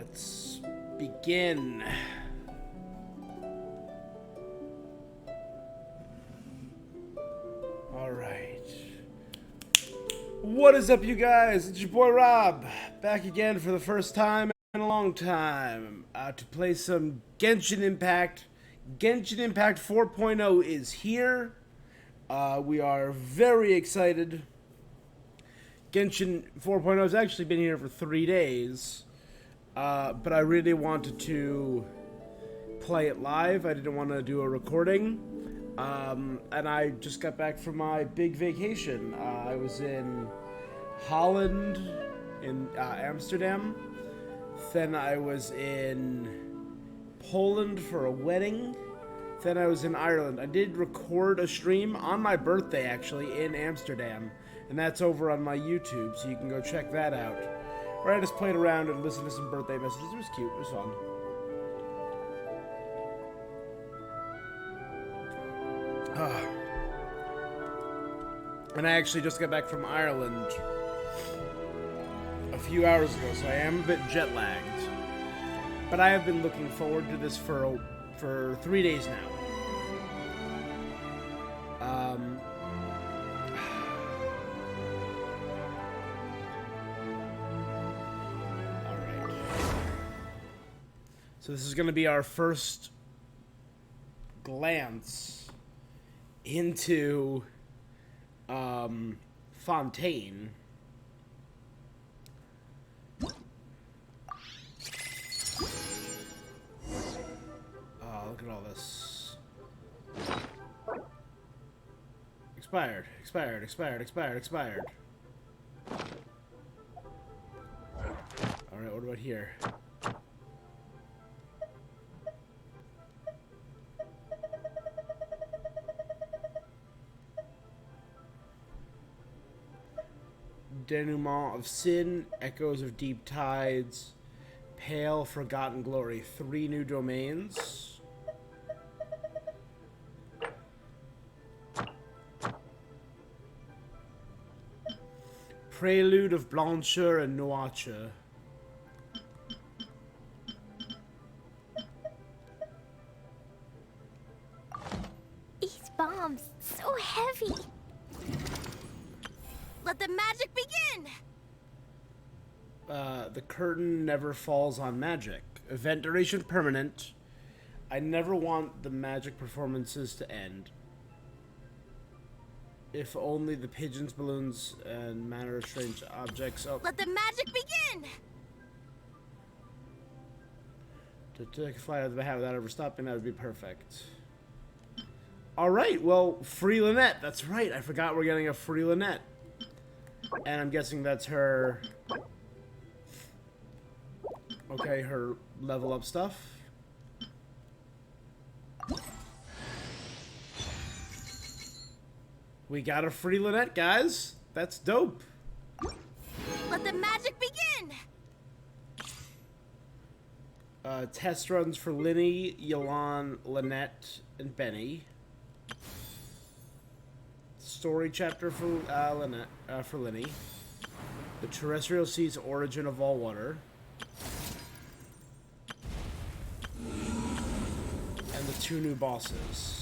Let's begin. Alright. What is up, you guys? It's your boy Rob, back again for the first time in a long time to play some Genshin Impact. Genshin Impact 4.0 is here. We are very excited. Genshin 4.0 has actually been here for 3 days, but I really wanted to play it live. I didn't want to do a recording, and I just got back from my big vacation. I was in Holland, in Amsterdam, then I was in Poland for a wedding, then I was in Ireland. I did record a stream on my birthday, actually, in Amsterdam. And that's over on my YouTube, so you can go check that out. Where I just played around and listened to some birthday messages. It was cute. It was fun. And I actually just got back from Ireland a few hours ago, so I am a bit jet lagged. But I have been looking forward to this for 3 days now. So this is going to be our first glance into Fontaine. Oh, look at all this. Expired. Alright, what about here? Denouement of Sin, Echoes of Deep Tides, Pale Forgotten Glory. 3 new domains. Prelude of Blancheur and Noirture. These bombs, so heavy. Let the magic begin! The curtain never falls on magic. Event duration permanent. I never want the magic performances to end. If only the pigeons, balloons, and manner of strange objects. Oh. Let the magic begin! To take a flight out of the hat without ever stopping, that would be perfect. Alright, well, free Lynette. That's right, I forgot we're getting a free Lynette. And I'm guessing that's her... Okay, her level up stuff. We got a free Lynette, guys. That's dope. Let the magic begin! Test runs for Linny, Yolan, Lynette, and Benny. Story chapter for Lynette, for Linny. The Terrestrial Sea's Origin of All Water. And the 2 new bosses.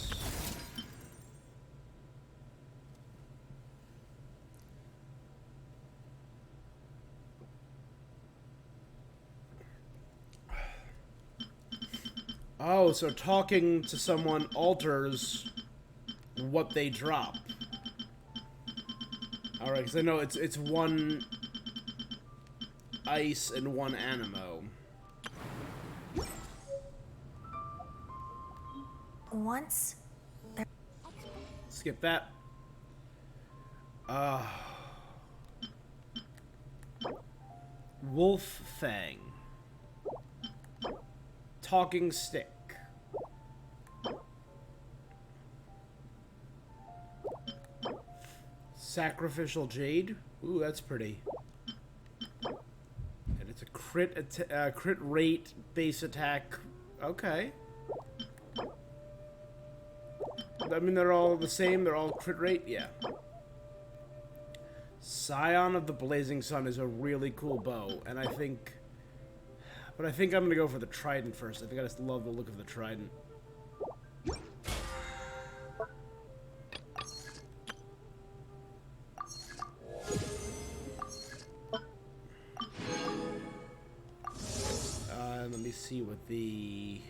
Oh, so talking to someone alters what they drop. Alright, because I know it's 1 ice and 1 animo. Once... Skip that. Wolf Fang. Talking Stick. Sacrificial Jade. Ooh, that's pretty. And it's a crit rate base attack. Okay. I mean, they're all the same. They're all crit rate. Yeah. Scion of the Blazing Sun is a really cool bow, and I think But I think I'm gonna go for the trident first. I think I just love the look of the trident. Let me see what the...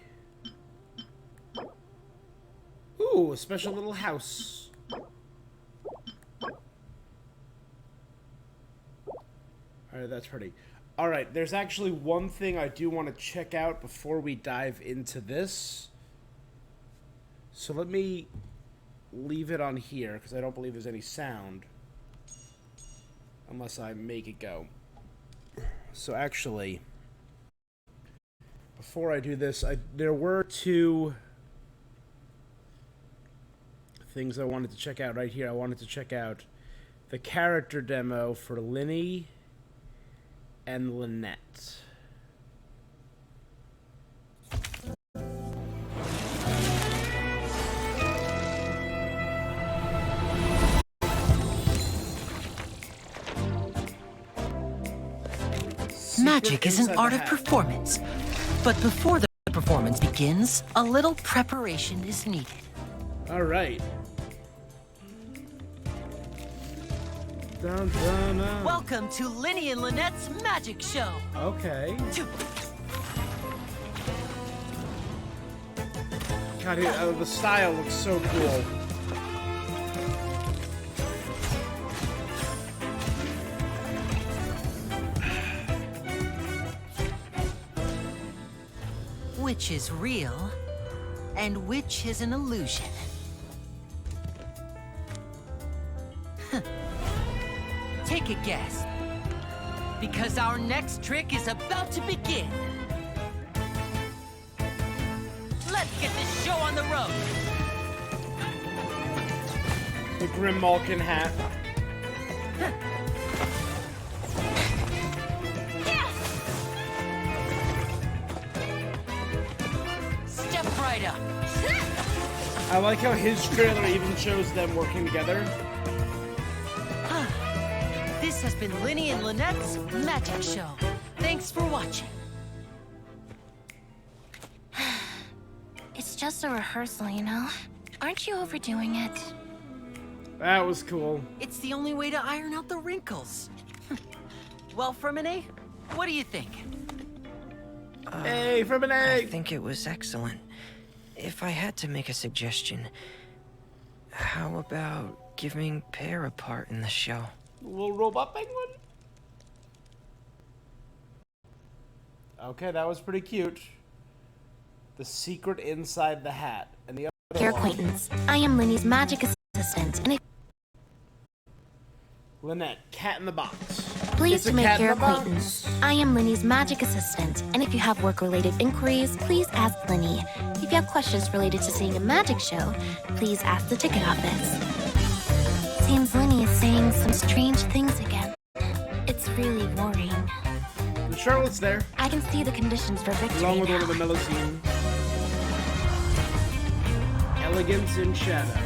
Ooh, a special little house. Alright, that's pretty. Alright, there's actually one thing I do want to check out before we dive into this. So let me leave it on here, because I don't believe there's any sound. Unless I make it go. So actually, before I do this, there were two things I wanted to check out right here. I wanted to check out the character demo for Linny and Lynette. Magic is an art of performance. But before the performance begins, a little preparation is needed. All right. Dun, dun, dun. Welcome to Linny and Lynette's magic show. Okay. God, the style looks so cool. Which is real, and which is an illusion? Take a guess, because our next trick is about to begin. Let's get this show on the road. The Grim Malkin hat. Step right up. I like how his trailer even shows them working together. This has been Linny and Lynette's magic show. Thanks for watching. It's just a rehearsal, you know? Aren't you overdoing it? That was cool. It's the only way to iron out the wrinkles. Well, Fermine, what do you think? Hey, from an I egg! think it was excellent. If I had to make a suggestion, how about giving Pear a part in the show? Little robot penguin? Okay, that was pretty cute. The secret inside the hat. And the other Your one... acquaintance. I am Linny's magic assistant, and if Lynette, cat in the box. pleased It's a to make cat in your the box. acquaintance. I am Linny's magic assistant, and if you have work-related inquiries, please ask Linny. If you have questions related to seeing a magic show, please ask the ticket office. Seems Linny is saying some strange things again. It's really worrying. The Charlotte's there, I can see the conditions for victory along with now. one of the Melusine. Elegance in shadow.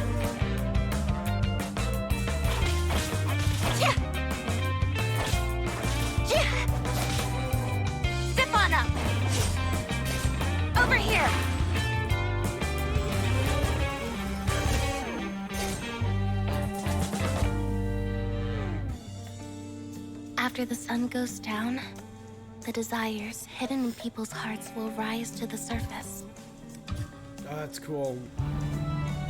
Zip on up! Over here! After the sun goes down, the desires hidden in people's hearts will rise to the surface. Oh, that's cool.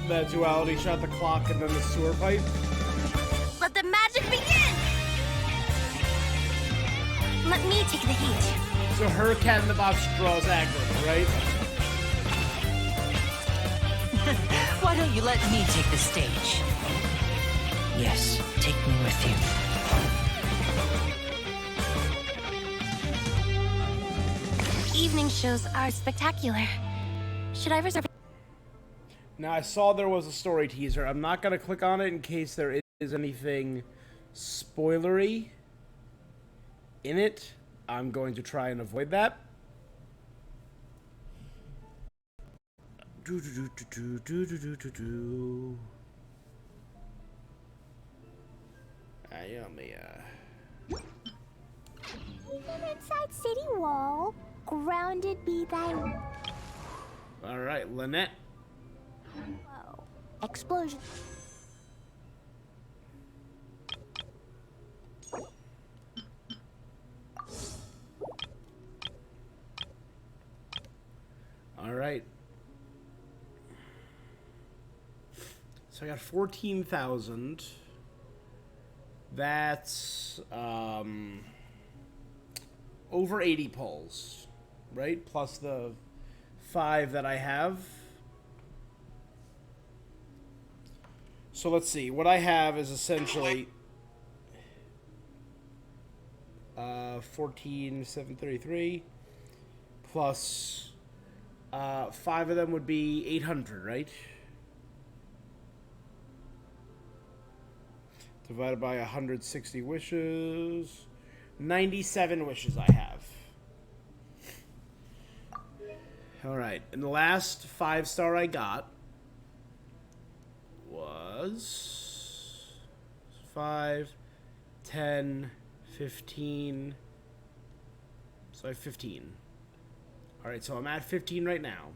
That duality shot, the clock, and then the sewer pipe. Let the magic begin! Let me take the heat. So her cat in the box draws aggro, right? Why don't you let me take the stage? Yes, take me with you. Evening shows are spectacular. Should I reserve? Now, I saw there was a story teaser. I'm not going to click on it in case there is anything spoilery in it. I'm going to try and avoid that. Inside City Wall, grounded be thy... All right, Lynette. Whoa. Explosion. All right. So I got 14,000. That's over 80 pulls, right? Plus the 5 that I have. So let's see. What I have is essentially 14,733 plus 5 of them would be 800, right? Divided by 160 wishes. 97 wishes I have. Alright, and the last 5-star I got was 5, 10, 15. So I have 15. Alright, so I'm at 15 right now.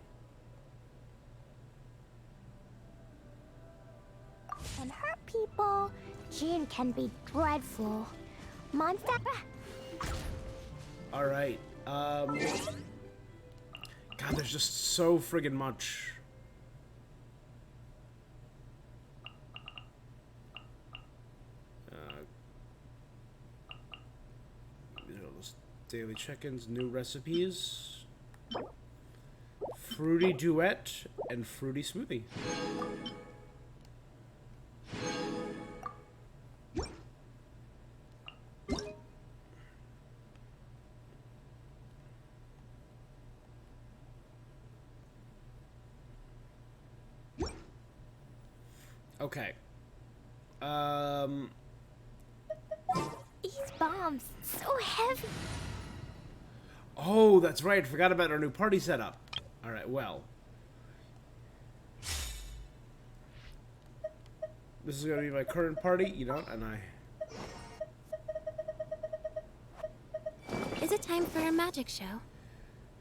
And hurt people, June can be dreadful. Monster. Alright, God, there's just so friggin' much. These are those daily check-ins, new recipes. Fruity Duet and Fruity Smoothie. Okay. These bombs, so heavy. Oh, that's right. Forgot about our new party setup. All right, well. This is going to be my current party, you know, and Is it time for a magic show?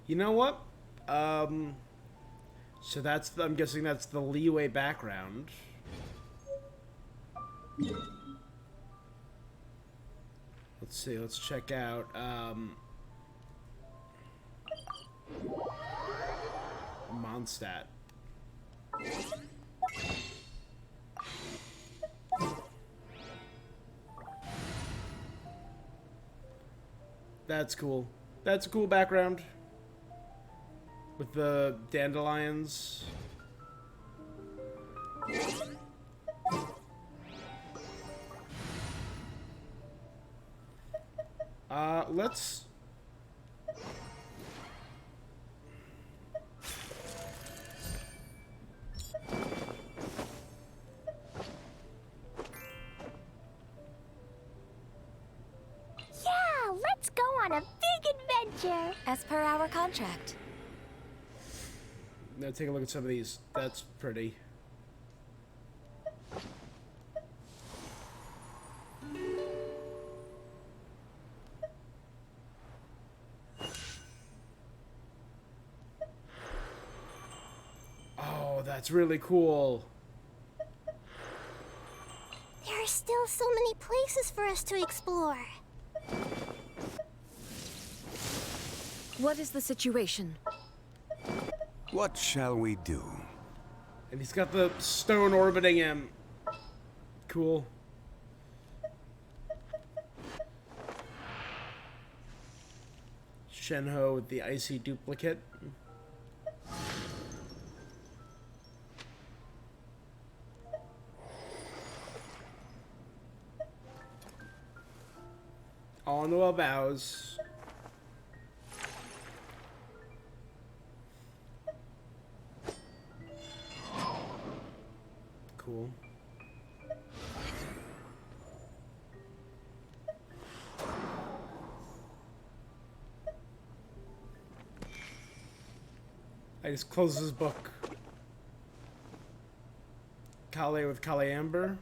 You know what? So that's, I'm guessing that's the leeway background. Let's see, let's check out, Mondstadt. That's cool. That's a cool background. With the dandelions. Let's... Yeah, let's go on a big adventure. As per our contract. Now take a look at some of these. That's pretty. Oh, that's really cool. There are still so many places for us to explore. What is the situation? What shall we do? And he's got the stone orbiting him. Cool. Shenhe with the icy duplicate. On the bows. Cool. I just closed his book. Kale with Kaleamber.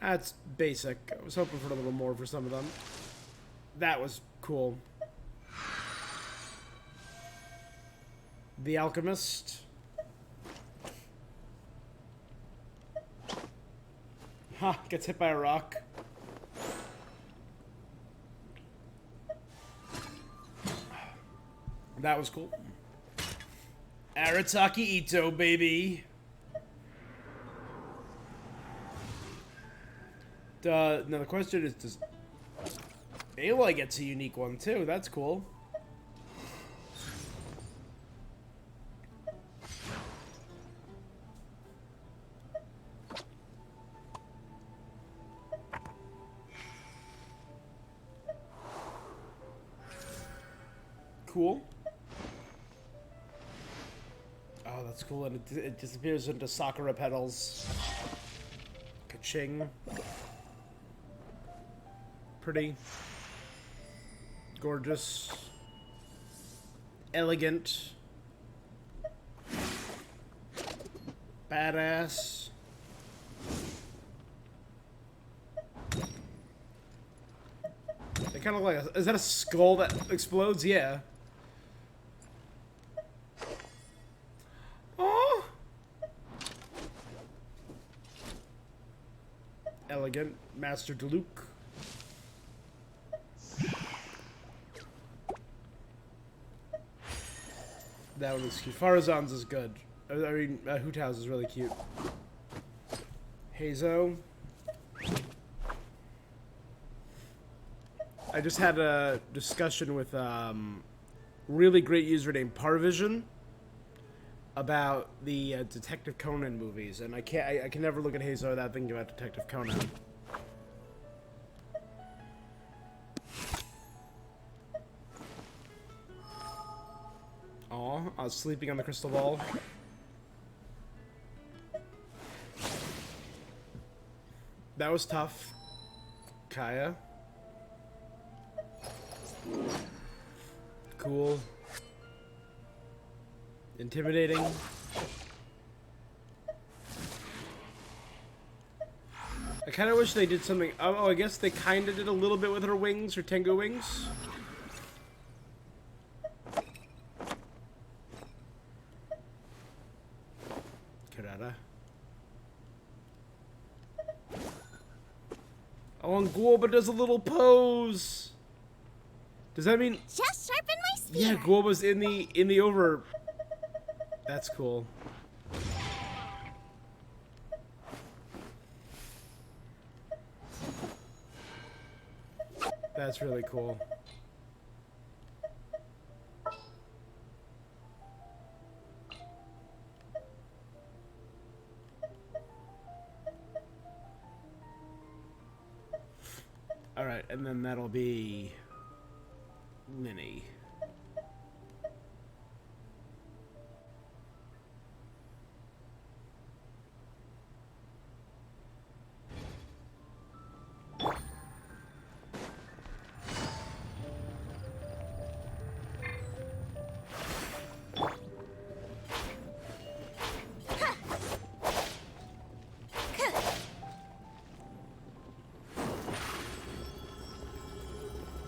That's basic. I was hoping for a little more for some of them. That was cool. The Alchemist. Ha, gets hit by a rock. That was cool. Arataki Ito, baby. Now the question is, does Aloy gets a unique one too? That's cool. Cool. Oh, that's cool. And it disappears into Sakura petals. Ka-ching. Pretty. Gorgeous. Elegant. Badass. They kind of look like is that a skull that explodes? Yeah. Oh. Elegant. Master Diluc. That one is cute. Farazan's is good. I mean, Hu Tao's is really cute. Hazo. I just had a discussion with really great user named Parvision about the Detective Conan movies, and I can never look at Hazo without thinking about Detective Conan. Aw, I was sleeping on the crystal ball. That was tough. Kaya. Cool. Intimidating. I kind of wish they did something. Oh, I guess they kind of did a little bit with her wings, her Tengu wings. Karada. Oh, and Guoba does a little pose. Does that mean? Just sharpen my spear. Yeah, Guoba's in the over. That's cool. That's really cool. All right, and then that'll be Linny.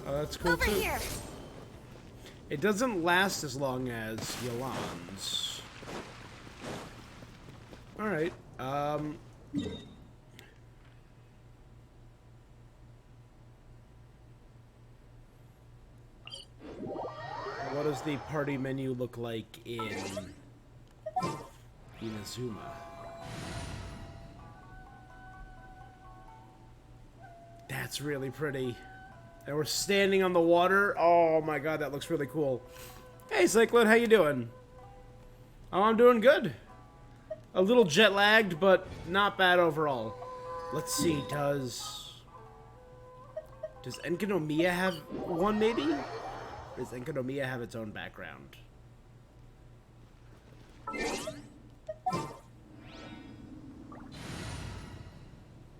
That's cool Over too. here. It doesn't last as long as Yolan's. Alright, what does the party menu look like in Inazuma? That's really pretty. And we're standing on the water. Oh my god, that looks really cool. Hey, Cyclone, how you doing? Oh, I'm doing good. A little jet lagged, but not bad overall. Let's see, does Enkanomiya have one, maybe? Or does Enkanomiya have its own background?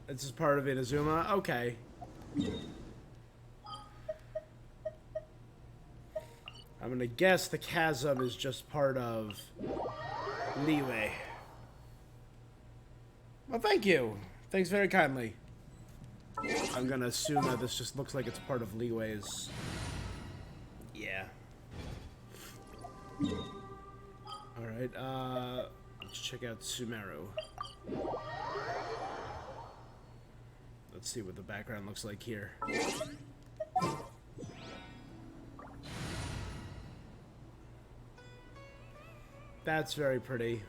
This is part of Inazuma? Okay. I'm gonna guess the chasm is just part of Liyue. Well, thank you. Thanks very kindly. I'm gonna assume that this just looks like it's part of Leeway's. Yeah. Alright, let's check out Sumeru. Let's see what the background looks like here. That's very pretty.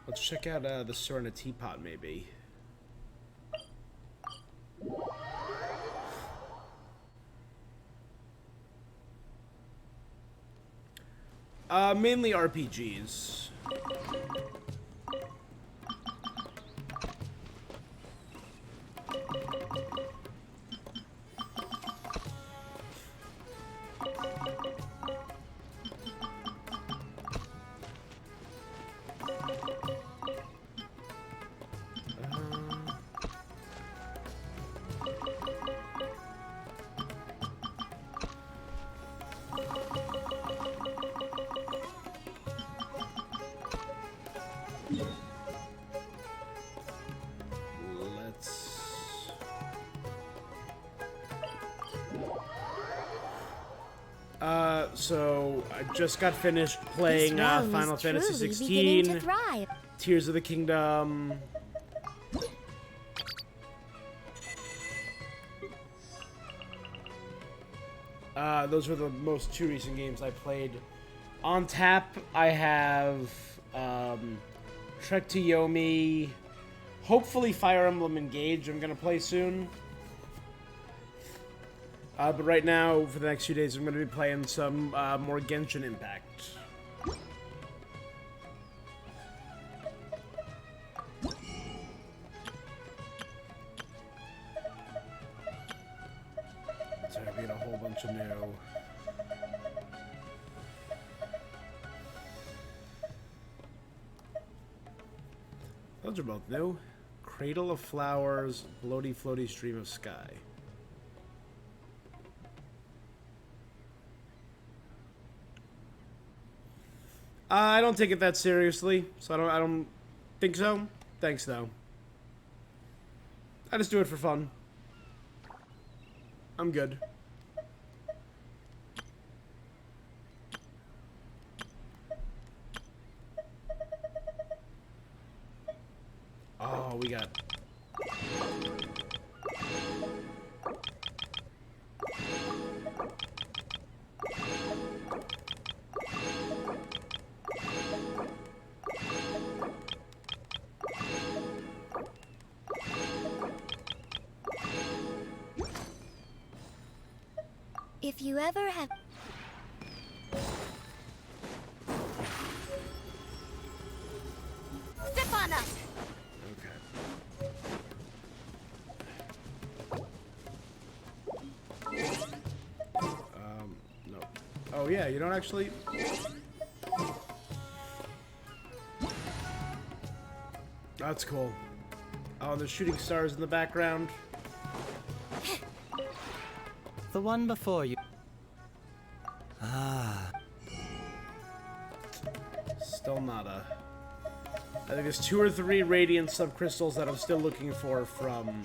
Let's check out the store in a teapot, maybe. Mainly RPGs. So I just got finished playing Final Fantasy 16, Tears of the Kingdom. Those were the most two recent games I played. On tap, I have Trek to Yomi, hopefully Fire Emblem Engage I'm gonna play soon. But right now, for the next few days, I'm going to be playing some more Genshin Impact. So I get a whole bunch of new. Those are both new. Cradle of Flowers, Bloaty Floaty Stream of Sky. I don't take it that seriously, so I don't think so. Thanks, though. I just do it for fun. I'm good. Oh, we got... If you ever have... Step on us! Okay. No. Oh yeah, you don't actually... That's cool. Oh, there's shooting stars in the background. The one before you. Ah. Still nada. I think there's 2 or 3 radiant subcrystals that I'm still looking for from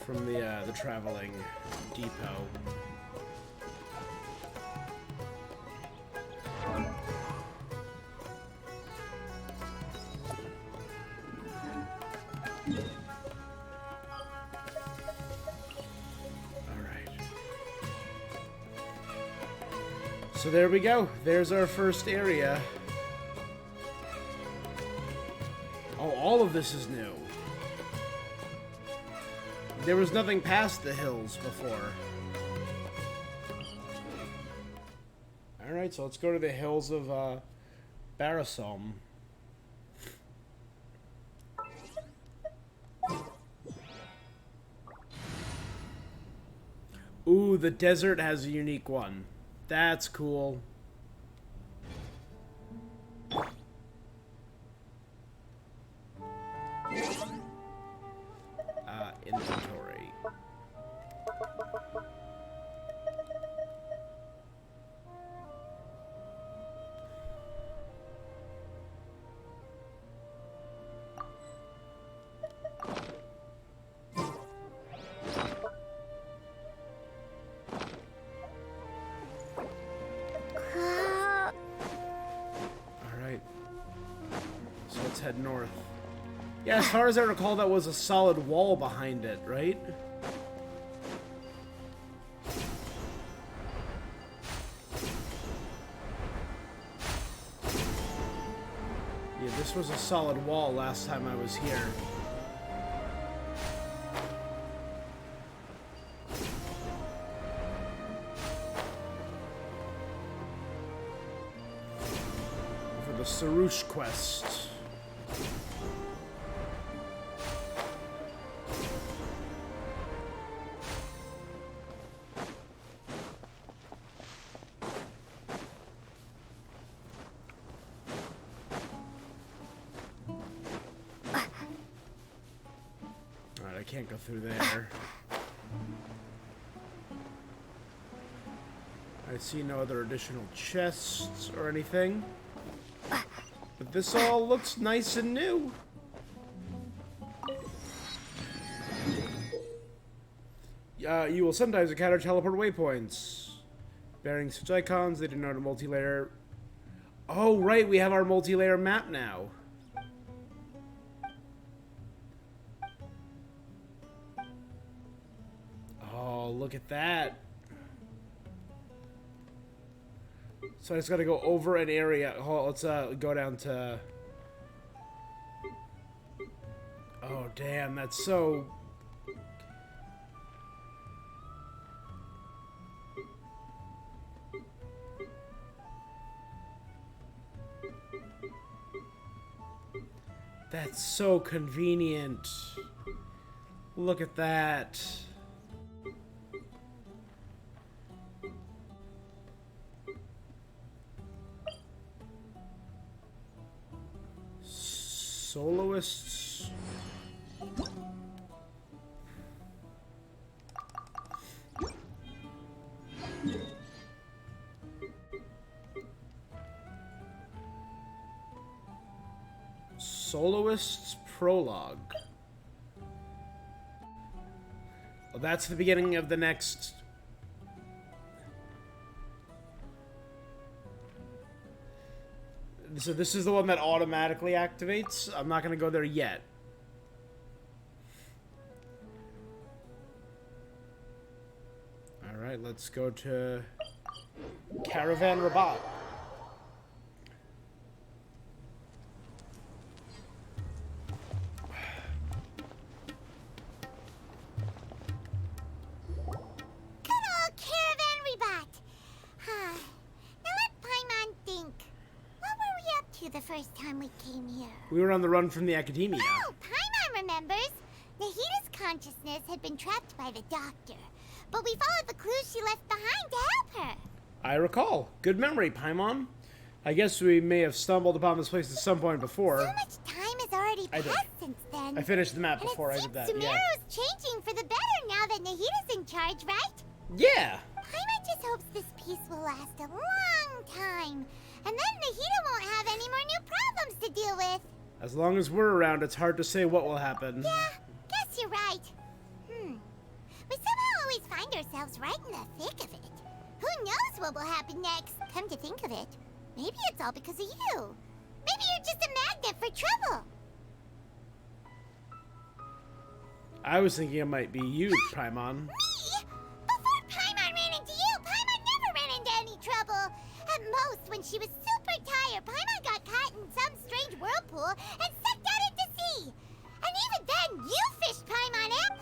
the traveling depot. So there we go. There's our first area. Oh, all of this is new. There was nothing past the hills before. Alright, so let's go to the hills of Barasom. Ooh, the desert has a unique one. That's cool. Inventory. head north. Yeah, as far as I recall, that was a solid wall behind it, right? Yeah, this was a solid wall last time I was here. For the Sarush quest. Alright, I can't go through there. I see no other additional chests or anything. But this all looks nice and new. You will sometimes encounter teleport waypoints. Bearing such icons, they denote a multi-layer... Oh, right, we have our multi-layer map now. Oh, look at that. So I just gotta go over an area. Oh, let's go down to... Oh, damn, that's so... That's so convenient. Look at that. Soloists. Soloists Prologue. Well, that's the beginning of the next... So this is the one that automatically activates. I'm not going to go there yet. Alright, let's go to Caravan Rabat. The first time we came here. We were on the run from the academia. Oh, Paimon remembers. Nahita's consciousness had been trapped by the doctor, but we followed the clues she left behind to help her. I recall. Good memory, Paimon. I guess we may have stumbled upon this place at some point before. So much time has already passed since then. I finished the map before I did that. And it seems Sumeru's changing for the better now that Nahita's in charge, right? Yeah. Paimon just hopes this peace will last a long time. And then Nahita won't have any more new problems to deal with. As long as we're around, it's hard to say what will happen. Yeah, guess you're right. We somehow always find ourselves right in the thick of it. Who knows what will happen next? Come to think of it, maybe it's all because of you. Maybe you're just a magnet for trouble. I was thinking it might be you, Paimon. Me? Before Paimon ran into you, Paimon never ran into any trouble. At most, when she was super tired, Paimon got caught in some strange whirlpool and sucked out into sea. And even then, you fished Paimon out.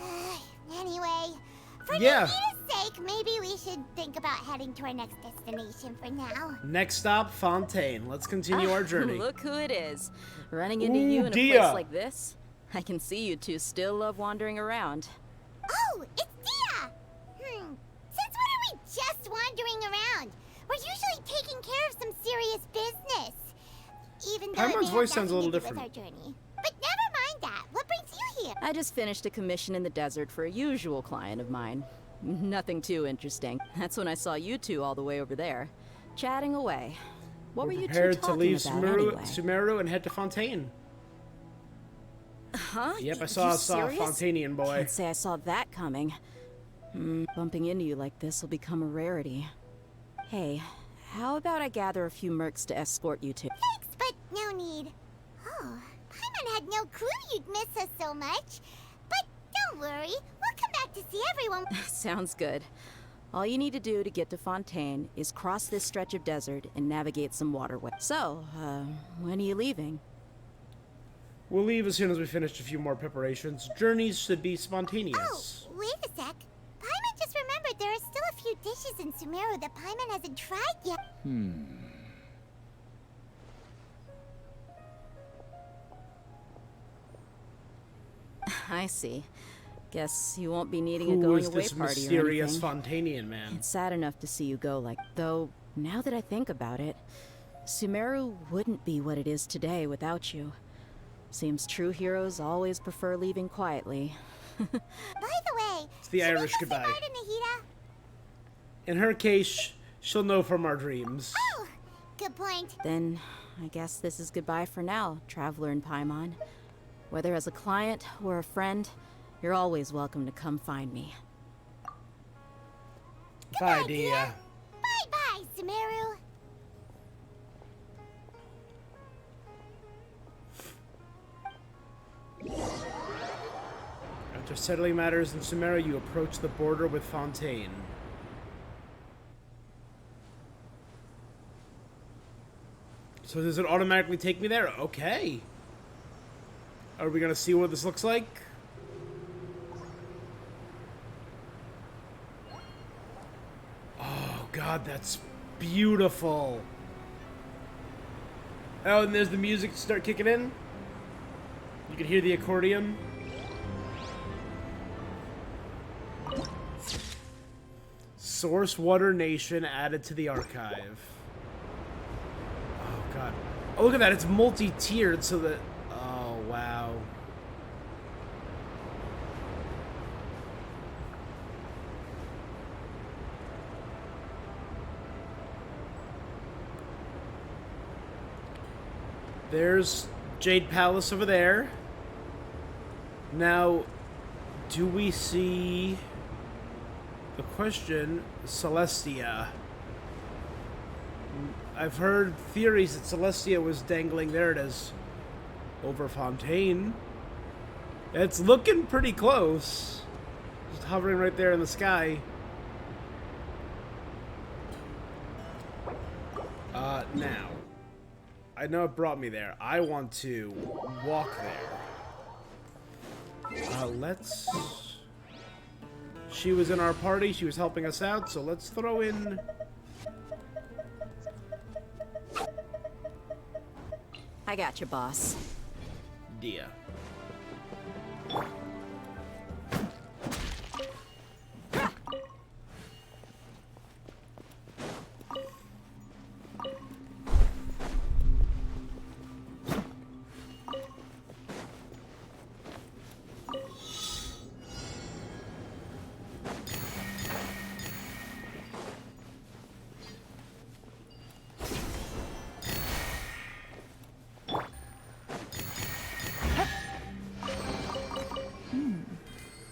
Anyway, for Nahita's sake, maybe we should think about heading to our next destination for now. Next stop, Fontaine. Let's continue our journey. Look who it is. Running into you in a Dia. place like this. I can see you two still love wandering around. Oh, it's Dia! Since when are we just wandering around? We're usually taking care of some serious business. Even though Paimon's voice sounds a little with different. our journey. But never mind that. What brings you here? I just finished a commission in the desert for a usual client of mine. Nothing too interesting. That's when I saw you two all the way over there, chatting away. What were you two Prepared to talking leave about anyway? Sumeru and head to Fontaine. Huh? Yep, I You saw a serious? Fontainian boy. Can't say I saw that coming. Bumping into you like this will become a rarity. Hey, how about I gather a few mercs to escort you two? Thanks, but no need. Oh, Paimon had no clue you'd miss us so much. But don't worry, we'll come back to see everyone. Sounds good. All you need to do to get to Fontaine is cross this stretch of desert and navigate some waterway. So, when are you leaving? We'll leave as soon as we finish a few more preparations. Journeys should be spontaneous. Oh, wait a sec. Paimon just remembered there are still a few dishes in Sumeru that Paimon hasn't tried yet. I see. Guess you won't be needing a Who going is away this party or mysterious anything. Fontanian man? It's sad enough to see you go like... Though, now that I think about it, Sumeru wouldn't be what it is today without you. Seems true heroes always prefer leaving quietly. By the way, It's the should we Irish go say goodbye. bye to Nahida? In her case, she'll know from our dreams. Oh, good point. Then, I guess this is goodbye for now, Traveler in Paimon. Whether as a client or a friend, you're always welcome to come find me. Bye, Dia. Bye-bye, Sumeru. After settling matters in Sumeru, you approach the border with Fontaine. So does it automatically take me there? Okay. Are we gonna see what this looks like? Oh god, that's beautiful. Oh, and there's the music start kicking in. You can hear the accordion. Source Water Nation added to the archive. Oh god. Oh, look at that, it's multi-tiered so that... Oh, wow. There's Jade Palace over there. Now, do we see... The question, Celestia. I've heard theories that Celestia was dangling, there it is, over Fontaine. It's looking pretty close. Just hovering right there in the sky. Now. I know it brought me there. I want to walk there. Let's... She was in our party, she was helping us out, so let's throw in... I got you, boss. Dia.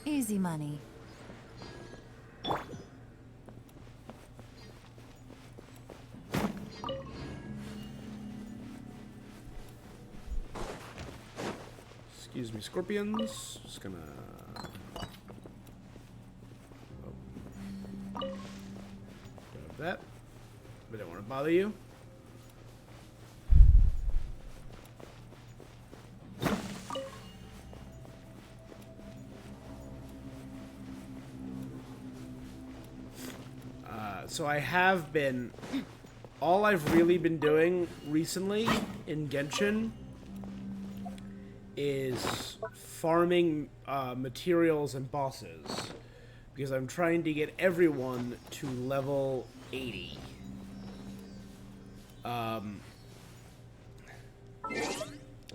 Easy money. Excuse me, scorpions. Just gonna... Oh. Don't have that. We don't want to bother you. So I have been... All I've really been doing recently in Genshin is farming materials and bosses. Because I'm trying to get everyone to level 80. And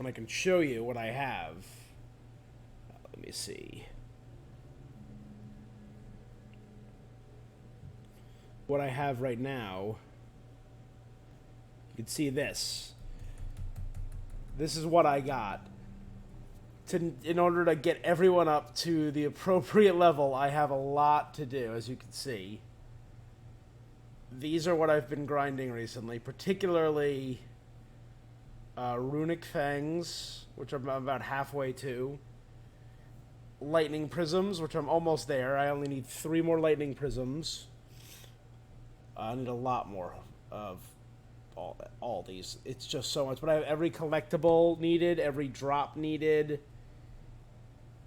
I can show you what I have. Let me see. What I have right now, you can see this. This is what I got. In order to get everyone up to the appropriate level, I have a lot to do, as you can see. These are what I've been grinding recently, particularly Runic Fangs, which I'm about halfway to. Lightning Prisms, which I'm almost there. I only need 3 more Lightning Prisms. I need a lot more of all these. It's just so much. But I have every collectible needed, every drop needed,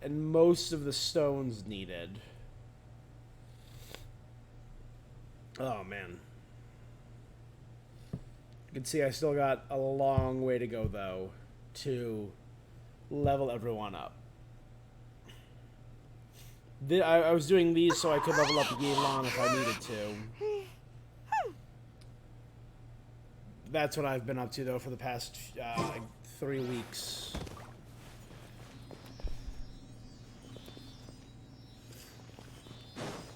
and most of the stones needed. Oh, man. You can see I still got a long way to go, though, to level everyone up. I was doing these so I could level up Yelan if I needed to. That's what I've been up to, though, for the past like 3 weeks.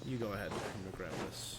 You go ahead. I'm gonna grab this.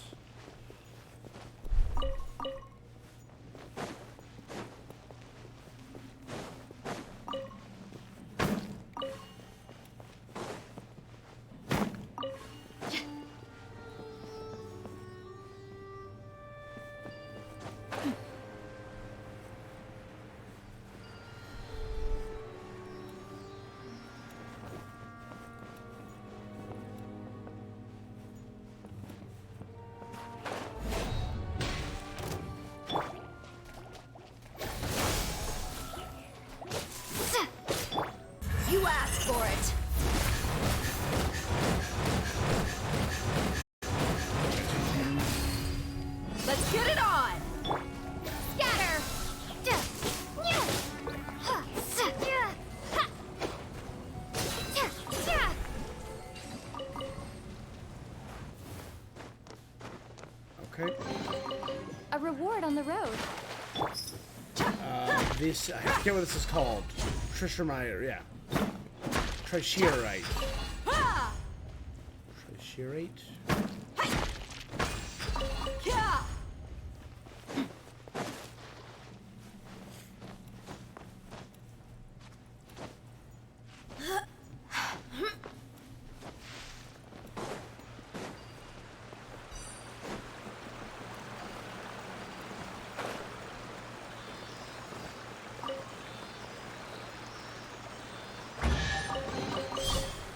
You asked for it. Let's get it on. Scatter. Okay. A reward on the road. This, I forget what this is called. Trishermire, yeah. Trichierite. Trichierite?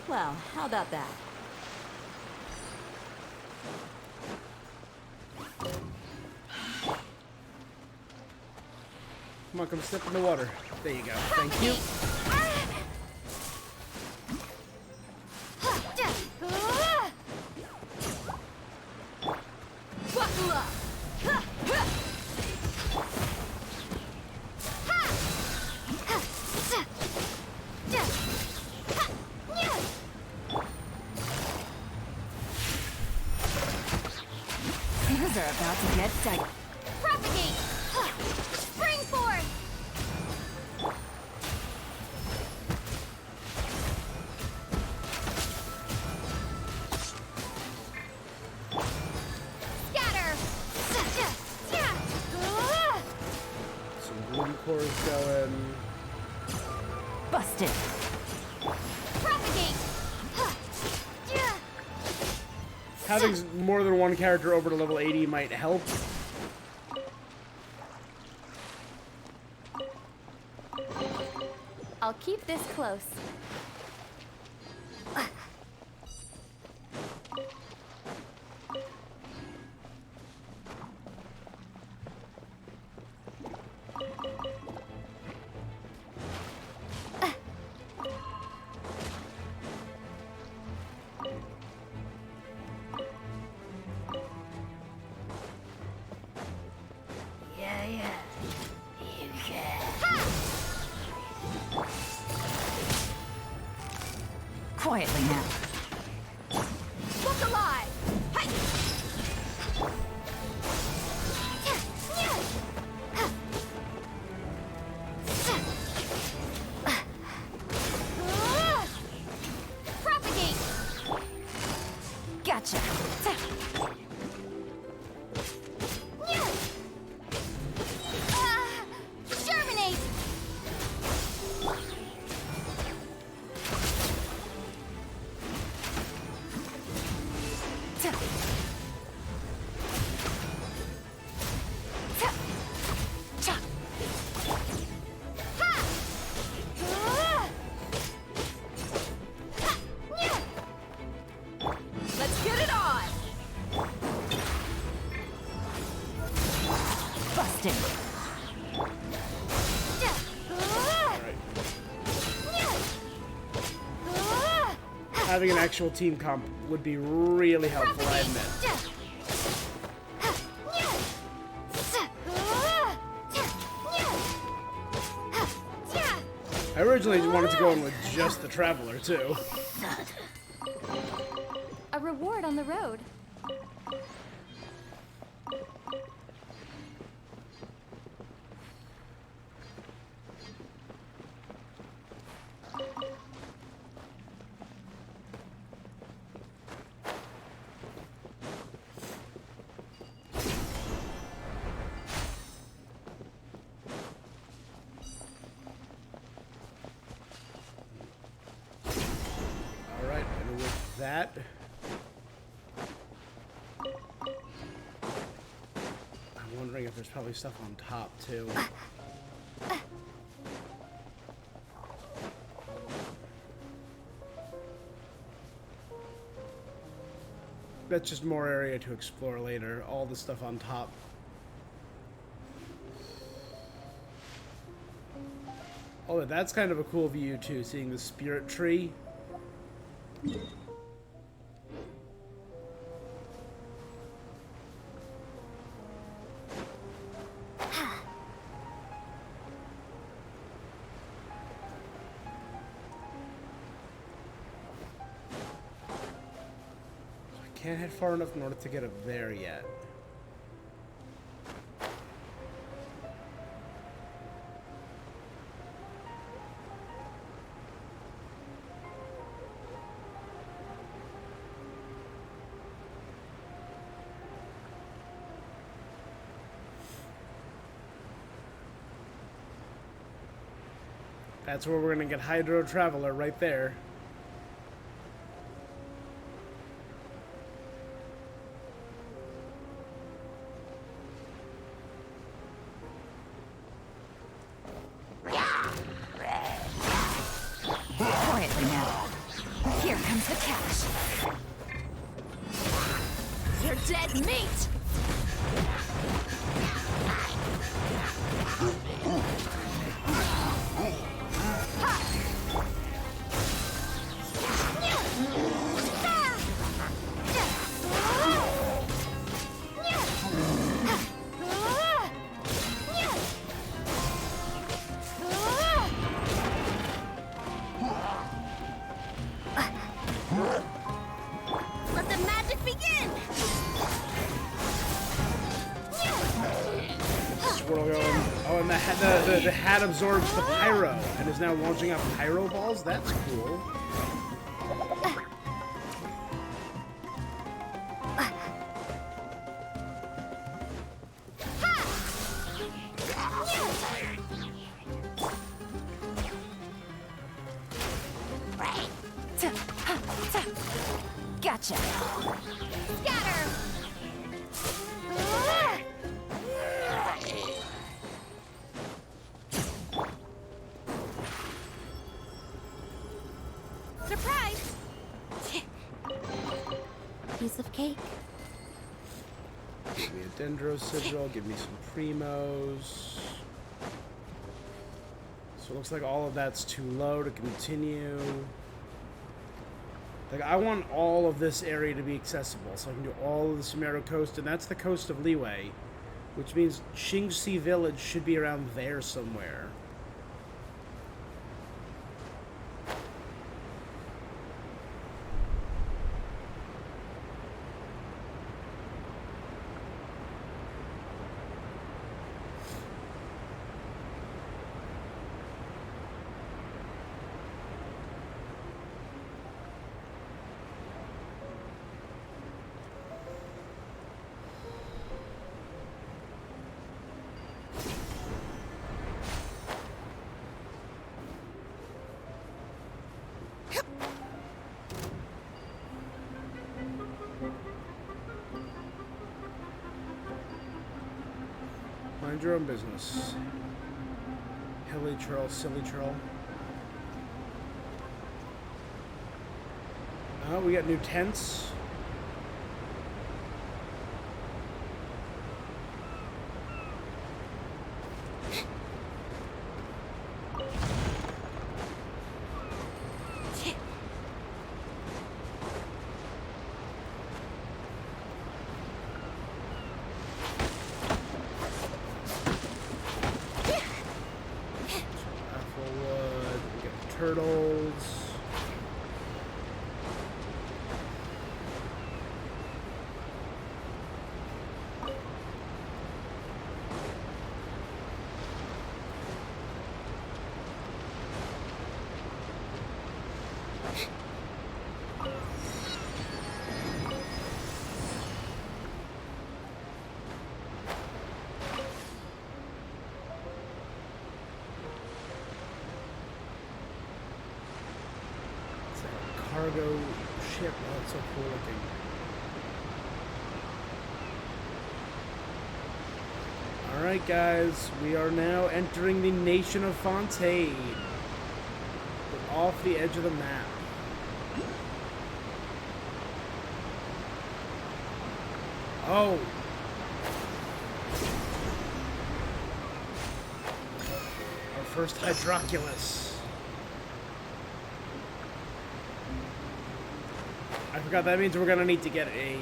Well, how about that? Come on, come step in the water. There you go. Thank you. Buckle up. Things are about to get dicey. Propagate. Spring forth. Scatter. Some bloom cores going. Busted. Propagate. Having more than one character over to level 80 might help. I'll keep this close. Quietly now. Look alive. Propagate. Gotcha. Germinate. having an actual team comp would be really helpful, I admit. I originally wanted to go in with just the Traveler, too. A reward on the road. Alright, and with that... I'm wondering if there's probably stuff on top, too. That's just more area to explore later. All the stuff on top. Oh, that's kind of a cool view, too, seeing the spirit tree. Can't head far enough in order to get up there yet. That's where we're gonna get Hydro Traveler right there. Quietly now. Here comes the cash. You're dead meat! Let the magic begin! Swirl going. Oh, and the hat absorbs the pyro and is now launching out pyro balls? That's cool. Gotcha. Scatter! Surprise! Piece of cake. Give me a Dendro Sigil, give me some Primos. So it looks like all of that's too low to continue. Like, I want all of this area to be accessible, so I can do all of the Sumeru Coast, and that's the coast of Liyue, which means Qingxi Village should be around there somewhere. Mind your own business. Hilly troll, silly troll. Oh, we got new tents. turtles. Cargo ship. Oh, it's so cool looking. Alright guys, we are now entering the nation of Fontaine. We're off the edge of the map. Oh! Our first Hydroculus. I forgot that means we're gonna need to get a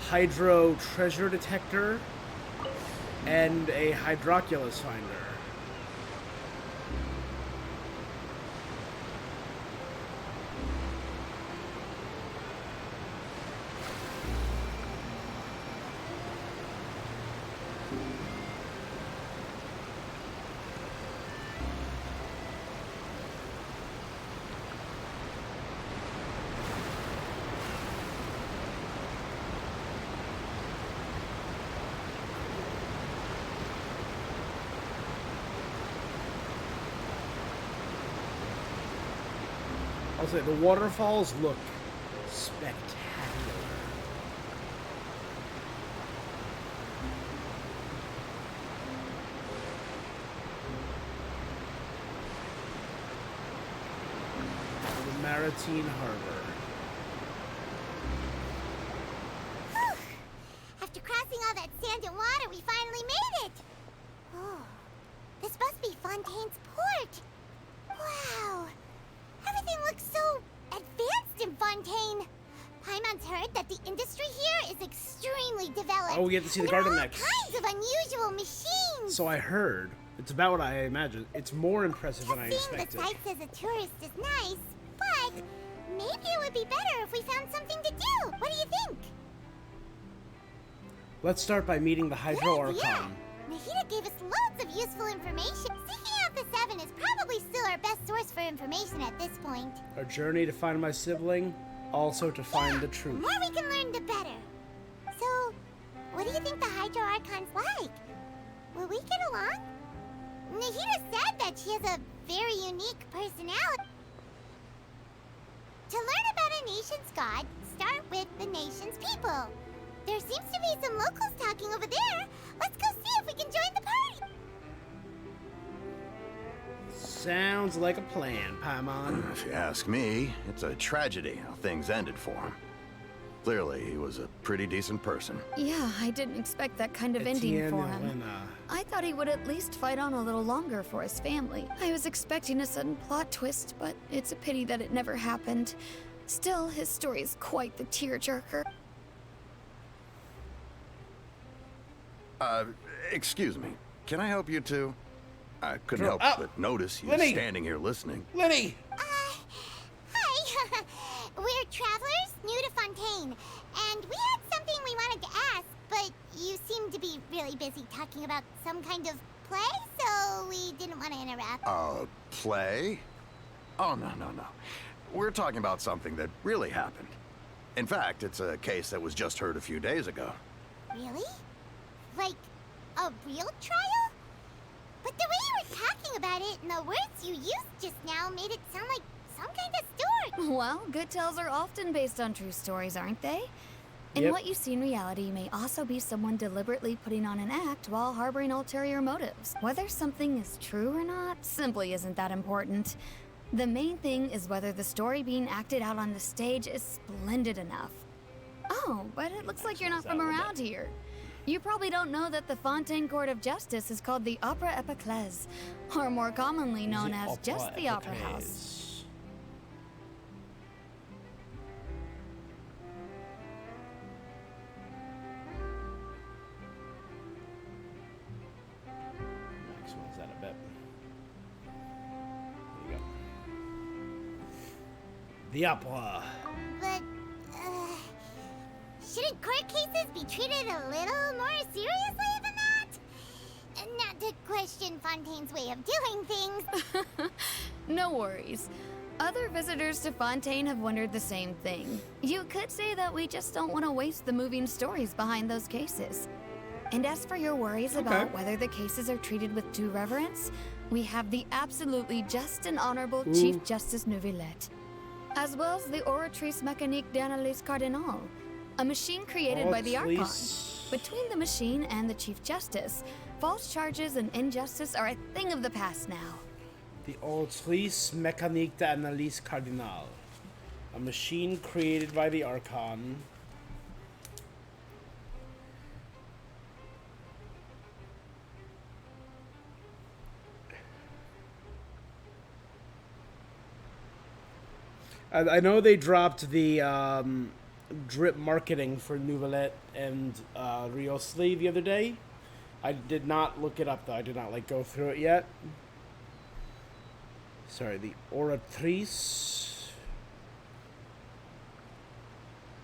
Hydro treasure detector and a Hydroculus finder. I'll say the waterfalls look spectacular. The Maritime Harbor. Whew. After crossing all that sand and water, we finally made it! Oh, this must be Fontaine's port! Wow! Everything looks so advanced in Fontaine! Paimon's heard that the industry here is extremely developed. Oh, we get to see the and there garden are all next. kinds of unusual machines! So I heard. It's about what I imagined. It's more impressive than I Just seeing the expected. sights as a tourist is nice, but maybe it would be better if we found something to do. What do you think? Let's start by meeting the Hydro Good idea. Archon. Nahida gave us loads of useful information. Seeking out the Seven is probably still our best source for information at this point. Our journey to find my sibling, also to find the The truth. more we can learn, the better. So, what do you think the Hydro Archon's like? Will we get along? Nahida said that she has a very unique personality. To learn about a nation's god, start with the nation's people. There seems to be some locals talking over there. Let's go see if we can join the party. Sounds like a plan, Paimon. If you ask me, it's a tragedy how things ended for him. Clearly, he was a pretty decent person. Yeah, I didn't expect that kind of ending Etienne for him. Elena. I thought he would at least fight on a little longer for his family. I was expecting a sudden plot twist, but it's a pity that it never happened. Still, his story is quite the tearjerker. Excuse me. Can I help you two? I couldn't Girl, help but notice you Lenny! standing here listening. Lenny! Hi. We're travelers new to Fontaine, and we had something we wanted to ask, but you seem to be really busy talking about some kind of play, so we didn't want to interrupt. Play? Oh, no. We're talking about something that really happened. In fact, it's a case that was just heard a few days ago. Really? Like, a real trial? But the way you were talking about it and the words you used just now made it sound like some kind of story. Well, good tales are often based on true stories, aren't they? And Yep. what you see in reality may also be someone deliberately putting on an act while harboring ulterior motives. Whether something is true or not simply isn't that important. The main thing is whether the story being acted out on the stage is splendid enough. Oh, but it looks like you're not from around here. You probably don't know that the Fontaine Court of Justice is called the Opera Epiclese, or more commonly known as just the Opera House. Maximize that a bit. There you go. The opera. But, shouldn't court cases be treated a little more seriously than that? Not to question Fontaine's way of doing things. No worries. Other visitors to Fontaine have wondered the same thing. You could say that we just don't want to waste the moving stories behind those cases. And as for your worries about whether the cases are treated with due reverence, we have the absolutely just and honorable Chief Justice Neuvillette, as well as the Oratrice Mécanique d'Analyse Cardinal, a machine created by the Archon. Between the machine and the Chief Justice, false charges and injustice are a thing of the past now. The Oratrice Mécanique d'Analyse Cardinal, a machine created by the Archon. I know they dropped the drip marketing for Neuvillette and Riosli the other day. I did not look it up though. I did not go through it yet. Sorry, the Oratrice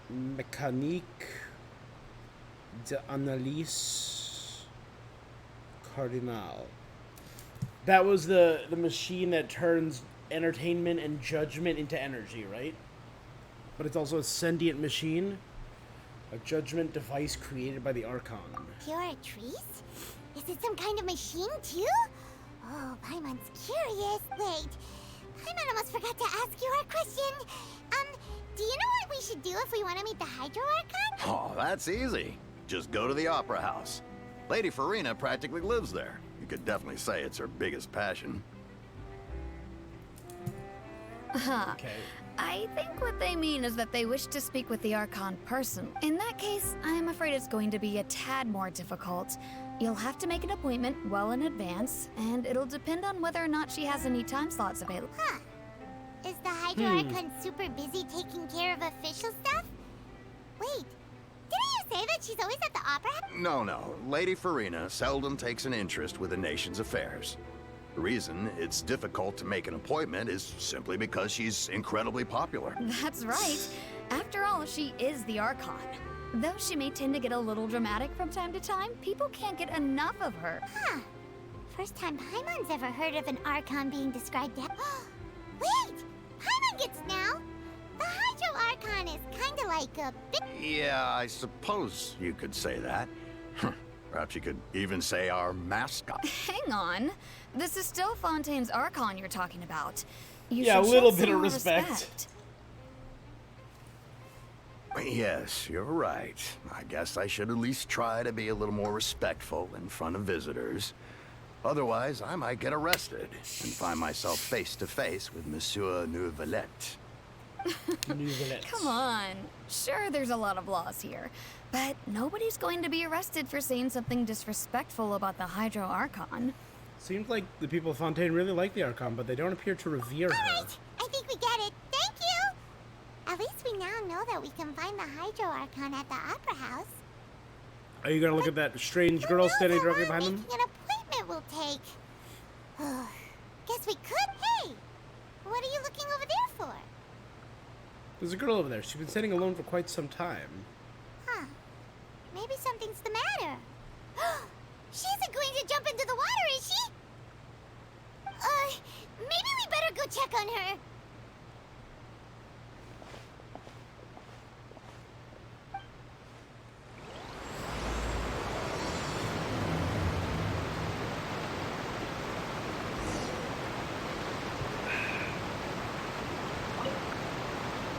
Mécanique d'Analyse Cardinal. That was the machine that turns entertainment and judgment into energy, right? But it's also a sentient machine, a judgment device created by the Archon. Oratrice? Is it some kind of machine too? Oh, Paimon's curious. Wait, Paimon almost forgot to ask you our question. Do you know what we should do if we want to meet the Hydro Archon? Oh, that's easy. Just go to the Opera House. Lady Farina practically lives there. You could definitely say it's her biggest passion. Okay. I think what they mean is that they wish to speak with the Archon personally. In that case, I'm afraid it's going to be a tad more difficult. You'll have to make an appointment well in advance, and it'll depend on whether or not she has any time slots available. Huh. Is the Hydro Archon super busy taking care of official stuff? Wait, didn't you say that she's always at the opera? No. Lady Farina seldom takes an interest with the nation's affairs. The reason it's difficult to make an appointment is simply because she's incredibly popular. That's right. After all, she is the Archon. Though she may tend to get a little dramatic from time to time, people can't get enough of her. Huh. First time Paimon's ever heard of an Archon being described as... Wait! Paimon gets now! The Hydro Archon is kinda like a bit... Yeah, I suppose you could say that. Perhaps you could even say our mascot. Hang on. This is still Fontaine's Archon you're talking about. You Yeah, a should little show bit some of more respect. Yes, you're right. I guess I should at least try to be a little more respectful in front of visitors. Otherwise, I might get arrested and find myself face to face with Monsieur Neuvillette. Come on. Sure, there's a lot of laws here, but nobody's going to be arrested for saying something disrespectful about the Hydro Archon. Seems like the people of Fontaine really like the Archon, but they don't appear to revere her. Alright, I think we get it. Thank you! At least we now know that we can find the Hydro Archon at the Opera House. Are you gonna look at that strange girl standing directly behind them? An appointment will take. Guess we could. Hey! What are you looking over there for? There's a girl over there. She's been standing alone for quite some time. Huh. Maybe something's the matter. She isn't going to jump into the water, is she? Maybe we better go check on her.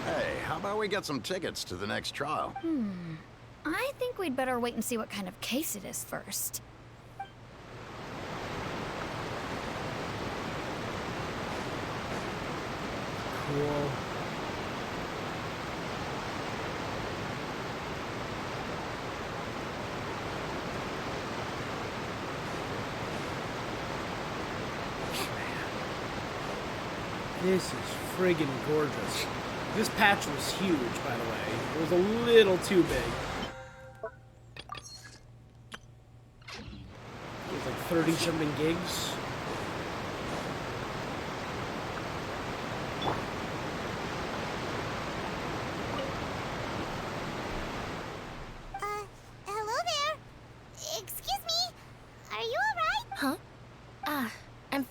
Hey, how about we get some tickets to the next trial? I think we'd better wait and see what kind of case it is first. Cool. This is friggin' gorgeous. This patch was huge, by the way. It was a little too big. It was like 30-something gigs.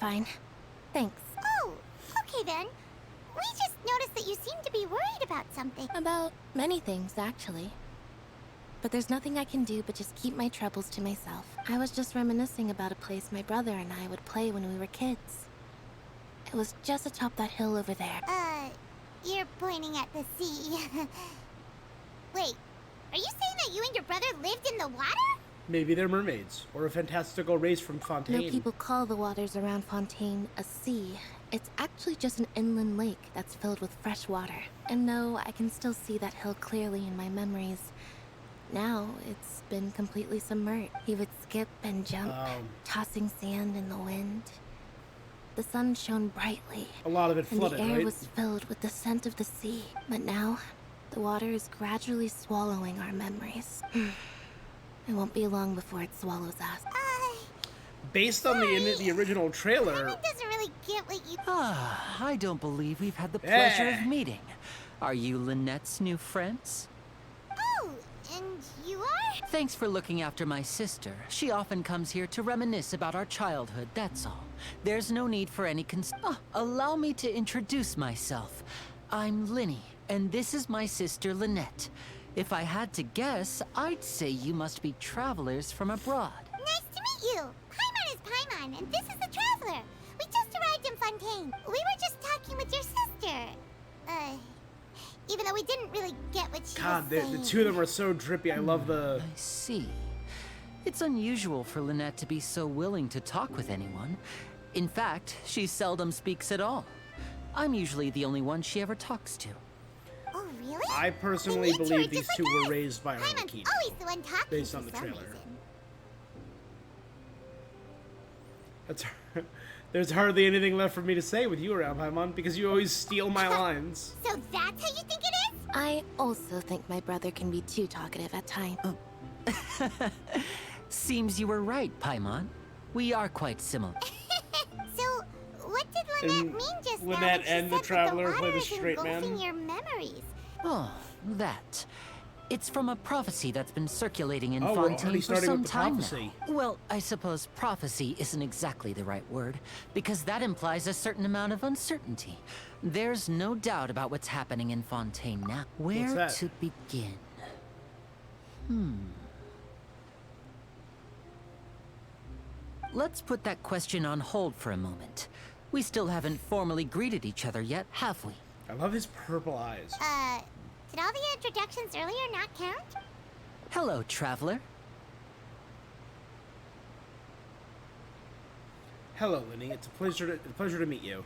fine. Thanks. Oh, okay then. We just noticed that you seem to be worried about something. About many things, actually. But there's nothing I can do but just keep my troubles to myself. I was just reminiscing about a place my brother and I would play when we were kids. It was just atop that hill over there. You're pointing at the sea. Wait, are you saying that you and your brother lived in the water? Maybe they're mermaids, or a fantastical race from Fontaine. No people call the waters around Fontaine a sea. It's actually just an inland lake that's filled with fresh water. And no, I can still see that hill clearly in my memories. Now, it's been completely submerged. He would skip and jump, tossing sand in the wind. The sun shone brightly. A lot of it flooded, and the air right? was filled with the scent of the sea. But now, the water is gradually swallowing our memories. It won't be long before it swallows us. Based on the original trailer. Paimon doesn't really get what you... I don't believe we've had the pleasure of meeting. Are you Lynette's new friends? Oh, and you are? Thanks for looking after my sister. She often comes here to reminisce about our childhood, that's all. There's no need for any allow me to introduce myself. I'm Linny, and this is my sister Lynette. If I had to guess, I'd say you must be travelers from abroad. Nice to meet you. Paimon is Paimon, and this is the Traveler. We just arrived in Fontaine. We were just talking with your sister. Even though we didn't really get what she was saying. The two of them are so drippy. I love the... I see. It's unusual for Lynette to be so willing to talk with anyone. In fact, she seldom speaks at all. I'm usually the only one she ever talks to. Oh, really? I personally believe these two were raised by Paimon's Arlequina, always the one talking based on the for some trailer. reason. There's hardly anything left for me to say with you around, Paimon, because you always steal my lines. So that's how you think it is? I also think my brother can be too talkative at times. Seems you were right, Paimon. We are quite similar. So, what did Lynette mean just now? Lynette When she and the said Traveler that the play water the is straight man. engulfing your memories. Oh, that. It's from a prophecy that's been circulating in Oh, we're Fontaine already for starting some with the time prophecy. now. Well, I suppose prophecy isn't exactly the right word, because that implies a certain amount of uncertainty. There's no doubt about what's happening in Fontaine now. Where that? to begin? Let's put that question on hold for a moment. We still haven't formally greeted each other yet, have we? I love his purple eyes. Did all the introductions earlier not count? Hello, Traveler. Hello, Linny. It's a pleasure to meet you.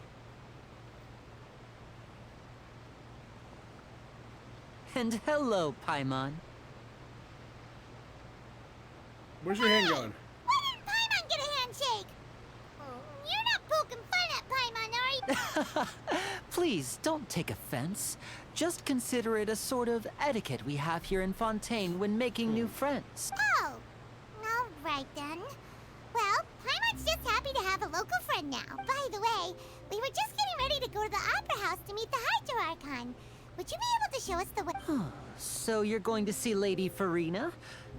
And hello, Paimon. Where's your hand going? Why didn't Paimon get a handshake? You're not poking fun at Paimon, are you? Please, don't take offense. Just consider it a sort of etiquette we have here in Fontaine when making new friends. Oh, all right then. Well, Paimon's just happy to have a local friend now. By the way, we were just getting ready to go to the Opera House to meet the Hydro Archon. Would you be able to show us the way? So you're going to see Lady Farina?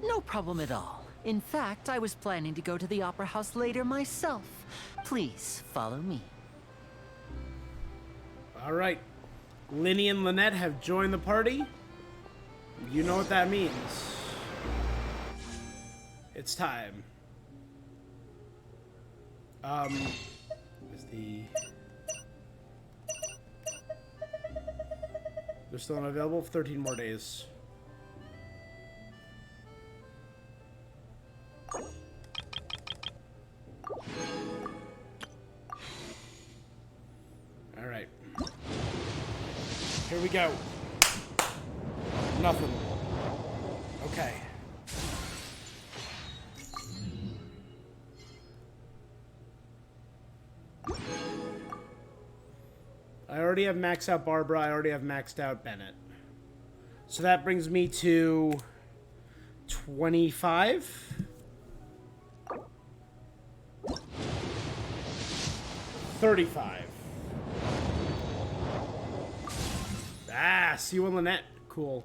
No problem at all. In fact, I was planning to go to the Opera House later myself. Please, follow me. All right. Linny and Lynette have joined the party. You know what that means. It's time. Is the... They're still unavailable for 13 more days. All right. Here we go. Nothing. Okay. I already have maxed out Barbara. I already have maxed out Bennett. So that brings me to 25. 35. Ah, see you and Lynette. Cool.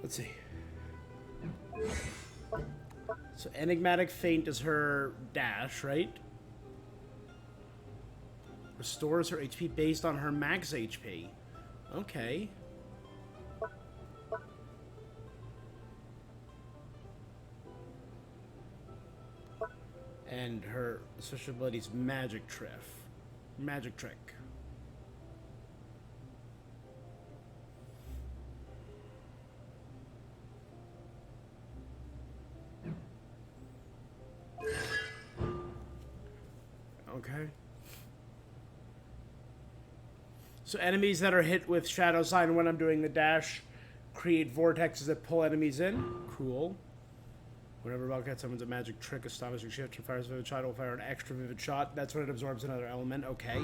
Let's see. So Enigmatic Feint is her dash, right? Restores her HP based on her max HP. Okay. And her special ability is Magic Trick. Magic Trick. Okay. So enemies that are hit with Shadow Sign when I'm doing the dash create vortexes that pull enemies in. Cool. Whenever Wildcat summons a magic trick, astonishing shift, and fires a vivid shot, will fire an extra vivid shot. That's when it absorbs another element. Okay.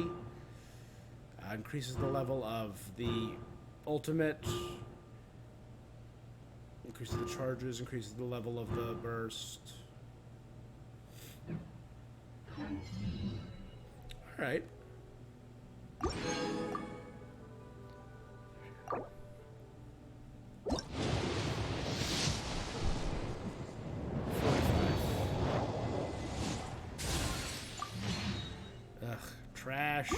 Increases the level of the ultimate. Increases the charges, increases the level of the burst. Alright. Ugh, trash.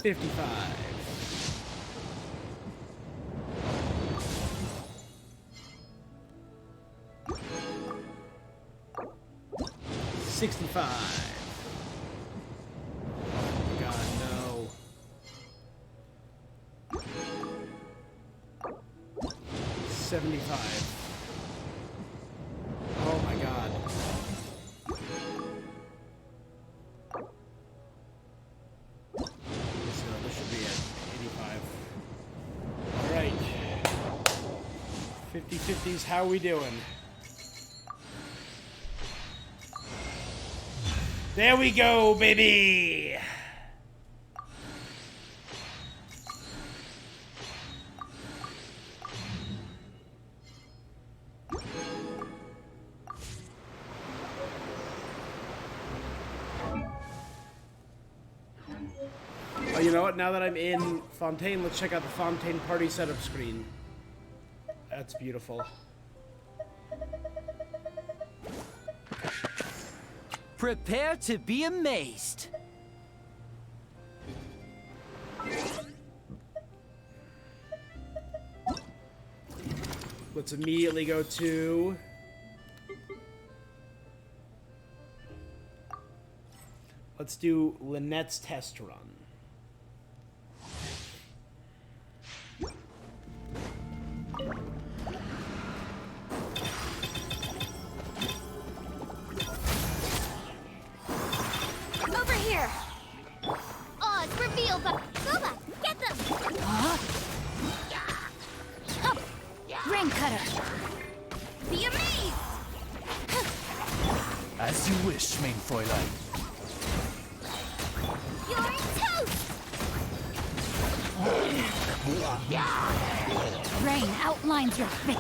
55. $65. God, no. 75. Oh my god. So this should be at 85. Alright. 50-50s, how we doing? There we go, baby! Oh, you know what? Now that I'm in Fontaine, let's check out the Fontaine party setup screen. That's beautiful. Prepare to be amazed. Let's immediately go to... Let's do Lynette's test run. Over here! Oh, it's revealed, but Boba, get them! Rain cutter. Be amazed! As you wish, main Fräulein. You're toast! Rain outlines your fate.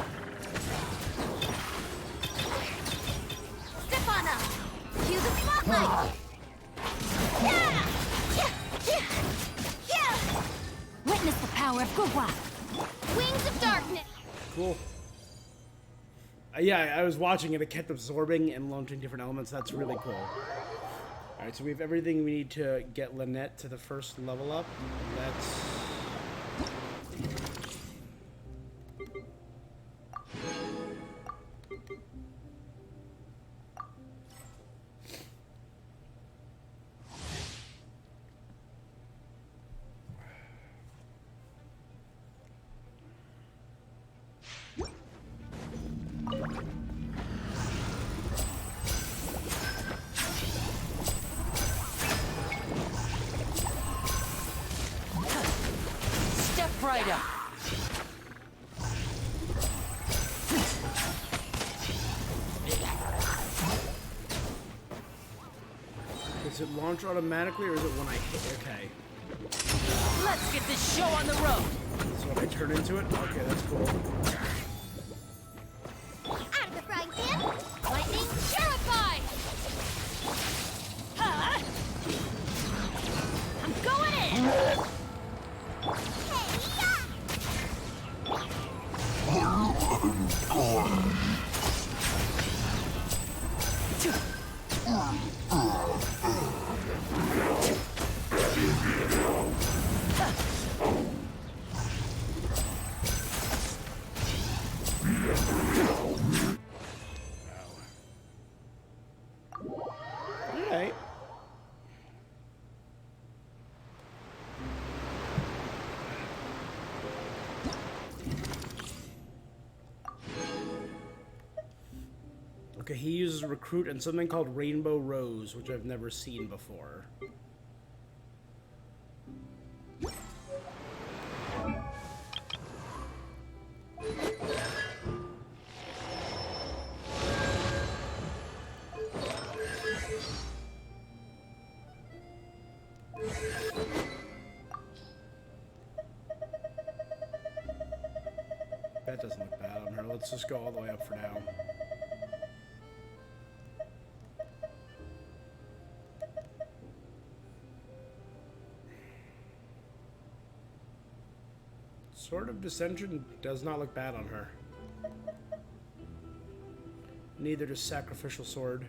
Step on up! Cue the spotlight! Yeah! Witness the power of Gugwa. Wings of darkness! Cool. Yeah, I was watching it. It kept absorbing and launching different elements. That's really cool. Alright, so we have everything we need to get Lynette to the first level up. Let's... Step right up. Does it launch automatically or is it when I hit? Okay. Let's get this show on the road. So when I turn into it? Okay, that's cool. Out of the frying pan! Lightning terrified! Huh? I'm going in! Hey-ya! Okay, he uses Recruit and something called Rainbow Rose, which I've never seen before. That doesn't look bad on her. Let's just go all the way up for now. Sword of Dissension does not look bad on her. Neither does Sacrificial Sword.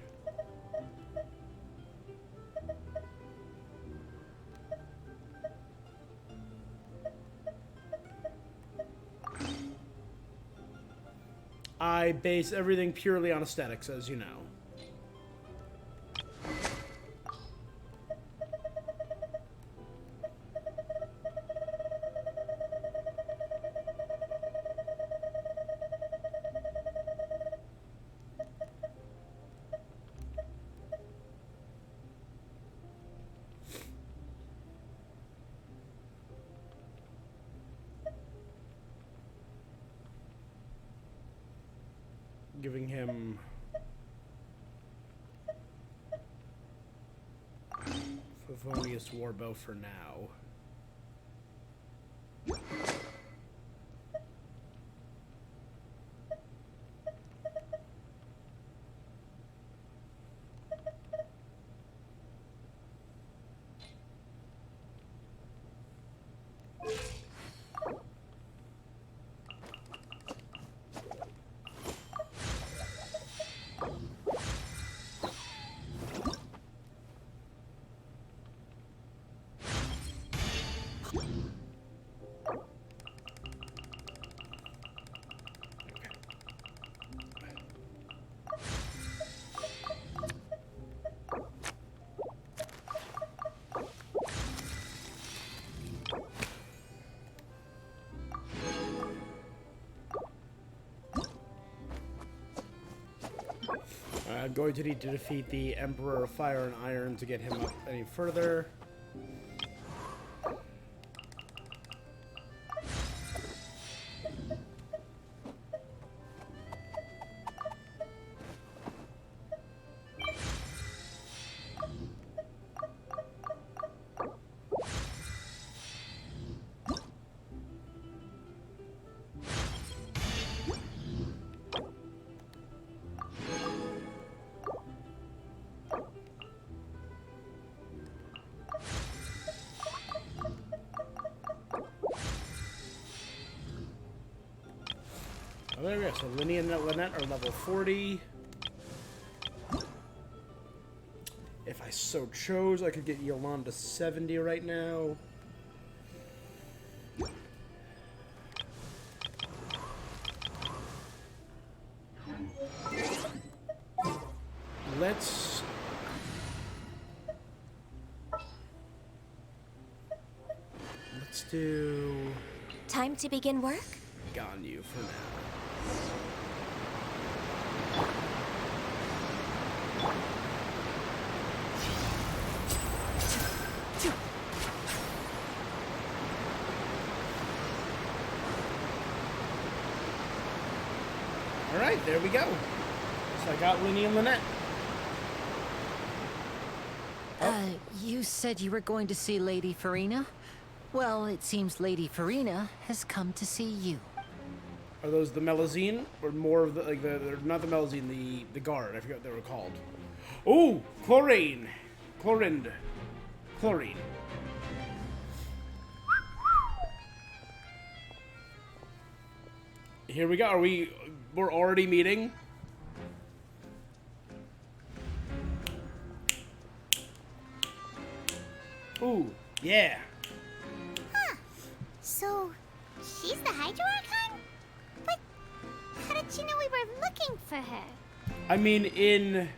I base everything purely on aesthetics, as you know. Giving him Favonius Warbow for now. I'm going to need to defeat the Emperor of Fire and Iron to get him up any further. Oh, there we go. So Linny and Lynette are level 40. If I so chose, I could get Yolanda 70 right now. Let's do Time to begin work? Ganyu for now. Alright, there we go. So I got Linny and Lynette. You said you were going to see Lady Farina? Well, it seems Lady Farina has come to see you. Are those the Melazine? Or more of the, like, they're not the Melazine, the guard. I forgot what they were called. Oh! Chlorine! Chlorinde. Chlorine. Here we go. We're already meeting? Ooh, yeah. Huh. So, she's the Hydro Archon? But how did she know we were looking for her? I mean,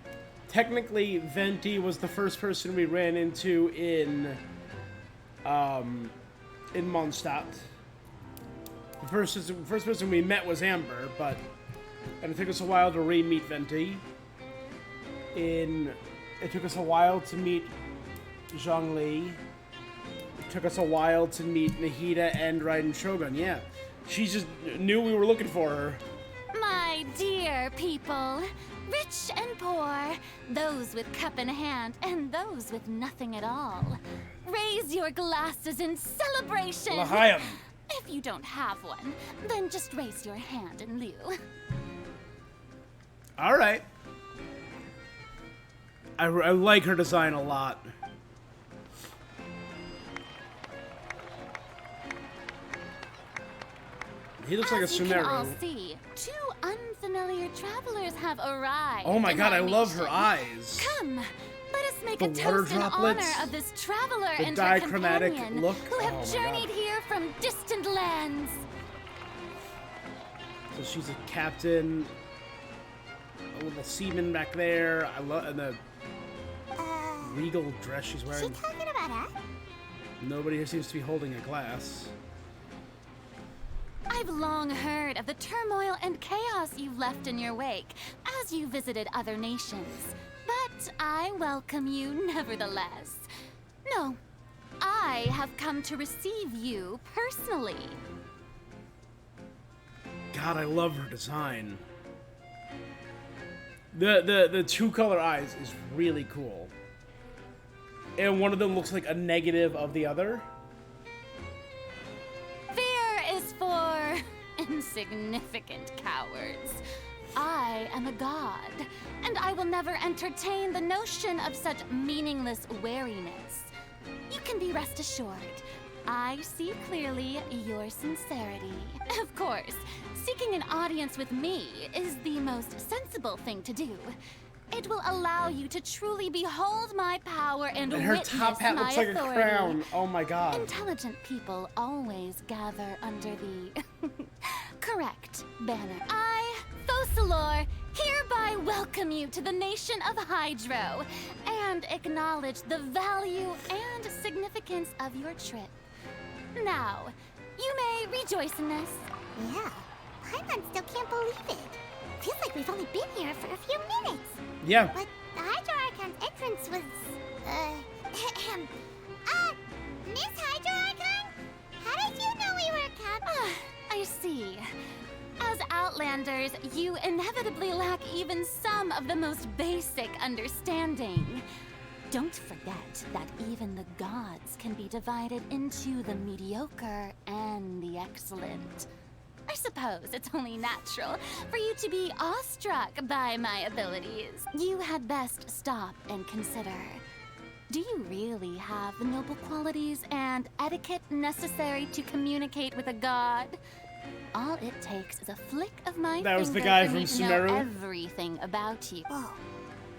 technically, Venti was the first person we ran into in Mondstadt. The first person we met was Amber, and it took us a while to re-meet Venti. It took us a while to meet Zhongli. It took us a while to meet Nahida and Raiden Shogun. Yeah, she just knew we were looking for her. My dear people, rich and poor, those with cup in hand and those with nothing at all, raise your glasses in celebration. L'chaim. If you don't have one, then just raise your hand in lieu. All right. I like her design a lot. He looks like a As you can all Sumeru. see, two unfamiliar travelers have arrived. Oh my in god, our I love nation. her eyes. Come, let us make The a water toast in honor droplets, of this traveler the and her dichromatic companion look. who have Oh my journeyed God. here from distant lands. So she's a captain, a little seaman back there. I love and the regal dress she's She wearing. talking about us? Nobody here seems to be holding a glass. I've long heard of the turmoil and chaos you've left in your wake as you visited other nations. But I welcome you nevertheless. No, I have come to receive you personally. God, I love her design. The two color eyes is really cool. And one of them looks like a negative of the other. Fear is for insignificant cowards. I am a god, and I will never entertain the notion of such meaningless wariness. You can be rest assured, I see clearly your sincerity. Of course, seeking an audience with me is the most sensible thing to do. It will allow you to truly behold my power and And her witness top hat my looks like authority. a crown. Oh my god. Intelligent people always gather under the correct banner. I, Focalor, hereby welcome you to the nation of Hydro and acknowledge the value and significance of your trip. Now, you may rejoice in this. Yeah. Paimon still can't believe it. Feels like we've only been here for a few minutes. Yeah. But the Hydro Archon's entrance was, Miss Hydro Archon? How did you know we were coming? I see. As Outlanders, you inevitably lack even some of the most basic understanding. Don't forget that even the gods can be divided into the mediocre and the excellent. I suppose it's only natural for you to be awestruck by my abilities. You had best stop and consider. Do you really have the noble qualities and etiquette necessary to communicate with a god? All it takes is a flick of my That was the finger guy for from me to know Sumeru? everything about you. Whoa.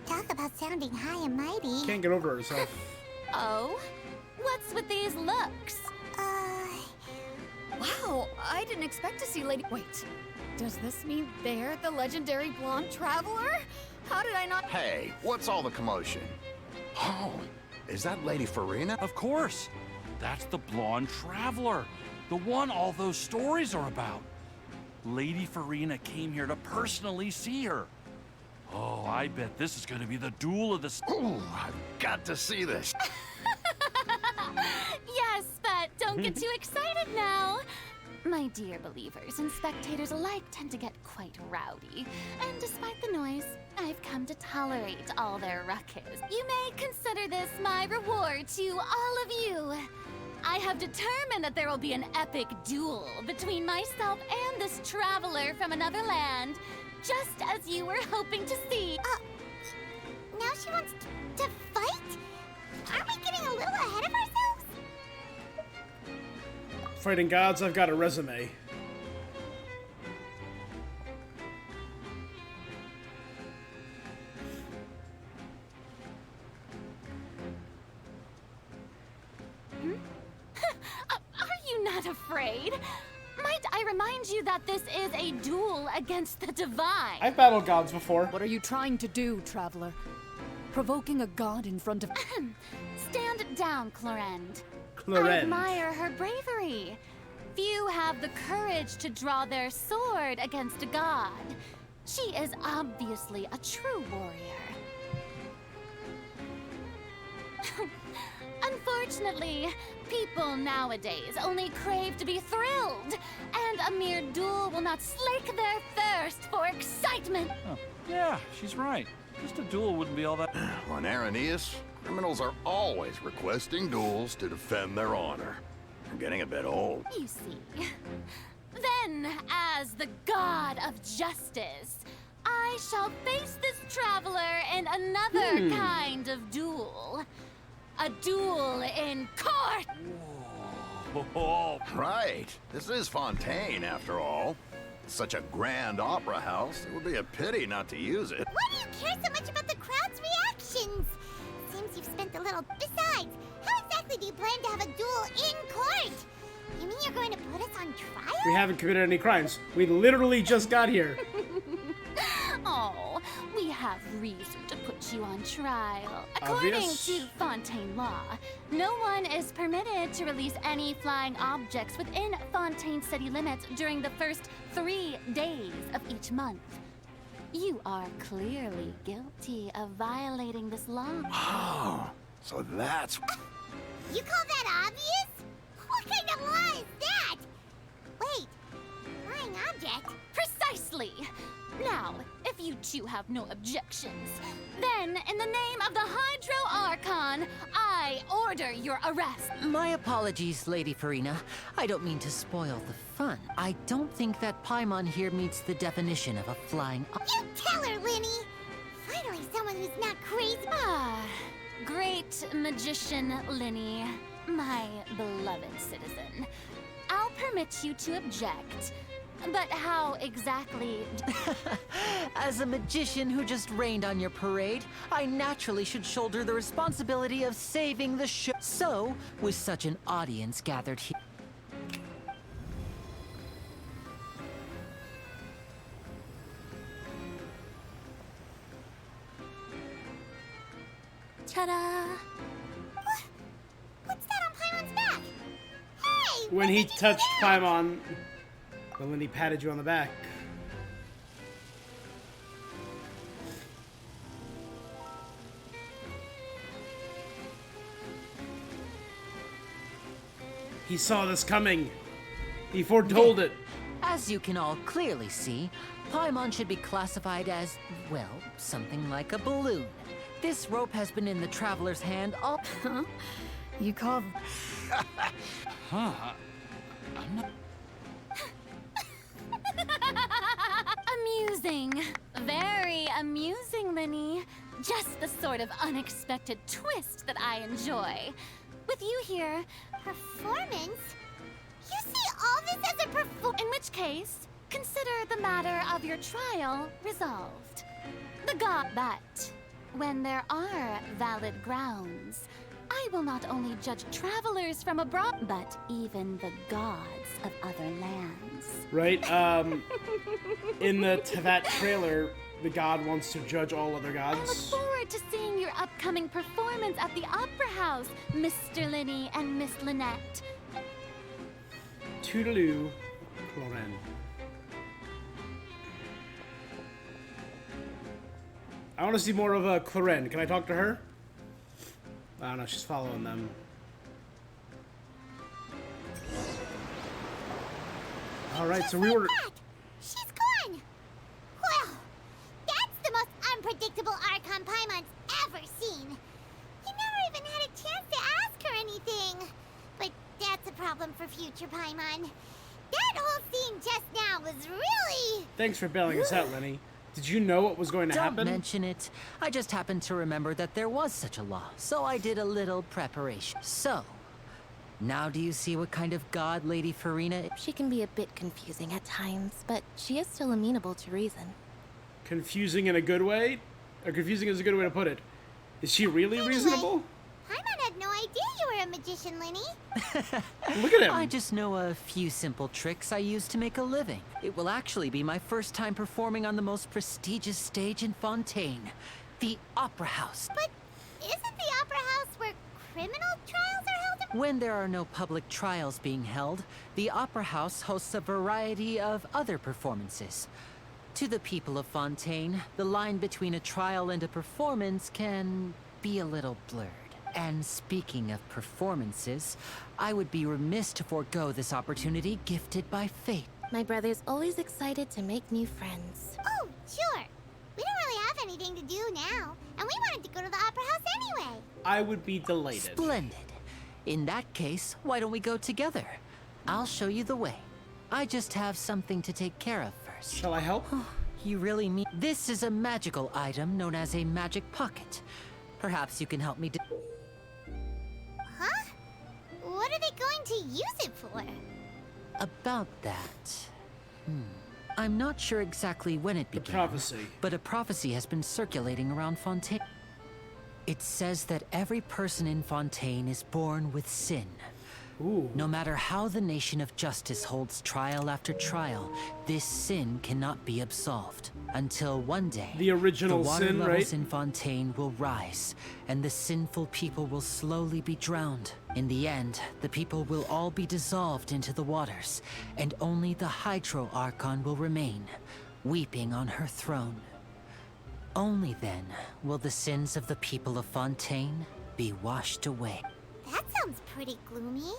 Talk about sounding high and mighty. Can't get over herself. Oh? What's with these looks? Wow, I didn't expect to see Lady. Wait, does this mean they're the legendary blonde traveler? How did I not? Hey, what's all the commotion? Oh, is that Lady Farina? Of course. That's the blonde traveler. The one all those stories are about. Lady Farina came here to personally see her. Oh, I bet this is going to be the duel of the... Ooh, I've got to see this. Yes, but don't get too excited now. My dear believers and spectators alike tend to get quite rowdy, and despite the noise, I've come to tolerate all their ruckus. You may consider this my reward to all of you. I have determined that there will be an epic duel between myself and this traveler from another land, just as you were hoping to see. Now she wants to fight? Aren't we getting a little ahead of ourselves? Fighting gods, I've got a resume. Are you not afraid? Might I remind you that this is a duel against the divine? I've battled gods before. What are you trying to do, traveler? Provoking a god in front of... Stand down, Clorend. I Clorend. admire her bravery. Few have the courage to draw their sword against a god. She is obviously a true warrior. Unfortunately, people nowadays only crave to be thrilled, and a mere duel will not slake their thirst for excitement. Oh, yeah, she's right. Just a duel wouldn't be all that. On Aranias, criminals are always requesting duels to defend their honor. I'm getting a bit old. You see. Then, as the god of justice, I shall face this traveler in another kind of duel. A duel in court! Oh, right. This is Fontaine, after all. Such a grand opera house, it would be a pity not to use it. Why do you care so much about the crowd's reactions? Seems you've spent a little. Besides, how exactly do you plan to have a duel in court? You mean you're going to put us on trial? We haven't committed any crimes. We literally just got here. Oh, we have reason to put you on trial. According Obvious. to Fontaine law, no one is permitted to release any flying objects within Fontaine city limits during the first 3 days of each month. You are clearly guilty of violating this law. Oh, so that's... You call that obvious? What kind of law is that? Wait, flying object? Precisely! Now, if you two have no objections, then in the name of the Hydro Archon, I order your arrest. My apologies, Lady Farina. I don't mean to spoil the fun. I don't think that Paimon here meets the definition of a flying You tell her, Linny! Finally someone who's not crazy. Ah, great magician Linny, my beloved citizen. I'll permit you to object. But how exactly? As a magician who just rained on your parade, I naturally should shoulder the responsibility of saving the show. So, with such an audience gathered here... Ta-da! What's that on Paimon's back? Hey! When he touched Paimon, well, when he patted you on the back. He saw this coming. He foretold it. As you can all clearly see, Paimon should be classified as, well, something like a balloon. This rope has been in the traveler's hand all... Huh? You call... Huh? I'm not... Amusing. Very amusing, Linny. Just the sort of unexpected twist that I enjoy. With you here, Performance? You see all this as a in which case, consider the matter of your trial resolved. The god, but when there are valid grounds, I will not only judge travelers from abroad, but even the gods of other lands. Right? In that trailer, the god wants to judge all other I look gods. forward to seeing your upcoming performance at the Opera House, Mr. Linny and Miss Lynette. Toodaloo, Cloren. I want to see more of Cloren. Can I talk to her? I don't know, she's following them. Alright, so we were... that. She's gone! Well, that's the most unpredictable Archon Paimon's ever seen. He never even had a chance to ask her anything. But that's a problem for future Paimon. That whole scene just now was really... Thanks for bailing us out, Lenny. Did you know what was going to Don't happen? mention it. I just happened to remember that there was such a law, so I did a little preparation. So, now do you see what kind of god Lady Farina is? She can be a bit confusing at times, but she is still amenable to reason. Confusing in a good way? Or confusing is a good way to put it. Is she really reasonable? Paimon had no idea you were a magician, Linny. Look at him. I just know a few simple tricks I use to make a living. It will actually be my first time performing on the most prestigious stage in Fontaine, the Opera House. But isn't the Opera House where criminal trials are held? When there are no public trials being held, the Opera House hosts a variety of other performances. To the people of Fontaine, the line between a trial and a performance can be a little blurred. And speaking of performances, I would be remiss to forego this opportunity gifted by fate. My brother's always excited to make new friends. Oh, sure. We don't really have anything to do now, and we wanted to go to the Opera House anyway. I would be delighted. Splendid. In that case, why don't we go together? I'll show you the way. I just have something to take care of first. Shall I help? You really mean... This is a magical item known as a magic pocket. Perhaps you can help me Huh? What are they going to use it for? About that... I'm not sure exactly when it began. The prophecy. But a prophecy has been circulating around Fontaine. It says that every person in Fontaine is born with sin. Ooh. No matter how the nation of justice holds trial after trial, this sin cannot be absolved. Until one day, The original the water sin, levels right? in Fontaine will rise, and the sinful people will slowly be drowned. In the end, the people will all be dissolved into the waters, and only the Hydro Archon will remain, weeping on her throne. Only then will the sins of the people of Fontaine be washed away. That sounds pretty gloomy.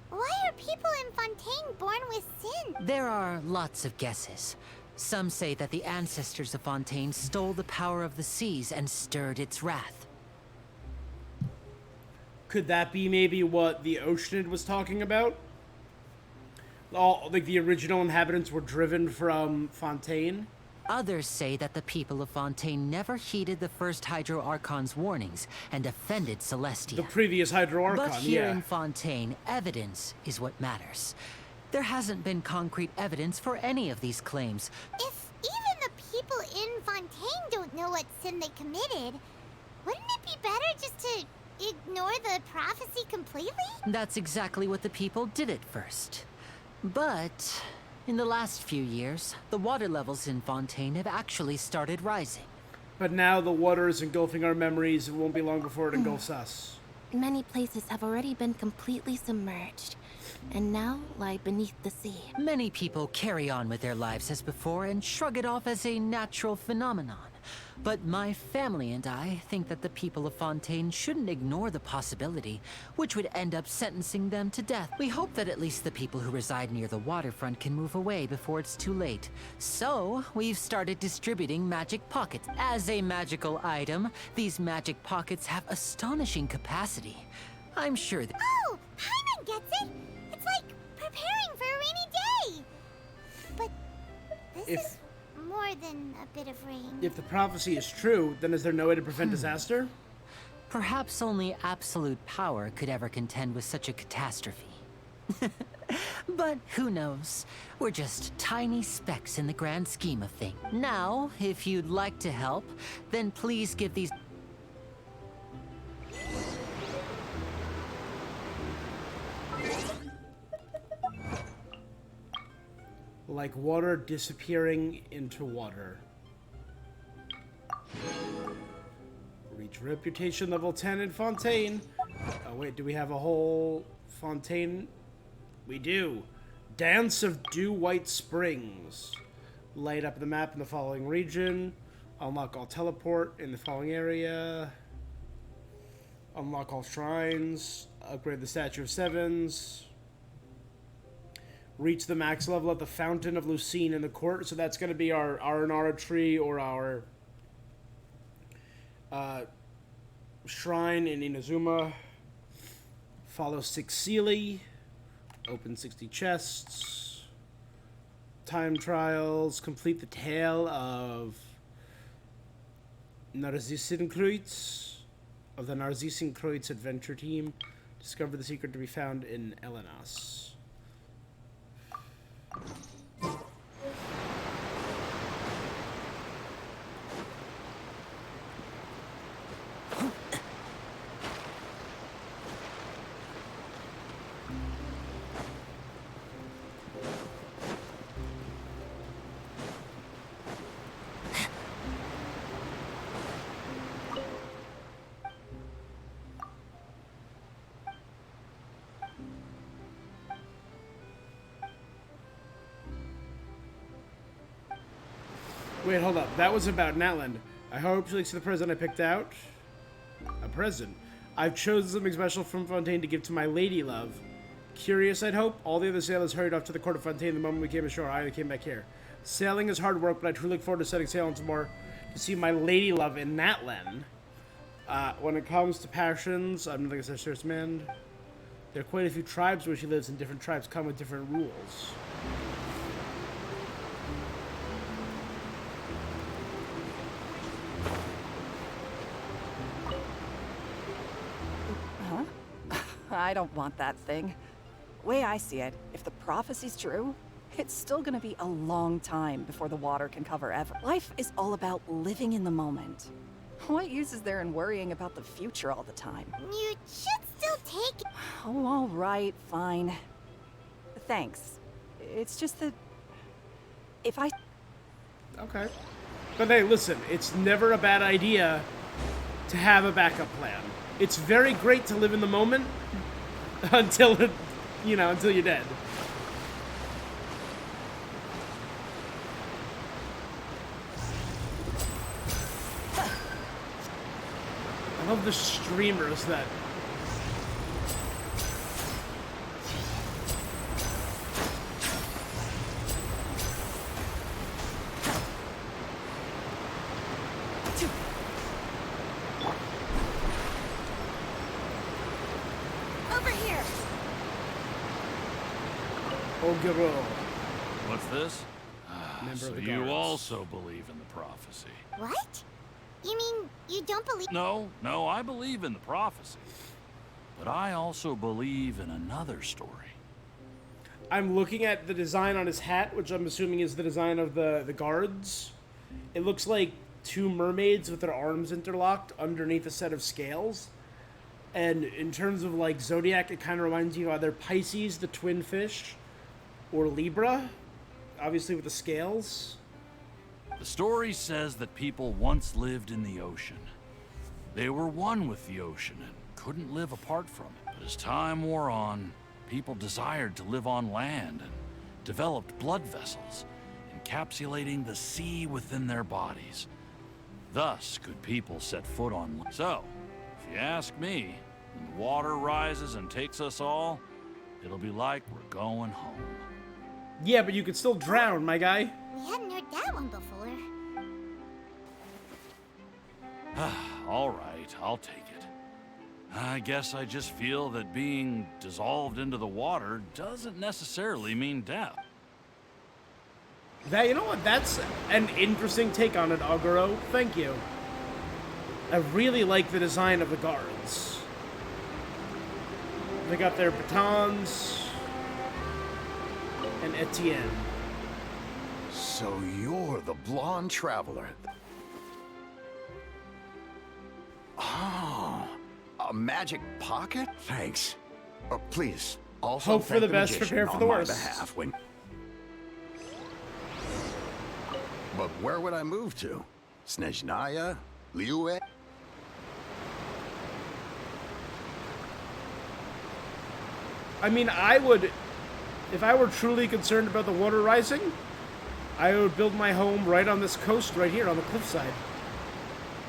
Why are people in Fontaine born with sin? There are lots of guesses. Some say that the ancestors of Fontaine stole the power of the seas and stirred its wrath. Could that be maybe what the Oceanid was talking about? All, like, the original inhabitants were driven from Fontaine? Others say that the people of Fontaine never heeded the first Hydro Archon's warnings and offended Celestia. The previous Hydro Archon, But here yeah. in Fontaine, evidence is what matters. There hasn't been concrete evidence for any of these claims. If even the people in Fontaine don't know what sin they committed, wouldn't it be better just to ignore the prophecy completely? That's exactly what the people did at first. But in the last few years, the water levels in Fontaine have actually started rising. But now the water is engulfing our memories. It won't be long before it engulfs us. Many places have already been completely submerged, and now lie beneath the sea. Many people carry on with their lives as before and shrug it off as a natural phenomenon. But my family and I think that the people of Fontaine shouldn't ignore the possibility, which would end up sentencing them to death. We hope that at least the people who reside near the waterfront can move away before it's too late. So, we've started distributing magic pockets. As a magical item, these magic pockets have astonishing capacity. I'm sure that... Oh, Paimon gets it! It's like preparing for a rainy day! But this is more than a bit of rain. If the prophecy is true, then is there no way to prevent disaster? Perhaps only absolute power could ever contend with such a catastrophe. But who knows? We're just tiny specks in the grand scheme of things. Now, if you'd like to help, then please give these... Like water disappearing into water. Reach reputation level 10 in Fontaine. Oh wait, do we have a whole Fontaine? We do. Dance of Dew White Springs. Light up the map in the following region. Unlock all teleport in the following area. Unlock all shrines. Upgrade the Statue of Sevens. Reach the max level at the Fountain of Lucine in the court. So that's going to be our Aranara tree or our shrine in Inazuma. Follow 6 Sealy. Open 60 chests. Time trials. Complete the tale of Narzisenkreuz. Of the Narzisenkreuz adventure team. Discover the secret to be found in Elenas. Wait, hold up. That was about Natland. I hope she likes the present I picked out. A present. I've chosen something special from Fontaine to give to my lady love. Curious, I'd hope. All the other sailors hurried off to the court of Fontaine the moment we came ashore. I came back here. Sailing is hard work, but I truly look forward to setting sail once more to see my lady love in that land. When it comes to passions, I'm like a serious man. There are quite a few tribes where she lives, and different tribes come with different rules. I don't want that thing. Way I see it, if the prophecy's true, it's still gonna be a long time before the water can cover ever. Life is all about living in the moment. What use is there in worrying about the future all the time? You should still take it. Oh, all right, fine. Thanks. It's just that... if I... Okay. But hey, listen, it's never a bad idea to have a backup plan. It's very great to live in the moment until, until you're dead. I love the streamers that... Over here. Ogero. What's this? Member So of the you guards. also believe in the prophecy? What? You mean you don't believe? No, I believe in the prophecy. But I also believe in another story. I'm looking at the design on his hat, which I'm assuming is the design of the guards. It looks like two mermaids with their arms interlocked underneath a set of scales. And in terms of like zodiac, it kind of reminds you of either Pisces, the twin fish, or Libra, obviously with the scales. The story says that people once lived in the ocean. They were one with the ocean and couldn't live apart from it. But as time wore on, people desired to live on land and developed blood vessels, encapsulating the sea within their bodies. Thus could people set foot on land. So, if you ask me, when the water rises and takes us all, it'll be like we're going home. Yeah, but you could still drown, my guy. We hadn't heard that one before. All right, I'll take it. I guess I just feel that being dissolved into the water doesn't necessarily mean death. You know what? That's an interesting take on it, Oguro. Thank you. I really like the design of the guards. They got their batons and Etienne. So you're the blonde traveler. Oh, a magic pocket? Thanks. Please, also Hope for thank the best, magician prepare for on the my worst. behalf when... But where would I move to? Snezhnaya? Liyue? I mean, I would... If I were truly concerned about the water rising, I would build my home right on this coast right here on the cliffside.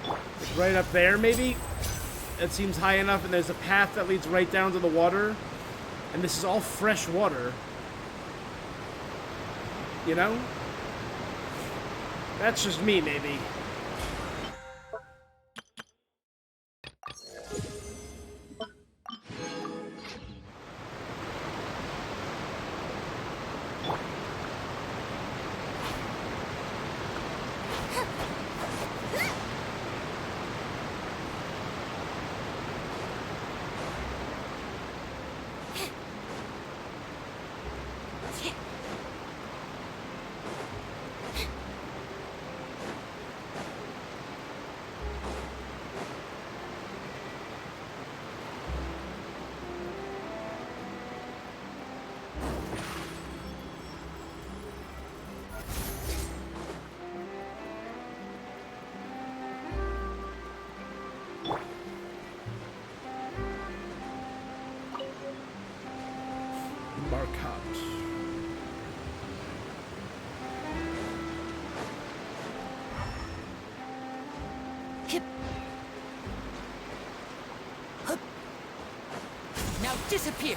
Like right up there, maybe? It seems high enough, and there's a path that leads right down to the water. And this is all fresh water. You know? That's just me, maybe. Marcotte. Hip. Hup. Disappear!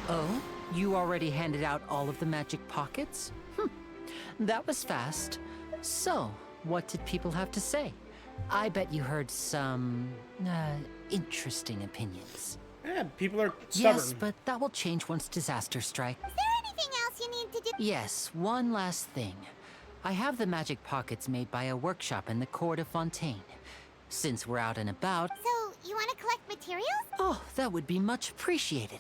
Oh? You already handed out all of the magic pockets? That was fast. So, what did people have to say? I bet you heard some, interesting opinions. Yeah, people are stubborn. Yes, but that will change once disaster strikes. Is there anything else you need to do? Yes, one last thing. I have the magic pockets made by a workshop in the court of Fontaine. Since we're out and about... So, you want to collect materials? Oh, that would be much appreciated.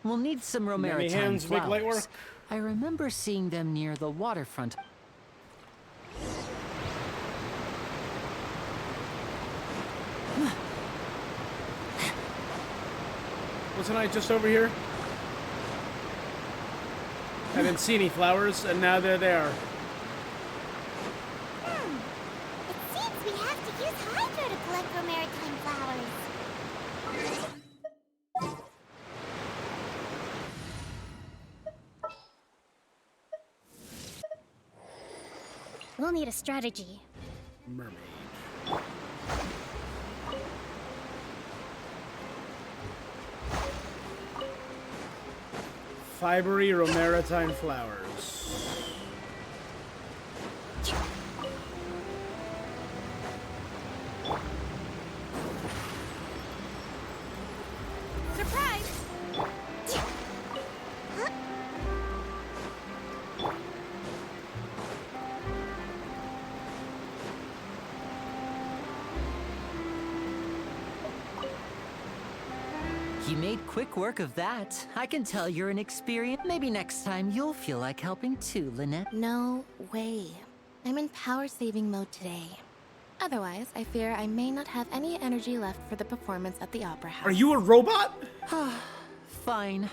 We'll need some Many romaritime hands make light work. flowers. I remember seeing them near the waterfront. Wasn't I just over here? I didn't see any flowers, and now they're there. It seems we have to use Hydro to collect romaritime flowers. We'll need a strategy. Mermaid. Fibery romaritime flowers. Surprise! You made quick work of that. I can tell you're an experienced. Maybe next time you'll feel like helping too, Lynette. No way. I'm in power-saving mode today. Otherwise, I fear I may not have any energy left for the performance at the Opera House. Are you a robot? Fine.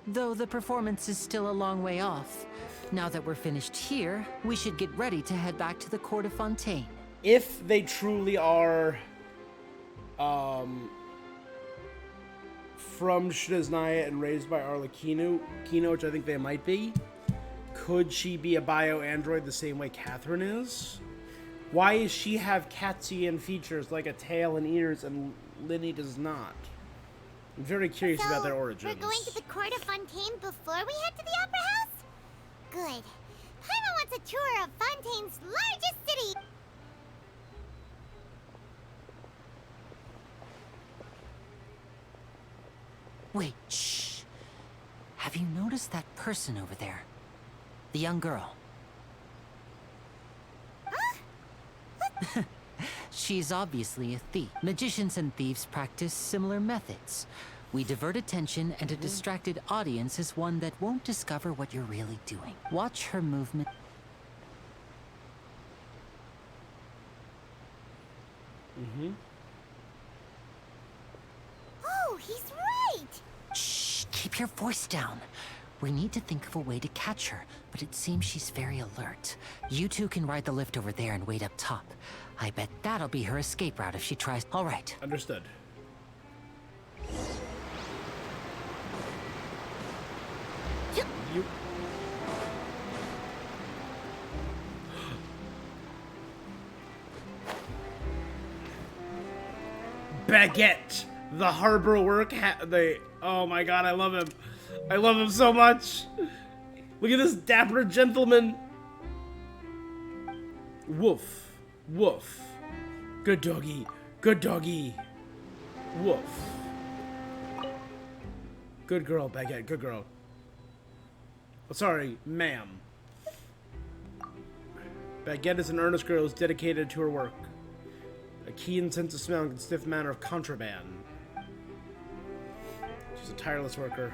Though the performance is still a long way off. Now that we're finished here, we should get ready to head back to the court of Fontaine. If they truly are, from Shinaznaya and raised by Arlecchino, which I think they might be, could she be a bio-android the same way Catherine is? Why does she have Catsian features like a tail and ears and Linny does not? I'm very curious about their origins. We're going to the court of Fontaine before we head to the Opera House? Good. Paimon wants a tour of Fontaine's largest city. Wait, shh. Have you noticed that person over there? The young girl. Huh? She's obviously a thief. Magicians and thieves practice similar methods. We divert attention, and a distracted audience is one that won't discover what you're really doing. Watch her movement. Oh, he's right! Shh, keep your voice down. We need to think of a way to catch her, but it seems she's very alert. You two can ride the lift over there and wait up top. I bet that'll be her escape route if she tries. All right. Understood. You... Baguette, the harbor work oh my god, I love him. I love him so much. Look at this dapper gentleman. Woof, woof. Good doggy, good doggy. Woof. Good girl, Baguette, good girl. Oh, sorry, ma'am. Baguette is an earnest girl who's dedicated to her work. A keen sense of smell and stiff manner of contraband. She's a tireless worker.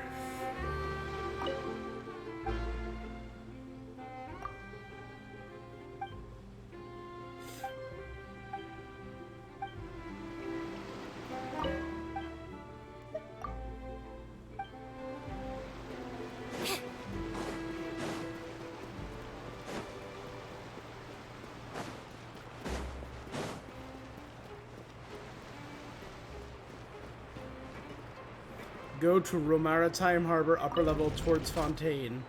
Go to Maritime Harbor, upper level towards Fontaine.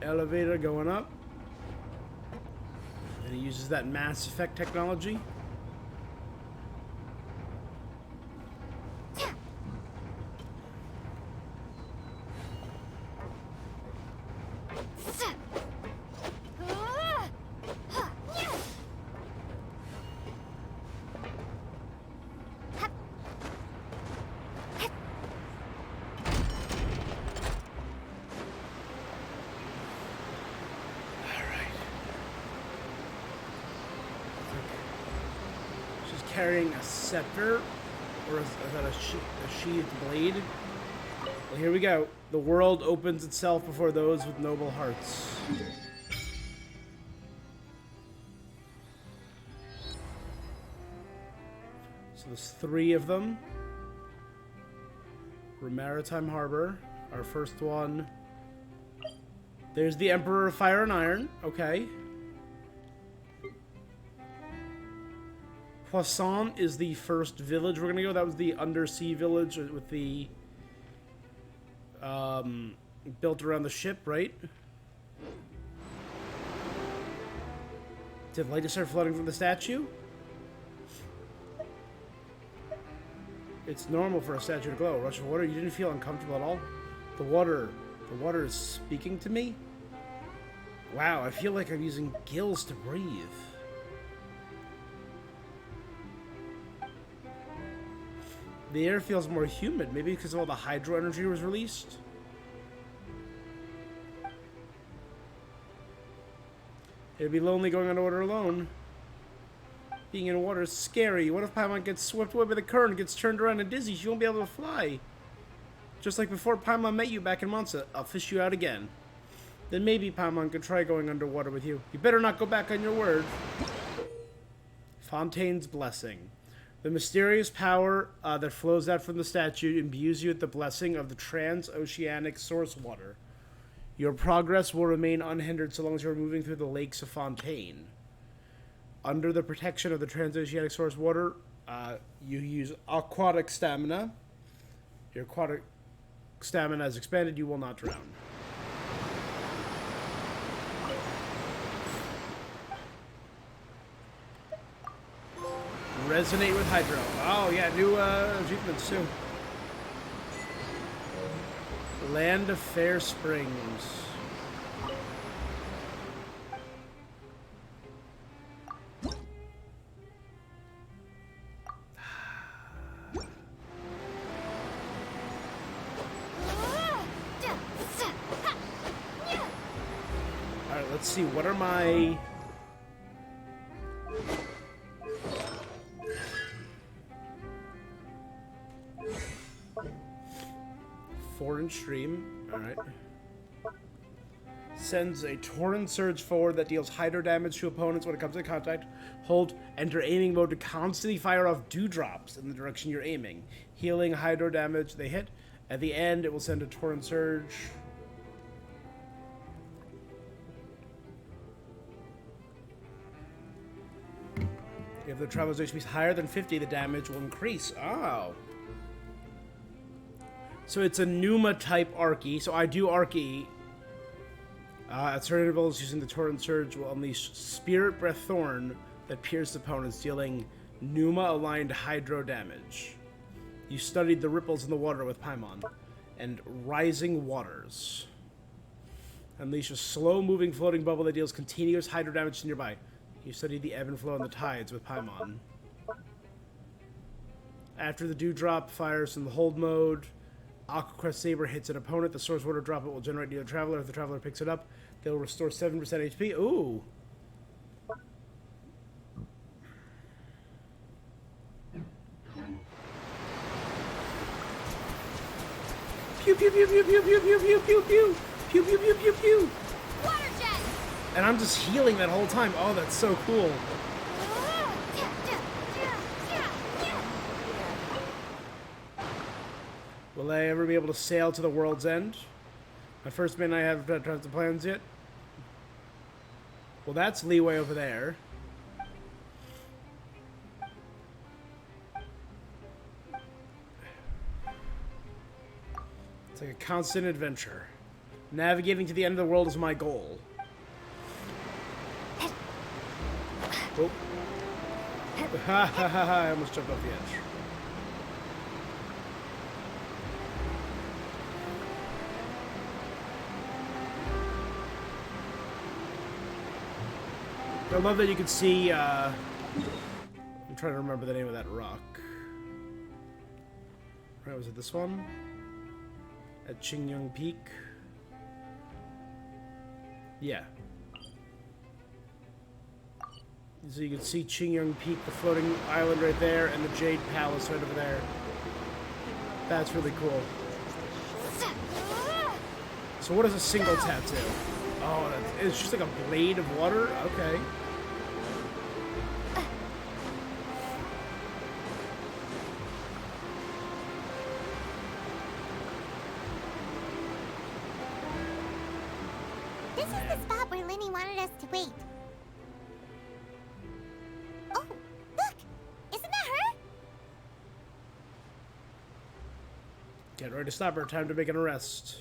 Elevator going up. And he uses that Mass Effect technology. Carrying a scepter, or is that a sheathed blade? Well, here we go. The world opens itself before those with noble hearts. So there's 3 of them. Maritime Harbor, our first one. There's the Emperor of Fire and Iron. Okay. Poisson is the first village we're gonna go. That was the undersea village with the built around the ship, right? Did light just start flooding from the statue? It's normal for a statue to glow. Rush of water. You didn't feel uncomfortable at all? The water is speaking to me? Wow, I feel like I'm using gills to breathe. The air feels more humid, maybe because of all the hydro energy was released. It'd be lonely going underwater alone. Being in water is scary. What if Paimon gets swept away by the current, gets turned around and dizzy? She won't be able to fly. Just like before Paimon met you back in Monza, I'll fish you out again. Then maybe Paimon could try going underwater with you. You better not go back on your word. Fontaine's Blessing. The mysterious power that flows out from the statue imbues you with the blessing of the transoceanic source water. Your progress will remain unhindered so long as you are moving through the lakes of Fontaine. Under the protection of the transoceanic source water, you use aquatic stamina. Your aquatic stamina is expanded, you will not drown. Resonate with Hydro. Oh yeah, new achievements too. Land of Fair Springs. Alright, let's see, what are my... Torrent Stream, alright. Sends a Torrent Surge forward that deals hydro damage to opponents when it comes in contact. Hold enter aiming mode to constantly fire off dewdrops in the direction you're aiming. Healing hydro damage they hit. At the end, it will send a Torrent Surge. If the traveler's HP is higher than 50, the damage will increase. Oh. So it's a Pneuma type Archie. So I do Archie. At certain intervals, using the Torrent Surge will unleash Spirit Breath Thorn that pierces opponents, dealing Pneuma aligned hydro damage. You studied the ripples in the water with Paimon. And Rising Waters. Unleash a slow moving floating bubble that deals continuous hydro damage to nearby. You studied the ebb and flow and the tides with Paimon. After the Dewdrop fires in the hold mode, Aquacrest Saber hits an opponent. The source water drop it will generate near the Traveler. If the Traveler picks it up, they'll restore 7% HP. Ooh. Pew pew pew pew pew pew pew pew pew pew pew pew pew pew pew. Water jet. And I'm just healing that whole time. Oh, that's so cool. Will I ever be able to sail to the world's end? My first man I have the plans yet. Well, that's leeway over there. It's like a constant adventure. Navigating to the end of the world is my goal. Oh. Ha ha ha ha, I almost jumped off the edge. I love that you can see, I'm trying to remember the name of that rock. Right, was it this one? At Qingyang Peak? Yeah. So you can see Qingyang Peak, the floating island right there, and the Jade Palace right over there. That's really cool. So what is a single tattoo? Oh, it's just like a blade of water? Okay. This is the spot where Lenny wanted us to wait. Oh, look! Isn't that her? Get ready to stop her. Time to make an arrest.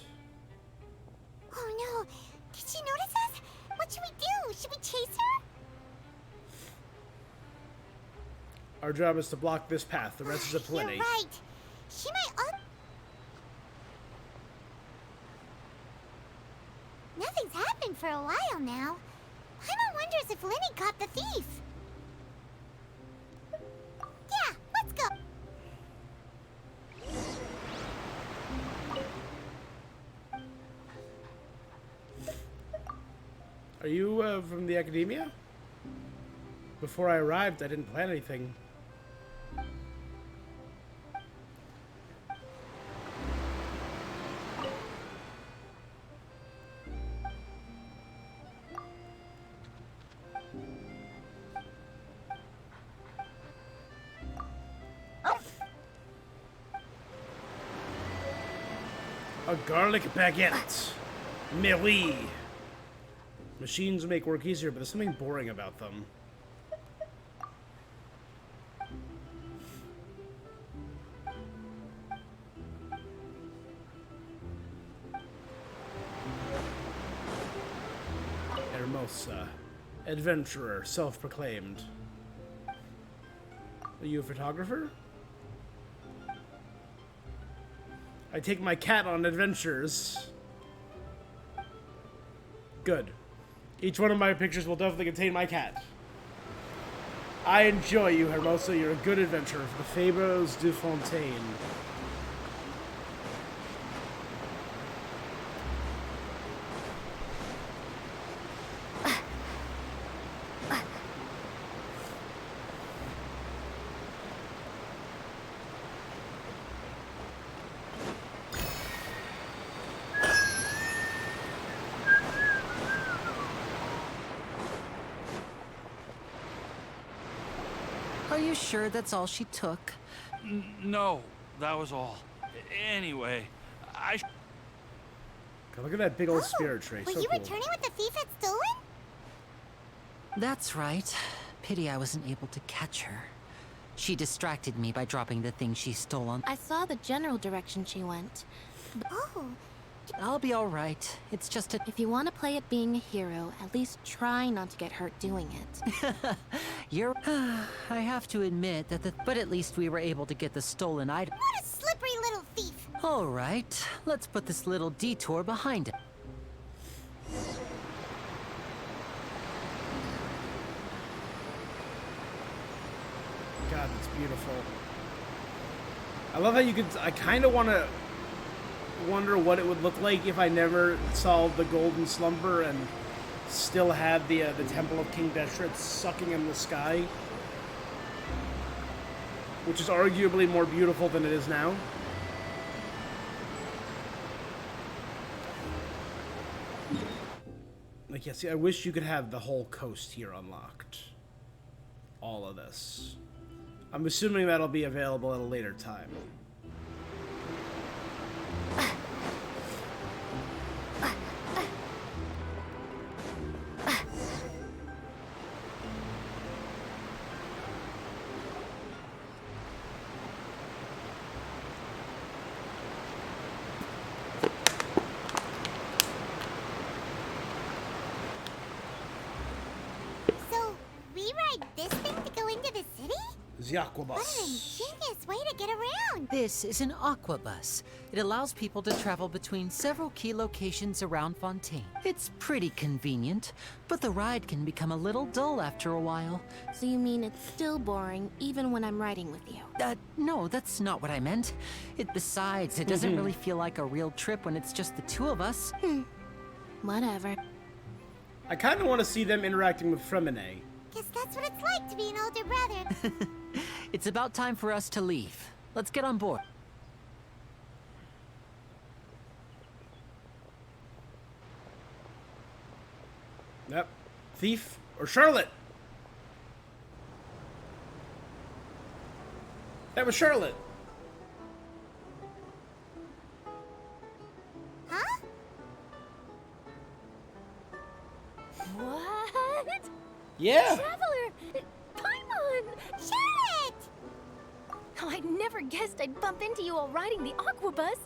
Oh no! Did she notice us? What should we do? Should we chase her? Our job is to block this path. The rest is a plenty. You're right. She might Nothing's happened for a while now. Paimon wonders if Lenny caught the thief. Yeah, let's go. Are you from the academia? Before I arrived, I didn't plan anything. A garlic baguette. Mary. Machines make work easier, but there's something boring about them. Hermosa. Adventurer, self-proclaimed. Are you a photographer? I take my cat on adventures. Good. Each one of my pictures will definitely contain my cat. I enjoy you, Hermosa. You're a good adventurer for the Fables de Fontaine. Are you sure that's all she took? No, that was all. Anyway, God, look at that big old spirit tray. Were So you cool. returning what the thief had stolen? That's right. Pity I wasn't able to catch her. She distracted me by dropping the thing she stole on. I saw the general direction she went. Oh. I'll be all right. It's just a... If you want to play at being a hero, at least try not to get hurt doing it. You're... I have to admit that the... But at least we were able to get the stolen item. What a slippery little thief! All right. Let's put this little detour behind it. God, that's beautiful. I love how you could... I kind of want to wonder what it would look like if I never solved the Golden Slumber and still had the Temple of King Deshret sucking in the sky. Which is arguably more beautiful than it is now. Like, yeah, see, I wish you could have the whole coast here unlocked. All of this. I'm assuming that'll be available at a later time. the What an Aquabus. ingenious way to get around! This is an aquabus. It allows people to travel between several key locations around Fontaine. It's pretty convenient, but the ride can become a little dull after a while. So you mean it's still boring even when I'm riding with you? No, that's not what I meant. Besides, it doesn't really feel like a real trip when it's just the two of us. Whatever. I kind of want to see them interacting with Fremine. Guess that's what it's like to be an older brother. It's about time for us to leave. Let's get on board. Yep. Thief or Charlotte? That was Charlotte. Huh? What? Yeah. Traveler! Paimon! Charlotte! Oh, I never guessed I'd bump into you while riding the Aquabus.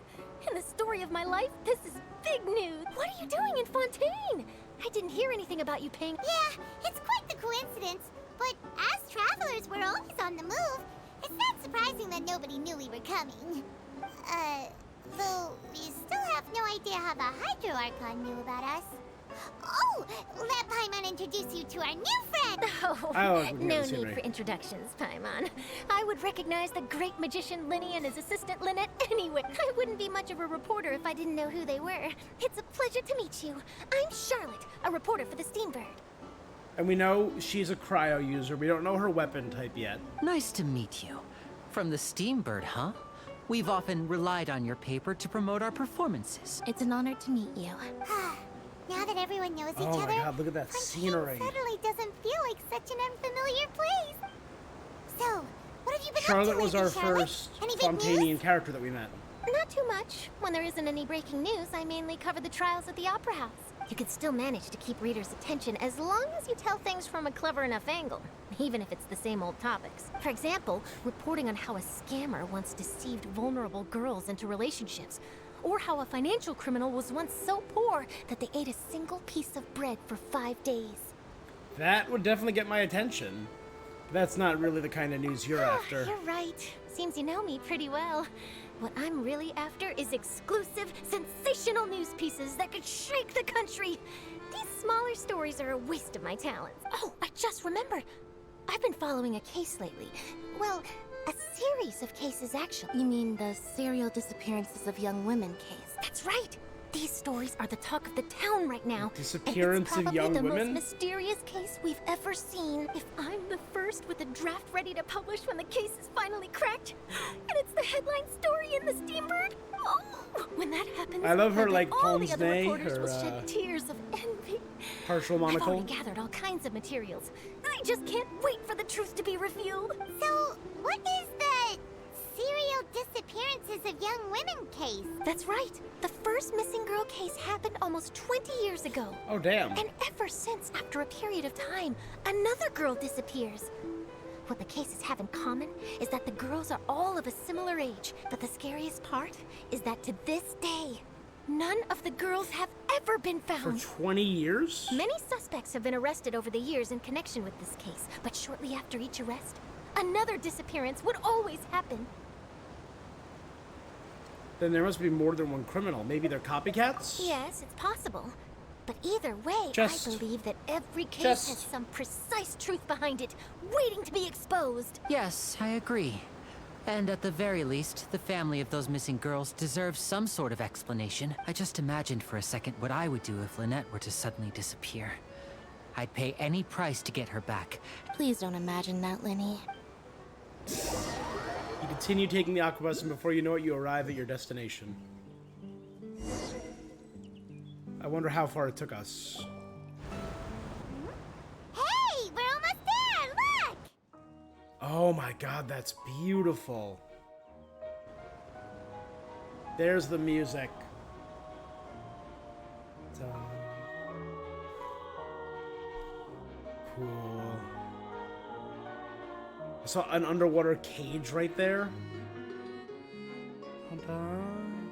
In the story of my life, this is big news. What are you doing in Fontaine? I didn't hear anything about you paying. Yeah, it's quite the coincidence. But as travelers, we're always on the move. It's not surprising that nobody knew we were coming. Though we still have no idea how the Hydro Archon knew about us. Oh, let Paimon introduce you to our new friend! Oh, no need for introductions, Paimon. I would recognize the great magician Linny and his assistant Lynette anywhere. I wouldn't be much of a reporter if I didn't know who they were. It's a pleasure to meet you. I'm Charlotte, a reporter for the Steambird. And we know she's a cryo user. We don't know her weapon type yet. Nice to meet you. From the Steambird, huh? We've often relied on your paper to promote our performances. It's an honor to meet you. Now that everyone knows each Oh other, my god, look at that scenery. suddenly doesn't feel like such an unfamiliar place. So, what have you been Charlotte up to was lately, our Charlotte? first Any big Fontainian news? character that we met. Not too much. When there isn't any breaking news, I mainly cover the trials at the Opera House. You can still manage to keep readers' attention as long as you tell things from a clever enough angle, even if it's the same old topics. For example, reporting on how a scammer once deceived vulnerable girls into relationships, or how a financial criminal was once so poor that they ate a single piece of bread for 5 days. That would definitely get my attention. But that's not really the kind of news you're after. You're right. Seems you know me pretty well. What I'm really after is exclusive, sensational news pieces that could shake the country. These smaller stories are a waste of my talents. Oh, I just remembered. I've been following a case lately. Well, a series of cases, actually. You mean the serial disappearances of young women case? That's right. These stories are the talk of the town right now. Disappearance of young the women? most mysterious case we've ever seen. If I'm the first with a draft ready to publish when the case is finally cracked, and it's the headline story in the Steambird, oh, when that happens, I love her, I bet like, all the other pince-nez, reporters will her, shed tears of envy. Partial I've monocle. already gathered all kinds of materials. I just can't wait for the truth to be revealed. So, what is the serial disappearances of young women case? That's right. The first missing girl case happened almost 20 years ago. Oh, damn. And ever since, after a period of time, another girl disappears. What the cases have in common is that the girls are all of a similar age, but the scariest part is that to this day, none of the girls have ever been For found. 20 years? Many suspects have been arrested over the years in connection with this case, but shortly after each arrest, another disappearance would always happen. Then there must be more than one criminal. Maybe they're copycats? Yes, it's possible. But either way, I believe that every case has some precise truth behind it, waiting to be exposed. Yes, I agree. And at the very least, the family of those missing girls deserves some sort of explanation. I just imagined for a second what I would do if Lynette were to suddenly disappear. I'd pay any price to get her back. Please don't imagine that, Linny. You continue taking the aquabus, and before you know it, you arrive at your destination. I wonder how far it took us. Hey, we're almost there! Look! Oh my god, that's beautiful. There's the music. Cool. I saw an underwater cage right there. Hold on.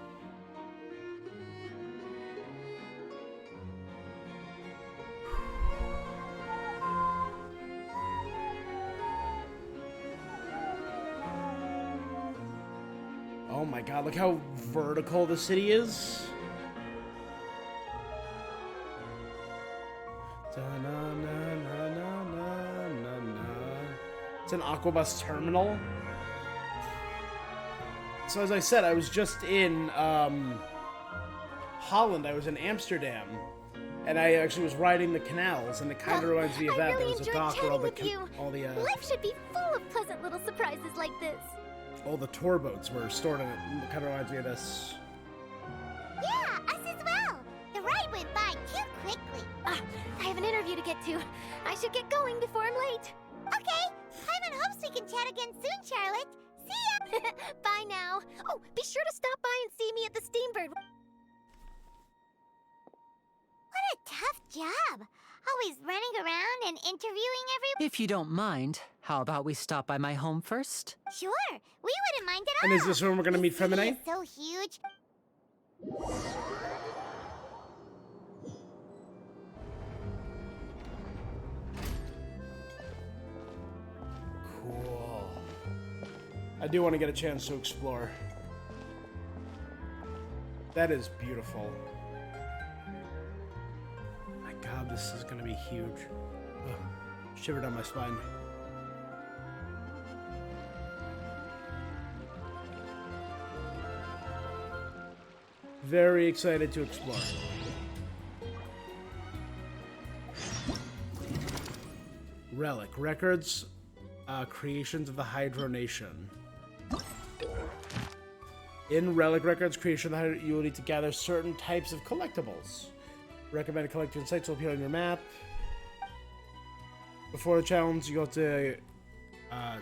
my god, look how vertical the city is. It's an Aquabus terminal. So as I said, I was just in Holland. I was in Amsterdam, and I actually was riding the canals, and it kind of reminds me of that. There was a dock where all the Life should be full of pleasant little surprises like this. all the tour boats were stored in it. It kind of reminds me of this. Yeah, us as well. The ride went by too quickly. I have an interview to get to. I should get going before I'm late. Okay. Paimon hopes we can chat again soon, Charlotte. See ya! Bye now. Oh, be sure to stop by and see me at the Steambird. What a tough job. Always running around and interviewing everyone. If you don't mind, how about we stop by my home first? Sure, we wouldn't mind at all. And is this where we're gonna meet This city Femine? is so huge. Cool. I do want to get a chance to explore. That is beautiful. My god, this is gonna be huge. Ugh. Shiver down my spine. Very excited to explore. Relic records, creations of the Hydro Nation. In Relic Records, creation of the Hydro, you will need to gather certain types of collectibles. Recommended collector sites will appear on your map. Before the challenge, you have to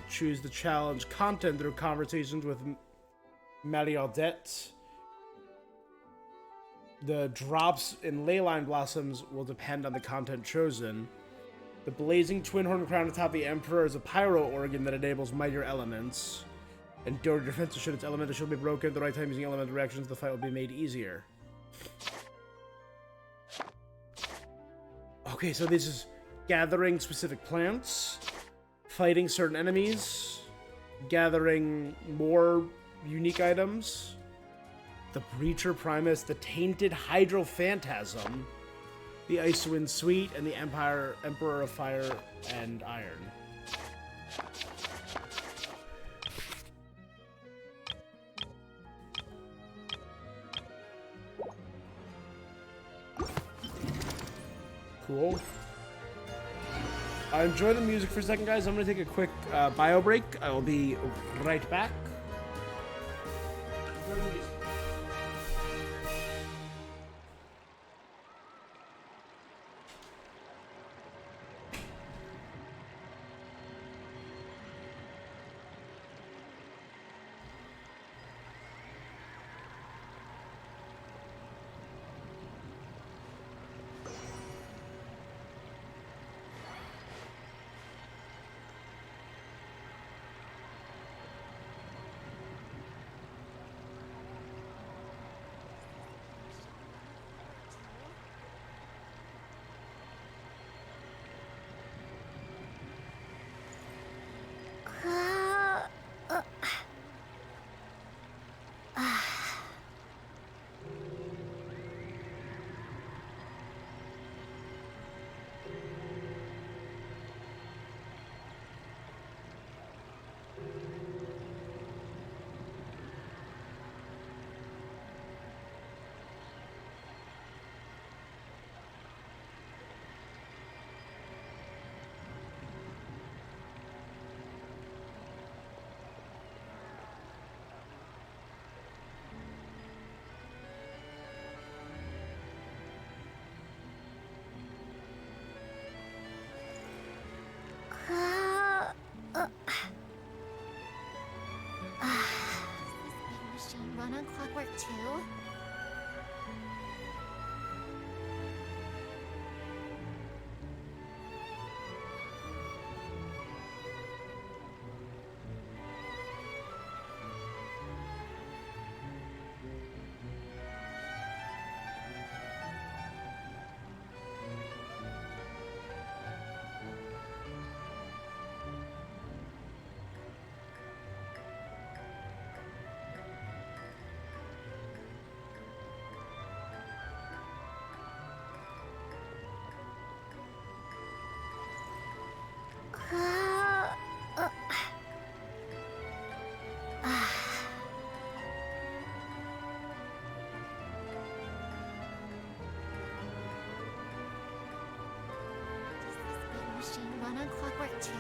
choose the challenge content through conversations with Marialdette. The drops in Leyline Blossoms will depend on the content chosen. The blazing twin horn crown atop the Emperor is a pyro organ that enables mightier elements. Endure defenses should its elemental shield be broken. At the right time using elemental reactions, the fight will be made easier. Okay, so this is gathering specific plants, fighting certain enemies, gathering more unique items. The Breacher Primus, the Tainted Hydro Phantasm, the Icewind Suite, and the Emperor of Fire and Iron. Cool. Enjoy the music for a second, guys. I'm going to take a quick bio break. I will be right back. Enjoy the music. Machine run on clockwork too? machine run on clockwork too?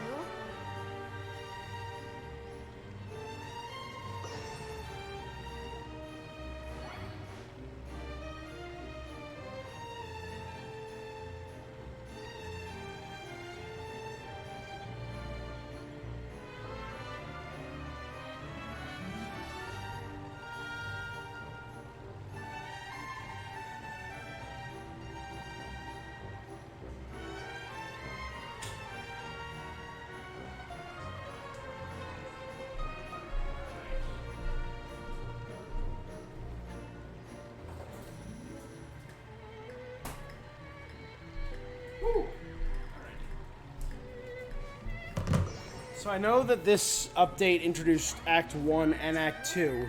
So I know that this update introduced Act 1 and Act 2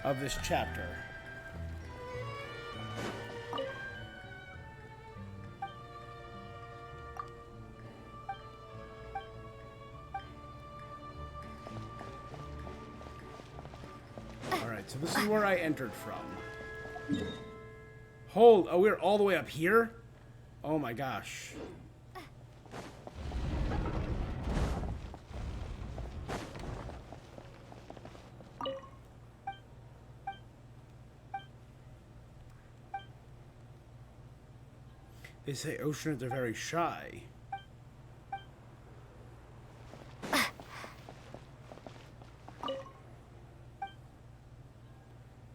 of this chapter. Alright, so this is where I entered from. Oh, we're all the way up here? Oh my gosh. They say oceans are very shy.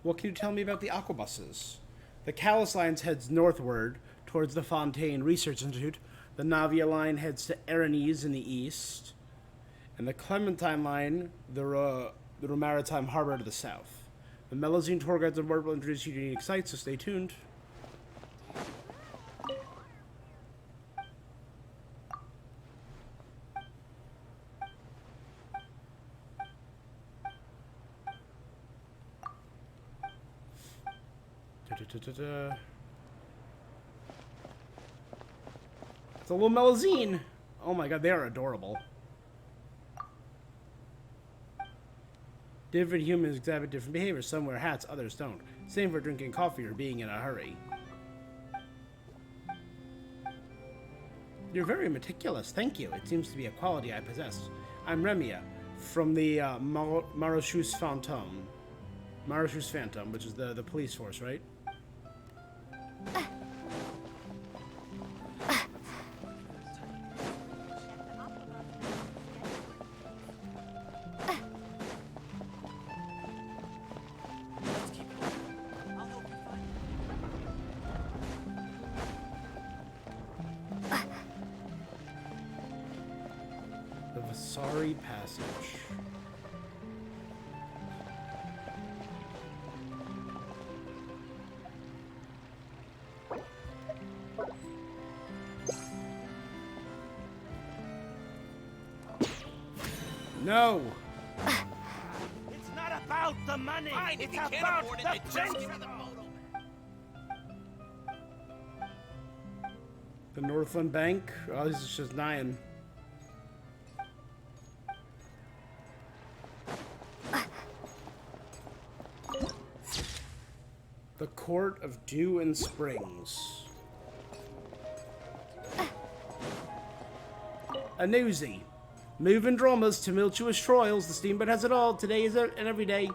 What can you tell me about the aquabuses? The Callus line heads northward towards the Fontaine Research Institute. The Navia line heads to Aranese in the east. And the Clementine line, the Maritime Harbor to the south. The Melazine tour guides on board will introduce you to unique sites, so stay tuned. It's a little Melazine. Oh my god, they are adorable. Different humans exhibit different behaviors. Some wear hats, others don't. Same for drinking coffee or being in a hurry. You're very meticulous, thank you. It seems to be a quality I possess. I'm Remia, from the Maréchaussée Fantôme. Maréchaussée Phantom, which is the police force, right? The Vasari Passage. No! It's not about the money! Fine, it's about the friendship! The Northland Bank? Oh, this is just Nyan. The Court of Dew and Springs. A newsie. Moving dramas, tumultuous trials, the steamboat has it all. Today is and every day.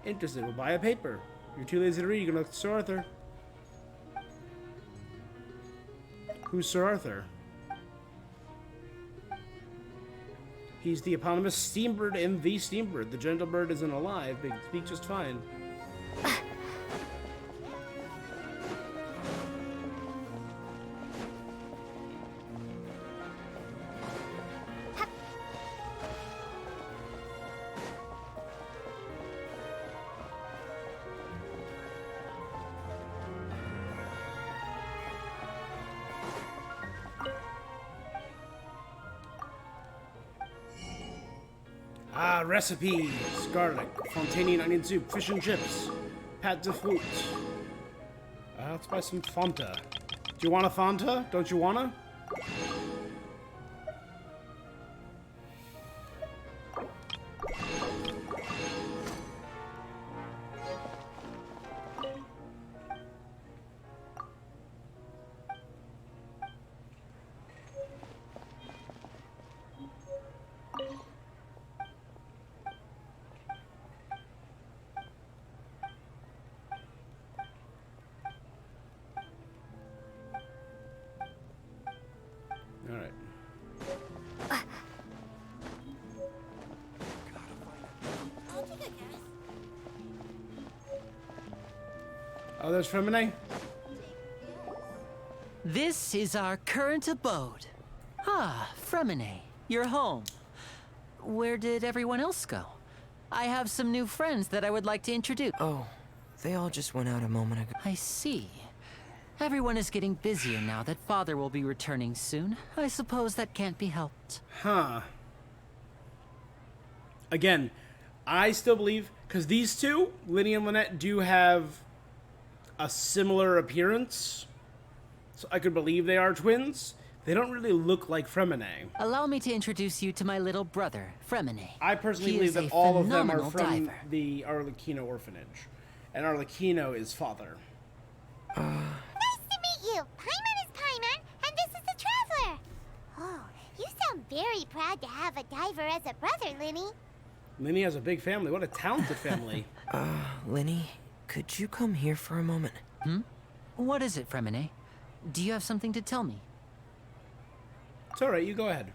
Interested, we'll buy a paper. You're too lazy to read, you can look at Sir Arthur. Who's Sir Arthur? He's the eponymous Steambird in the Steambird. The gentle bird isn't alive, but he can speak just fine. Ah, recipes. Garlic, Fontaine onion soup, fish and chips, pâte de fruit. Let's buy some Fanta. Do you want a Fanta? Don't you wanna? Oh, there's Femine. This is our current abode. Ah, Fremine, you're home. Where did everyone else go? I have some new friends that I would like to introduce. Oh, they all just went out a moment ago. I see. Everyone is getting busier now that Father will be returning soon. I suppose that can't be helped. Huh. Again, I still believe, because these two, Linny and Lynette, do have a similar appearance. So I could believe they are twins. They don't really look like Fremine. Allow me to introduce you to my little brother, Fremine. I personally He believe is that a all of them are phenomenal from diver. the Arlecchino orphanage. And Arlecchino is father. Nice to meet you. Paimon is Paimon, and this is the Traveler. Oh, you sound very proud to have a diver as a brother, Linny. Linny has a big family. What a talented family. Linny, could you come here for a moment? What is it, Fremine? Do you have something to tell me? It's alright, you go ahead.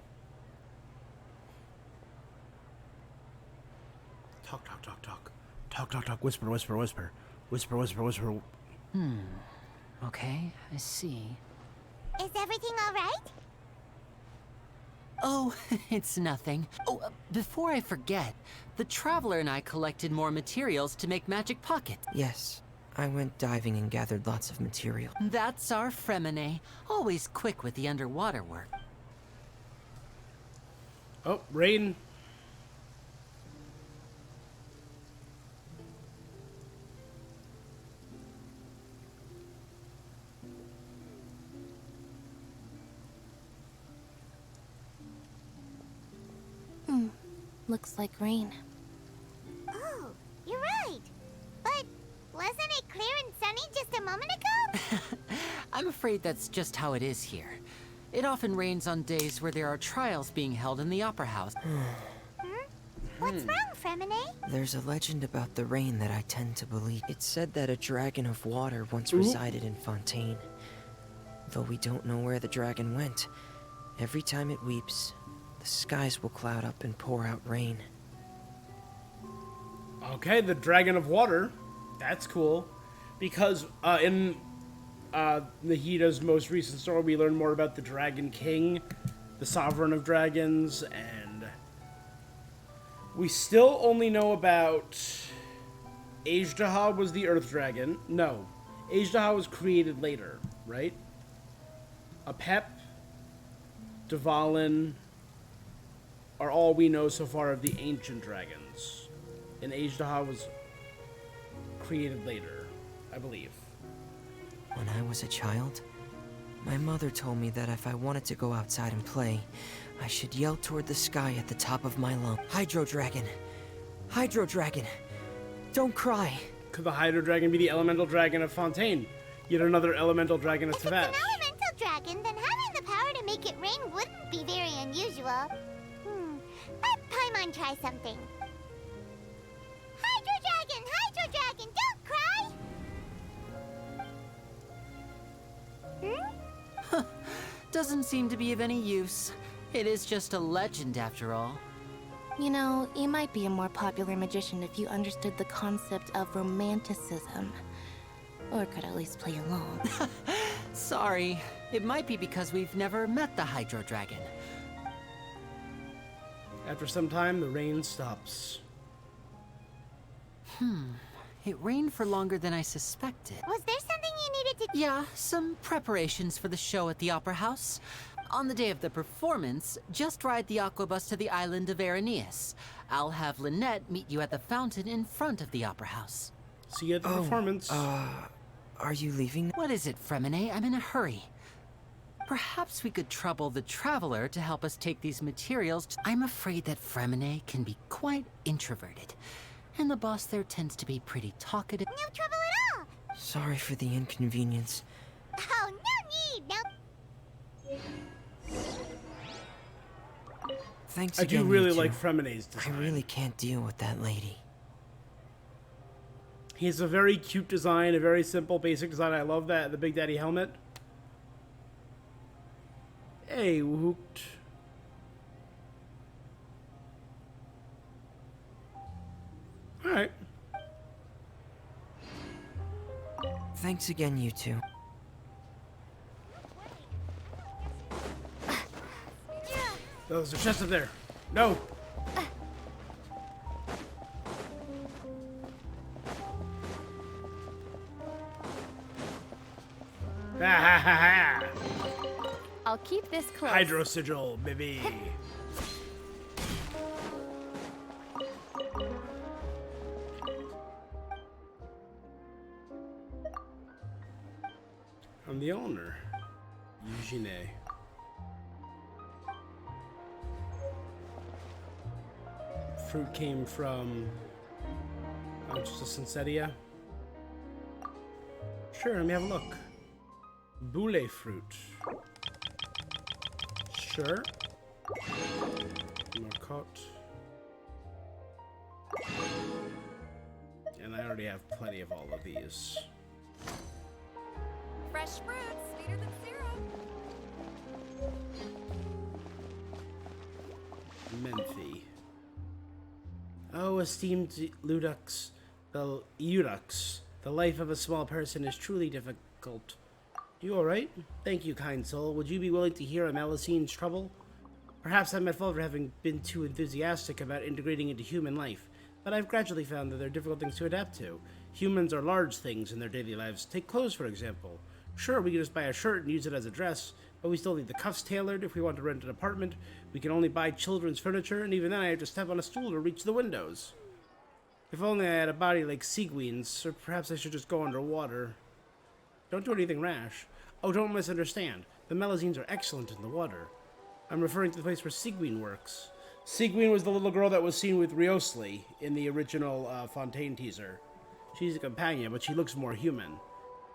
Talk, talk, talk, talk. Talk, talk, talk. Whisper, whisper, whisper. Whisper, whisper, whisper. Okay, I see. Is everything all right? Oh, it's nothing. Oh, before I forget, the Traveler and I collected more materials to make magic pockets. Yes, I went diving and gathered lots of material. That's our Fremine, always quick with the underwater work. Oh, rain. Looks like rain. Oh, you're right. But wasn't it clear and sunny just a moment ago? I'm afraid that's just how it is here. It often rains on days where there are trials being held in the Opera House. What's wrong, Fremine? There's a legend about the rain that I tend to believe. It's said that a dragon of water once resided in Fontaine. Though we don't know where the dragon went, every time it weeps, the skies will cloud up and pour out rain. Okay, the Dragon of Water. That's cool. Because in Nahida's most recent story, we learn more about the Dragon King, the Sovereign of Dragons, and we still only know about Ajdaha was the Earth Dragon. No, Ajdaha was created later, right? Apep, Dvalin are all we know so far of the ancient dragons. And Ajdaha was created later, I believe. When I was a child, my mother told me that if I wanted to go outside and play, I should yell toward the sky at the top of my lungs. Hydro Dragon! Hydro Dragon! Don't cry! Could the Hydro Dragon be the elemental dragon of Fontaine? Yet another elemental dragon of If it's Tavash. an elemental dragon, then having the power to make it rain wouldn't be very unusual. Let Paimon try something. Hydro Dragon, don't cry! Doesn't seem to be of any use. It is just a legend after all. You know, you might be a more popular magician if you understood the concept of romanticism. Or could at least play along. Sorry, it might be because we've never met the Hydro Dragon. After some time, the rain stops. It rained for longer than I suspected. Was there something you needed to... Yeah, some preparations for the show at the Opera House. On the day of the performance, just ride the aquabus to the island of Araneus. I'll have Lynette meet you at the fountain in front of the Opera House. See you at the performance. Are you leaving? What is it, Fremine? I'm in a hurry. Perhaps we could trouble the Traveler to help us take these materials. I'm afraid that Fremine can be quite introverted. And the boss there tends to be pretty talkative. No trouble at all! Sorry for the inconvenience. Oh, no need! Thanks I again, do really you two. like Fremine's design. I really can't deal with that lady. He has a very cute design, a very simple, basic design. I love that, the Big Daddy helmet. Hey, woot. Alright. Thanks again, you two. Oh, there's a chest up there. No! Ha ha ha ha! I'll keep this close. Hydro sigil, baby. I'm the owner, Eugene. Fruit came from just a Sinsetia. Sure, let me have a look. Boule fruit. Sure. Marcotte. And I already have plenty of all of these. Fresh fruit, sweeter than syrup. Menthe. Oh, esteemed Ludux, the Udux, the life of a small person is truly difficult. You alright? Thank you, kind soul. Would you be willing to hear a Melusines trouble? Perhaps I'm at fault for having been too enthusiastic about integrating into human life, but I've gradually found that there are difficult things to adapt to. Humans are large things in their daily lives. Take clothes, for example. Sure, we can just buy a shirt and use it as a dress, but we still need the cuffs tailored if we want to rent an apartment. We can only buy children's furniture, and even then I have to step on a stool to reach the windows. If only I had a body like Seguin's, or perhaps I should just go underwater. Don't do anything rash. Oh, don't misunderstand. The Melusines are excellent in the water. I'm referring to the place where Seguin works. Seguin was the little girl that was seen with Riosli in the original Fontaine teaser. She's a companion, but she looks more human.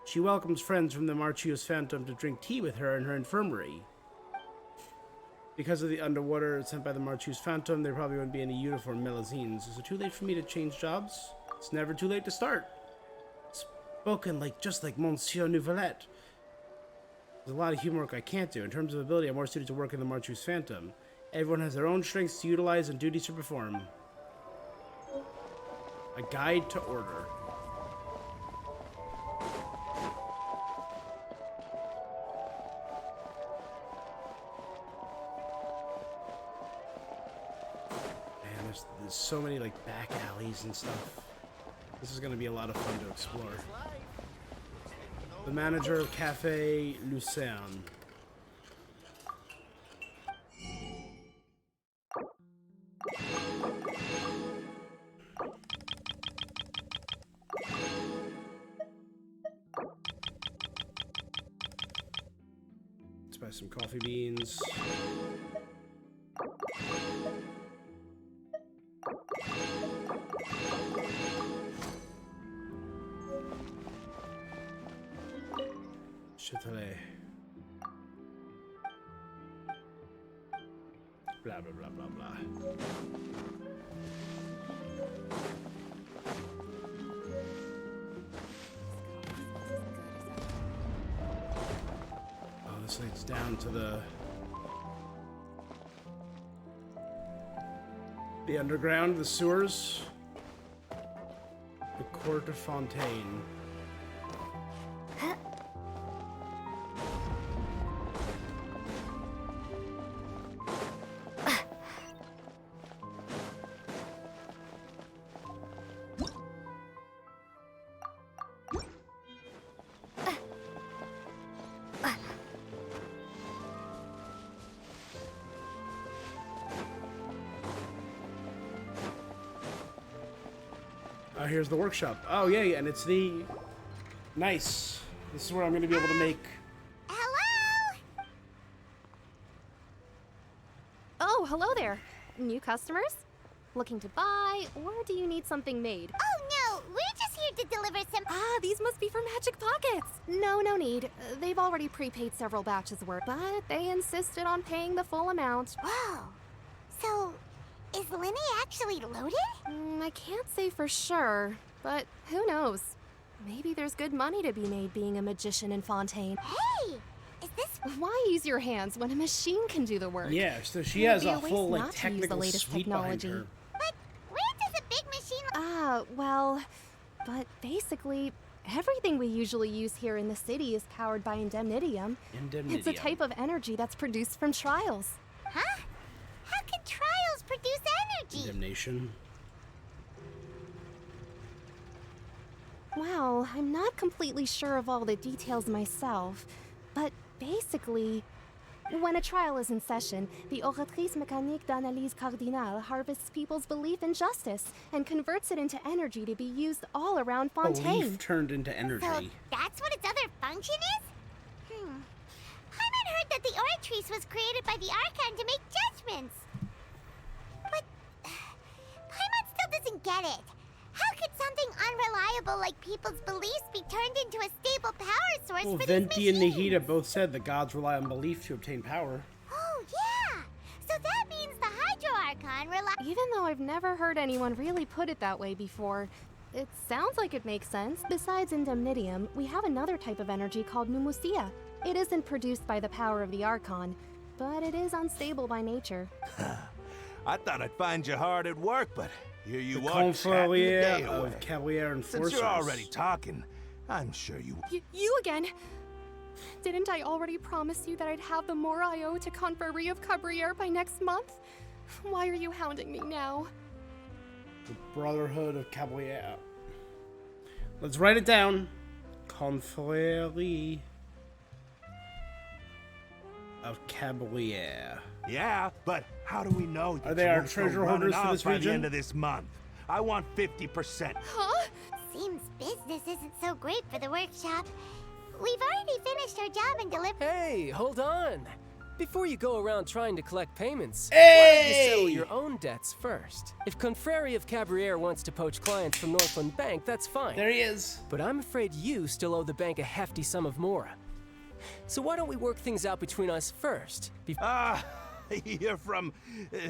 She welcomes friends from the Marchius Phantom to drink tea with her in her infirmary. Because of the underwater sent by the Marchius Phantom, there probably wouldn't be any uniform Melusines. Is it too late for me to change jobs? It's never too late to start. Spoken just like Monsieur Nouvelette. There's a lot of human work I can't do. In terms of ability, I'm more suited to work in the Marchius Phantom. Everyone has their own strengths to utilize and duties to perform. A guide to order. There's so many back alleys and stuff. This is going to be a lot of fun to explore. The manager of Cafe Lucerne. Let's buy some coffee beans. Châtelet. Blah, blah, blah, blah, blah. Oh, this leads down to the underground, the sewers. The Court of Fontaine. Here's the workshop. Oh, yay, and it's the... Nice. This is where I'm going to be able to make... Hello? Oh, hello there. New customers? Looking to buy, or do you need something made? Oh, no. We're just here to deliver some... Ah, these must be for Magic Pockets. No need. They've already prepaid several batches worth, but they insisted on paying the full amount. Whoa. So... is Lenny actually loaded? I can't say for sure, but who knows? Maybe there's good money to be made being a magician in Fontaine. Hey! Is this... Why use your hands when a machine can do the work? Yeah, so she has a full, technical suite behind her. But where does a big machine... Ah, well... But basically, Everything we usually use here in the city is powered by indemnitium. It's a type of energy that's produced from trials. Huh? How can trials produce energy? Indemnation. Well, I'm not completely sure of all the details myself, but basically, when a trial is in session, the Oratrice Mécanique d'Analyse Cardinale harvests people's belief in justice and converts it into energy to be used all around Fontaine. Belief turned into energy. So that's what its other function is? Paimon heard that the Oratrice was created by the Archon to make judgments. But Paimon still doesn't get it. How could something unreliable like people's beliefs be turned into a stable power source Well, for Venti these and machines? Nahida both said the gods rely on belief to obtain power. Oh, yeah! So that means the Hydro Archon relies... Even though I've never heard anyone really put it that way before, it sounds like it makes sense. Besides indemnitium, we have another type of energy called pneumosia. It isn't produced by the power of the Archon, but it is unstable by nature. I thought I'd find you hard at work, but here you The are, chatting the day Confrérie away. of Cavalier Enforcers. Since you're already talking, I'm sure you... You again? Didn't I already promise you that I'd have the more I owe to Confrérie of Cabriere by next month? Why are you hounding me now? The Brotherhood of Cavalier. Let's write it down. Confrérie of Cavalier. Yeah, but how do we know that Are they you our won't go treasure running holders for off this by region? the end of this month? I want 50%. Huh? Seems business isn't so great for the workshop. We've already finished our job and delivered... Hey, hold on. Before you go around trying to collect payments, Hey! why don't you settle your own debts first? If Confrérie of Cabriere wants to poach clients from Northland Bank, that's fine. There he is. But I'm afraid you still owe the bank a hefty sum of mora. So why don't we work things out between us first? You're from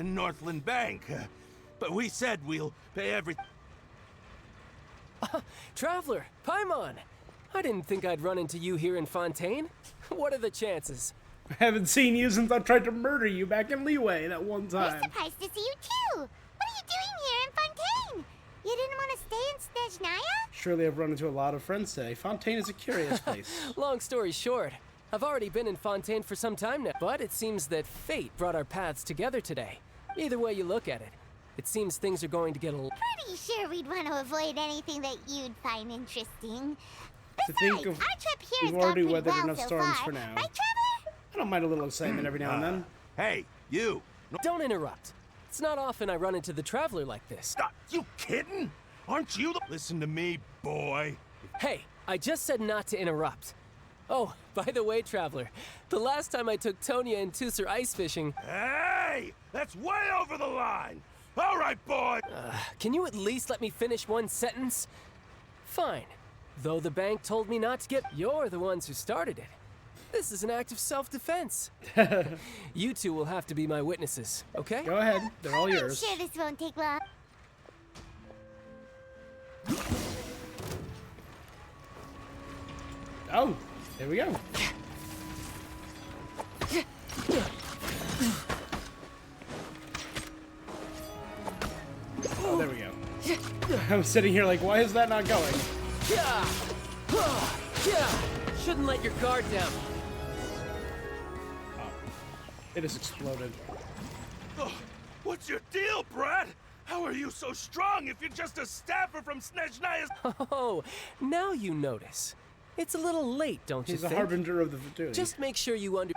Northland Bank. But we said we'll pay everything. Traveler, Paimon! I didn't think I'd run into you here in Fontaine. What are the chances? I haven't seen you since I tried to murder you back in Leeway that one We're time. surprised to see you too! What are you doing here in Fontaine? You didn't want to stay in Snezhnaya? Surely I've run into a lot of friends today. Fontaine is a curious place. Long story short, I've already been in Fontaine for some time now, but it seems that fate brought our paths together today. Either way you look at it, it seems things are going to get a little... Pretty sure we'd want to avoid anything that you'd find interesting. To think Besides, of, our trip here we've has gone already pretty weathered well enough so storms far. for now. Right, Traveler? I don't mind a little excitement every now and then. Hey, you! Don't interrupt. It's not often I run into the Traveler like this. You kidding? Aren't you the... Listen to me, boy. Hey, I just said not to interrupt. Oh, by the way, Traveler, the last time I took Tonya and Tusser ice fishing... Hey! That's way over the line! All right, boy! Can you at least let me finish one sentence? Fine. Though the bank told me not to get... You're the ones who started it. This is an act of self-defense. You two will have to be my witnesses, okay? Go ahead. They're all I'm yours. sure this won't take long. Oh, there we go. Oh, there we go. I'm sitting here like, why is that not going? Yeah! Yeah! Shouldn't let your guard down. It has exploded. Oh, what's your deal, Brad? How are you so strong if you're just a staffer from Snezhnaya's... Oh, now you notice. It's a little late, don't you He's think? a harbinger of the Fatui. Just make sure you under...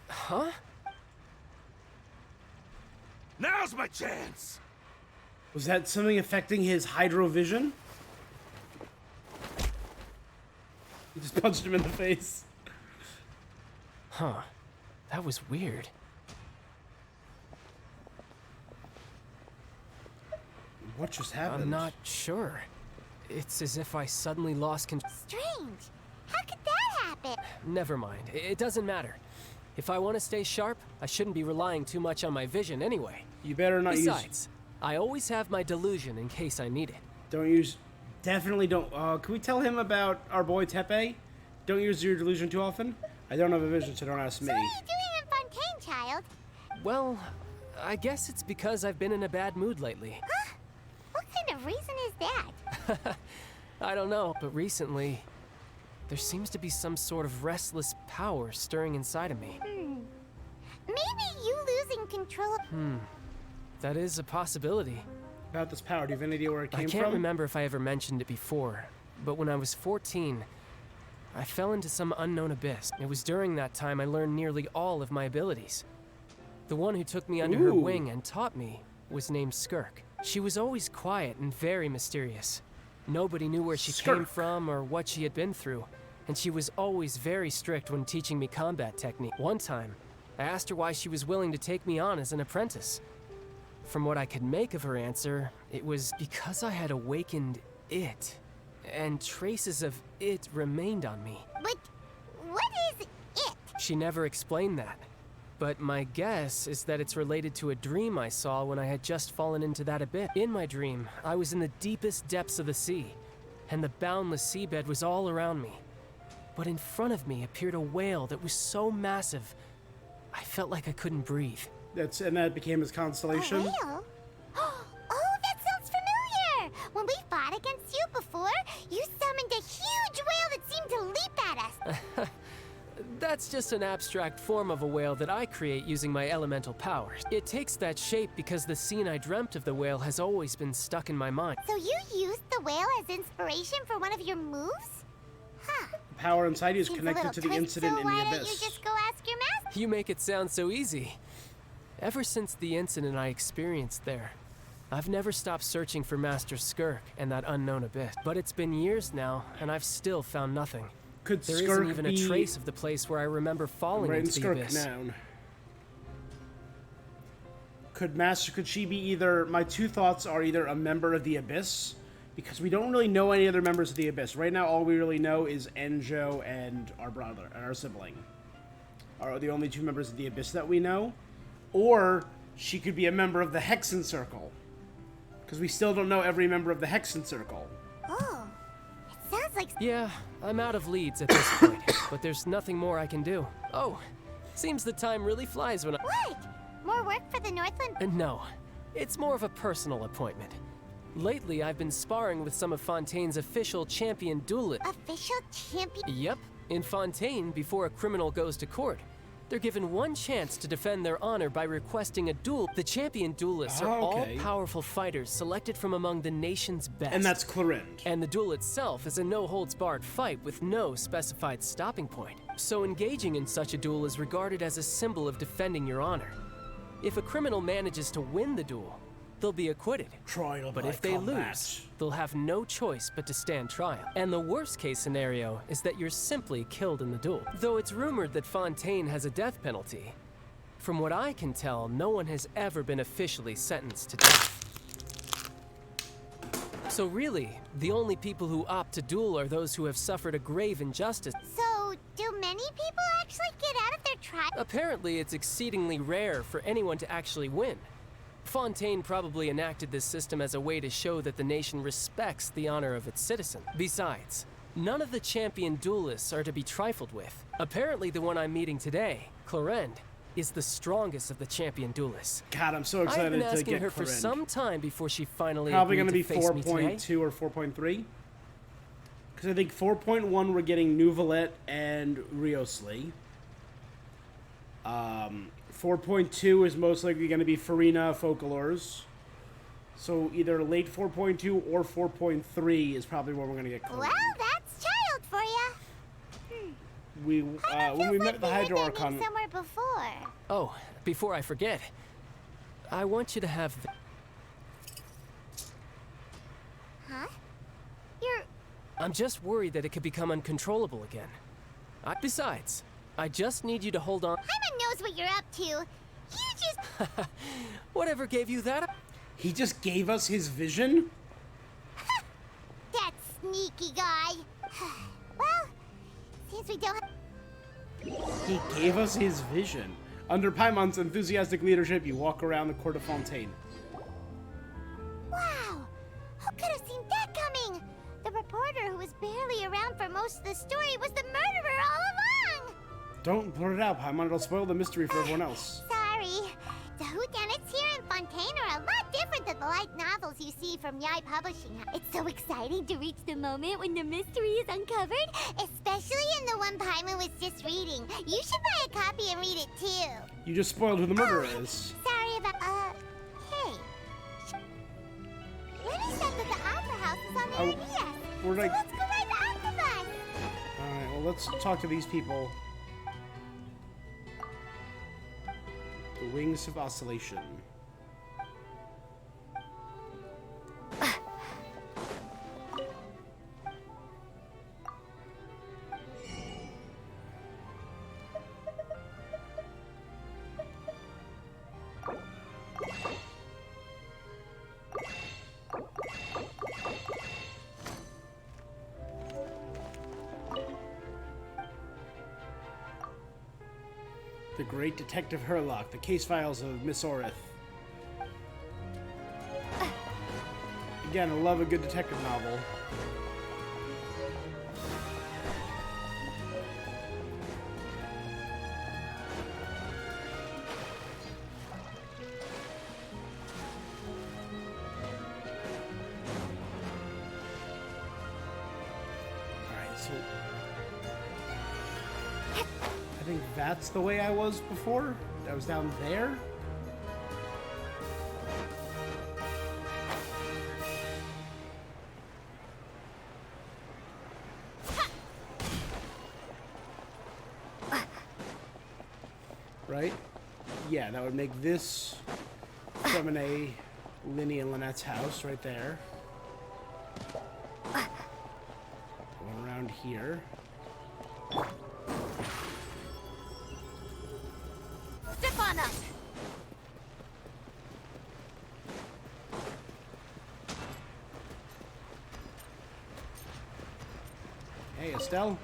Huh? Now's my chance! Was that something affecting his hydrovision? He just punched him in the face. Huh. That was weird. What just happened? I'm not sure. It's as if I suddenly lost control. Strange. How could that happen? Never mind. It doesn't matter. If I want to stay sharp, I shouldn't be relying too much on my vision anyway. You better not use... Besides, I always have my delusion in case I need it. Don't use... Definitely don't... can we tell him about our boy Tepe? Don't use your delusion too often? I don't have a vision, so don't ask me. So what are you doing in Fontaine, child? Well, I guess it's because I've been in a bad mood lately. Huh? What kind of reason is that? I don't know, but recently, there seems to be some sort of restless power stirring inside of me. Maybe you losing control. That is a possibility. About this power, do you have any idea where it came from? I can't remember if I ever mentioned it before, but when I was 14, I fell into some unknown abyss. It was during that time I learned nearly all of my abilities. The one who took me under her wing and taught me was named Skirk. She was always quiet and very mysterious. Nobody knew where she came from or what she had been through, and she was always very strict when teaching me combat technique. One time, I asked her why she was willing to take me on as an apprentice. From what I could make of her answer, it was because I had awakened it, and traces of it remained on me. But what is it? She never explained that. But my guess is that it's related to a dream I saw when I had just fallen into that abyss. In my dream, I was in the deepest depths of the sea, and the boundless seabed was all around me. But in front of me appeared a whale that was so massive, I felt like I couldn't breathe. And that became his constellation? A whale? Oh, that sounds familiar! When we fought against you before, you summoned a huge whale that seemed to leap at us. That's just an abstract form of a whale that I create using my elemental powers. It takes that shape because the scene I dreamt of the whale has always been stuck in my mind. So you used the whale as inspiration for one of your moves? Huh. The power inside you is Seems connected to the incident in the why abyss. don't you just go ask your master? You make it sound so easy. Ever since the incident I experienced there, I've never stopped searching for Master Skirk and that unknown abyss. But it's been years now, and I've still found nothing. Could there Skirk isn't even be... a trace of the place where I remember falling into the abyss. Noun. Could she be either... My two thoughts are either a member of the Abyss, because we don't really know any other members of the Abyss. Right now, all we really know is Enjo and our brother, and our sibling. Are the only two members of the Abyss that we know. Or she could be a member of the Hexen Circle, because we still don't know every member of the Hexen Circle. Oh, it sounds like... Yeah, I'm out of leads at this point, but there's nothing more I can do. Oh, seems the time really flies when I... What? More work for the Northland? No, it's more of a personal appointment. Lately, I've been sparring with some of Fontaine's official champion duelists. Official champion? Yep, in Fontaine, before a criminal goes to court, they're given one chance to defend their honor by requesting a duel. The champion duelists are all powerful fighters selected from among the nation's best. And that's Clorinde. And the duel itself is a no-holds-barred fight with no specified stopping point. So engaging in such a duel is regarded as a symbol of defending your honor. If a criminal manages to win the duel, they'll be acquitted. But if they lose, they'll have no choice but to stand trial. And the worst case scenario is that you're simply killed in the duel. Though it's rumored that Fontaine has a death penalty, from what I can tell, no one has ever been officially sentenced to death. So really, the only people who opt to duel are those who have suffered a grave injustice. So, do many people actually get out of their trial? Apparently, it's exceedingly rare for anyone to actually win. Fontaine probably enacted this system as a way to show that the nation respects the honor of its citizens. Besides, none of the champion duelists are to be trifled with. Apparently the one I'm meeting today, Clorinde, is the strongest of the champion duelists. God, I'm so excited to get I've been asking her Clorinde. for some time before she finally Probably agreed going to be face me today. 4.2 or 4.3. Because I think 4.1 we're getting Nouvelette and Riosli. 4.2 is most likely going to be Farina Folklores. So either late 4.2 or 4.3 is probably where we're going to get Clorinde. Well, that's child for ya. When we met the Hydro Archon... somewhere before. Oh, before I forget, I want you to have the... Huh? I'm just worried that it could become uncontrollable again. Besides, I just need you to hold on. Paimon knows what you're up to. You just... Whatever gave you that? He just gave us his vision? That sneaky guy. Well, since we don't... He gave us his vision. Under Paimon's enthusiastic leadership, you walk around the court of Fontaine. Wow! Who could have seen that coming? The reporter who was barely around for most of the story was the murderer all along! Don't blurt it out, Paimon. It'll spoil the mystery for everyone else. Sorry. The whodunits from Yai Publishing House. It's so exciting to reach the moment when the mystery is uncovered, especially in the one Paimon was just reading. You should buy a copy and read it too. You just spoiled who the murderer is. Sorry about, hey. Lenny said that the Opera House is on the Arias. We're like... So let's go ride the Octobus. Alright, well, let's talk to these people. The Wings of Oscillation. The Great Detective Herlock, the case files of Miss Orith. Again, I love a good detective novel. Alright, so... I think that's the way I was before. I was down there. Right? Yeah, that would make this Femine, Linny, and Lynette's house right there. Going around here. Step on us! Hey, Estelle.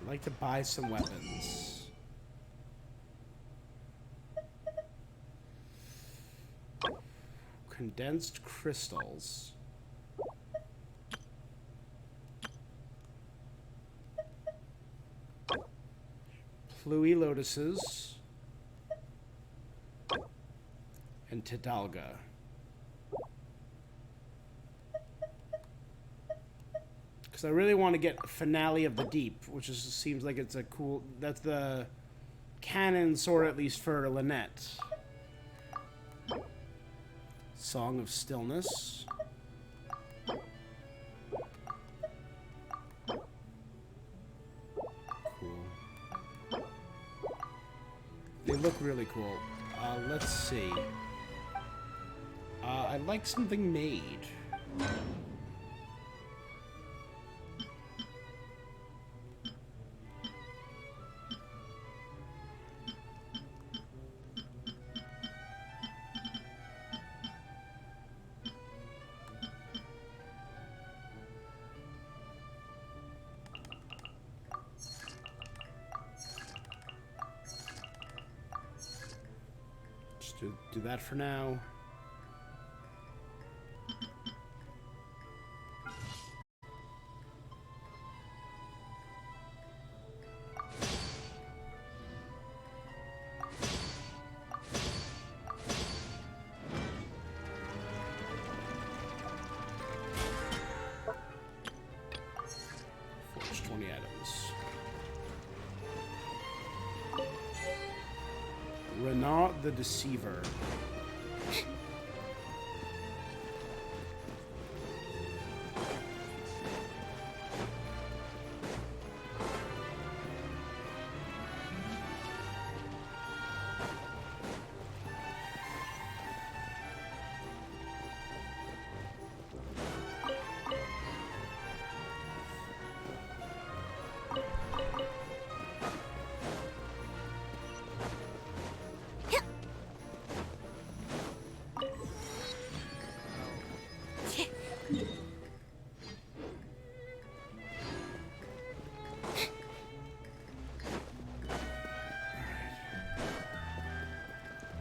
I'd like to buy some weapons. Condensed crystals. Pluie lotuses. And Tidalga. Because I really want to get Finale of the Deep, which is, seems like it's a cool... That's the canon sword, at least for Lynette. Song of Stillness. Cool. They look really cool. Let's see. I'd like something made. Just do that for now. Forge 20 items. Renaud the Deceiver.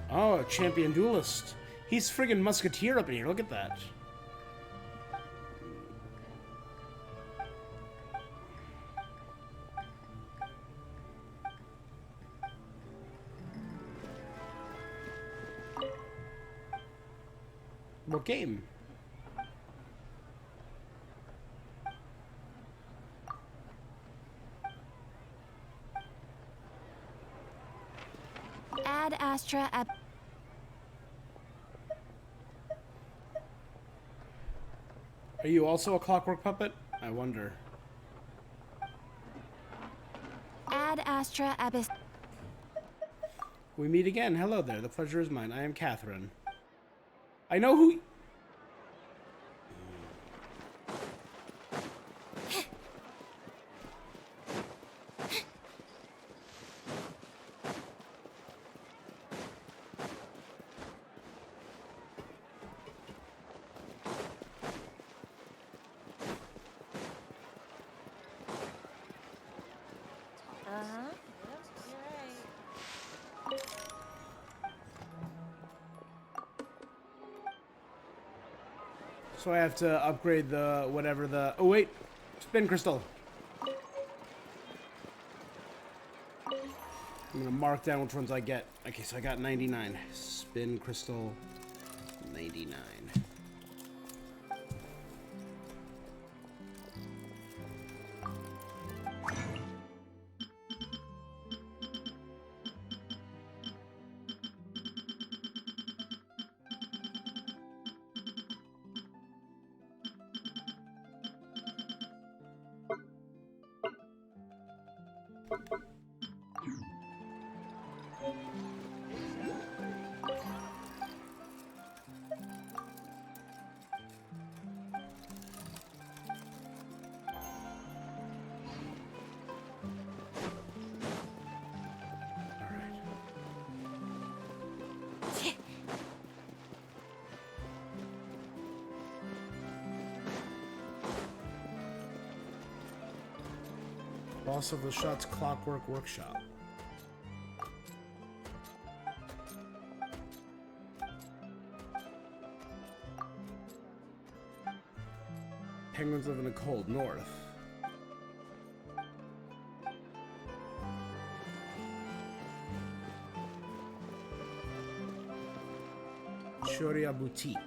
Oh, a champion duelist. He's friggin' musketeer up in here. Look at that. What game? Ad Astra ab... Are you also a clockwork puppet? I wonder. Ad Astra Abyss... We meet again. Hello there. The pleasure is mine. I am Catherine. I know who... So I have to upgrade the whatever the... Oh, wait. Spin crystal. I'm going to mark down which ones I get. Okay, so I got 99. Spin crystal 99. Boss of the Shot's Clockwork Workshop. Penguins live in the cold north. Shoria Boutique.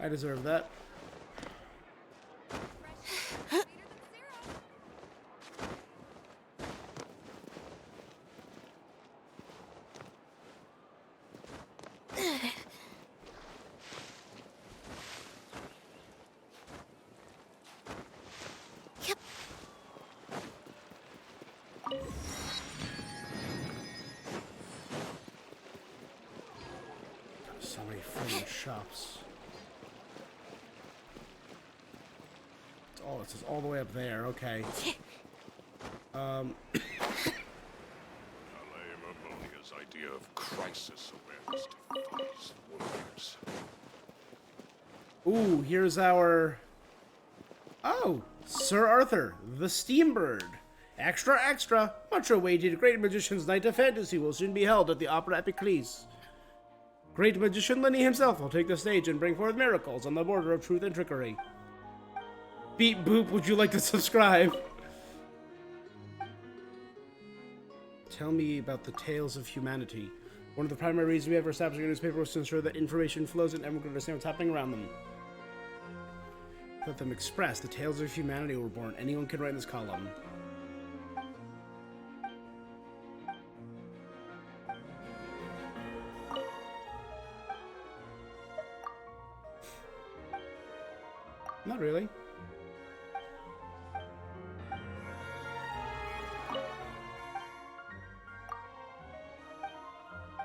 I deserve that. So many friggin' shops. Oh, it says all the way up there. Okay. Ammonia's idea of crisis awareness defies words. Ooh, here's our... Oh, Sir Arthur, the Steambird. Extra, extra! Much awaited Great Magician's Night of Fantasy will soon be held at the Opera Epiclese. Great Magician Lenny himself will take the stage and bring forth miracles on the border of truth and trickery. Beep boop, would you like to subscribe? Tell me about the tales of humanity. One of the primary reasons we have for establishing a newspaper was to ensure that information flows and everyone can understand what's happening around them. Let them express the tales of humanity were born. Anyone can write in this column. Not really.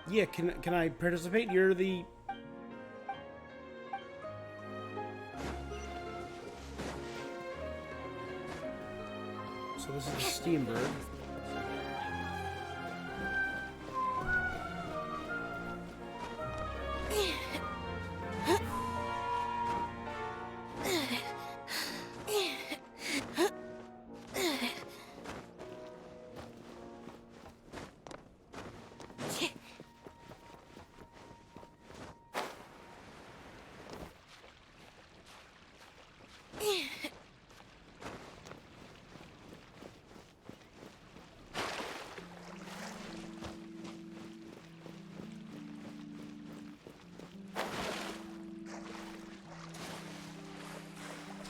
Yeah, can I participate? You're the... So this is the Steambird.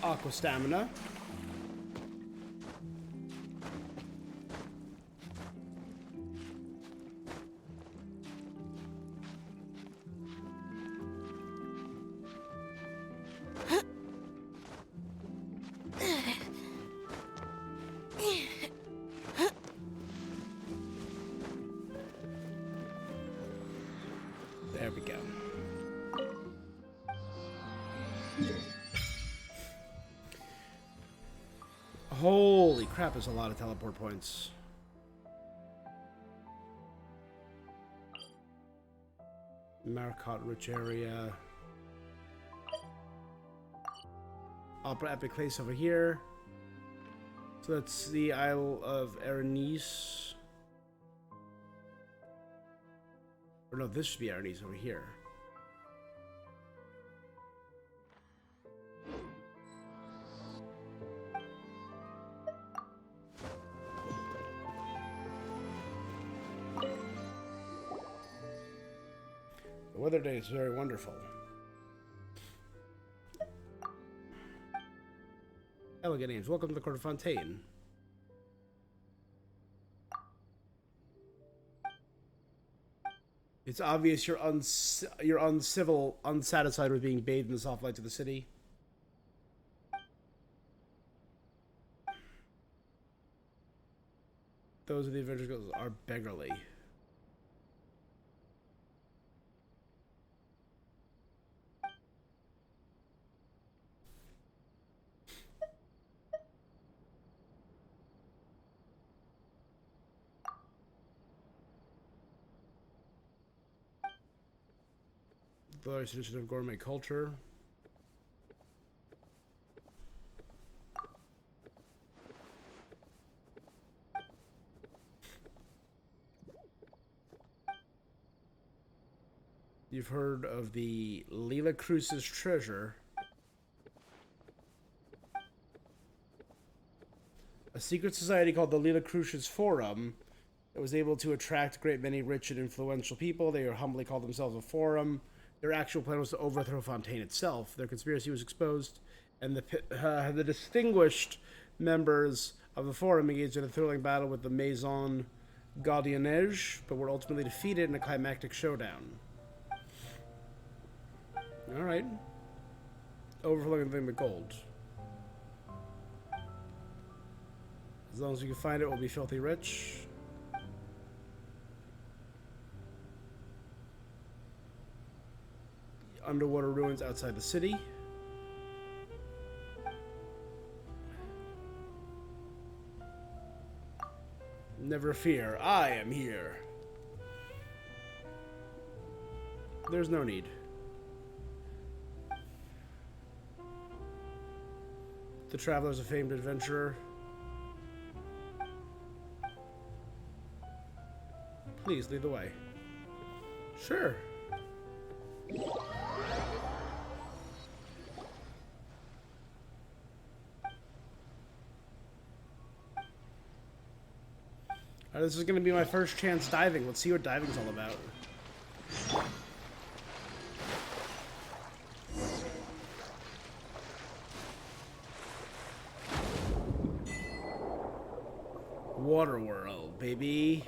Aqua stamina. There we go. Holy crap, there's a lot of teleport points. Marcotte Rich Area. Opera Epic Place over here. So that's the Isle of Arenice. Or no, this should be Arenice over here. The weather day is very wonderful. Elegant names. Welcome to the court of Fontaine. It's obvious you're uncivil, unsatisfied with being bathed in the soft lights of the city. Those of the adventure girls are beggarly. The latest edition of gourmet culture. You've heard of the Lila Cruz's treasure. A secret society called the Lila Cruz's Forum that was able to attract a great many rich and influential people. They humbly called themselves a forum. Their actual plan was to overthrow Fontaine itself. Their conspiracy was exposed, and the distinguished members of the forum engaged in a thrilling battle with the Maison Gardiennage, but were ultimately defeated in a climactic showdown. Alright. Overflowing thing with gold. As long as you can find it, we'll be filthy rich. Underwater ruins outside the city. Never fear, I am here. There's no need. The Traveler's a famed adventurer. Please lead the way. Sure. This is going to be my first chance diving. Let's see what diving's all about. water world, baby.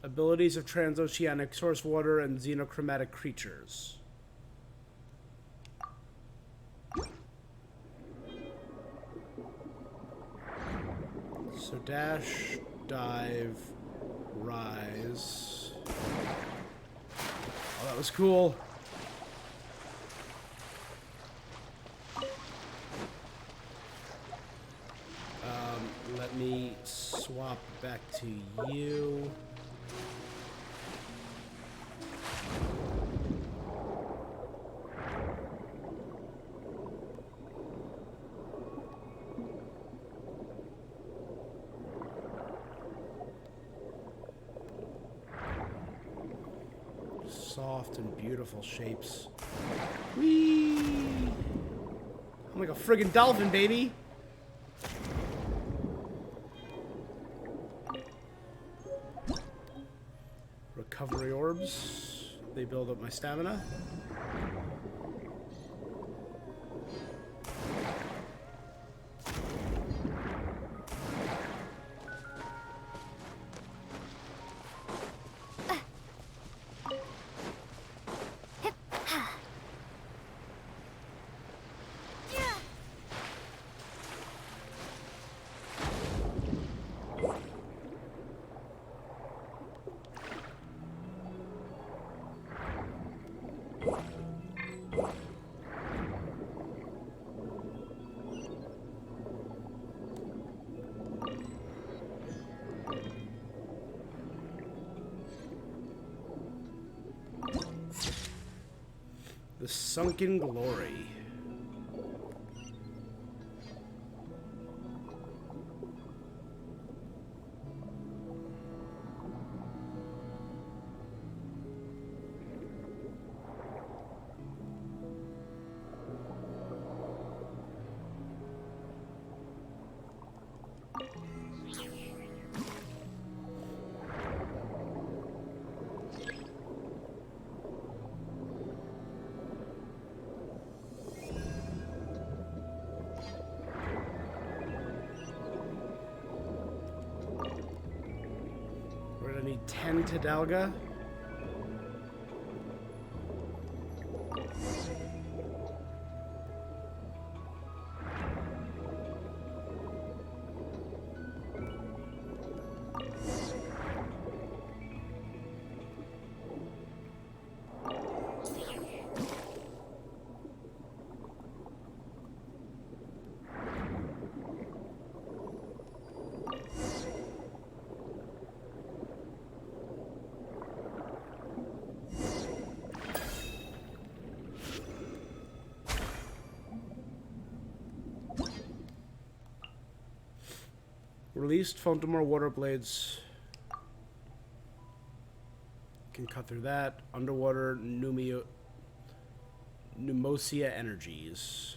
Abilities of transoceanic source water and xenochromatic creatures. So dash, dive, rise. Oh, that was cool. Let me swap back to you. Soft and beautiful shapes. Whee! I'm like a friggin' dolphin, baby. Recovery orbs. They build up my stamina. The Sunken Glory. We're gonna need 10 Tadalga. Released Fontaine water blades. Can cut through that. Underwater pneumosia energies.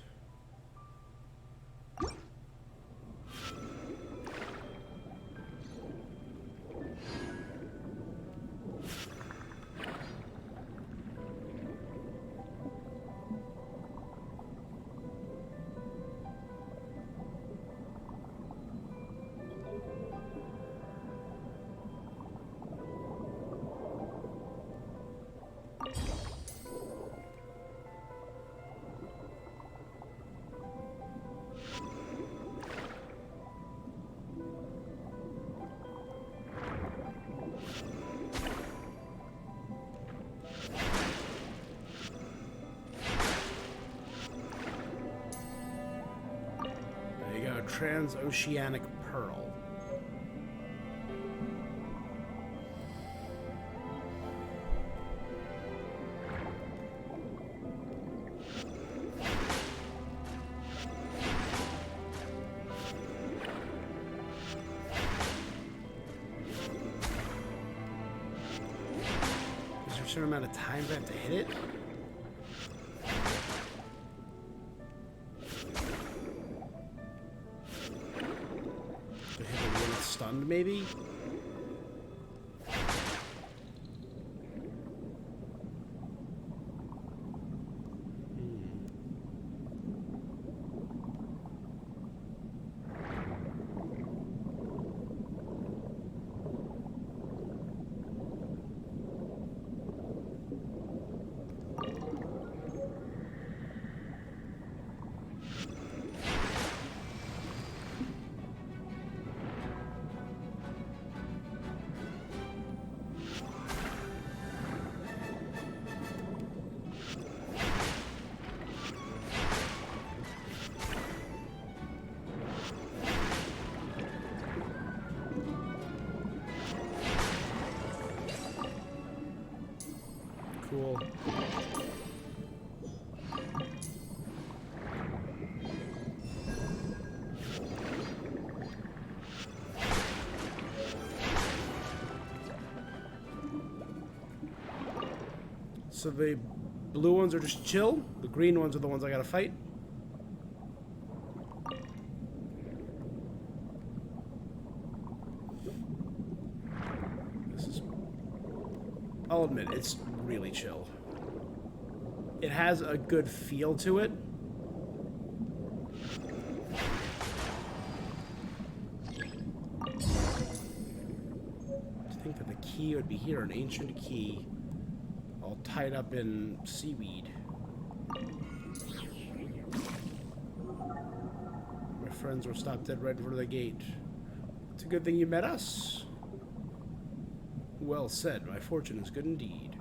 Transoceanic pearl. Is there a certain amount of time I have to hit it? Stunned, maybe? cool. So the blue ones are just chill. The green ones are the ones I gotta fight. I'll admit, it's really chill. It has a good feel to it. I think that the key would be here, an ancient key, all tied up in seaweed. My friends were stopped dead right in front of the gate. It's a good thing you met us. Well said. My fortune is good indeed.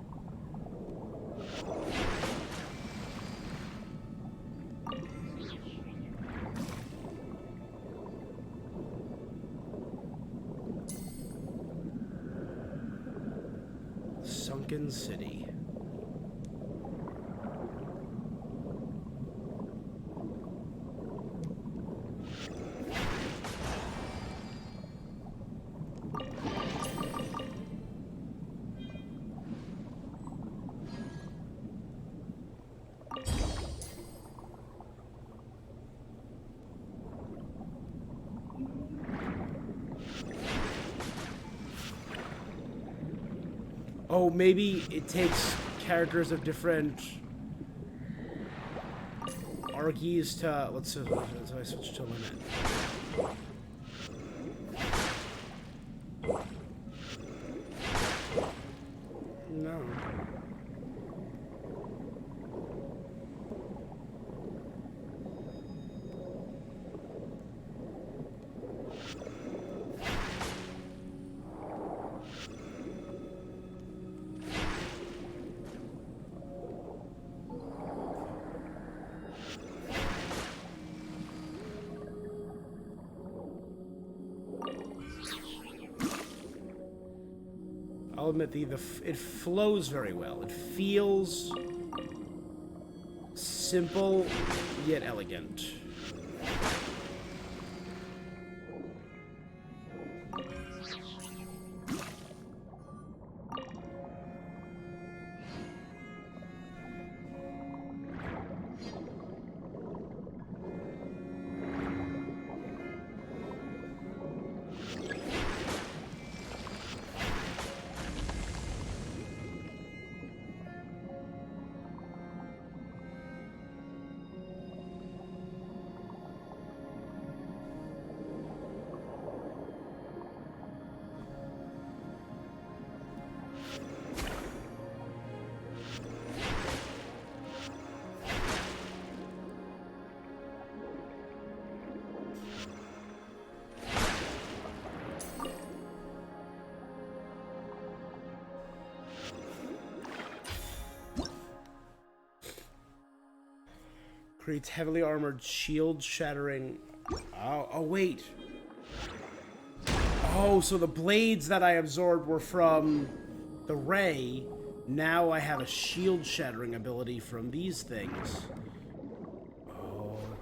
Sunken City. Oh, maybe it takes characters of different archies to... Let's switch to limit. No. I'll admit it flows very well. It feels simple yet elegant. Creates heavily armored shield shattering. Oh, wait. Oh, so the blades that I absorbed were from the ray. Now I have a shield shattering ability from these things.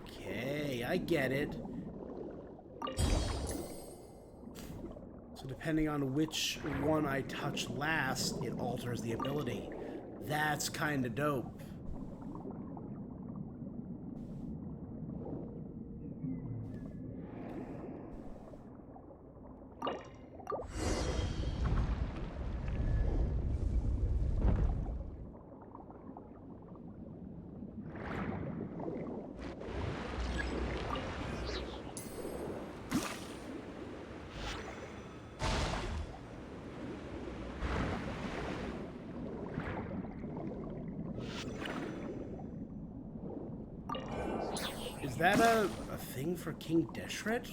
Okay, I get it. So depending on which one I touch last, it alters the ability. That's kind of dope. Is that a thing for King Deshret?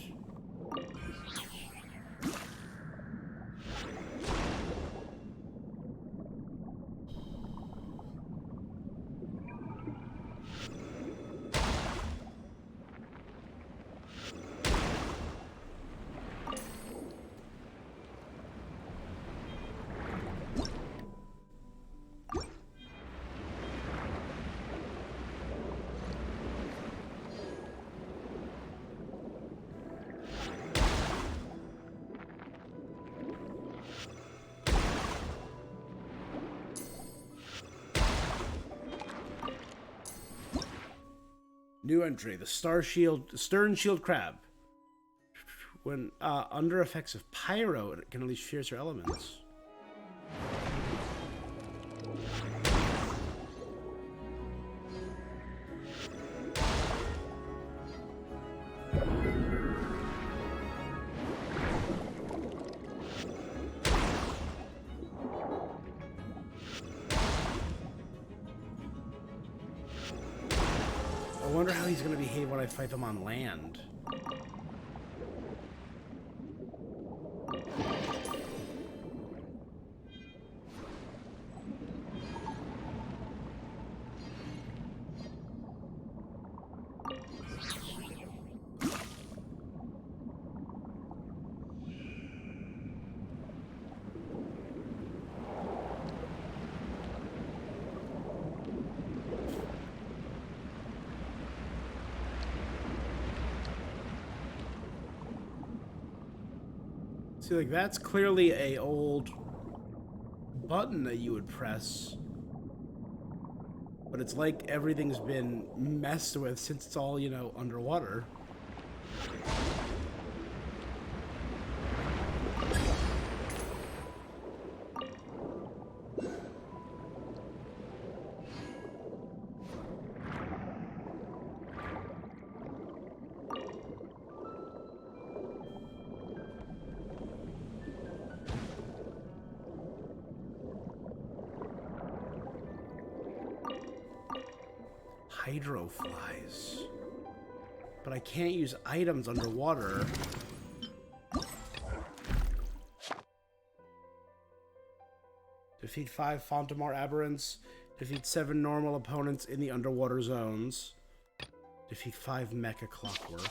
New entry: the stern shield crab. When under effects of pyro, it can unleash fiercer elements. I wonder how he's going to behave when I fight them on land. See, like, that's clearly a old button that you would press. But it's like everything's been messed with since it's all, you know, underwater. Hydroflies. But I can't use items underwater. Defeat 5 Fontaine aberrants. Defeat 7 normal opponents in the underwater zones. Defeat 5 mecha clockwork.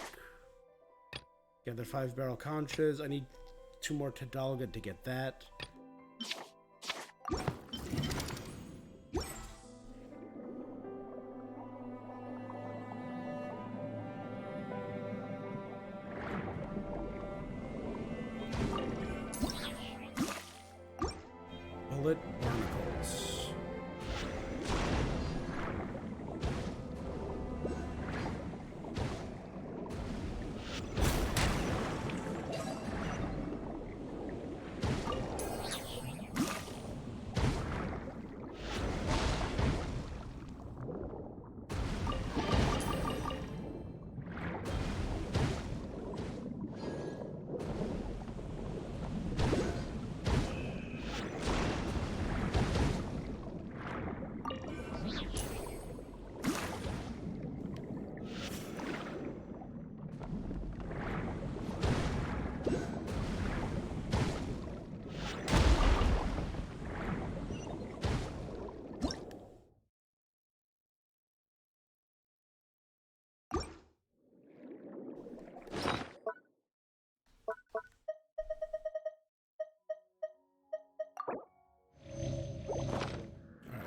Gather 5 barrel conches. I need 2 more Tadalga to get that. Bullet barnacles.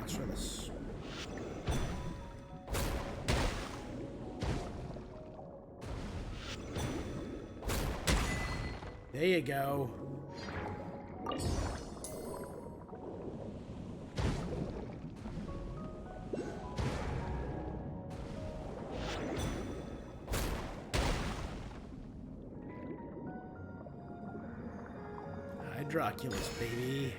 Let's try this. There you go. Hydroculus, baby.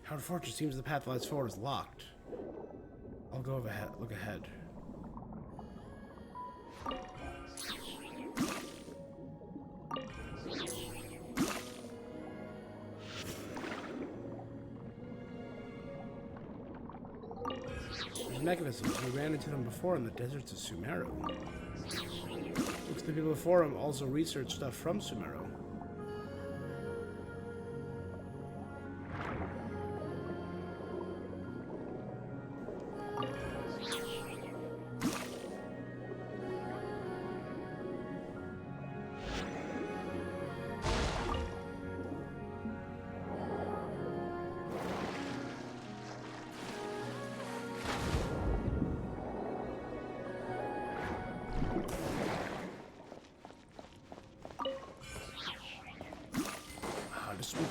Howard Fortress seems the path lies forward is locked. I'll go ahead. Look ahead. There's mechanisms. We ran into them before in the deserts of Sumeru. Looks like the people before him also researched stuff from Sumeru.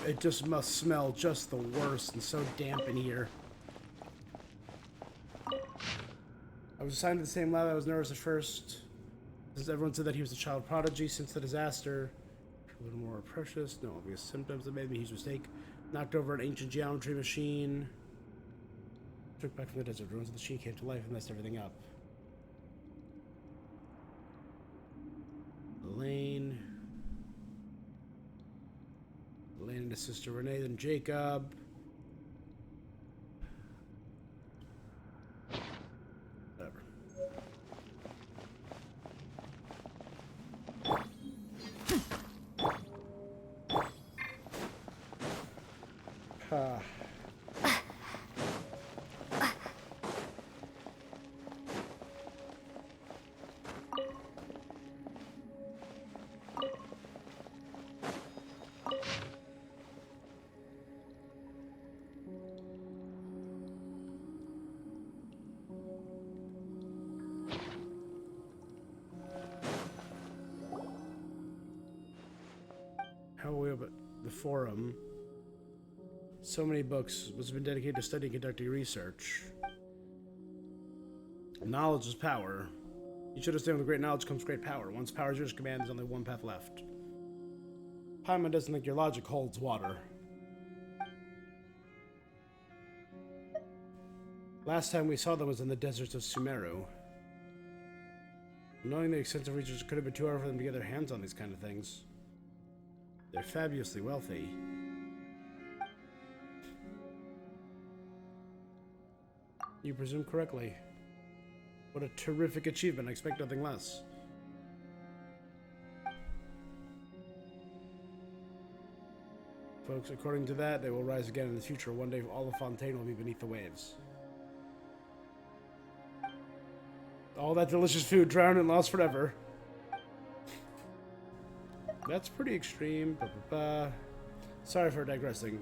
It just must smell just the worst and so damp in here. I was assigned to the same lab. I was nervous at first, since everyone said that he was a child prodigy. Since the disaster, a little more precious. No obvious symptoms that made me a huge mistake. Knocked over an ancient geometry machine. Took back from the desert. Ruins of the machine came to life and messed everything up. Elaine and his sister Renee, then Jacob. Whatever. How are we up at the forum? So many books was been dedicated to studying and conducting research. Knowledge is power. You should understand with great knowledge comes great power. Once power is yours to command, there's only one path left. Paimon doesn't think your logic holds water. Last time we saw them was in the deserts of Sumeru. Knowing the extensive research could have been too hard for them to get their hands on these kind of things. They're fabulously wealthy. You presume correctly. What a terrific achievement. I expect nothing less. Folks, according to that, they will rise again in the future. One day all of Fontaine will be beneath the waves. All that delicious food drowned and lost forever. That's pretty extreme. Sorry for digressing.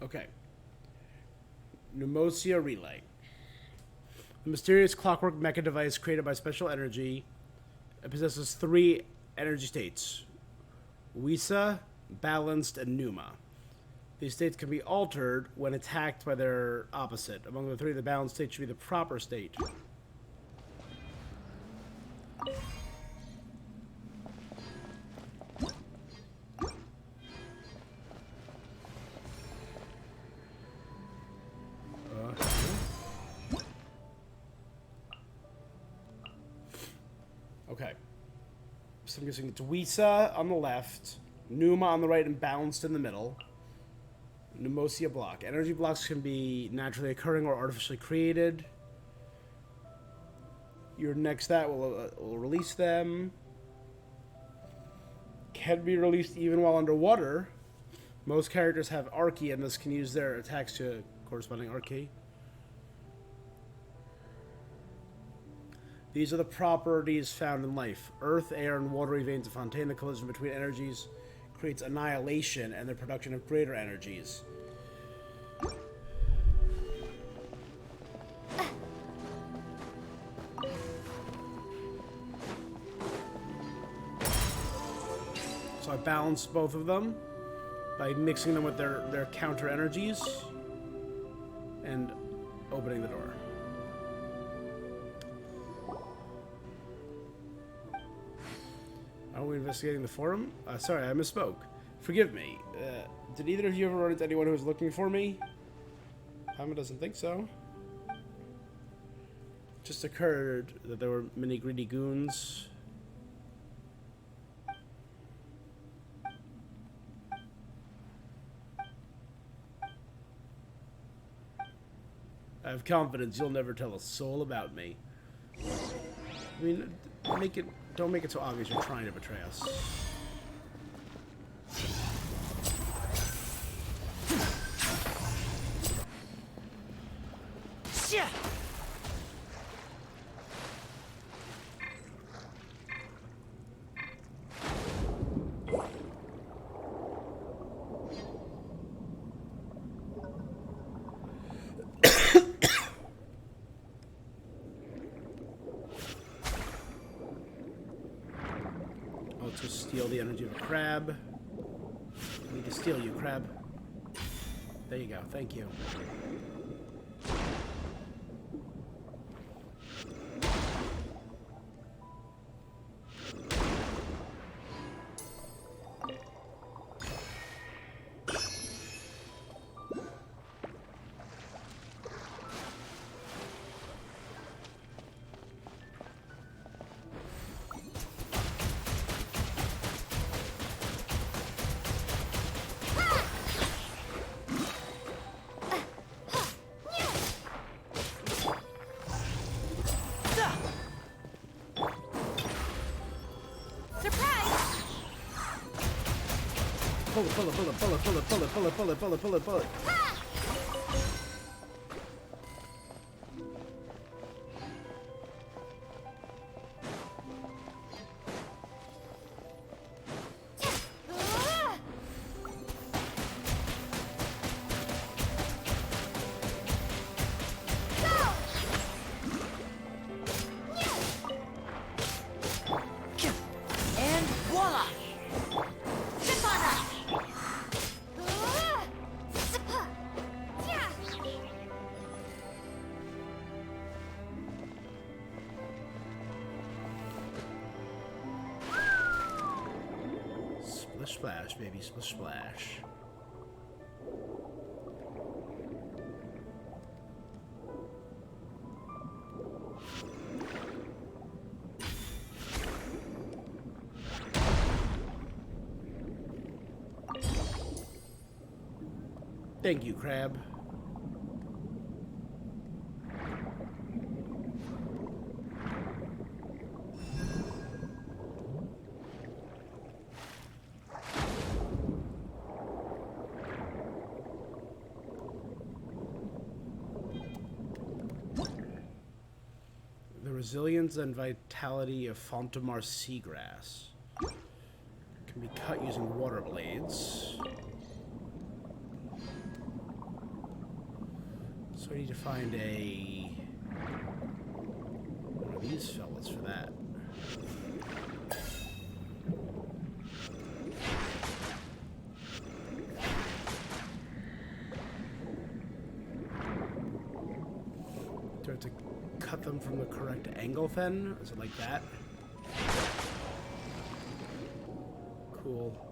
Okay. Pneumosia Relay. A mysterious clockwork mecha device created by special energy. It possesses 3 energy states. Wisa, Balanced, and Pneuma. These states can be altered when attacked by their opposite. Among the 3, the balanced state should be the proper state. Okay. So I'm guessing it's Wisa on the left, Pneuma on the right, and Balanced in the middle. Pneumosia block. Energy blocks can be naturally occurring or artificially created. Your next that will release them. Can be released even while underwater. Most characters have Archie, and this can use their attacks to corresponding Archie. These are the properties found in life. Earth, air, and watery veins of Fontaine. The collision between energies creates annihilation and the production of greater energies. So I balance both of them by mixing them with their counter energies and opening the door. Are we investigating the forum? Sorry, I misspoke. Forgive me. Did either of you ever run into anyone who was looking for me? Paimon doesn't think so. Just occurred that there were many greedy goons. I have confidence you'll never tell a soul about me. I mean, don't make it so obvious you're trying to betray us. Yeah. To steal the energy of a crab. I need to steal you, crab. There you go. Thank you. Pull it, pull it, pull it, pull it, pull it, pull it, pull it, pull it, pull it, pull it, pull it. And voila! Splish splash, baby, splish splash. Thank you, crab. The resilience and vitality of Fontaine seagrass can be cut using water blades. So I need to find one of these fellas for that. Do I have to cut them from the correct angle then? Is it like that? Cool.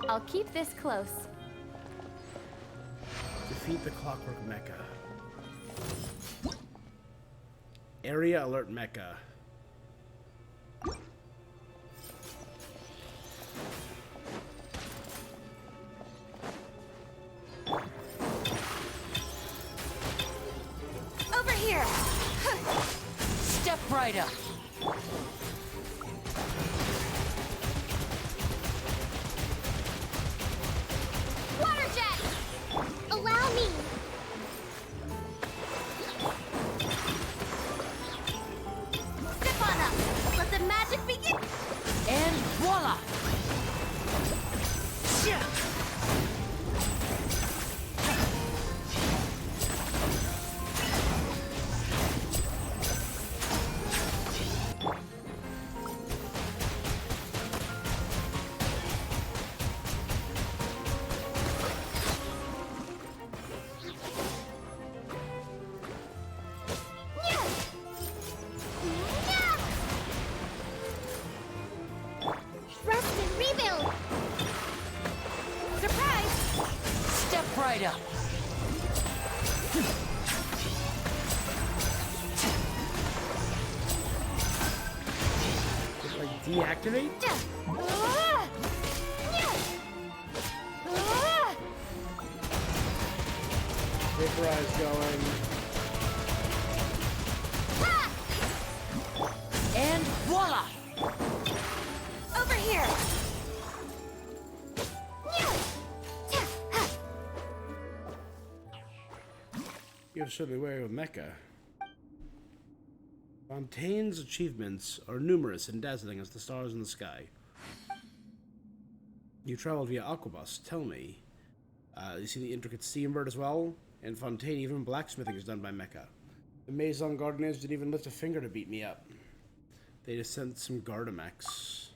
I'll keep this close. Defeat the Clockwork Mecha. Area Alert Mecha. Over here! Step right up! Water jet! Allow me! Step on up! Let the magic begin! And voila! right up. Just like deactivate? Vaporize going. And voila! Over here! You have showed me way with Mecha. Fontaine's achievements are numerous and dazzling as the stars in the sky. You traveled via Aquabus, tell me. You see the intricate steambird as well? In Fontaine, even blacksmithing is done by Mecha. The Maison Gardeners didn't even lift a finger to beat me up. They just sent some Gardamex.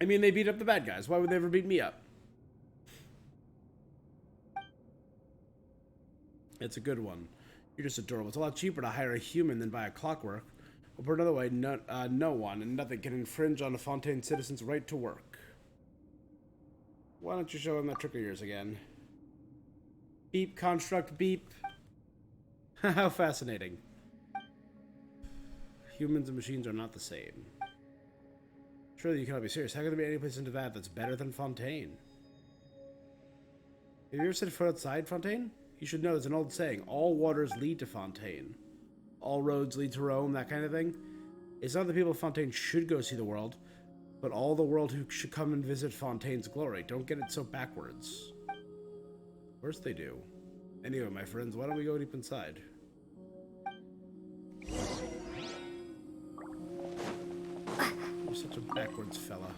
I mean, they beat up the bad guys. Why would they ever beat me up? It's a good one. You're just adorable. It's a lot cheaper to hire a human than buy a clockwork. Or put another way, no one and nothing can infringe on a Fontaine citizen's right to work. Why don't you show them that trick of yours again? Beep, construct, beep. How fascinating. Humans and machines are not the same. Surely you cannot be serious. How can there be any place into that that's better than Fontaine? Have you ever set foot outside Fontaine? You should know there's an old saying, all waters lead to Fontaine. All roads lead to Rome, that kind of thing. It's not that people of Fontaine should go see the world, but all the world who should come and visit Fontaine's glory. Don't get it so backwards. Of course they do. Anyway, my friends, why don't we go deep inside? You're such a backwards fella.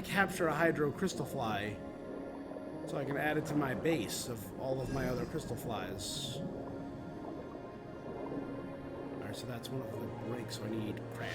Capture a hydro crystal fly so I can add it to my base of all of my other crystal flies. Alright, so that's one of the breaks, so I need crab.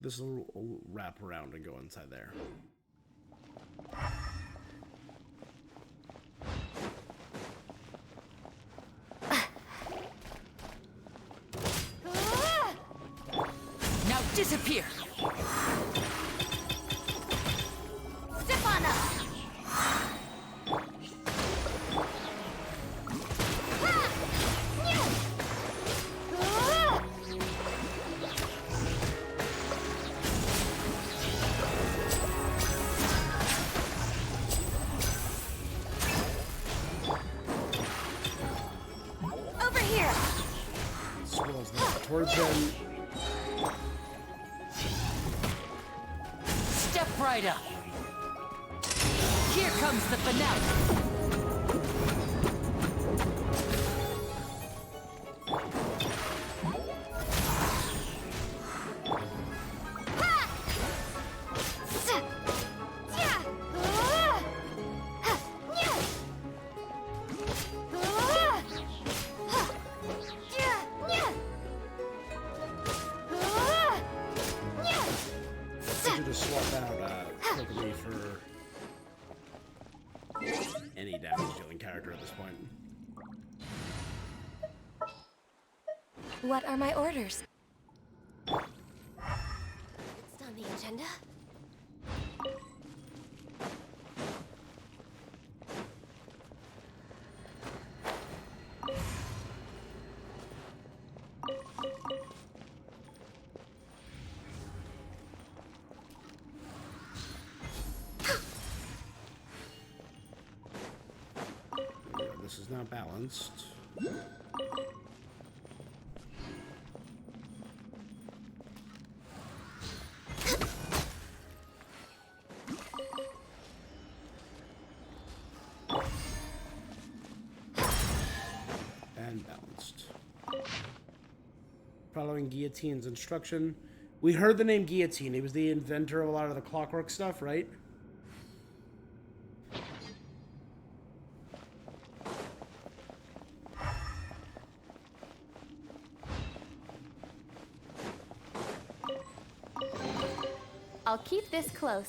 This will wrap around and go inside there. Now disappear! Step on up! Towards them. Step right up. Here comes the finale. should have swapped out Kokumi for any damage dealing character at this point. What are my orders? It's on the agenda. This is not balanced. And balanced. Following Guillotine's instruction. We heard the name Guillotine. He was the inventor of a lot of the clockwork stuff, right? I'll keep this close.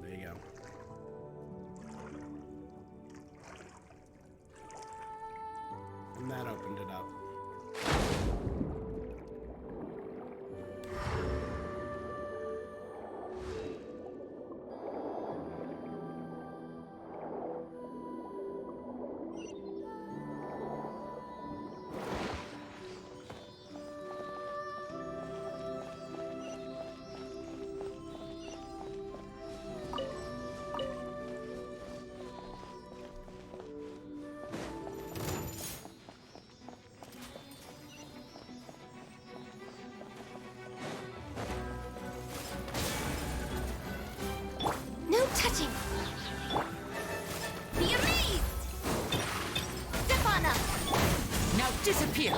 There you go. And that opened it up. No touching! Be amazed! Step on up! Now disappear!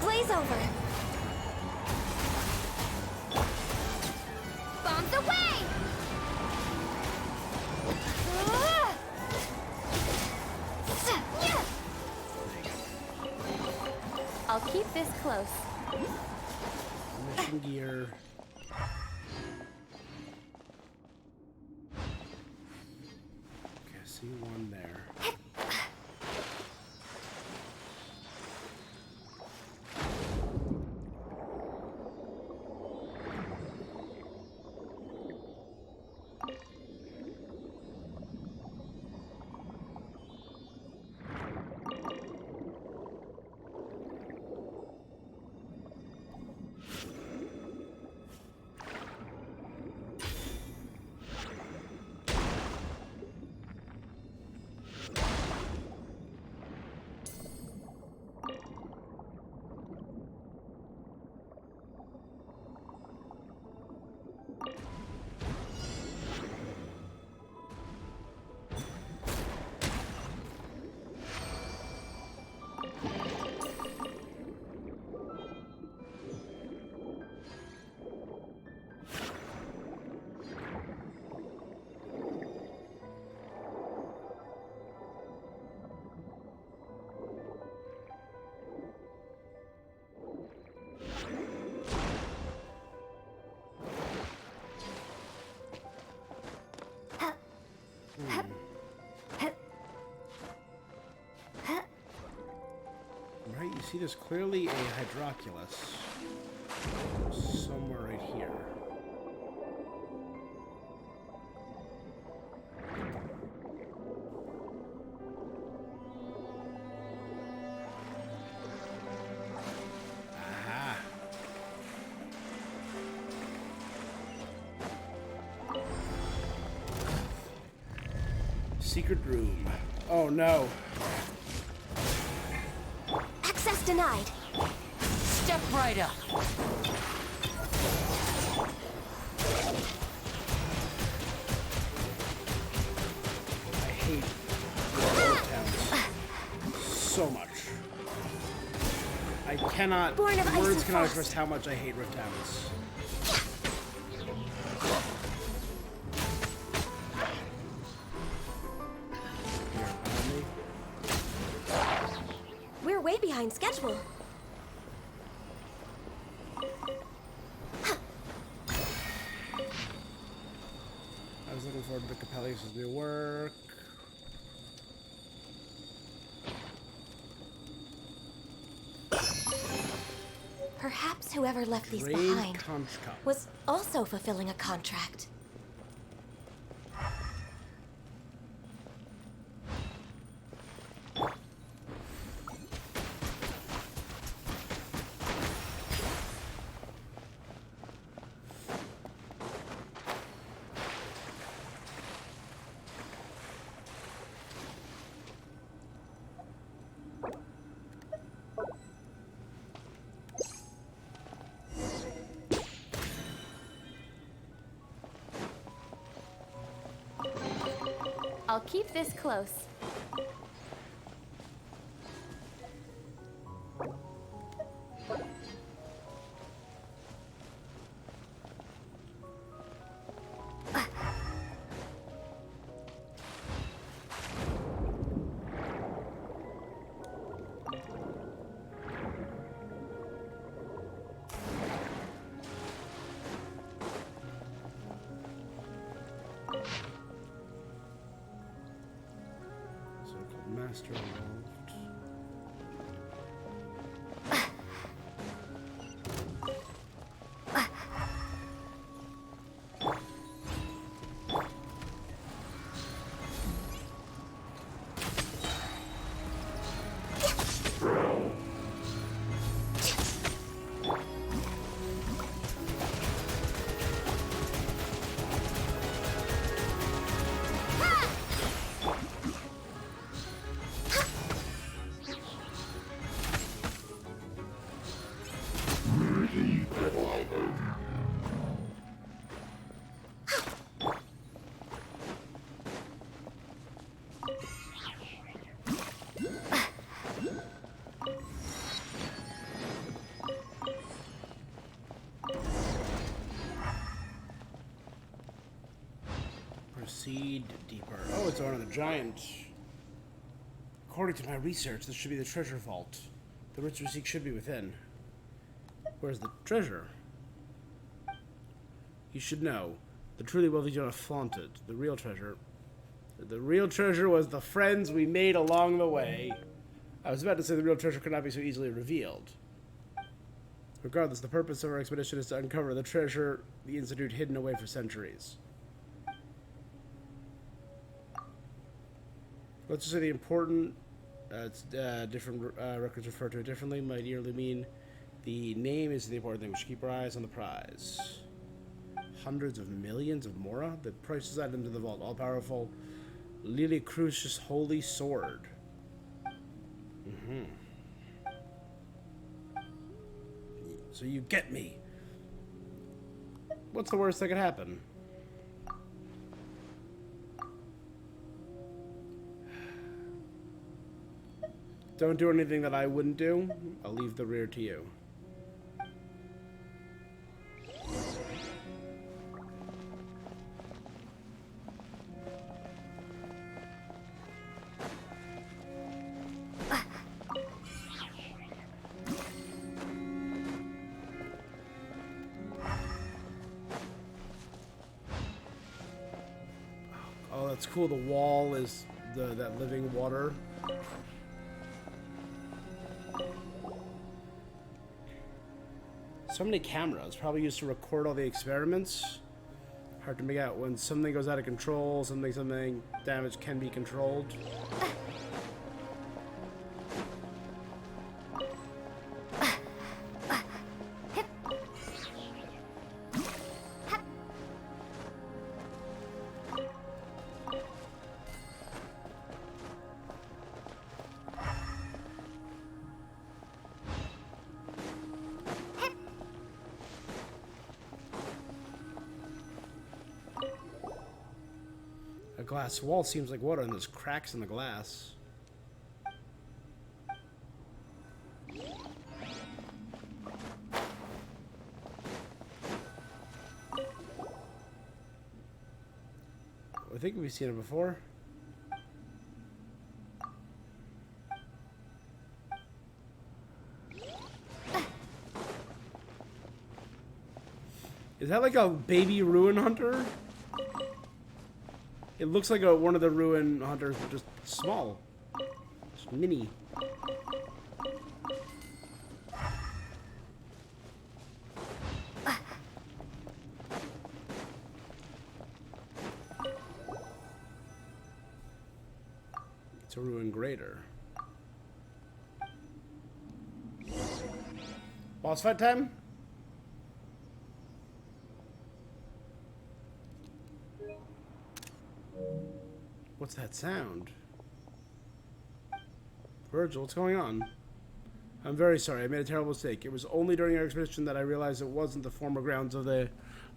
Blaze over! Bombs away! I'll keep this close. Mission gear. Okay, I see one there. see there's clearly a hydroculus somewhere right here. Aha. Secret room. Oh no. Access denied. Step right up. I hate rift towns so much. I cannot. Born of ice Words and cannot frost. express how much I hate rift towns. We're way behind schedule. I was looking forward to Capellius' new work. Perhaps whoever left these Trade behind contract. was also fulfilling a contract. I'll keep this close. So-called master involved. Proceed deeper. Oh, it's one of the giants. According to my research, this should be the treasure vault. The rich we seek should be within. Where's the treasure? You should know. The truly wealthy do not flaunt it. The real treasure. The real treasure was the friends we made along the way. I was about to say the real treasure could not be so easily revealed. Regardless, the purpose of our expedition is to uncover the treasure the Institute hidden away for centuries. Let's just say the important, different records refer to it differently, might nearly mean the name is the important thing. We should keep our eyes on the prize. Hundreds of millions of Mora? The precious items in the vault, all-powerful Lily Crucius Holy Sword. So you get me. What's the worst that could happen? Don't do anything that I wouldn't do. I'll leave the rear to you. Oh, that's cool. The wall is that living water. So many cameras, probably used to record all the experiments. Hard to make out when something goes out of control, something damage can be controlled. A glass wall seems like water, and there's cracks in the glass. I think we've seen it before. Is that like a baby ruin hunter? It looks like one of the ruin hunters, but just small. Just mini. It's a ruin grader. Boss fight time? What's that sound? Virgil, what's going on? I'm very sorry, I made a terrible mistake. It was only during our expedition that I realized it wasn't the former grounds of the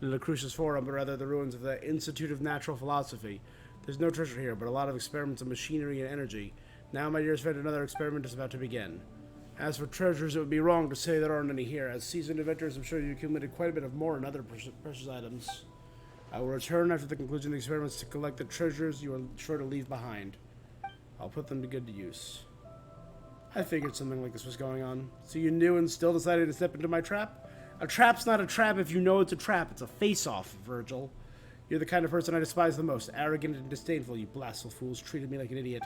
Lucretius Forum, but rather the ruins of the Institute of Natural Philosophy. There's no treasure here, but a lot of experiments of machinery and energy. Now, my dear friend, another experiment is about to begin. As for treasures, it would be wrong to say there aren't any here. As seasoned adventurers, I'm sure you accumulated quite a bit of more and other precious items. I will return after the conclusion of the experiments to collect the treasures you are sure to leave behind. I'll put them to good use. I figured something like this was going on. So you knew and still decided to step into my trap? A trap's not a trap if you know it's a trap. It's a face-off, Virgil. You're the kind of person I despise the most. Arrogant and disdainful, you blastful fools treated me like an idiot.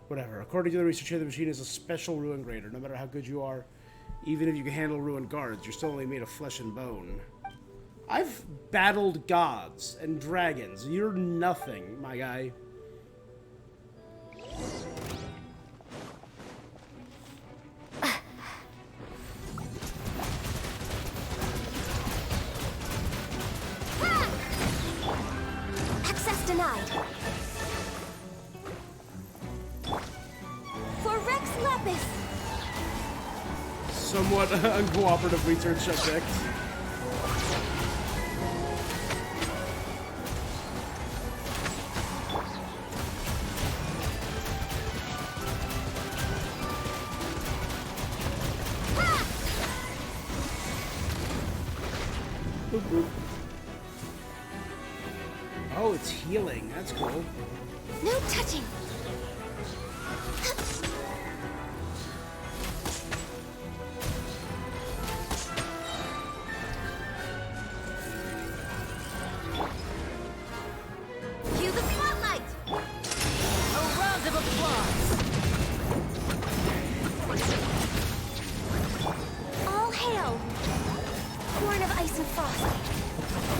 Whatever. According to the research here, the machine is a special ruin grader. No matter how good you are, even if you can handle ruined guards, you're still only made of flesh and bone. I've battled gods and dragons. You're nothing, my guy. Access denied. For Rex Lepis. Somewhat uncooperative research subject. Oh, it's healing. That's cool. No touching. Cue the spotlight. A round of applause. All hail. Horn of ice and frost.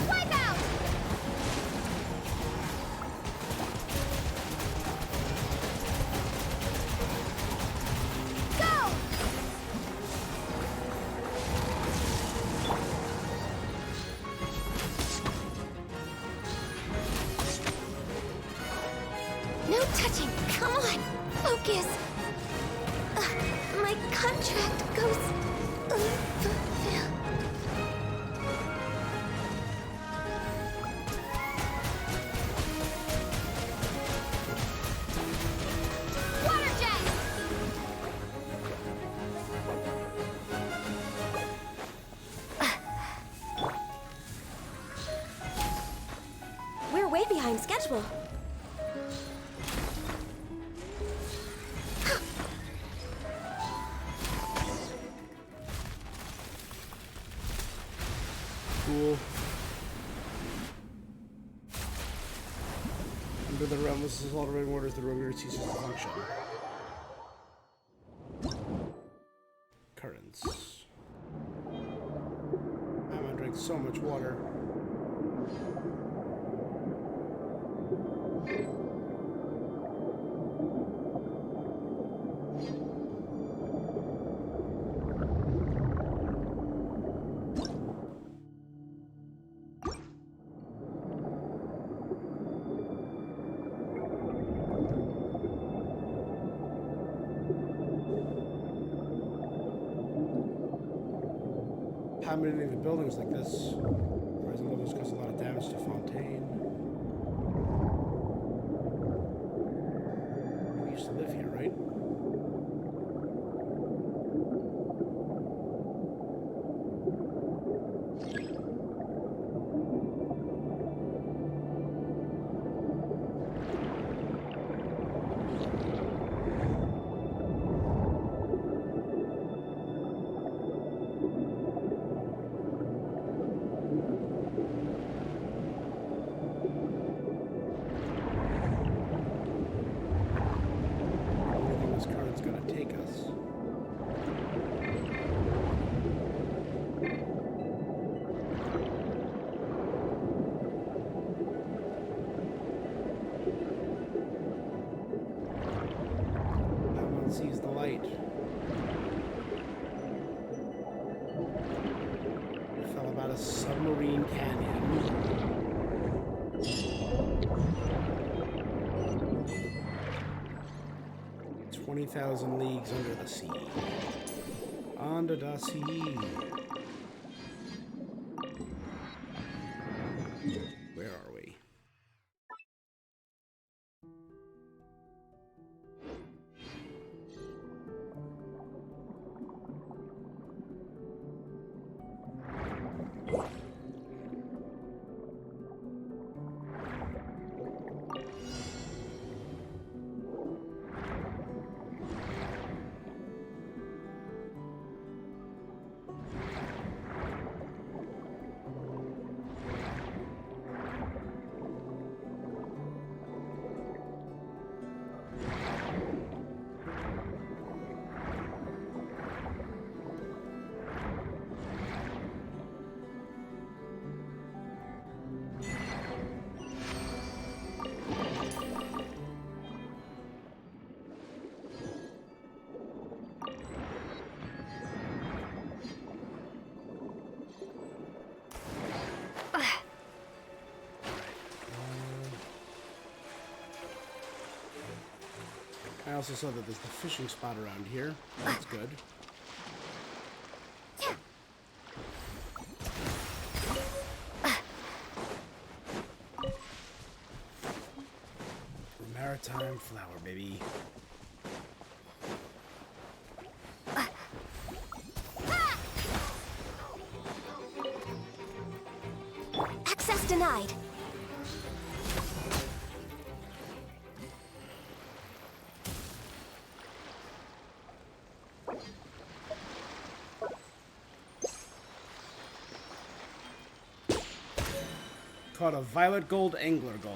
Wipe out. Go. No touching. Come on. Focus. My contract goes unfulfilled. Water jet. We're way behind schedule. Cool. Under the realm, this is all the rain waters, the river ceases to function. Currents. So much water. How many of the buildings like this? Rising levels cause a lot of damage to Fontaine. We used to live here, right? Sees the light. We fell about a submarine canyon. 20,000 leagues under the sea. Under the sea. Where are we? I also saw that there's the fishing spot around here. That's good. Maritime flower, baby. Access denied. Caught a violet gold angler gull.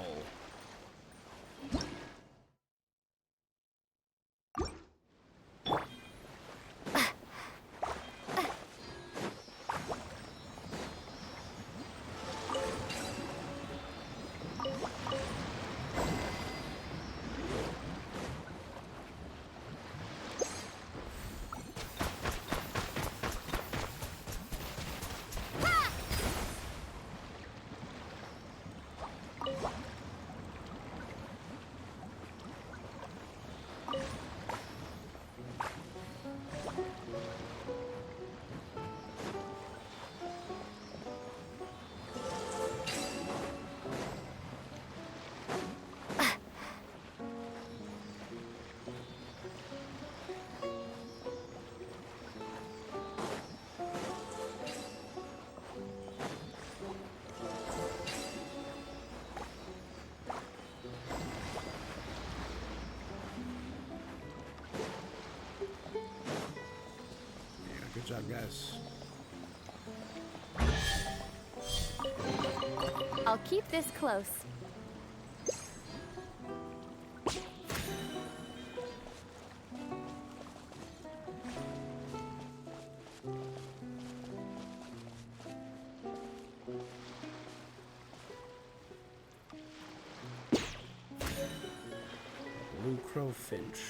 Good job, guys. I'll keep this close. finch.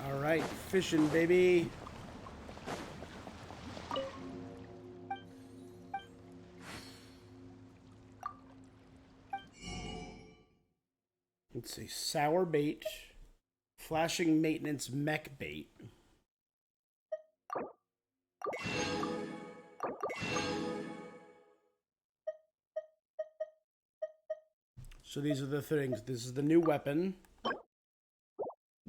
Alright, fishing, baby. Let's see, sour bait, flashing maintenance mech bait. So these are the things. This is the new weapon.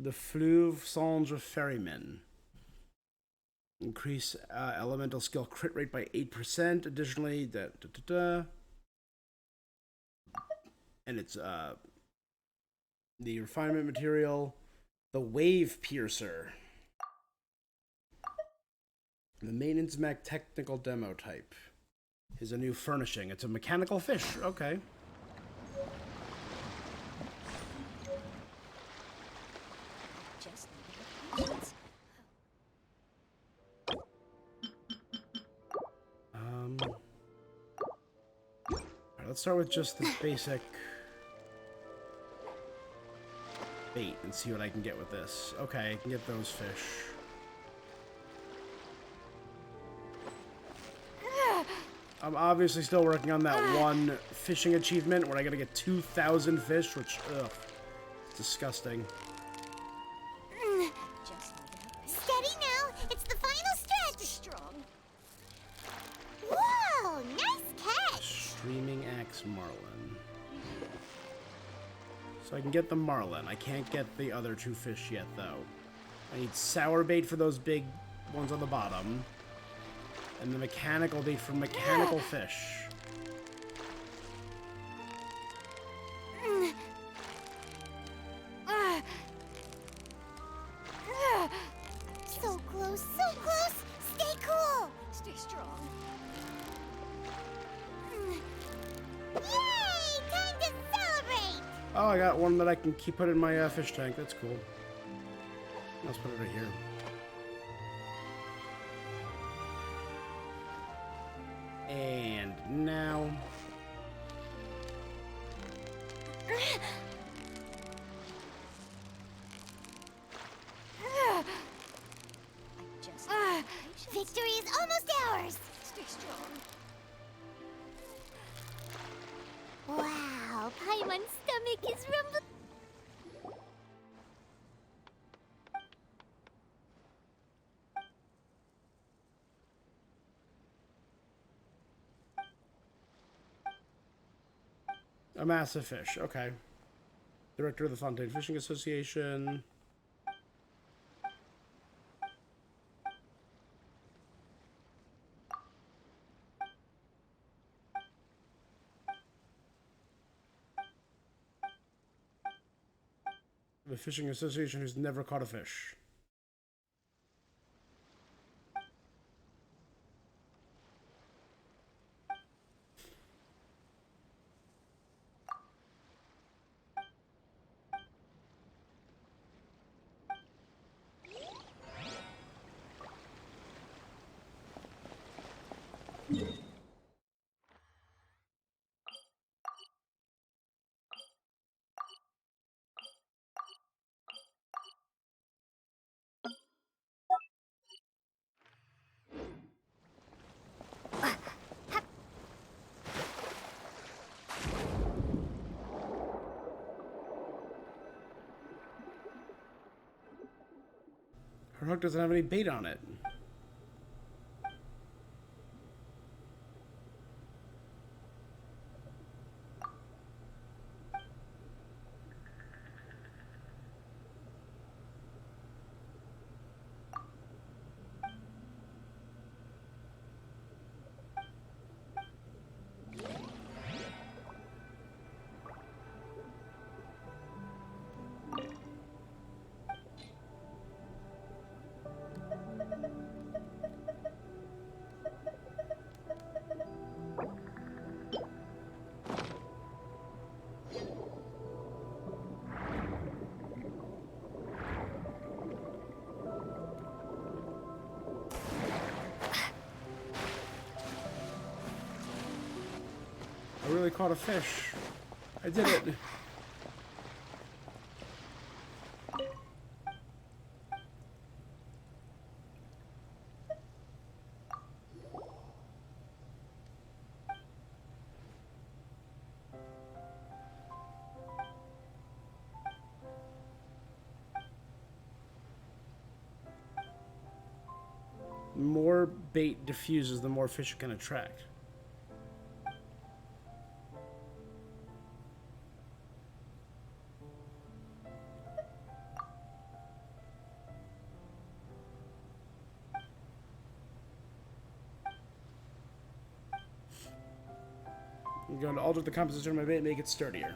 The Fleuve Cendre Ferryman. Increase elemental skill crit rate by 8%. Additionally, and it's the refinement material, the Wave Piercer. The maintenance mech technical demo type is a new furnishing. It's a mechanical fish. Okay. Let's start with just the basic bait and see what I can get with this. Okay, I can get those fish. I'm obviously still working on that one fishing achievement where I gotta get 2,000 fish, which, ugh, it's disgusting. Steady now. It's the final stretch. Strong. Whoa, nice catch. Streaming Axe Marlin. So I can get the Marlin. I can't get the other two fish yet, though. I need sour bait for those big ones on the bottom. And the mechanical bait for mechanical fish. So close, so close. Stay cool. Stay strong. Yay! Time to celebrate. Oh, I got one that I can keep put in my fish tank. That's cool. Let's put it right here. And now... Victory is almost ours. Stay strong. Wow, Paimon's stomach is rumbling. A massive fish, okay. Director of the Fontaine Fishing Association. The Fishing Association who's never caught a fish. Her hook doesn't have any bait on it. I really caught a fish. I did it. The more bait diffuses, the more fish it can attract. I'm going to alter the composition of my bait and make it sturdier.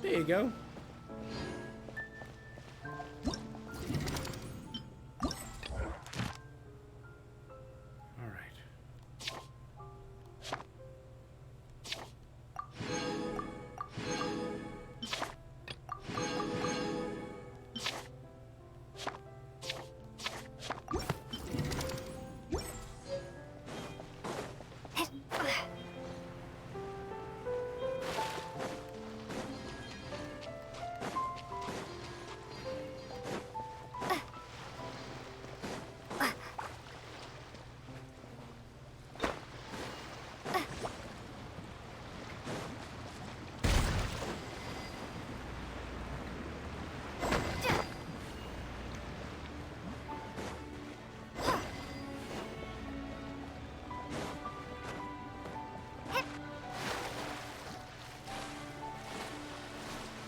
There you go. All right.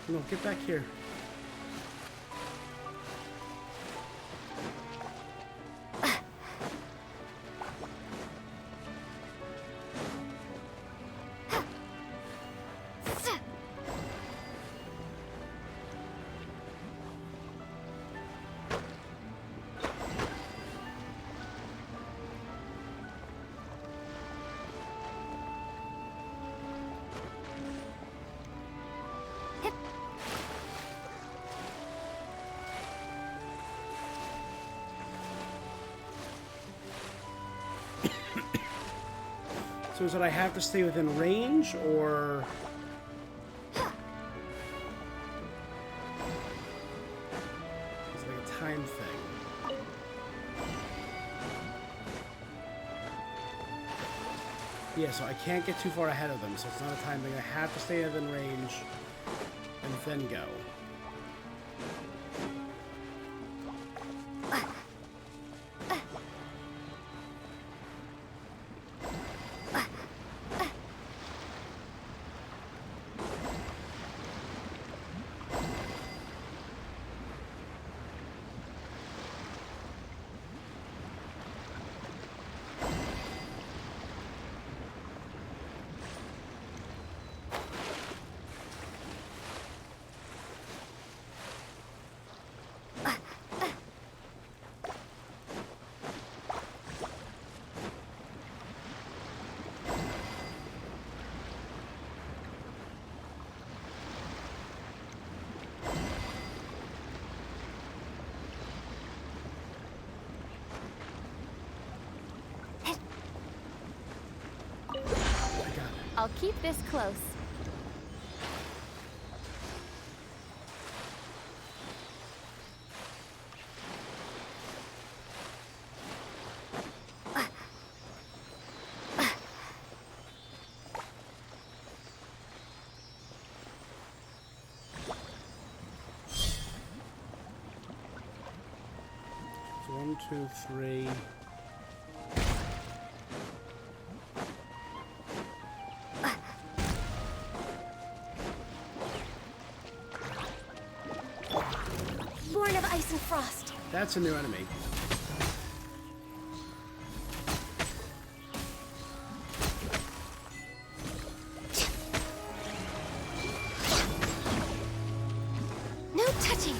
No, get back here. So is it I have to stay within range, or... It's like a time thing. Yeah, so I can't get too far ahead of them, so it's not a time thing. I have to stay within range and then go. I'll keep this close. So 1, 2, 3. Born of ice and frost. That's a new enemy. No touching.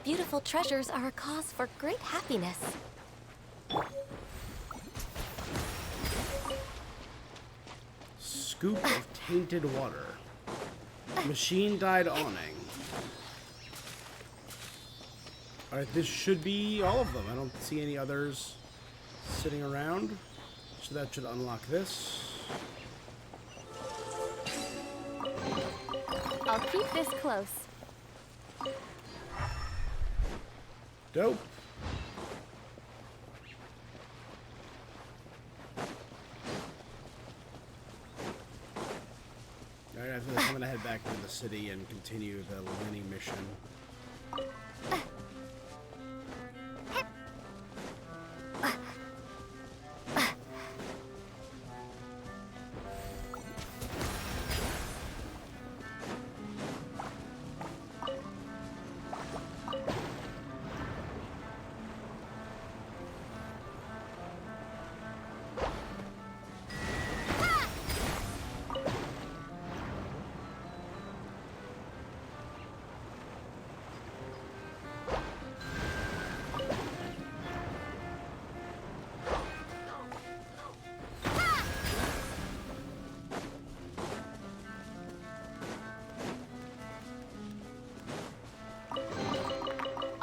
Beautiful treasures are a cause for great happiness. Scoop of tainted water. Machine dyed awning. Alright, this should be all of them. I don't see any others sitting around. So that should unlock this. I'll keep this close. Dope. Alright, I feel like I'm gonna head back into the city and continue the Lenny mission.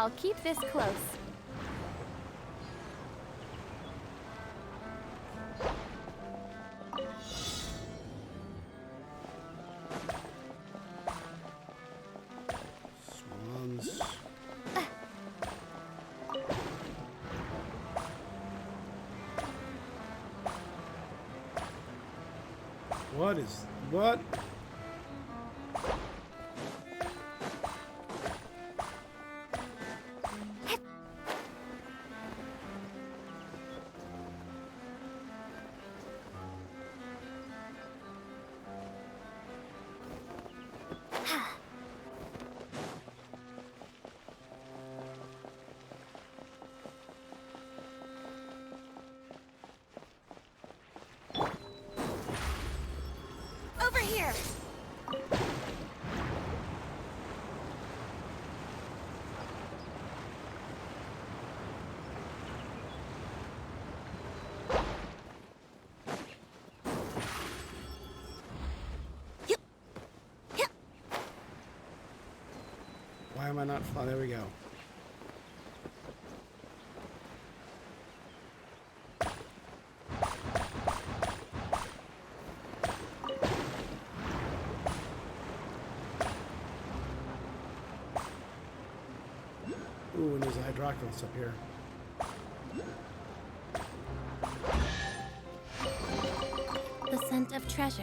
I'll keep this close. Swans. What? Over here! Why am I not flying? There we go. Ooh, and there's a hydroculus up here. The scent of treasure.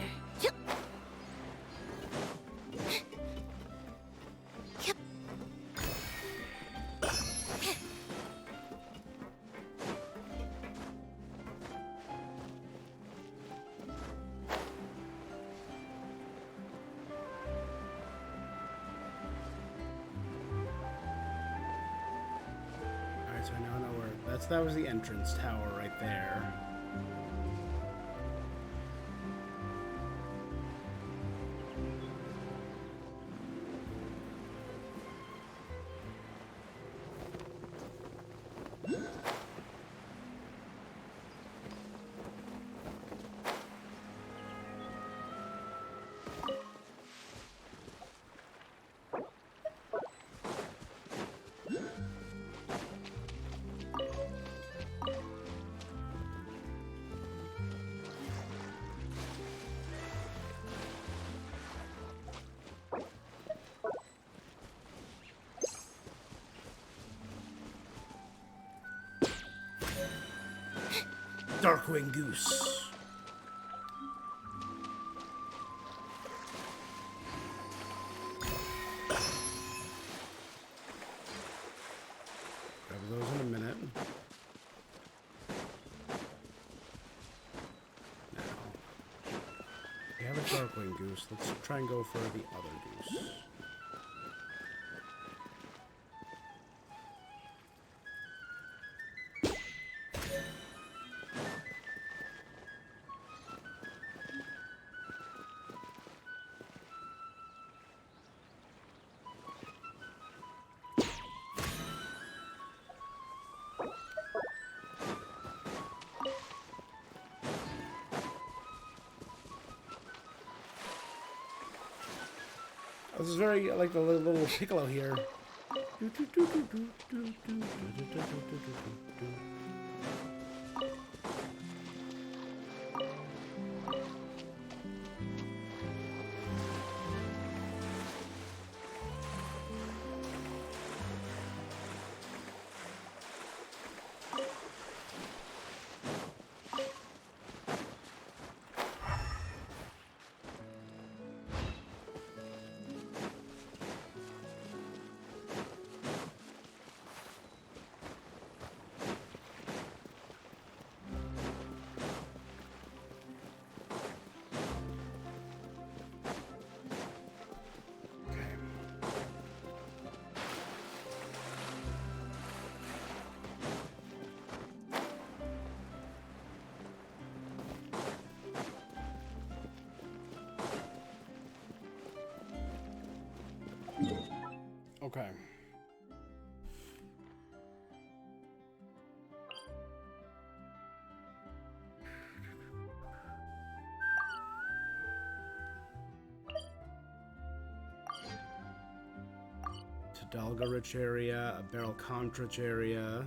Alright, so I now know where that was the entrance tower right there. Darkwing Goose. Grab those in a minute. Now, we have a Darkwing Goose. Let's try and go for the other goose. This is very like the little piccolo here. Okay. Tadalga rich area, a barrel conch rich area.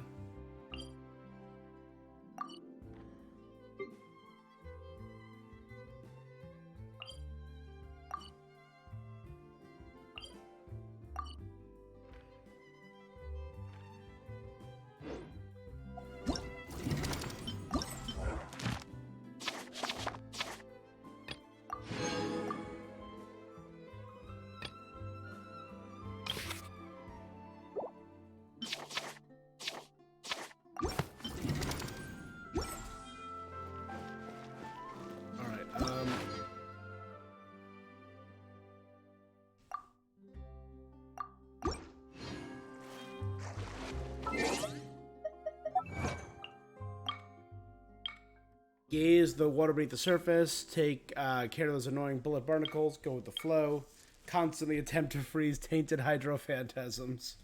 Gaze the water beneath the surface. Take care of those annoying bullet barnacles. Go with the flow. Constantly attempt to freeze tainted hydro phantasms.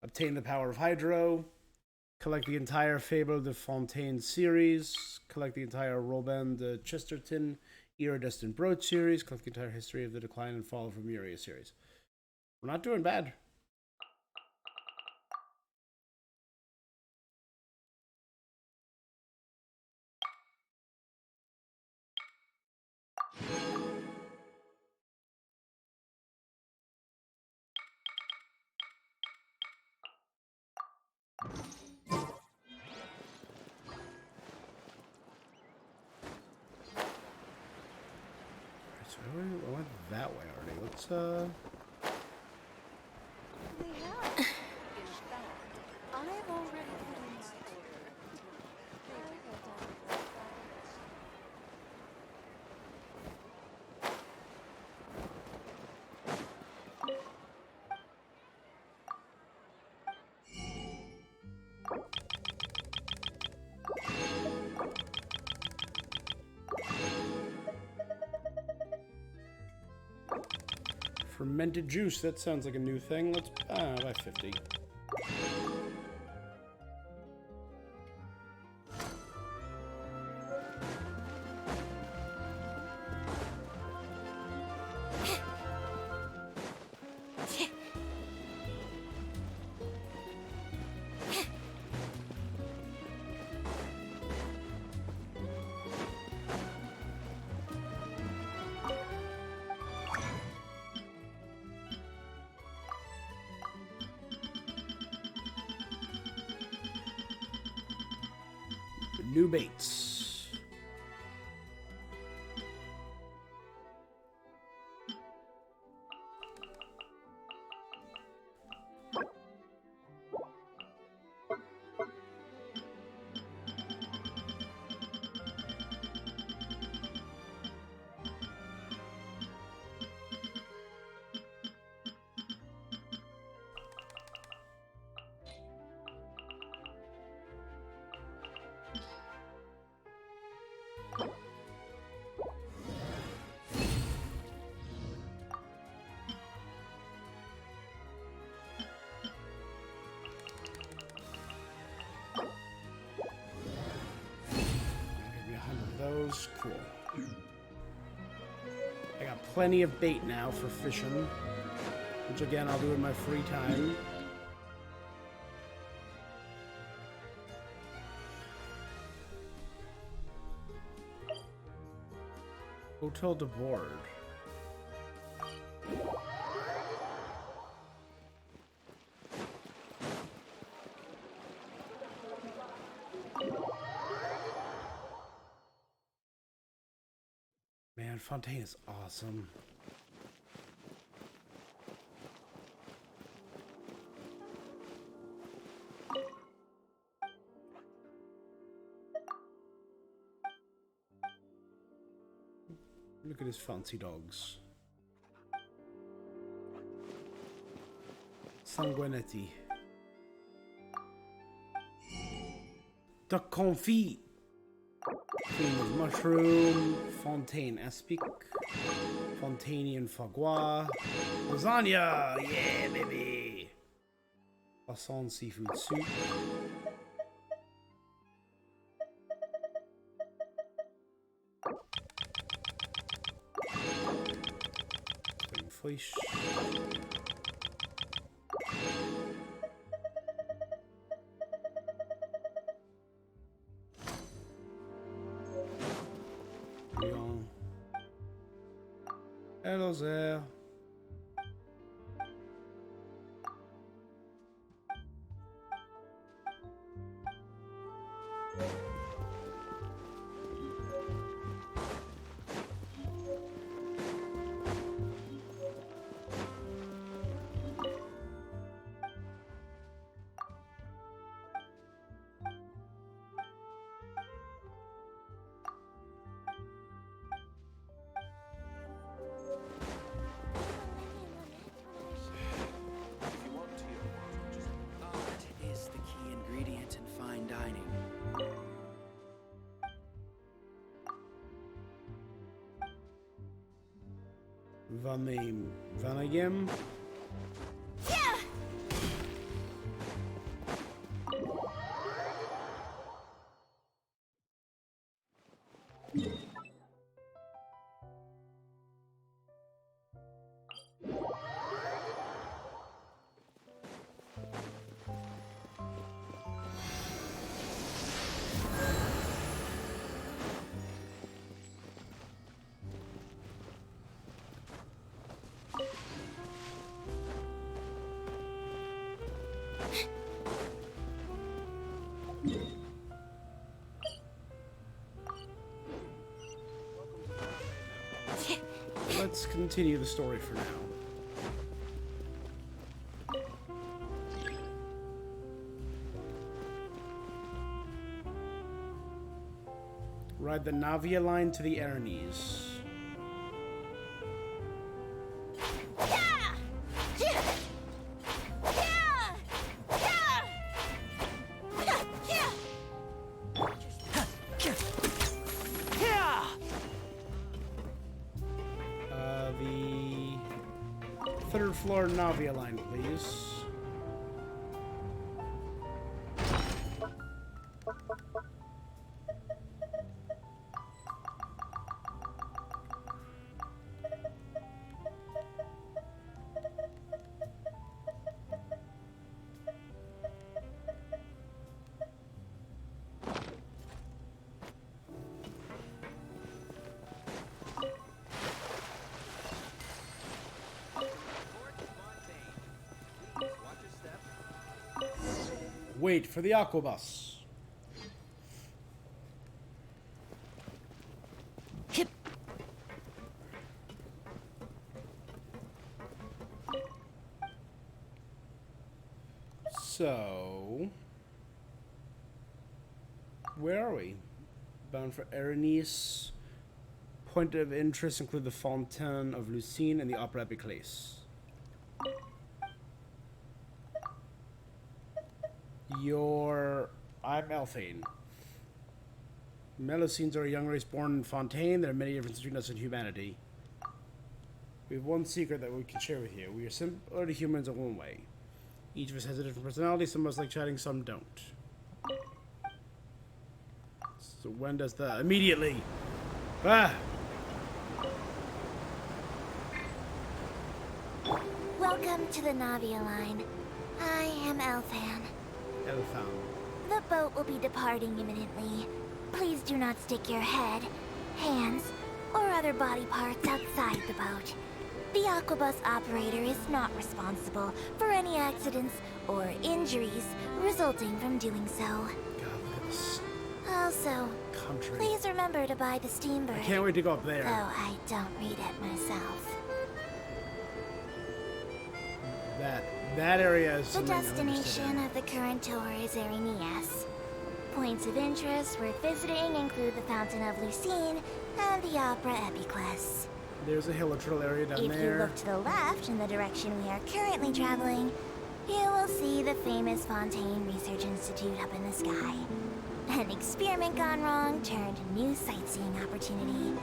Obtain the power of hydro. Collect the entire Fable de Fontaine series. Collect the entire Robin de Chesterton Iridescent Brooch series. Collect the entire history of the decline and fall of Remuria series. We're not doing bad. So I went that way already. Let's I've already put in my order. fermented juice. That sounds like a new thing. Let's buy 50. New baits. Those cool. plenty of bait now for fishing, which again I'll do in my free time. Hotel de board. Man, Fontaine is awesome. Look at his fancy dogs. Sanguinetti. Duck confit. Cream of mushroom. Fontaine aspic. Fontainian foie gras. Lasagna! Yeah, baby! Poisson seafood soup. Fish. Bouillon. Hello there. Vanagem. Let's continue the story for now. Ride the Navia line to the Aranese. Third floor Navia line, please. Wait for the aquabus. So, where are we? Bound for Aranese. Point of interest include the Fontaine of Lucine and the Opera Epiclese. I'm Elphane. Melusines are a young race born in Fontaine. There are many differences between us and humanity. We have one secret that we can share with you. We are similar to humans in one way. Each of us has a different personality. Some of us like chatting, some don't. So when does the... Immediately! Ah! Welcome to the Navia line. I am Elfan. Elfan. The boat will be departing imminently. Please do not stick your head, hands, or other body parts outside the boat. The Aquabus operator is not responsible for any accidents or injuries resulting from doing so. God, look at this Also, country. please remember to buy the steamboat. I can't wait to go up there. Though I don't read it myself. That area is The something I'm interested destination in. of the current tour is Erinias. Points of interest worth visiting include the Fountain of Lucine and the Opera Epiclese. There's a Hilitril area down If there. you look to the left in the direction we are currently traveling, you will see the famous Fontaine Research Institute up in the sky. An experiment gone wrong turned new sightseeing opportunity.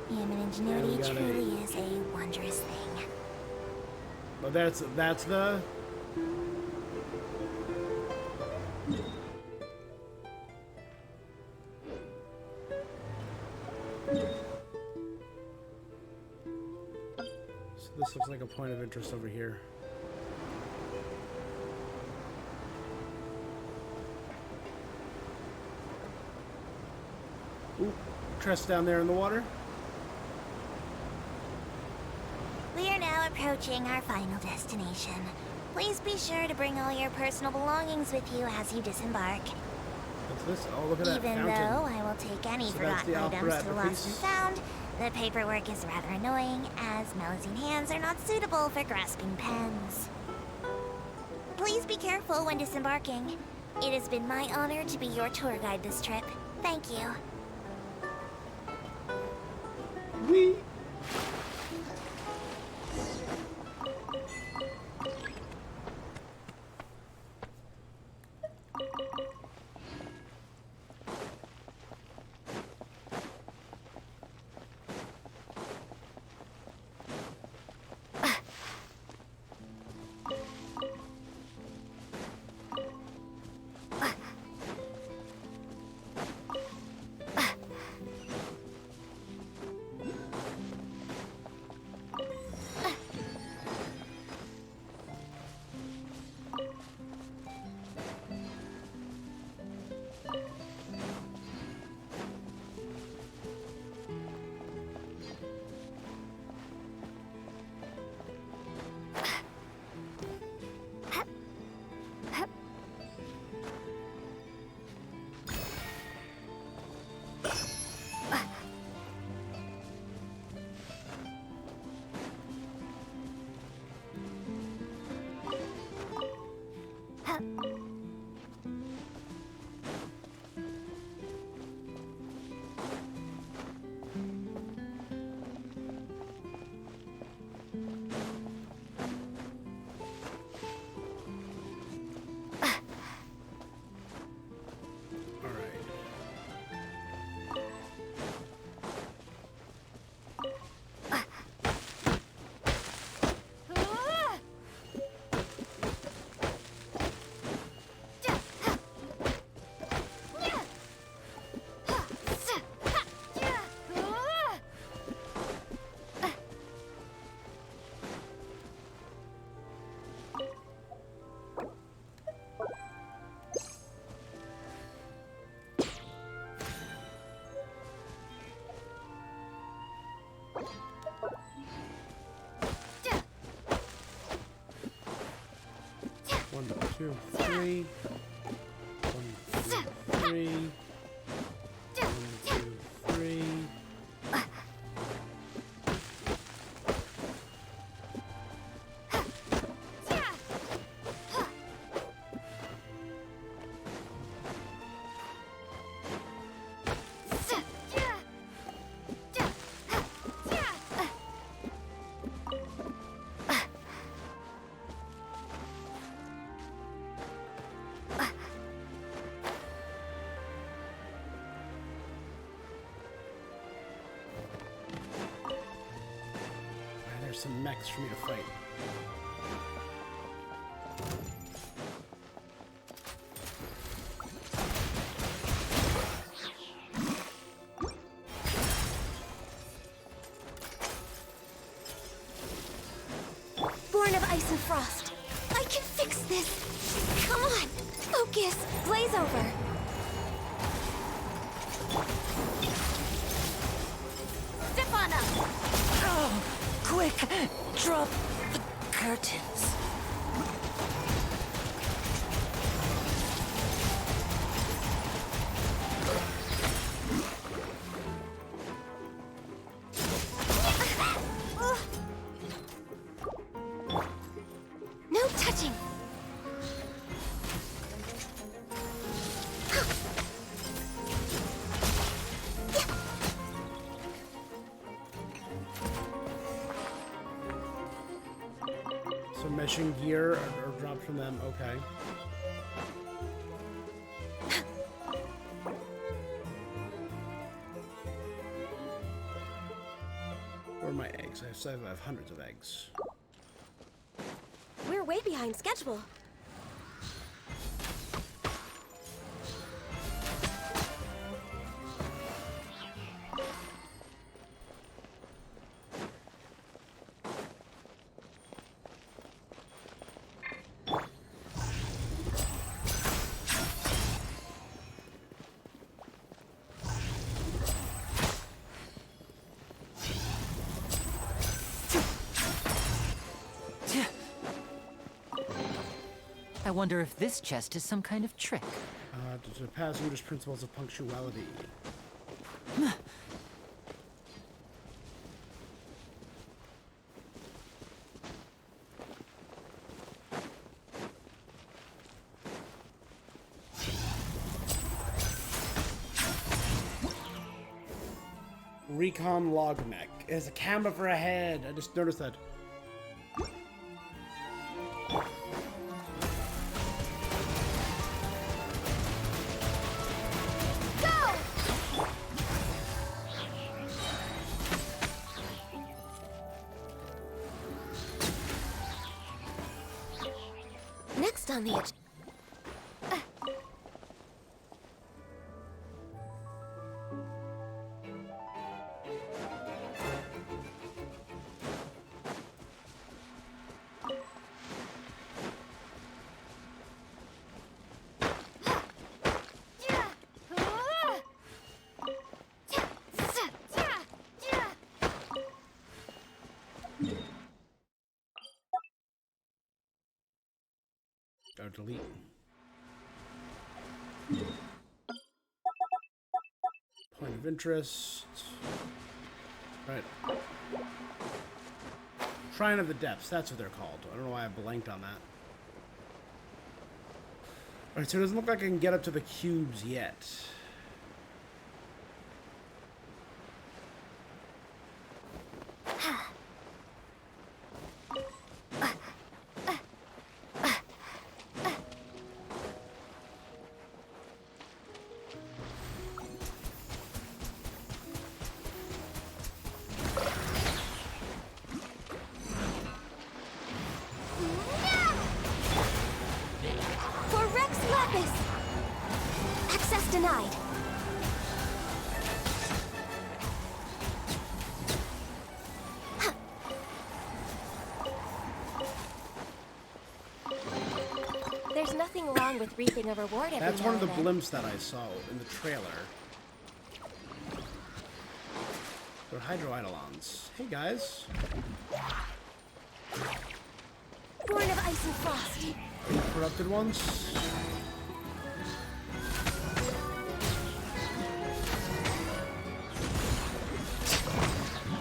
Human ingenuity got truly is a wondrous thing. But that's the. So this looks like a point of interest over here. Ooh, Tress down there in the water. We are now approaching our final destination. Please be sure to bring all your personal belongings with you as you disembark. What's this? Oh, look at that Even fountain. though I will take any So that's forgotten the items opera to lost and piece. found, the paperwork is rather annoying, as Melusine hands are not suitable for grasping pens. Please be careful when disembarking. It has been my honor to be your tour guide this trip. Thank you. Whee! One, two, three. One, two, three. One, two, three. There's some mechs for me to fight. Born of ice frost. I can fix this. Come on, focus. Blaze over. Step on up! Oh, quick! Drop the curtains. No touching. So meshing gear or drop from them, okay. Where are my eggs? I have hundreds of eggs. We're way behind schedule. I wonder if this chest is some kind of trick. To surpass English principles of punctuality. Recon log mech. It has a camera for a head. I just noticed that. Next on the agenda. Oh, delete. Point of interest. Right. Shrine of the Depths, that's what they're called. I don't know why I blanked on that. Alright, so it doesn't look like I can get up to the cubes yet. For Rex Lapis! Access denied. There's nothing wrong with reaping a reward every That's now one of the and then. blimps that I saw in the trailer. They're hydroidolons. Hey guys. Born of ice and frost. Corrupted ones.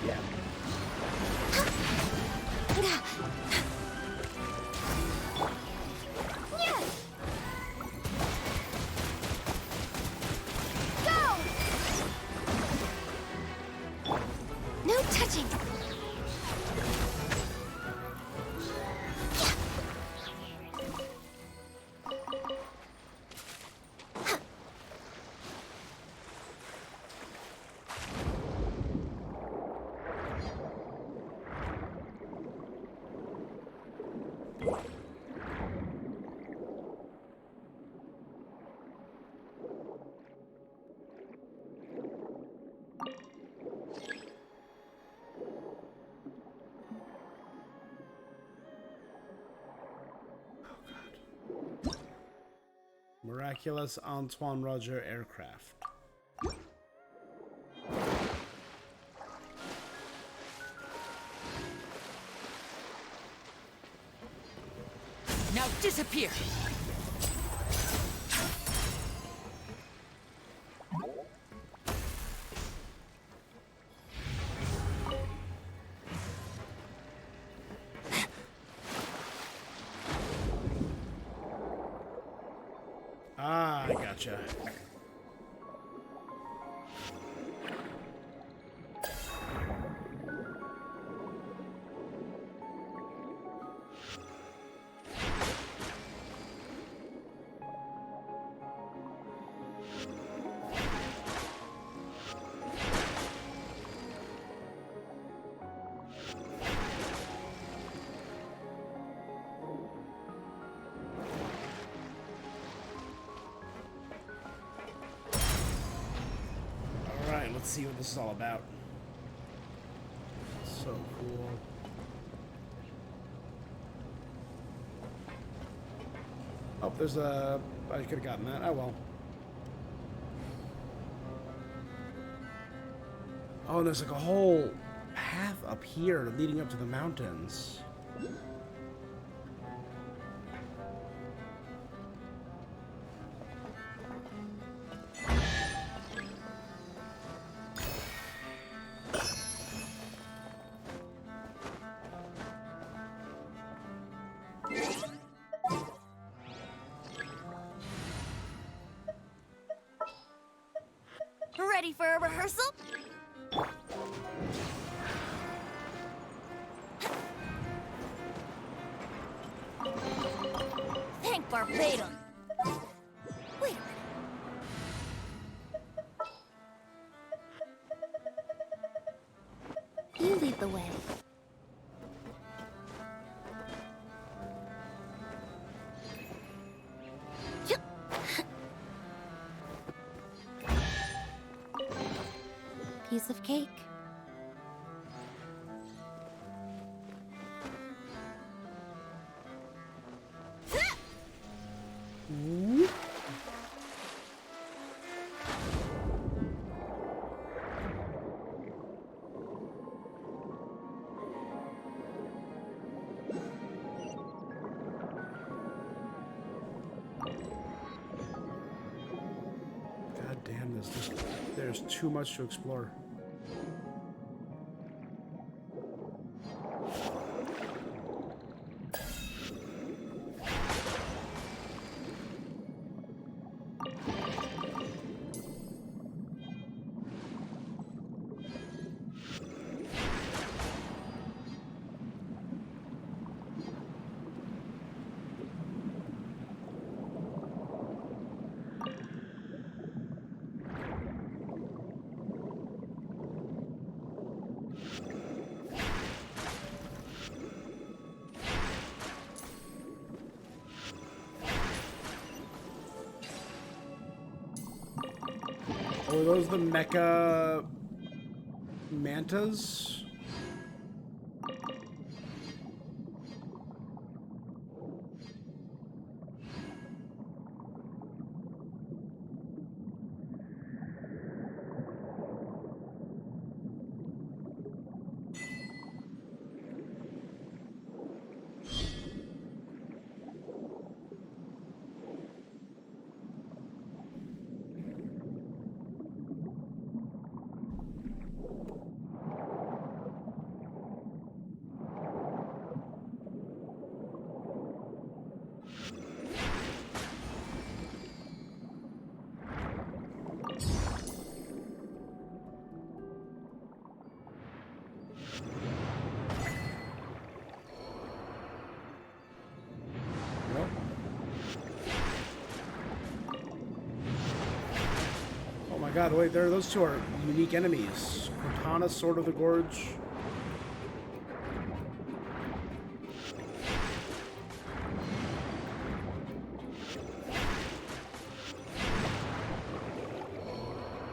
Yeah. Go! No touching. miraculous Antoine Roger aircraft. Now disappear! Ah, I gotcha. Alright, let's see what this is all about. So cool. Oh, there's a... I could have gotten that. Oh, well. Oh, and there's like a whole path up here leading up to the mountains. Ready for a rehearsal? Thank Barbados. Wait a minute. You lead the way. Piece of cake. God damn, there's too much to explore. Oh, are those the mecha mantas? Oh my god, wait, those two are unique enemies. Cortana, Sword of the Gorge.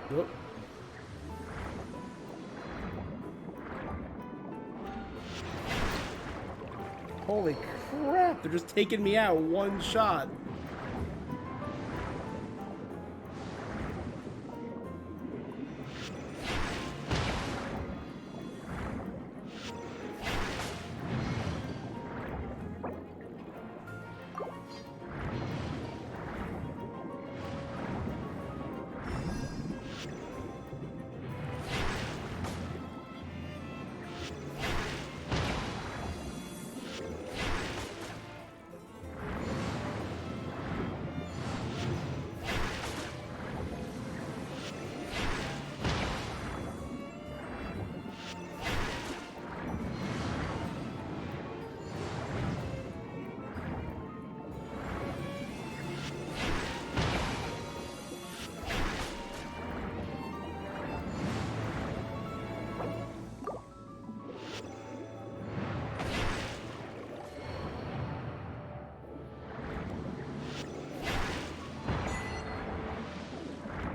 Whoop. Holy crap, they're just taking me out one shot.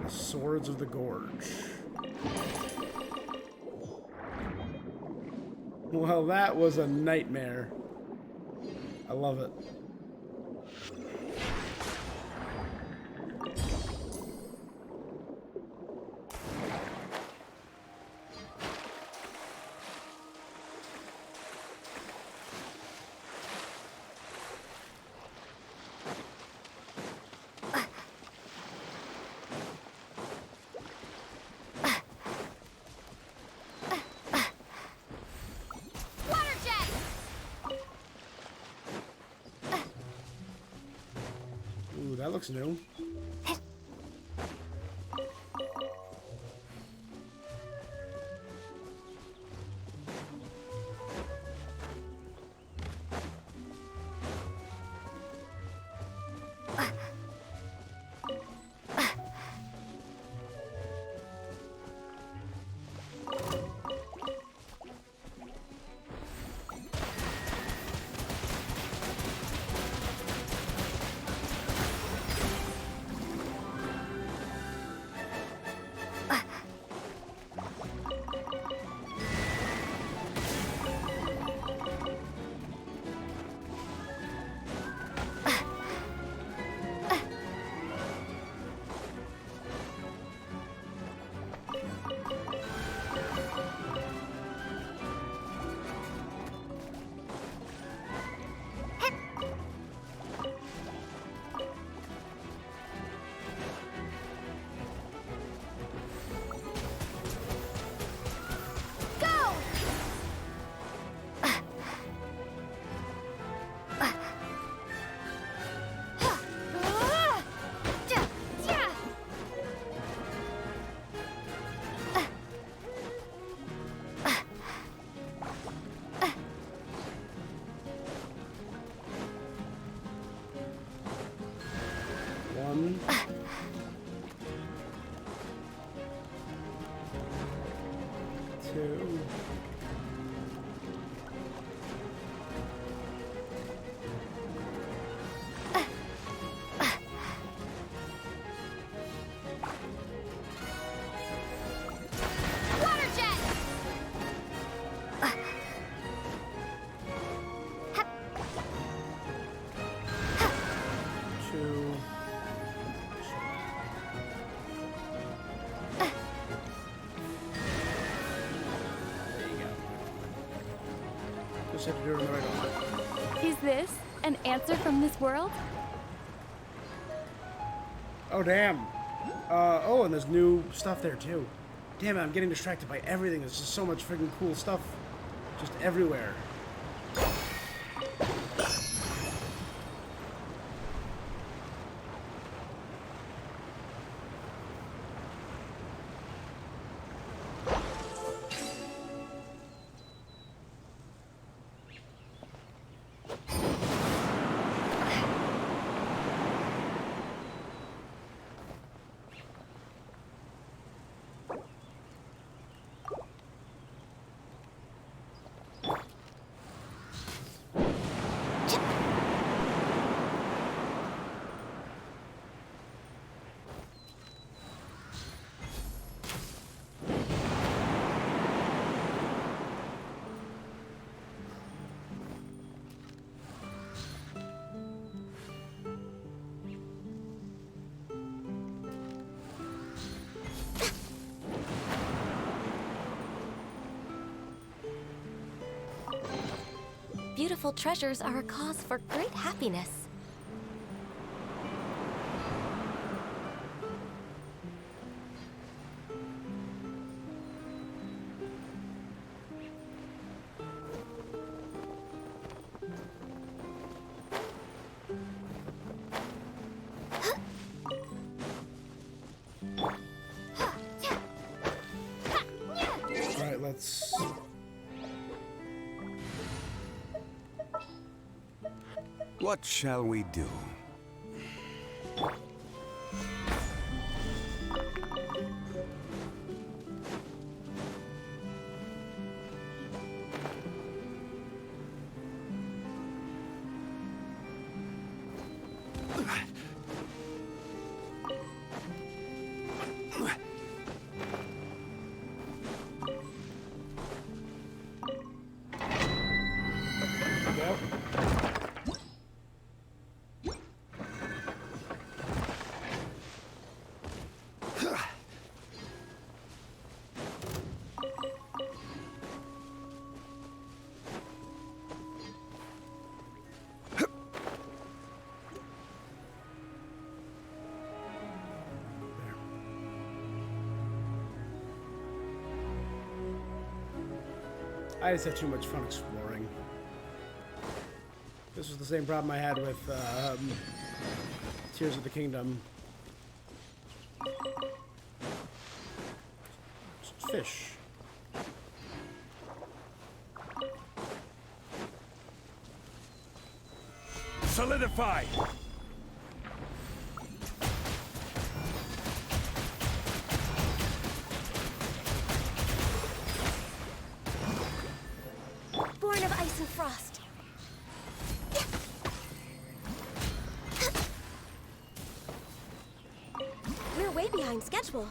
The Swords of the Gorge. Well, that was a nightmare. I love it. Ooh, that looks new. One. Two. Two. Just have to do it in the right order. Is this an answer from this world? Oh, damn. Oh, and there's new stuff there, too. Damn it, I'm getting distracted by everything. There's just so much freaking cool stuff just everywhere. Beautiful treasures are a cause for great happiness. Alright, let's... What shall we do? I just have too much fun exploring. This was the same problem I had with Tears of the Kingdom. Fish. Solidify! Born of ice and frost. We're way behind schedule.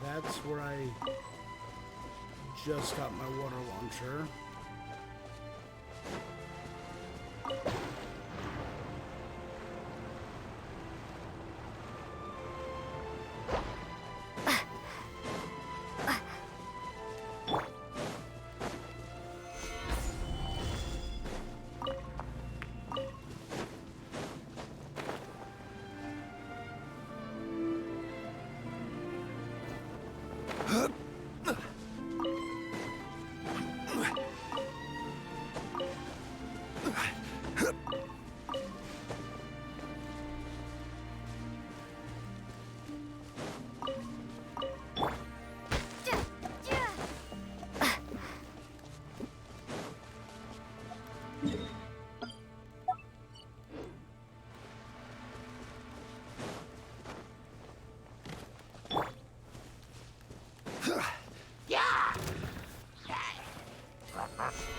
That's where I just got my water launcher.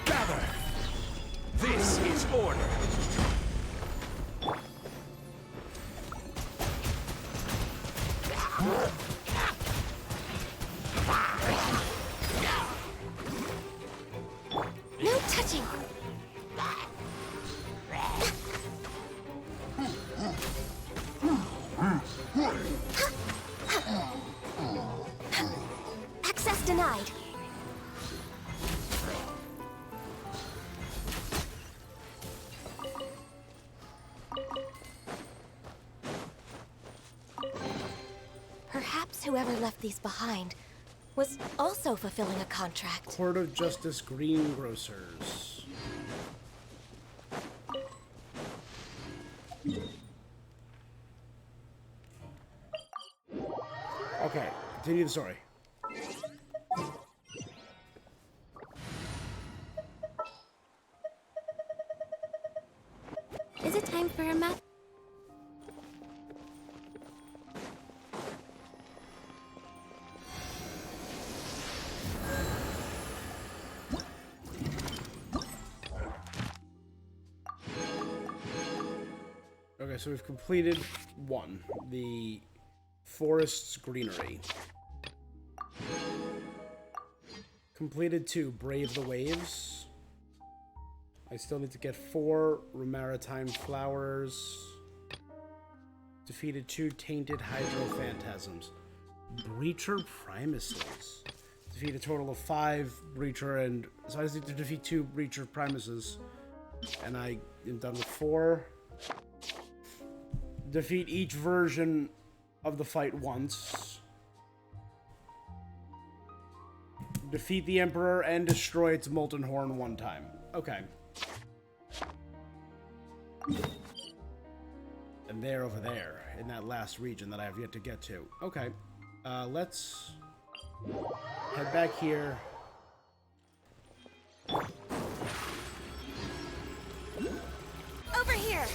Gather! This is order! No touching! Access denied. Perhaps whoever left these behind was also fulfilling a contract. Court of Justice Greengrocers. Okay, continue the story. Is it time for a map? Okay, so we've completed one, the forest's greenery. Completed 2, Brave the Waves. I still need to get 4 Maritime Flowers. Defeated 2 Tainted Hydro Phantasms. Breacher Primuses. Defeat a total of 5 Breacher and... So I just need to defeat 2 Breacher Primuses. And I am done with 4. Defeat each version of the fight once. Defeat the Emperor and destroy its Molten Horn 1 time. Okay. And they're over there, in that last region that I have yet to get to. Okay. Let's head back here. Over here!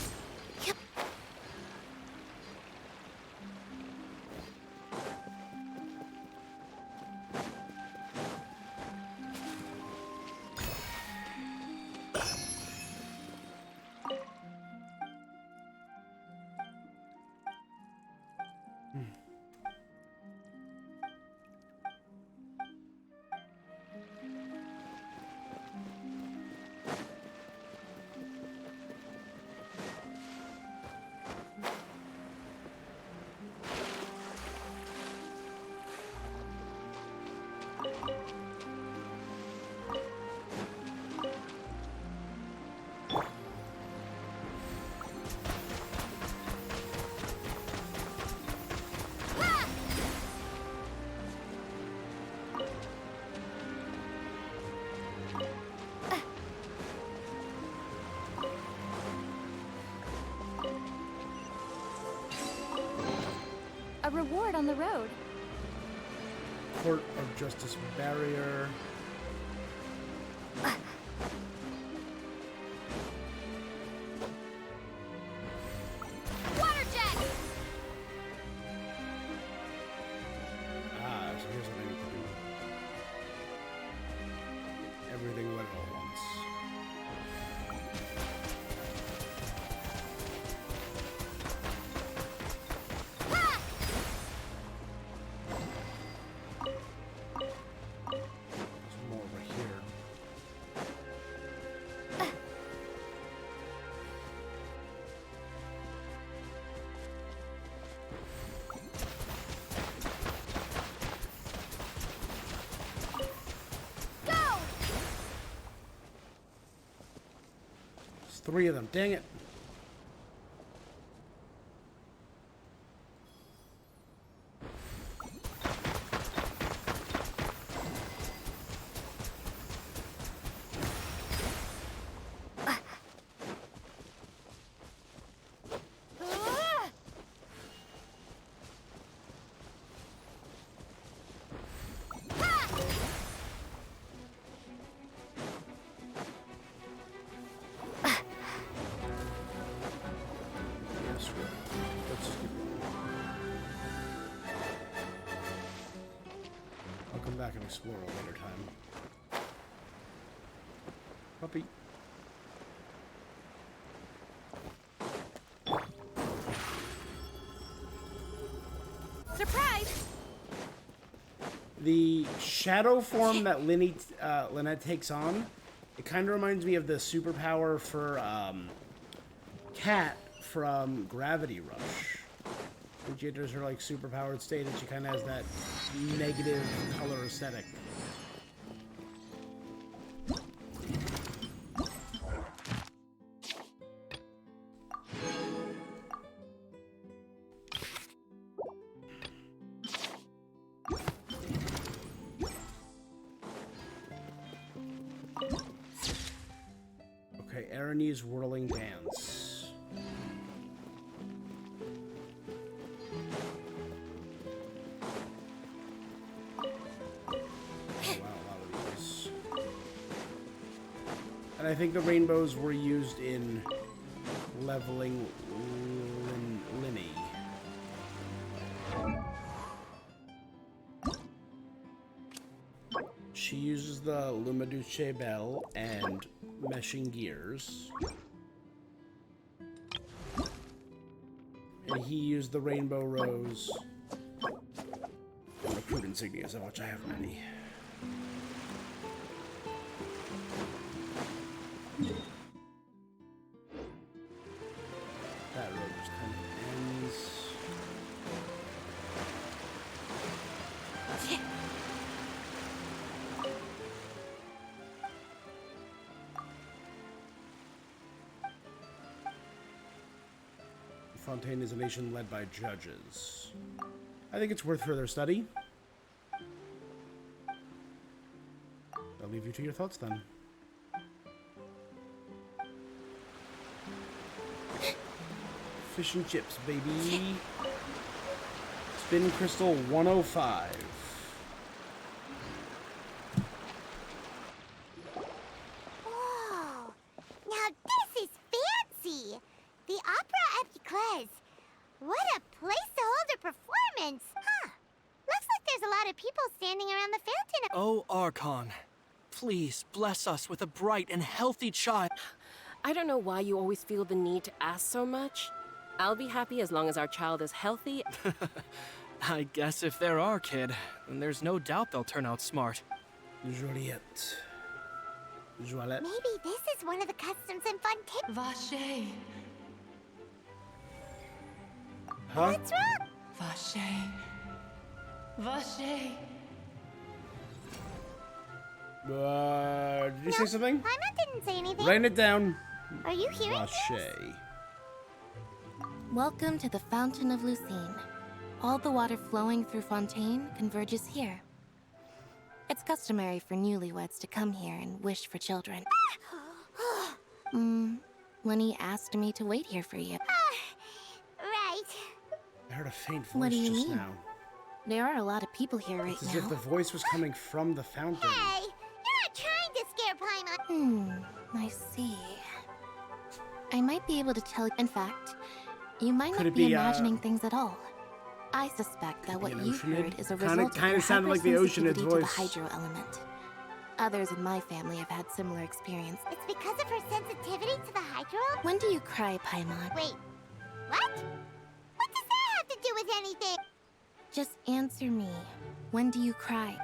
A reward on the road. Court of Justice Barrier. Water jet! Ah, so here's what I need to do. Everything went all at once. There's more over here. Go! There's 3 of them. Dang it. Yes, let's just keep going. I'll come back and explore a later time. Puppy. Surprise! The shadow form that Lynette takes on, it kind of reminds me of the superpower for Cat from Gravity Rush. When she enters her like superpowered state, and she kind of has that negative color aesthetic. Okay, Erinny's Whirling Dance. Oh, wow, a lot of these. And I think the rainbows were used in leveling Linny. She uses the Lumaduce Bell and Meshing Gears. And he used the Rainbow Rose and Recruit Insignias, of which I have many. That road just kind of ends. Fontaine is a nation led by judges. I think it's worth further study. I'll leave you to your thoughts then. Fish and chips, baby. Spin crystal 105. Whoa! Now this is fancy! The Opera Epiclese. What a place to hold a performance! Huh. Looks like there's a lot of people standing around the fountain. Oh, Archon, please bless us with a bright and healthy child. I don't know why you always feel the need to ask so much. I'll be happy as long as our child is healthy. I guess if they're our kid, then there's no doubt they'll turn out smart. Juliette. Joalette. Maybe this is one of the customs in Fontaine. Vache. Huh? What's wrong? Vache. Vache. Did you say something? Paimon didn't say anything. Write it down. Are you hearing Vache. Welcome to the Fountain of Lucine. All the water flowing through Fontaine converges here. It's customary for newlyweds to come here and wish for children. Lenny asked me to wait here for you. Right. I heard a faint voice What do you just mean? now. There are a lot of people here right It's as now. if the voice was coming from the fountain. Hey, you're not trying to scare Paimon. I see. I might be able to tell you. In fact, you might Could not it be be, imagining things at all. I suspect that what an you Oceanid? heard is a Kinda- result of kinda your sounded like the Oceanid's hypersensitivity to the voice. hydro element. Others in my family have had similar experience. It's because of her sensitivity to the hydro? When do you cry, Paimon? Wait, what? What does that have to do with anything? Just answer me. When do you cry?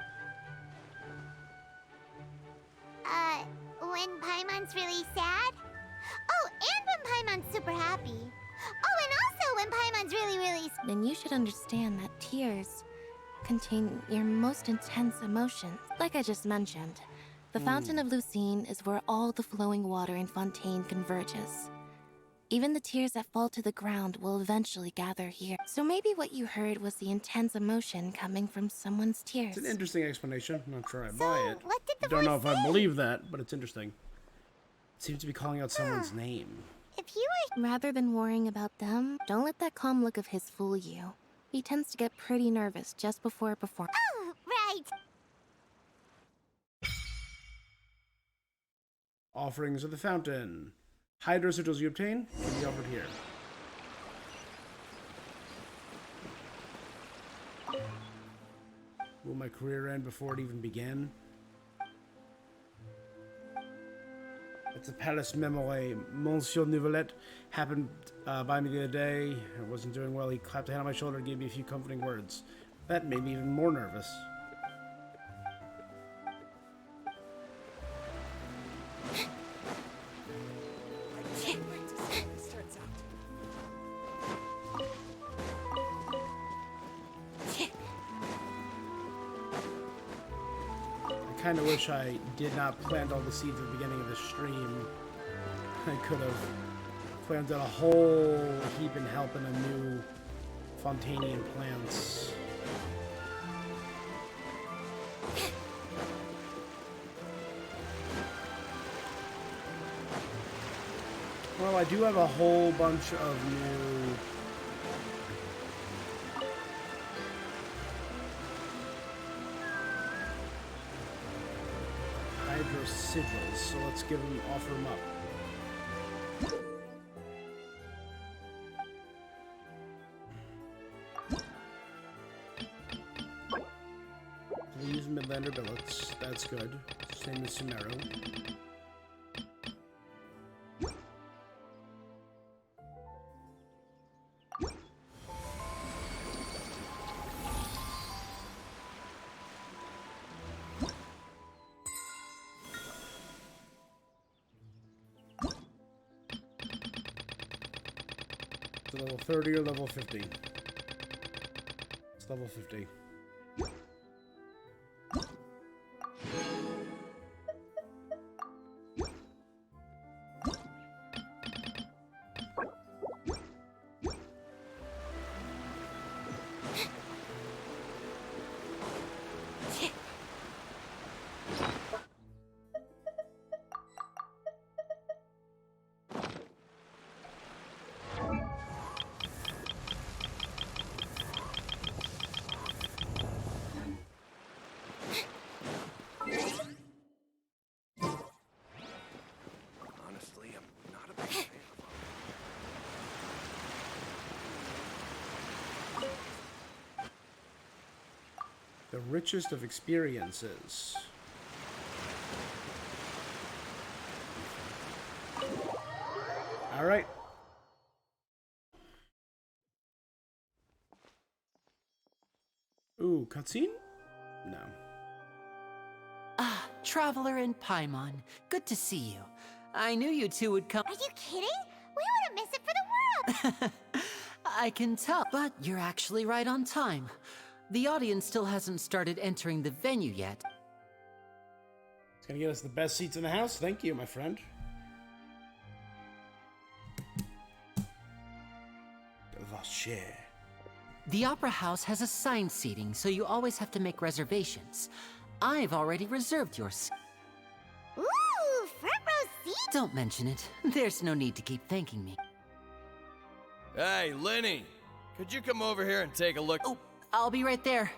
When Paimon's really sad? Oh, and when Paimon's super happy. Oh, and also when Paimon's really Then you should understand that tears contain your most intense emotions. Like I just mentioned, the Fountain of Lucine is where all the flowing water in Fontaine converges. Even the tears that fall to the ground will eventually gather here. So maybe what you heard was the intense emotion coming from someone's tears. It's an interesting explanation. I'm not sure I buy it. what did the Don't know voice if I say? believe that, but it's interesting. It seems to be calling out someone's name. If you were... Rather than worrying about them, don't let that calm look of his fool you. He tends to get pretty nervous just before a performance. Oh, right. Offerings of the fountain. Hydro sigils you obtain can be offered here. Will my career end before it even began? It's a palace memory. Monsieur Nouvelette happened by me the other day. I wasn't doing well. He clapped a hand on my shoulder and gave me a few comforting words. That made me even more nervous. I kind of wish I did not plant all the seeds at the beginning of the stream. I could have planted a whole heap and help in a new Fontainian plants. Well, I do have a whole bunch of new hydro sigils, so let's offer them up. We'll use Midlander billets. That's good. Same as Sumeru. To level 30 or level 50? It's level 50. The richest of experiences. All right. Ooh, cutscene? No. Ah, Traveler and Paimon. Good to see you. I knew you two would come. Are you kidding? We wouldn't miss it for the world! I can tell, but you're actually right on time. The audience still hasn't started entering the venue yet. It's gonna get us the best seats in the house. Thank you, my friend. Vache. The Opera House has assigned seating, so you always have to make reservations. I've already reserved your seat. Ooh, front row seat? Don't mention it. There's no need to keep thanking me. Hey, Lenny! Could you come over here and take a look? Oh, I'll be right there.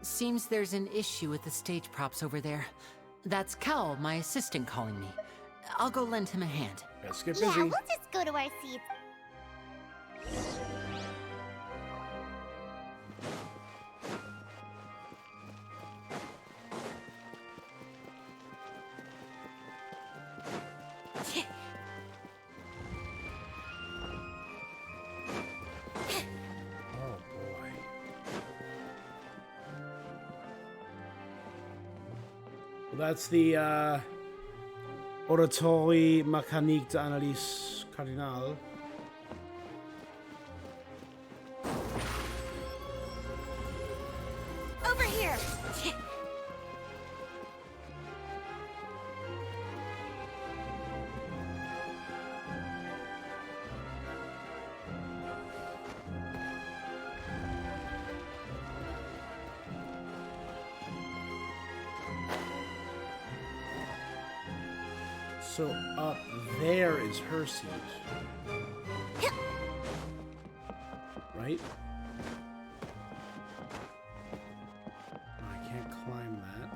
Seems there's an issue with the stage props over there. That's Cal, my assistant, calling me. I'll go lend him a hand. Let's get busy. busy. Yeah, we'll just go to our seats. That's the Oratory Mécanique d'Analyse Cardinal. Over here! So up there is her seat. Right? I can't climb that.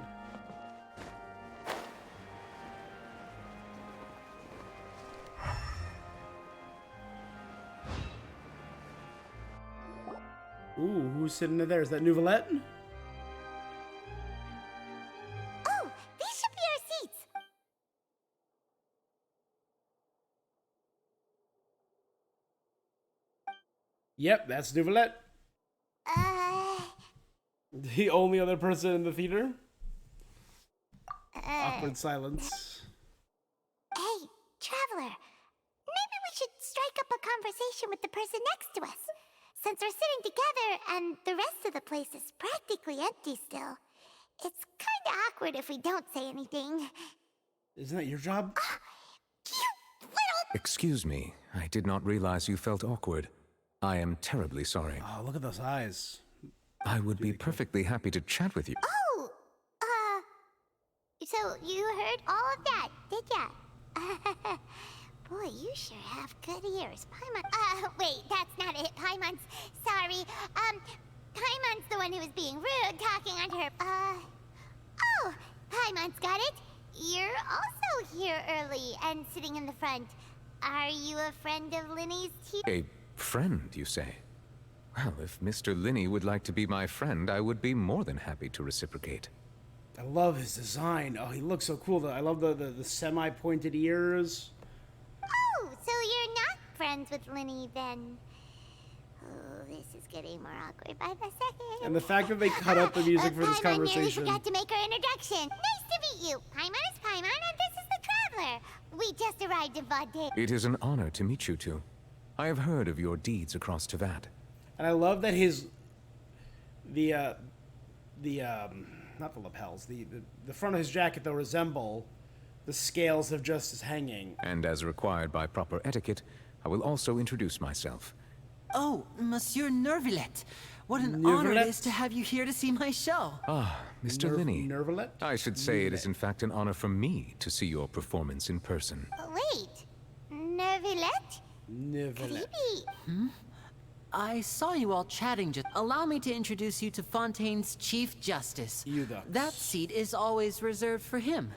Ooh, who's sitting there? Is that Nouvelette? Oh, these should be our seats. Yep, that's Nouvelette. The only other person in the theater. Awkward silence. Hey, Traveler. Maybe we should strike up a conversation with the person next to us. Since we're sitting together and the rest of the place is practically empty still. It's kinda awkward if we don't say anything. Isn't that your job? Excuse me, I did not realize you felt awkward. I am terribly sorry. Oh, look at those eyes. I would be perfectly happy to chat with you. Oh, so you heard all of that, did ya? Boy, you sure have good ears. Paimon, wait, that's not it. Paimon's, sorry. Paimon's the one who was being rude, talking under her, oh, Paimon's got it. You're also here early and sitting in the front. Are you a friend of Linny's too? A friend, you say? Well, if Mr. Linney would like to be my friend, I would be more than happy to reciprocate. I love his design. Oh, he looks so cool. I love the semi-pointed ears. Oh, so you're not friends with Linny then? Oh, this is getting more awkward by the second. And the fact that they cut out the music for this Paimon nearly conversation. forgot to make our introduction. Nice to meet you. Paimon is Paimon, and this is the Traveler. We just arrived in Fontaine. It is an honor to meet you two. I have heard of your deeds across Teyvat. And I love that not the lapels, the front of his jacket though resemble the scales of justice hanging. And as required by proper etiquette, I will also introduce myself. Oh, Monsieur Nervillet. What an honor it is to have you here to see my show. Ah, Mr. Linney. Nervillet? I should say it is in fact an honor for me to see your performance in person. Wait, Nervillet? Nervillet. I saw you all chatting just. Allow me to introduce you to Fontaine's Chief Justice. That seat is always reserved for him.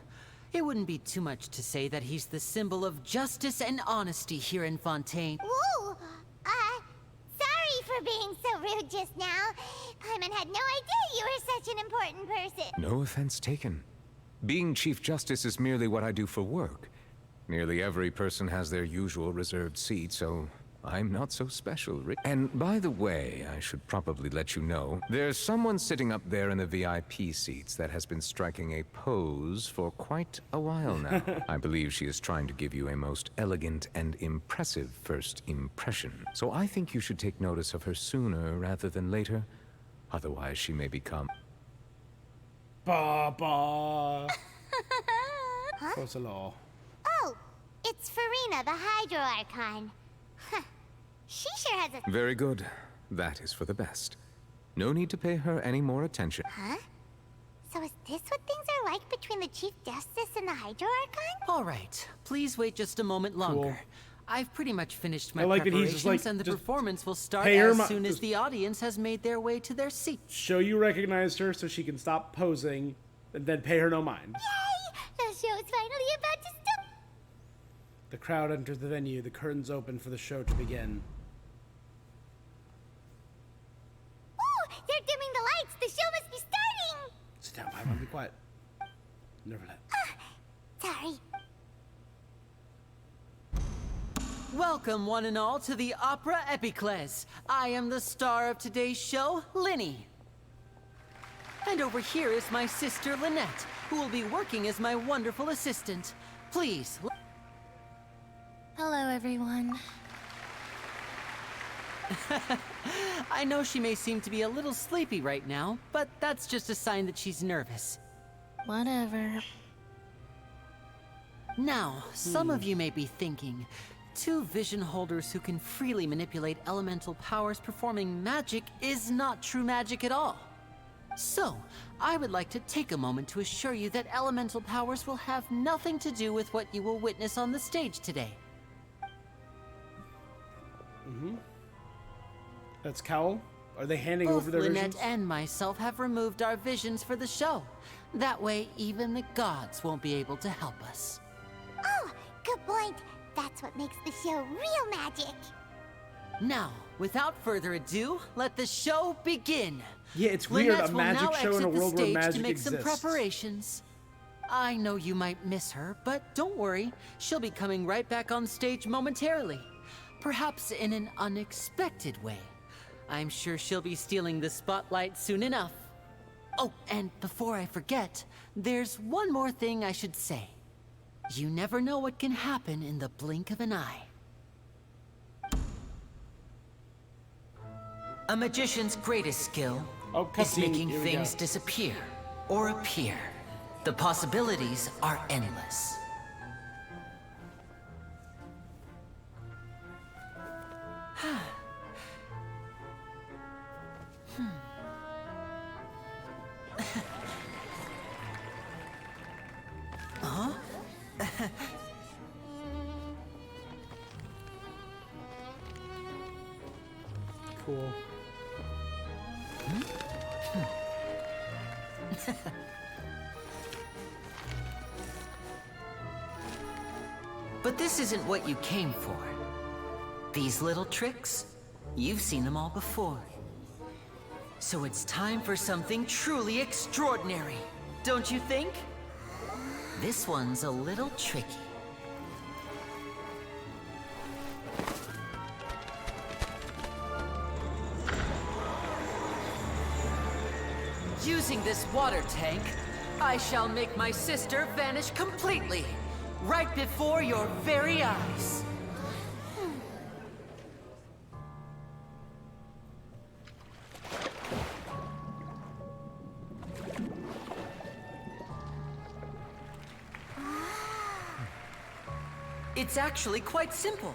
It wouldn't be too much to say that he's the symbol of justice and honesty here in Fontaine. Ooh, sorry for being so rude just now, Paimon had no idea you were such an important person. No offense taken. Being Chief Justice is merely what I do for work. Nearly every person has their usual reserved seat, so I'm not so special. And by the way, I should probably let you know, there's someone sitting up there in the VIP seats that has been striking a pose for quite a while now. I believe she is trying to give you a most elegant and impressive first impression. So I think you should take notice of her sooner rather than later. Otherwise, she may become... Baba. Huh? Close law. Oh, it's Farina, the Hydro Archon. Huh. She sure has a... Very good. That is for the best. No need to pay her any more attention. Huh? So is this what things are like between the Chief Justice and the Hydro Archon? All right, please wait just a moment longer. Cool. I've pretty much finished my I like that he's preparations, just like, and the just performance will start pay her as soon as just the audience has made their way to their seats. show you recognized her so she can stop posing, and then pay her no mind. Yay! The show is finally about to start. The crowd enters the venue. The curtains open for the show to begin. Ooh, they're dimming the lights. The show must be starting. Sit down, Paimon. Be quiet. Never let. Sorry. Welcome, one and all, to the Opera Epiclese. I am the star of today's show, Linny. And over here is my sister, Lynette, who will be working as my wonderful assistant. Please. Hello, everyone. I know she may seem to be a little sleepy right now, but that's just a sign that she's nervous. Whatever. Now, some of you may be thinking, two vision holders who can freely manipulate elemental powers performing magic is not true magic at all. So, I would like to take a moment to assure you that elemental powers will have nothing to do with what you will witness on the stage today. That's Cowl. Are they handing Both over their Lynette visions? and myself have removed our visions for the show. That way, even the gods won't be able to help us. Oh, good point. That's what makes the show real magic. Now, without further ado, let the show begin. Yeah, it's weird. Lynette A will magic now show in a exit the world where stage magic to make some exists. preparations. I know you might miss her, but don't worry. She'll be coming right back on stage momentarily. Perhaps in an unexpected way. I'm sure she'll be stealing the spotlight soon enough. Oh, and before I forget, there's one more thing I should say. You never know what can happen in the blink of an eye. A magician's greatest skill is cutscene. making Here we go. things disappear or appear. The possibilities are endless. Huh? Cool. But this isn't what you came for. These little tricks, you've seen them all before. So it's time for something truly extraordinary, don't you think? This one's a little tricky. Using this water tank, I shall make my sister vanish completely, right before your very eyes. It's actually quite simple.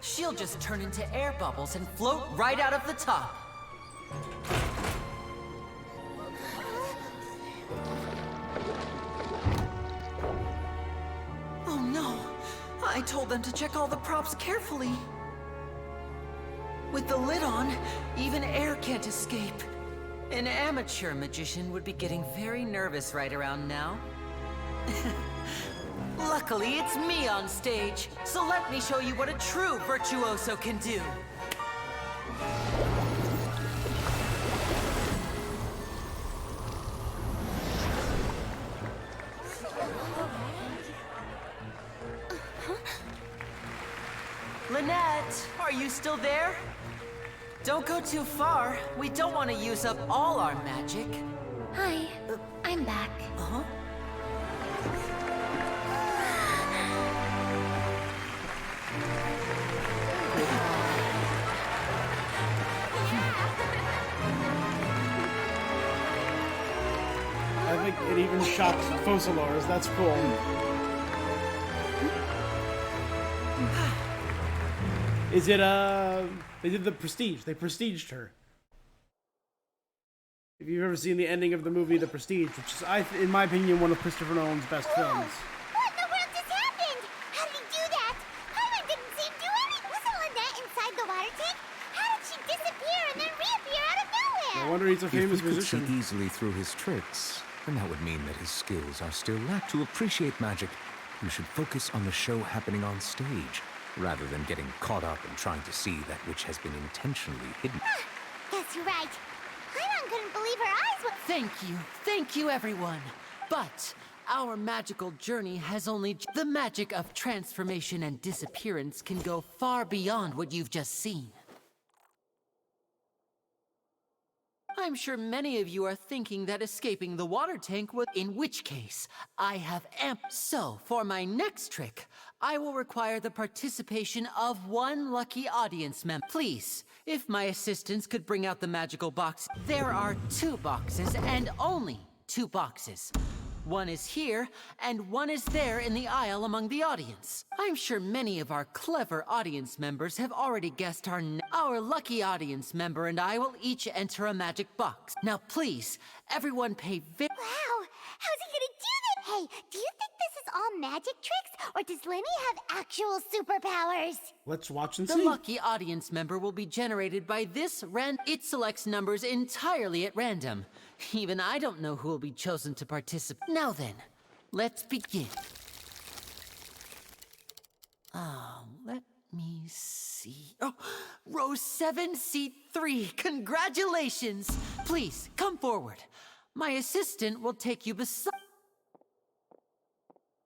She'll just turn into air bubbles and float right out of the top. Oh no! I told them to check all the props carefully. With the lid on, even air can't escape. An amateur magician would be getting very nervous right around now. Luckily, it's me on stage, so let me show you what a true virtuoso can do. Lynette, are you still there? Don't go too far. We don't want to use up all our magic. Hi, I'm back. Uh-huh. I think it even shot Focalors. That's cool. Is it, they did the Prestige. They prestiged her. If you've ever seen the ending of the movie The Prestige, which is, in my opinion, one of Christopher Nolan's best films. What in the world just happened? How did he do that? Paimon didn't seem to anything. Wasn't Lynette inside the water tank? How did she disappear and then reappear out of nowhere? No wonder he's a famous if we musician. could see easily through his tricks, then that would mean that his skills are still lacked. To appreciate magic, you should focus on the show happening on stage, rather than getting caught up in trying to see that which has been intentionally hidden. Guess you're right. Paimon couldn't believe her eyes when— Thank you everyone. But our magical journey has only— The magic of transformation and disappearance can go far beyond what you've just seen. I'm sure many of you are thinking that escaping the water tank would— In which case, I have So, for my next trick, I will require the participation of one lucky audience member. Please, if my assistants could bring out the magical box. There are 2 boxes, and only 2 boxes. One is here, and one is there in the aisle among the audience. I'm sure many of our clever audience members have already guessed our lucky audience member and I will each enter a magic box. Now please, everyone pay Wow! How's he gonna do that? Hey, do you think this is all magic tricks, or does Lenny have actual superpowers? Let's watch and The see. lucky audience member will be generated by this It selects numbers entirely at random. Even I don't know who will be chosen to participate. Now then, let's begin. Let me see. Oh, row 7, seat 3. Congratulations! Please, come forward. My assistant will take you beside...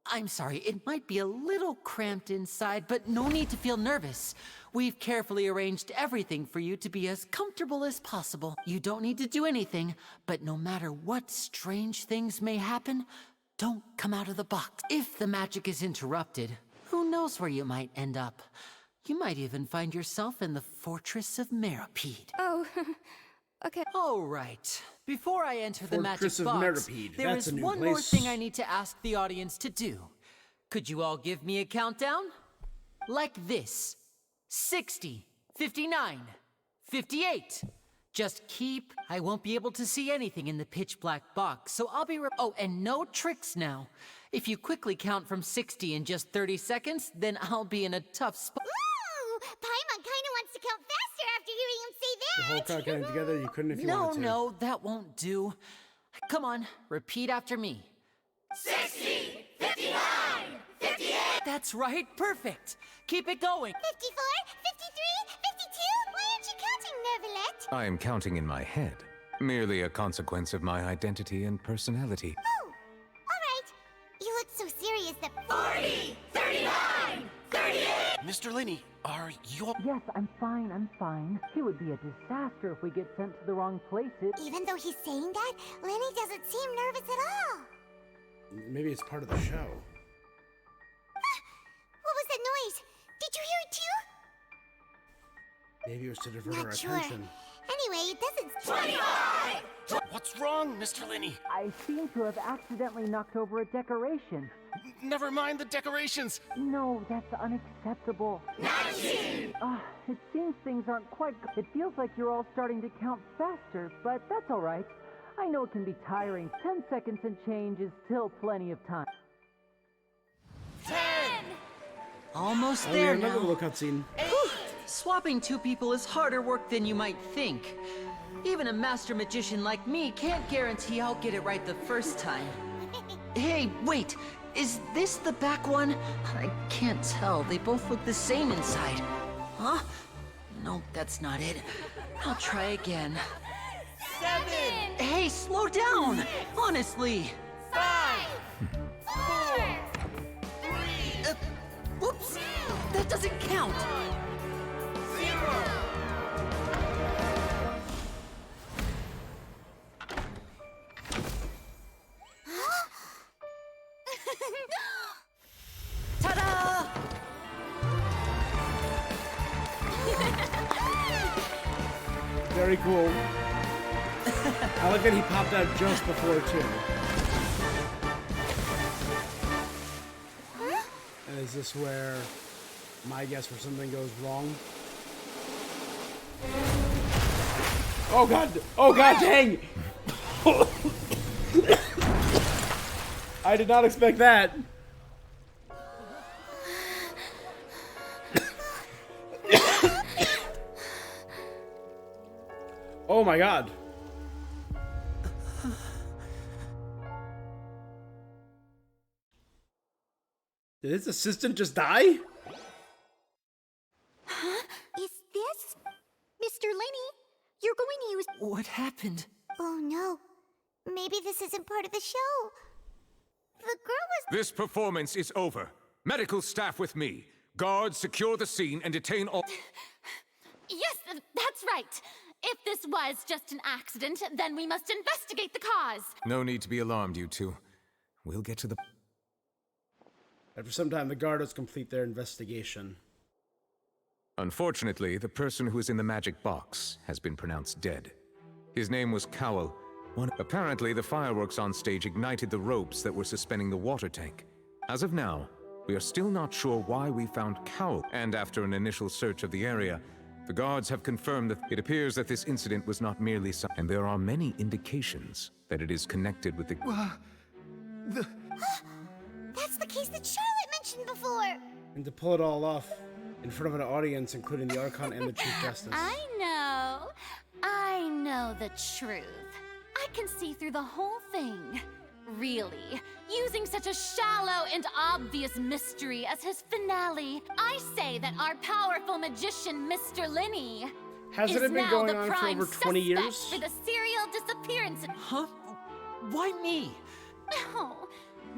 I'm sorry, it might be a little cramped inside, but no need to feel nervous. We've carefully arranged everything for you to be as comfortable as possible. You don't need to do anything, but no matter what strange things may happen, don't come out of the box. If the magic is interrupted, who knows where you might end up? You might even find yourself in the Fortress of Meripede. Oh, okay. All right. Before I enter the magic Fortress of box, Meripede. there That's is a new one more place. thing I need to ask the audience to do. Could you all give me a countdown? Like this. 60, 59, 58. Just keep... I won't be able to see anything in the pitch black box, so I'll be... Oh, and no tricks now. If you quickly count from 60 in just 30 seconds, then I'll be in a tough spot. Ooh! Paimon kinda wants to count faster after hearing him say that! The whole crowd getting together, you couldn't if you wanted to. No, that won't do. Come on, repeat after me. 60, 59, 58! That's right, perfect. Keep it going. 54, 53, 52? Why aren't you counting, Nervalette? I am counting in my head, merely a consequence of my identity and personality. Oh, alright. You look so serious that— 40, 39, 38! Mr. Linney, are you... Yes, I'm fine. It would be a disaster if we get sent to the wrong places. Even though he's saying that, Lenny doesn't seem nervous at all. Maybe it's part of the show. What was that noise? Did you hear it too? Maybe it was to divert our Not sure. attention. Anyway, it doesn't— 25! What's wrong, Mr. Linney? I seem to have accidentally knocked over a decoration. Never mind the decorations. No, that's unacceptable. 19! It seems things aren't quite... It feels like you're all starting to count faster, but that's all right. I know it can be tiring. 10 seconds and change is still plenty of time. 10! Almost Oh, there yeah, another now. little cutscene. Whew. Swapping 2 people is harder work than you might think. Even a master magician like me can't guarantee I'll get it right the first time. Hey, wait! Is this the back one? I can't tell. They both look the same inside. Huh? No, that's not it. I'll try again. 7! Hey, slow down! Honestly! 5! 4! 3! Whoops! That doesn't count! Ta-da! Very cool. I like that he popped out just before, too. And is this where, my guess, where something goes wrong? Oh god! Oh god, dang! I did not expect that. Oh my god. Did his assistant just die? Huh? Is this Mr. Lenny? You're going to use... What happened? Oh no. Maybe this isn't part of the show. The girl was... This performance is over. Medical staff with me. Guards, secure the scene and detain all... Yes, that's right. If this was just an accident, then we must investigate the cause. No need to be alarmed, you two. We'll get to the... After some time, the guards complete their investigation. Unfortunately, the person who is in the magic box has been pronounced dead. His name was Cowell. Apparently, the fireworks on stage ignited the ropes that were suspending the water tank. As of now, we are still not sure why we found Cowell, and after an initial search of the area, the guards have confirmed that it appears that this incident was not merely some... And there are many indications that it is connected with the... That's the case that Charlotte mentioned before! And to pull it all off in front of an audience, including the Archon and the Chief Justice. I know the truth. I can see through the whole thing. Really, using such a shallow and obvious mystery as his finale, I say that our powerful magician, Mr. Lenny, Hasn't it been going on for over 20 years? For the serial disappearance. Huh? Why me? No,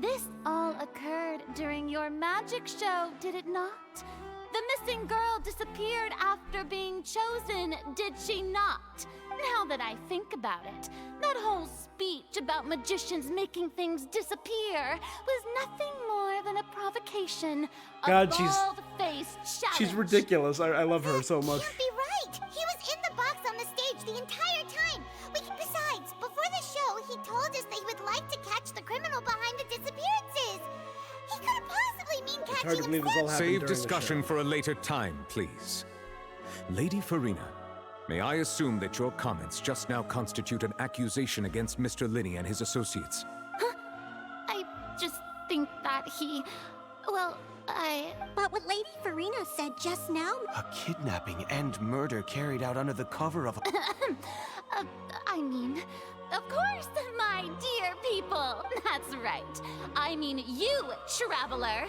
this all occurred during your magic show, did it not? The missing girl disappeared after being chosen, did she not? Now that I think about it, that whole speech about magicians making things disappear was nothing more than a provocation. God, a bald-faced challenge. she's ridiculous. I love her so much. Can't be right! He was in the box on the stage the entire time! Besides, before the show, he told us that he would like to catch the criminal behind the disappearances! He couldn't possibly mean It's hard catching to believe this all happened Save during discussion for a later time, please. Lady Farina, may I assume that your comments just now constitute an accusation against Mr. Lenny and his associates? I just think that he... Well, But what Lady Farina said just now... A kidnapping and murder carried out under the cover of a... I mean, of course, my dear people. That's right. I mean you, traveler.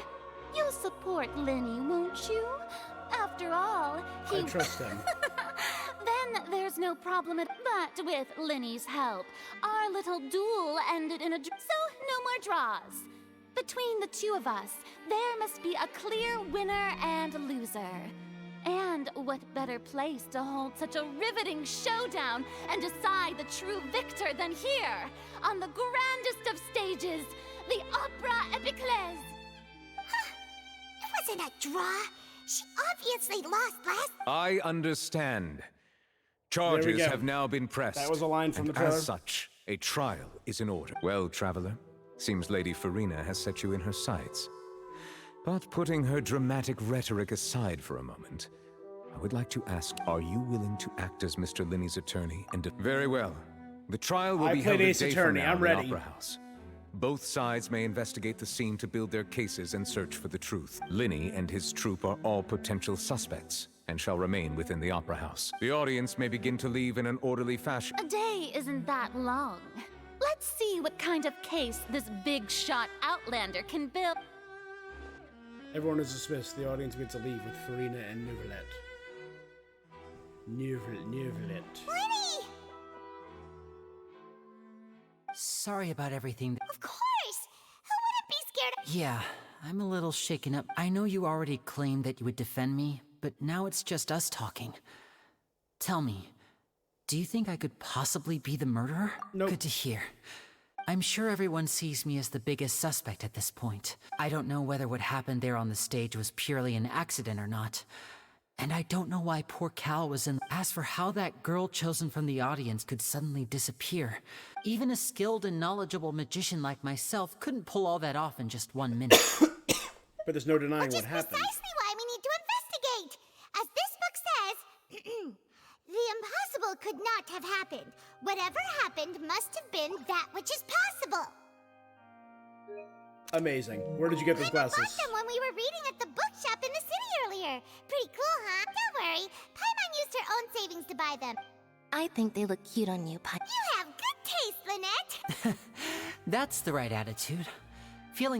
You'll support Lenny, won't you? After all, he... I trust him. Then there's no problem but with Lenny's help, our little duel ended in a... So, no more draws. Between the two of us, there must be a clear winner and loser. And what better place to hold such a riveting showdown and decide the true victor than here, on the grandest of stages, the Opera Epiclese. It wasn't a draw. She obviously lost last... I understand. Charges have now been pressed. That was a line from and the trailer. As such, a trial is in order. Well, traveler, seems Lady Farina has set you in her sights. But putting her dramatic rhetoric aside for a moment, I would like to ask, are you willing to act as Mr. Lenny's attorney and... Very well. The trial will be held a day from now in the Opera House. Both sides may investigate the scene to build their cases and search for the truth. Lenny and his troupe are all potential suspects and shall remain within the Opera House. The audience may begin to leave in an orderly fashion. A day isn't that long. Let's see what kind of case this big shot outlander can build. Everyone is dismissed. The audience gets to leave with Farina and Neuvillette. Neuvillette. Lenny! Sorry about everything. Of course! Who wouldn't be scared of... Yeah, I'm a little shaken up. I know you already claimed that you would defend me, but now it's just us talking. Tell me, do you think I could possibly be the murderer? Nope. Good to hear. I'm sure everyone sees me as the biggest suspect at this point. I don't know whether what happened there on the stage was purely an accident or not. And I don't know why poor Cal was in. As for how that girl chosen from the audience could suddenly disappear, even a skilled and knowledgeable magician like myself couldn't pull all that off in just 1 minute. But there's no denying what happened. Precisely why we need to investigate. As this book says, the impossible could not have happened. Whatever happened must have been that which is possible. Amazing. Where did you get those glasses? I bought them when we were reading at the bookshop in the city earlier. Pretty cool, huh? Don't worry. Paimon used her own savings to buy them. I think they look cute on you, Pai. You have good taste, Lynette. That's the right attitude.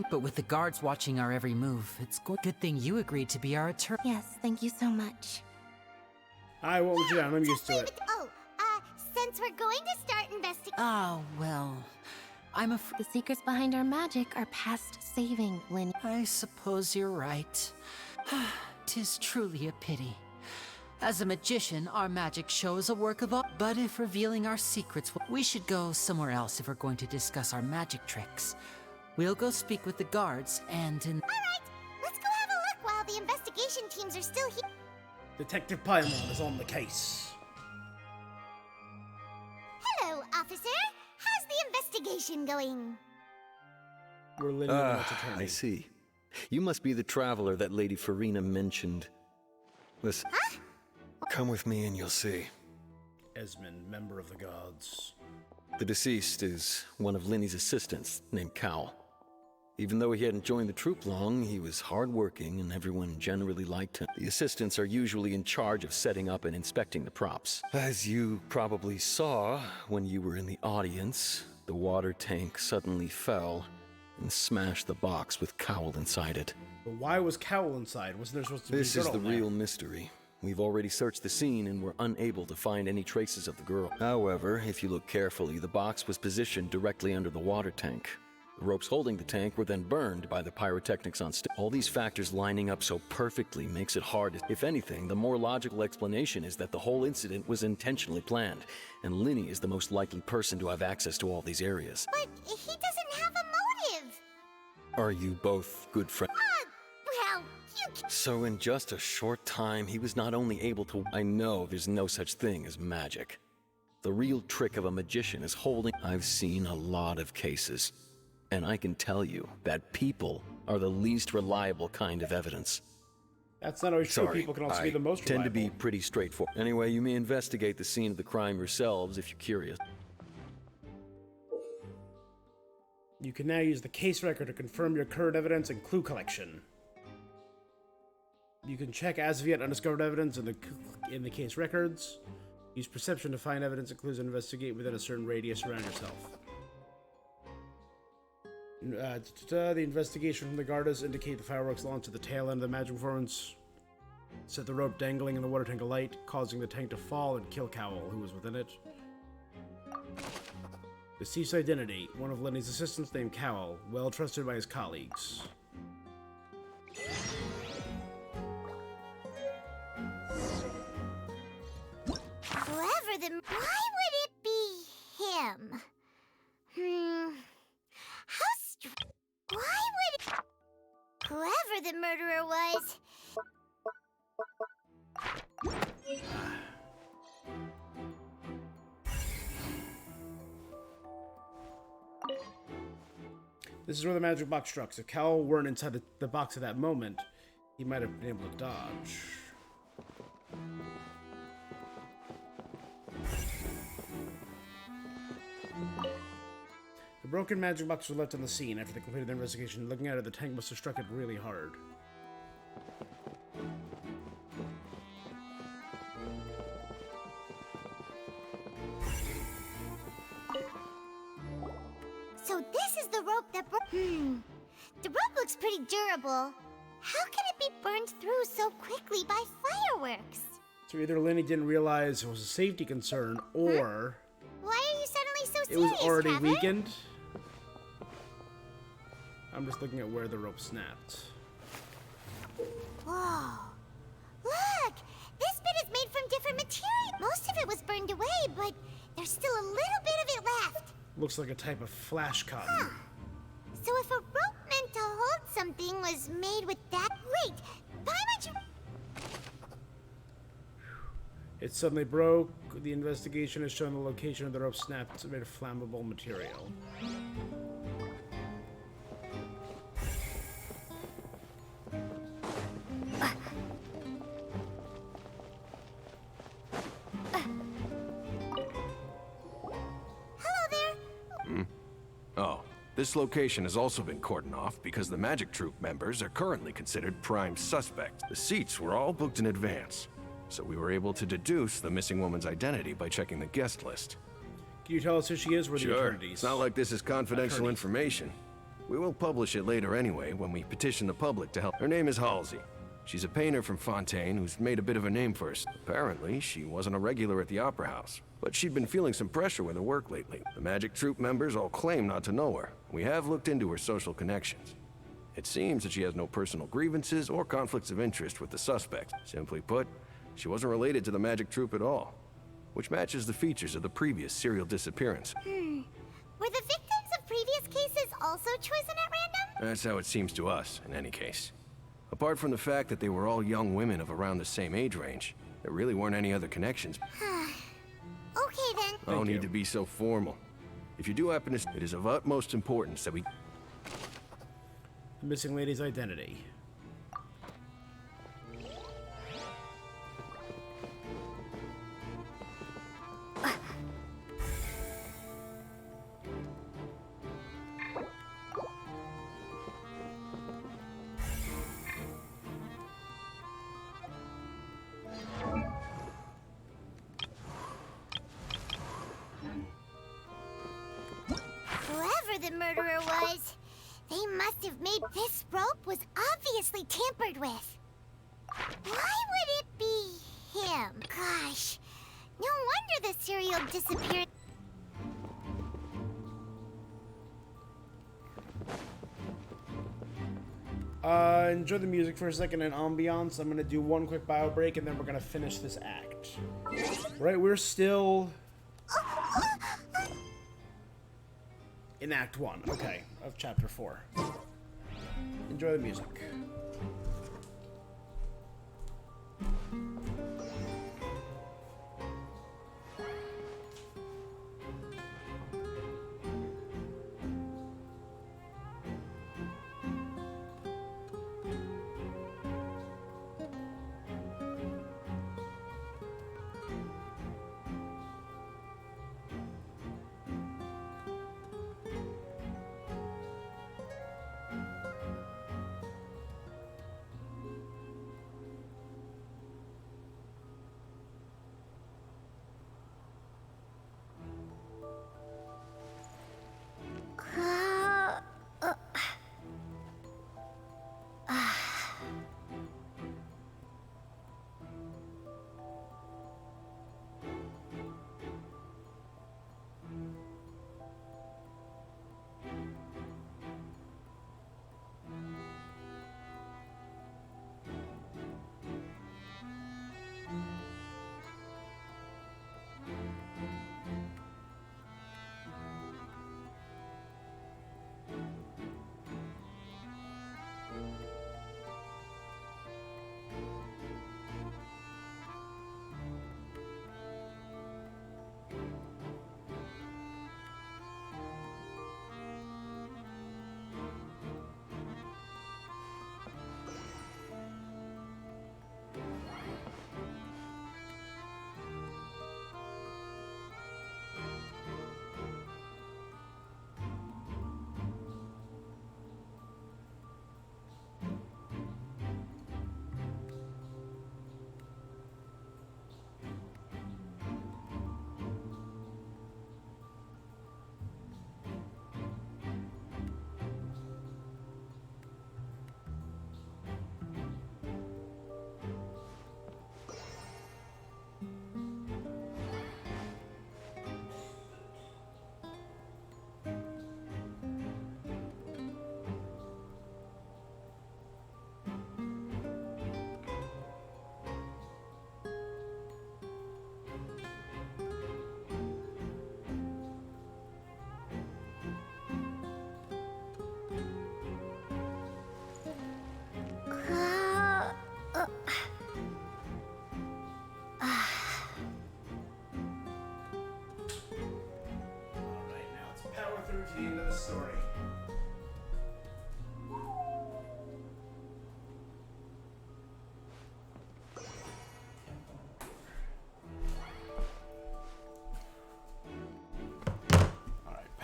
But with the guards watching our every move, it's a good thing you agreed to be our attorney. Yes, thank you so much. I won't let you down. I'm used to it. Since we're going to start investigating... Oh, well... The secrets behind our magic are past saving, Lynn. I suppose you're right. 'Tis truly a pity. As a magician, our magic shows a work of art. But if revealing our secrets, we should go somewhere else if we're going to discuss our magic tricks. We'll go speak with the guards and All right, let's go have a look while the investigation teams are still here. Detective Paimon is on the case. Hello, officer. How's the investigation going? We're Lynn, the attorney. I see. You must be the traveler that Lady Farina mentioned. Listen, come with me and you'll see. Esmond, member of the gods. The deceased is one of Linny's assistants, named Cal. Even though he hadn't joined the troupe long, he was hardworking and everyone generally liked him. The assistants are usually in charge of setting up and inspecting the props. As you probably saw when you were in the audience, the water tank suddenly fell and smashed the box with Cowl inside it. But why was Cowl inside? Wasn't there supposed to be a girl This is the in there? real mystery. We've already searched the scene and were unable to find any traces of the girl. However, if you look carefully, the box was positioned directly under the water tank. The ropes holding the tank were then burned by the pyrotechnics on stage. All these factors lining up so perfectly makes it hard. If anything, the more logical explanation is that the whole incident was intentionally planned, and Linny is the most likely person to have access to all these areas. But he doesn't have a motive. Are you both good friends? Well, you... So in just a short time, he was not only able to... I know there's no such thing as magic. The real trick of a magician is holding... I've seen a lot of cases. And I can tell you that people are the least reliable kind of evidence. That's not always true. People can also be the most reliable. Tend to be pretty straightforward. Anyway, you may investigate the scene of the crime yourselves if you're curious. You can now use the case record to confirm your current evidence and clue collection. You can check as of yet undiscovered evidence in the case records. Use perception to find evidence and clues and investigate within a certain radius around yourself. The investigation from the Gardas indicate the fireworks launched at the tail end of the magic performance set the rope dangling in the water tank alight, causing the tank to fall and kill Cowl, who was within it. Deceased identity, one of Lenny's assistants named Cowl, well trusted by his colleagues. Whoever the... Why would it be him? Why would... Whoever the murderer was... This is where the magic box struck. If Cal weren't inside the box at that moment, he might have been able to dodge. The broken magic box was left on the scene after they completed their investigation. Looking at it, the tank must have struck it really hard. So this is the rope that broke... The rope looks pretty durable. How can it be burned through so quickly by fireworks? So either Lenny didn't realize it was a safety concern, or... Why are you suddenly so serious, it was already Trevor? weakened? I'm just looking at where the rope snapped. Whoa. Look! This bit is made from different material. Most of it was burned away, but there's still a little bit of it left. Looks like a type of flash cotton. So if a rope meant to hold something was made with that... Wait, Paimon... It suddenly broke. The investigation has shown the location of the rope snapped. It's made of flammable material. Oh, this location has also been cordoned off because the Magic Troop members are currently considered prime suspects. The seats were all booked in advance, so we were able to deduce the missing woman's identity by checking the guest list. Can you tell us who she is? We're the Sure. attorneys. It's not like this is confidential information. We will publish it later anyway when we petition the public to help. Her name is Halsey. She's a painter from Fontaine who's made a bit of a name for herself. Apparently, she wasn't a regular at the Opera House, but she'd been feeling some pressure with her work lately. The Magic Troop members all claim not to know her. We have looked into her social connections. It seems that she has no personal grievances or conflicts of interest with the suspect. Simply put, she wasn't related to the Magic Troop at all, which matches the features of the previous serial disappearance. Were the victims of previous cases also chosen at random? That's how it seems to us, in any case. Apart from the fact that they were all young women of around the same age range, there really weren't any other connections. Okay then. No need to be so formal. If you do happen to... It is of utmost importance that we... The missing lady's identity. Whoever the murderer was, they must have made this rope was obviously tampered with. Why would it be him? Gosh, no wonder the serial disappeared. Enjoy the music for a second and ambiance. I'm gonna do one quick bio break and then we're gonna finish this act. Right, we're still in Act 1, okay, of Chapter 4. Enjoy the music.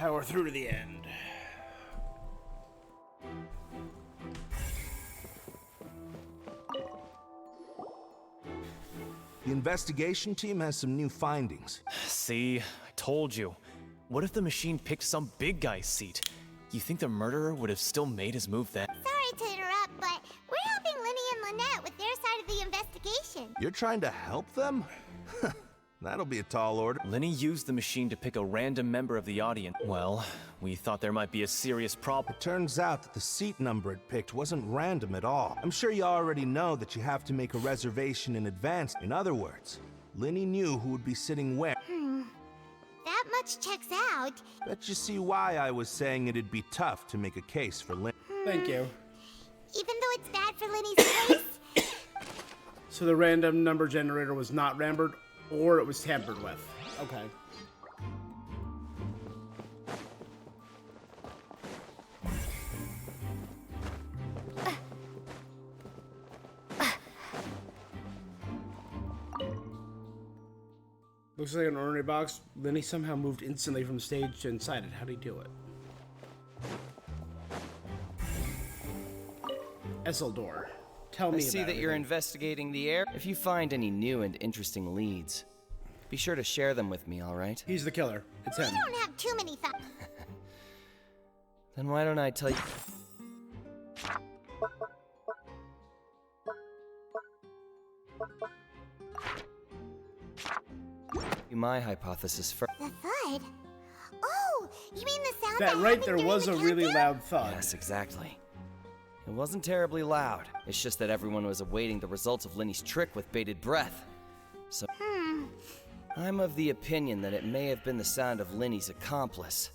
Power through to the end. The investigation team has some new findings. See, I told you. What if the machine picked some big guy's seat? You think the murderer would have still made his move then? Sorry to interrupt, but we're helping Linny and Lynette with their side of the investigation. You're trying to help them? That'll be a tall order. Lenny used the machine to pick a random member of the audience. Well, we thought there might be a serious problem. It turns out that the seat number it picked wasn't random at all. I'm sure you already know that you have to make a reservation in advance. In other words, Linny knew who would be sitting where. That much checks out. Bet you see why I was saying it'd be tough to make a case for Linny. Thank you. Even though it's bad for Linny's place. So the random number generator was not rambered, or it was tampered with. Okay. Looks like an ornery box. Linny somehow moved instantly from stage to inside it. How'd he do it? Esseldor, tell me I see about that you're everything. investigating the air. If you find any new and interesting leads, be sure to share them with me, all right? He's the killer. It's We him. don't have too many thoughts. Then why don't I tell you... my hypothesis first. The thud? Oh, you mean the sound That that right happened there during was the a really countdown? loud thud. Yes, exactly. It wasn't terribly loud. It's just that everyone was awaiting the results of Linny's trick with bated breath. So, I'm of the opinion that it may have been the sound of Linny's accomplice.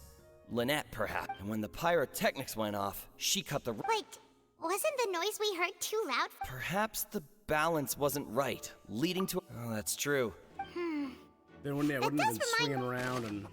Lynette, perhaps. And when the pyrotechnics went off, she cut the... Wait, wasn't the noise we heard too loud? Perhaps the balance wasn't right, leading to... Oh, that's true. Then wouldn't have been swinging around and...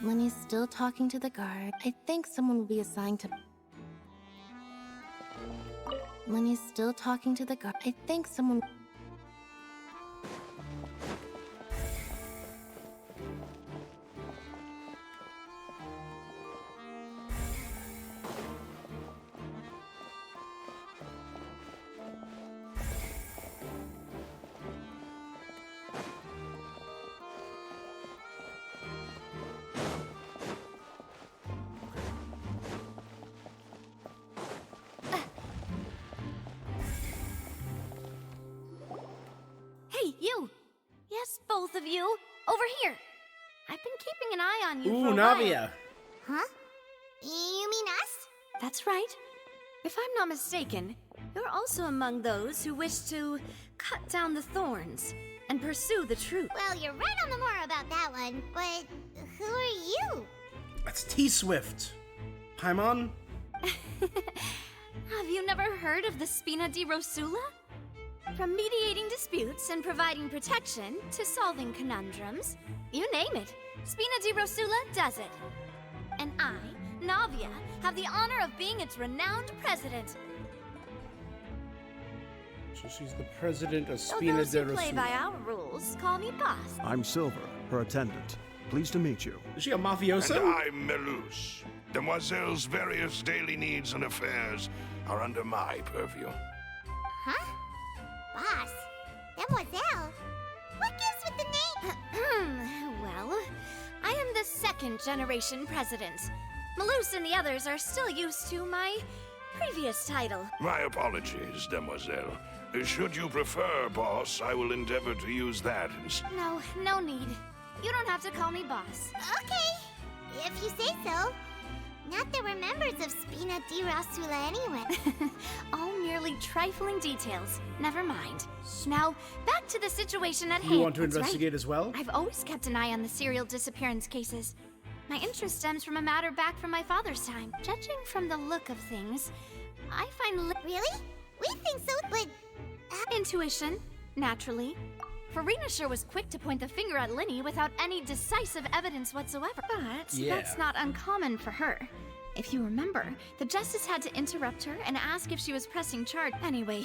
Lenny's still talking to the guard. I think someone will be assigned to... Lenny's still talking to the guard. I think someone... Hey, you! Yes, both of you! Over here! I've been keeping an eye on you for Ooh, a while. Navia. Huh? You mean us? That's right. If I'm not mistaken, you're also among those who wish to cut down the thorns and pursue the truth. Well, you're right on the mark about that one, but who are you? That's T-Swift. Paimon? Have you never heard of the Spina di Rosula? From mediating disputes and providing protection to solving conundrums, you name it, Spina di Rosula does it. And I, Navia, have the honor of being its renowned president. So she's the president of So Spina those de who play by Rosula. our rules call me boss. I'm Silver, her attendant. Pleased to meet you. Is she a mafioso? And I'm Melus. Demoiselle's various daily needs and affairs are under my purview. Huh? Boss? Demoiselle? What gives with the name? Well, I am the second generation president. Malus and the others are still used to my previous title. My apologies, Demoiselle. Should you prefer, boss, I will endeavor to use that instead. No need. You don't have to call me boss. Okay, if you say so. Not that we're members of Spina di Rosula anyway. All merely trifling details. Never mind. Now, back to the situation at hand. You want to That's investigate right. as well? I've always kept an eye on the serial disappearance cases. My interest stems from a matter back from my father's time. Judging from the look of things, I find... Really? We think so, but... Intuition, naturally. Farina sure was quick to point the finger at Linny without any decisive evidence whatsoever. But that's not uncommon for her. If you remember, the Justice had to interrupt her and ask if she was pressing charge. Anyway,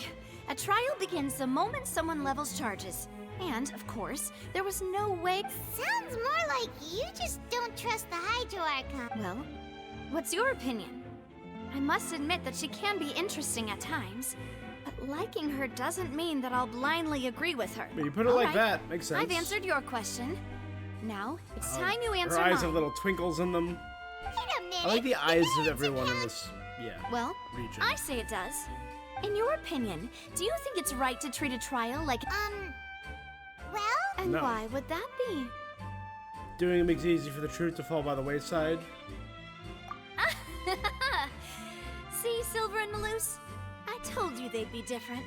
a trial begins the moment someone levels charges. And, of course, there was no way... Sounds more like you just don't trust the Hydro Archon. Well, what's your opinion? I must admit that she can be interesting at times, but liking her doesn't mean that I'll blindly agree with her. But you put it like that, makes sense. I've answered your question. Now, it's time you answer Her eyes mine. have little twinkles in them. Wait a minute. I like the eyes of everyone in this, Well, region. I say it does. In your opinion, do you think it's right to treat a trial like... Well? And No. why would that be? Doing it makes it easy for the truth to fall by the wayside. See, Silver and Maloose? I told you they'd be different.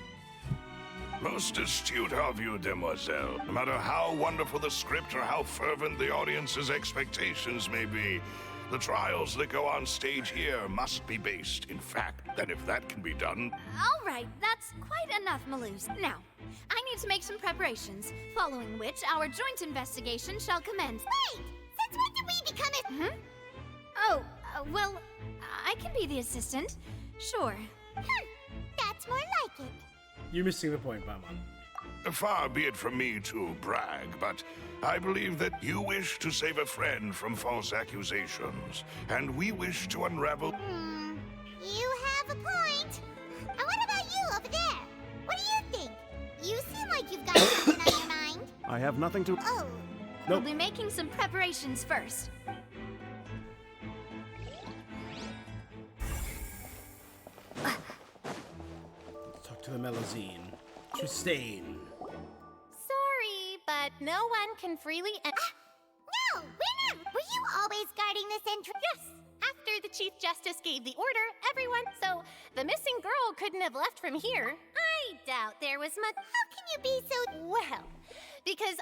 Most astute of you, demoiselle. No matter how wonderful the script or how fervent the audience's expectations may be, the trials that go on stage here must be based in fact. And if that can be done... All right, that's quite enough, Maloose. Now, I need to make some preparations, following which our joint investigation shall commence. Wait! Since when did we become a... Oh, well, I can be the assistant. Sure. That's more like it. You're missing the point, Paimon. Far be it from me to brag, but I believe that you wish to save a friend from false accusations, and we wish to unravel... You have a point. And what about you over there? What do you think? You seem like you've got something on your mind. I have nothing to... Oh. We'll be making some preparations first. Talk to the Melazine. Tristane. Sorry, but no one can freely... No, we're not. Were you always guarding this entrance? Yes. After the Chief Justice gave the order, everyone... So, the missing girl couldn't have left from here. I doubt there was much... How can you be so... Well, because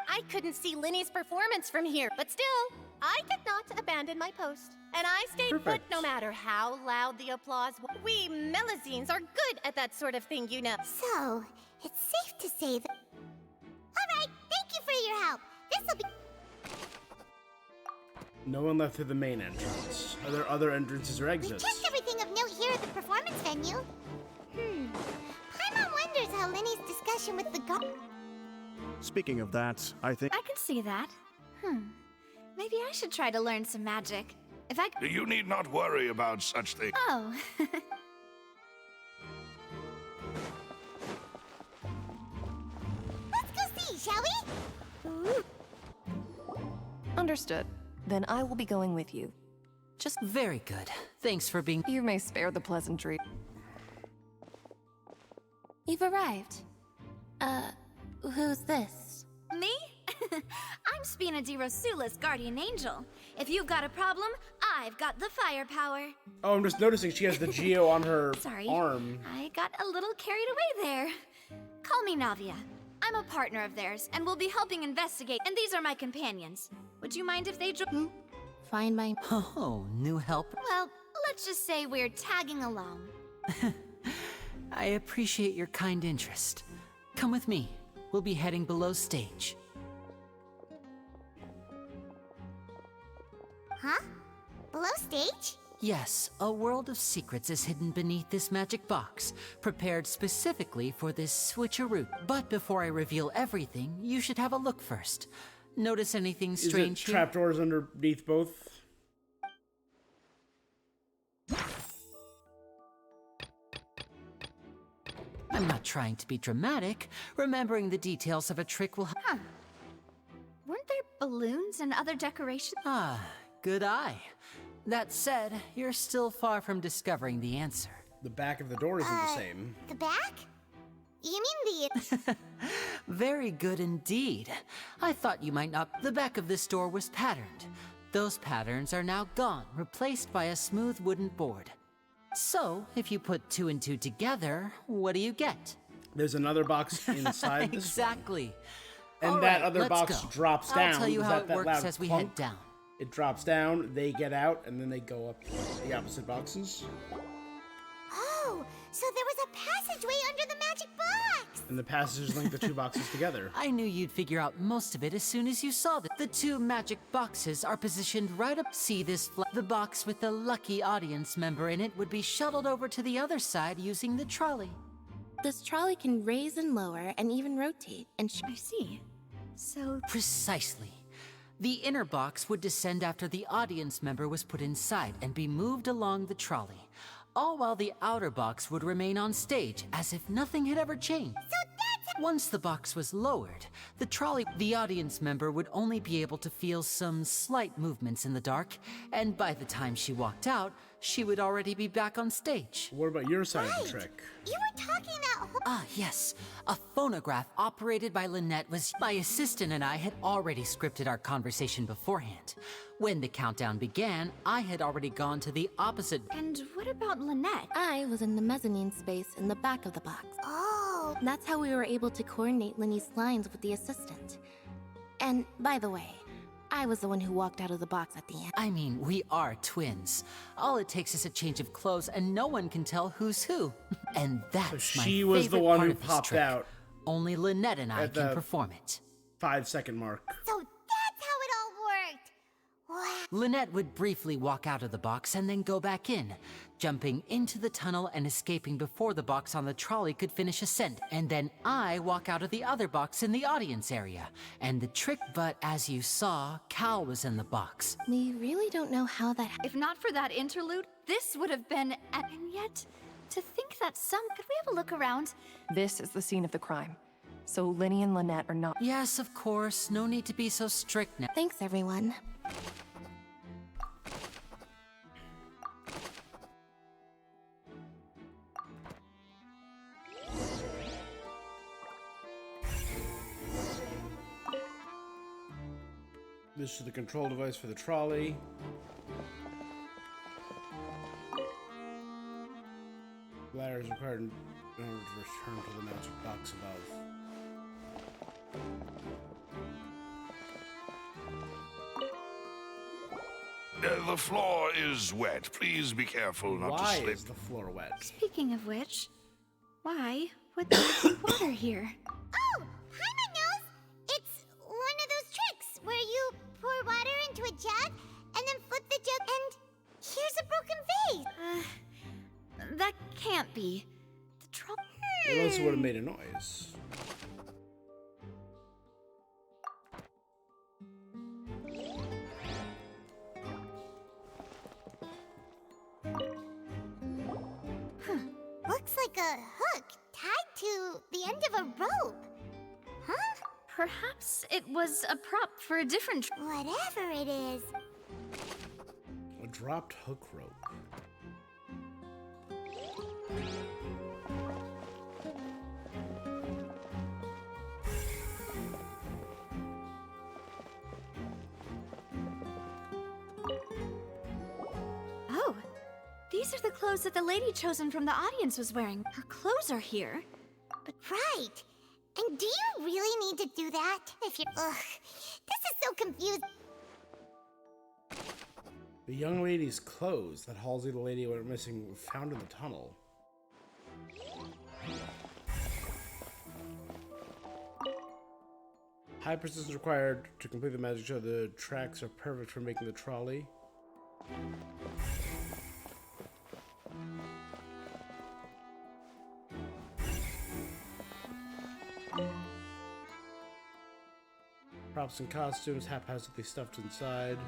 I couldn't see Linny's performance from here. But still, I did not abandon my post. And I stayed put no matter how loud the applause was. We Melazines are good at that sort of thing, you know. So, it's safe to say that... All right, thank you for your help. This'll be... No one left through the main entrance. Are there other entrances or We exits? checked everything of note here at the performance venue. Paimon wonders how Linny's discussion with the guard... Speaking of that, I think... I can see that. Maybe I should try to learn some magic. If I... You need not worry about such things. Oh. Let's go see, shall we? Understood. Then I will be going with you. Just very good. Thanks for being... You may spare the pleasantry. You've arrived. Who's this? Me? I'm Spina di Rosula's guardian angel. If you've got a problem, I've got the firepower. Oh, I'm just noticing she has the Geo on her Sorry, arm. I got a little carried away there. Call me Navia. I'm a partner of theirs, and we'll be helping investigate, and these are my companions. Would you mind if they join? Find my... Oh, new helper? Well, let's just say we're tagging along. I appreciate your kind interest. Come with me. We'll be heading below stage. Huh? Below stage? Yes, a world of secrets is hidden beneath this magic box, prepared specifically for this switcheroo. But before I reveal everything, you should have a look first. Notice anything strange Is it here? trapdoors underneath both? I'm not trying to be dramatic. Remembering the details of a trick will... Weren't there balloons and other decorations? Ah, good eye. That said, you're still far from discovering the answer. The back of the door isn't the same. The back? You mean the... Very good indeed. I thought you might not... The back of this door was patterned. Those patterns are now gone, replaced by a smooth wooden board. So, if you put 2 and 2 together, what do you get? There's another box inside this Exactly. And All that right, other let's box go. drops down. I'll tell you Is how that it that works loud as we clunk? head down. It drops down, they get out, and then they go up the opposite boxes. Oh, So there was a passageway under the magic box! And the passages link the two boxes together. I knew you'd figure out most of it as soon as you saw that. The two magic boxes are positioned right up. See this the box with the lucky audience member in it would be shuttled over to the other side using the trolley. This trolley can raise and lower and even rotate, and I see. So... Precisely. The inner box would descend after the audience member was put inside and be moved along the trolley, all while the outer box would remain on stage as if nothing had ever changed. So that's... Once the box was lowered, the audience member would only be able to feel some slight movements in the dark, and by the time she walked out, she would already be back on stage. What about your side of the trick? You were talking that whole... Ah, yes. A phonograph operated by Lynette was... My assistant and I had already scripted our conversation beforehand. When the countdown began, I had already gone to the opposite... And what about Lynette? I was in the mezzanine space in the back of the box. Oh. That's how we were able to coordinate Linny's lines with the assistant. And, by the way, I was the one who walked out of the box at the end. I mean, we are twins. All it takes is a change of clothes and no one can tell who's who. And that's So my she was the favorite one part who of this popped trick. out. Only Lynette and I At can the- perform it. 5-second mark. So that's how it all worked! Wow. Lynette would briefly walk out of the box and then go back in, jumping into the tunnel and escaping before the box on the trolley could finish ascent. And then I walk out of the other box in the audience area. And the trick, but as you saw, Cal was in the box. We really don't know how that If not for that interlude, this would have been... And yet, to think that some... Could we have a look around? This is the scene of the crime. So Linny and Lynette are not... Yes, of course. No need to be so strict now. Thanks, everyone. This is the control device for the trolley. Ladder is required in order to return to the magic box above. The floor is wet. Please be careful not to Why slip. is the floor wet? Speaking of which, why would there be water here? Oh! Paimon knows! It's one of those tricks where you pour water into a jug and then flip the jug and here's a broken vase! That can't be. The trouble... It also would have made a noise. Looks like a hook tied to the end of a rope. Huh? Perhaps it was a prop for a different... Whatever it is. A dropped hook rope. Oh, these are the clothes that the lady chosen from the audience was wearing. Her clothes are here. But right. And do you really need to do that? If you're... Ugh. This is so confusing. The young lady's clothes that Halsey the lady went missing were found in the tunnel. High precision required to complete the magic show. The tracks are perfect for making the trolley. Props and costumes haphazardly stuffed inside.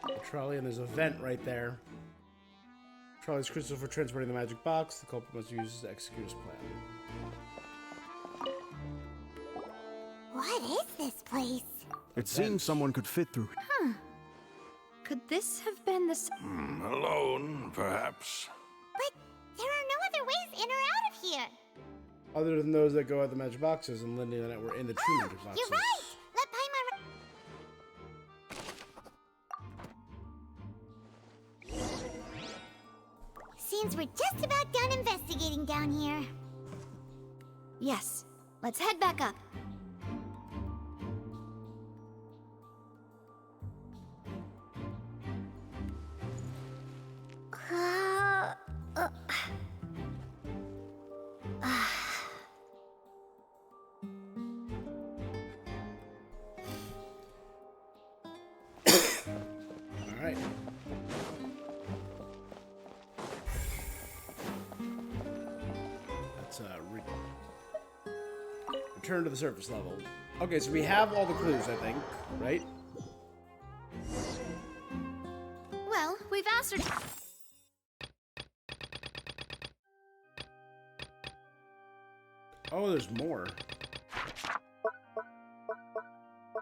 The trolley, and there's a vent right there. Trolley's crystal for transporting the magic box. The culprit must use to execute his plan. What is this place? It seems someone could fit through it. Huh. Could this have been the... Alone, perhaps. But there are no other ways in or out of here. Other than those that go out the magic boxes, and Lindy and I were in the true magic boxes. You're right. Let Paimon... Seems we're just about done investigating down here. Yes. Let's head back up. Alright. Let's return to the surface level. Okay, so we have all the clues, I think, right? Well, we've ascertained. Oh, there's more.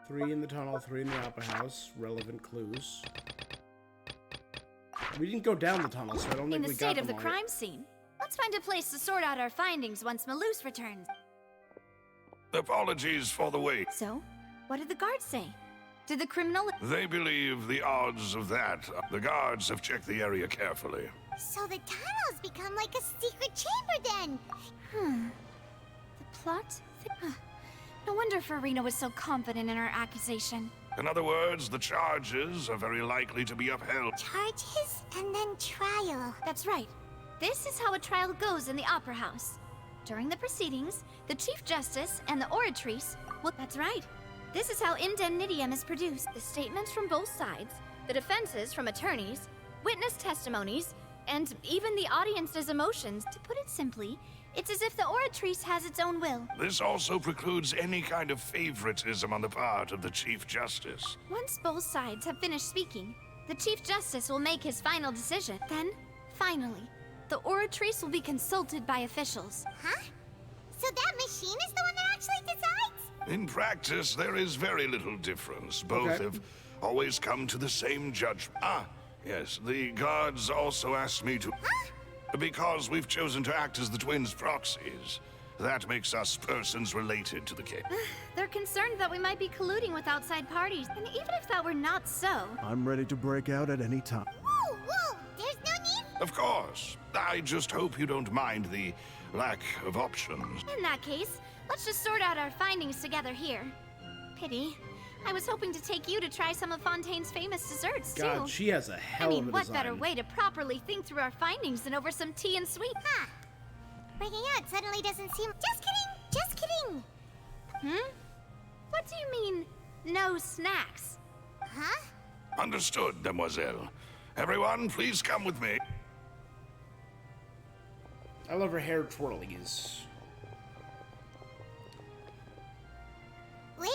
3 in the tunnel, 3 in the opera house. Relevant clues. We didn't go down the tunnel, so I don't think we got them all. In the state of the yet. crime scene, let's find a place to sort out our findings once Malus returns. Apologies for the wait. So, what did the guards say? Did the criminal... They believe the odds of that. The guards have checked the area carefully. So the tunnels become like a secret chamber then. The plot? No wonder Farina was so confident in her accusation. In other words, the charges are very likely to be upheld. Charges and then trial. That's right. This is how a trial goes in the Opera House. During the proceedings, the Chief Justice and the Oratrice... Well, that's right. This is how indemnitium is produced. The statements from both sides, the defenses from attorneys, witness testimonies, and even the audience's emotions. To put it simply, it's as if the Oratrice has its own will. This also precludes any kind of favoritism on the part of the Chief Justice. Once both sides have finished speaking, the Chief Justice will make his final decision. Then, finally, the Oratrice will be consulted by officials. Huh? So that machine is the one that actually decides? In practice, there is very little difference. Both have always come to the same judgment. Ah, yes, the guards also asked me to... Huh? Because we've chosen to act as the twins' proxies. That makes us persons related to the case. They're concerned that we might be colluding with outside parties, and even if that were not so... I'm ready to break out at any time. Whoa, whoa, there's no need... Of course. I just hope you don't mind the lack of options. In that case, let's just sort out our findings together here. Pity. I was hoping to take you to try some of Fontaine's famous desserts, too. God, she has a hell of a design. what better way to properly think through our findings than over some tea and sweet? Huh. Breaking out suddenly doesn't seem... Just kidding! Just kidding! What do you mean, no snacks? Huh? Understood, demoiselle. Everyone, please come with me. I love her hair twirlies. Wait,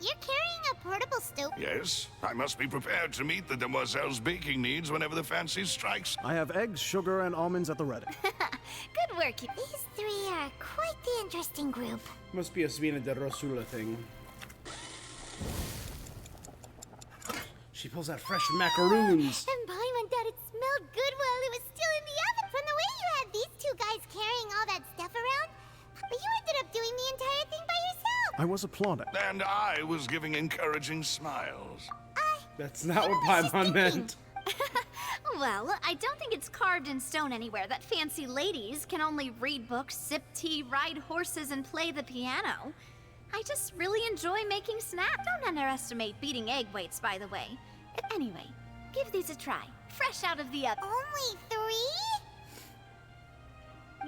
you're carrying a portable stove? Yes, I must be prepared to meet the demoiselle's baking needs whenever the fancy strikes. I have eggs, sugar, and almonds at the ready. Good work. These three are quite the interesting group. Must be a Svina de Rosula thing. She pulls out fresh macaroons. And Paimon thought it smelled good while it was still in the oven. From the way you had these two guys carrying all that stuff around, but you ended up doing the entire thing by yourself. I was applauding. And I was giving encouraging smiles. That's not what Paimon meant. Well, I don't think it's carved in stone anywhere that fancy ladies can only read books, sip tea, ride horses, and play the piano. I just really enjoy making snacks. Don't underestimate beating egg weights, by the way. Anyway, give these a try. Fresh out of the oven. Only 3?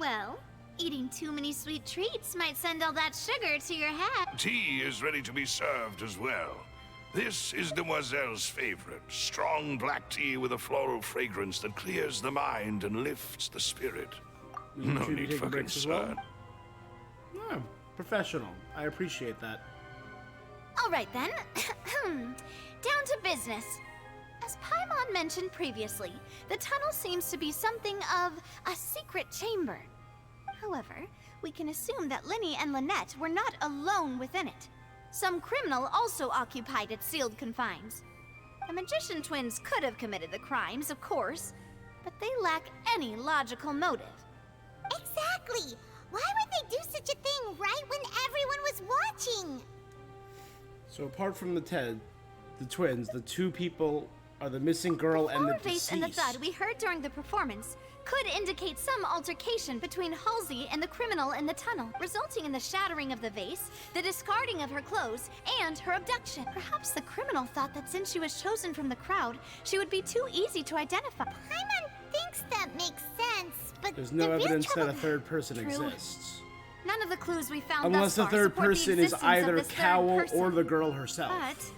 Well, eating too many sweet treats might send all that sugar to your head. Tea is ready to be served as well. This is Demoiselle's favorite. Strong black tea with a floral fragrance that clears the mind and lifts the spirit. No need for concern. Oh, professional. I appreciate that. All right, then. Down to business. As Paimon mentioned previously, the tunnel seems to be something of a secret chamber. However, we can assume that Linny and Lynette were not alone within it. Some criminal also occupied its sealed confines. The magician twins could have committed the crimes, of course, but they lack any logical motive. Exactly! Why would they do such a thing right when everyone was watching? So apart from the twins, the two people are the missing girl and the The face deceased. and the thud we heard during the performance could indicate some altercation between Halsey and the criminal in the tunnel, resulting in the shattering of the vase, the discarding of her clothes, and her abduction. Perhaps the criminal thought that since she was chosen from the crowd, she would be too easy to identify. Paimon thinks that makes sense, but There's no evidence that a third person True. exists. None of the clues we found Unless the thus far third support person the is existence of either this third Cowell person. or the girl herself. But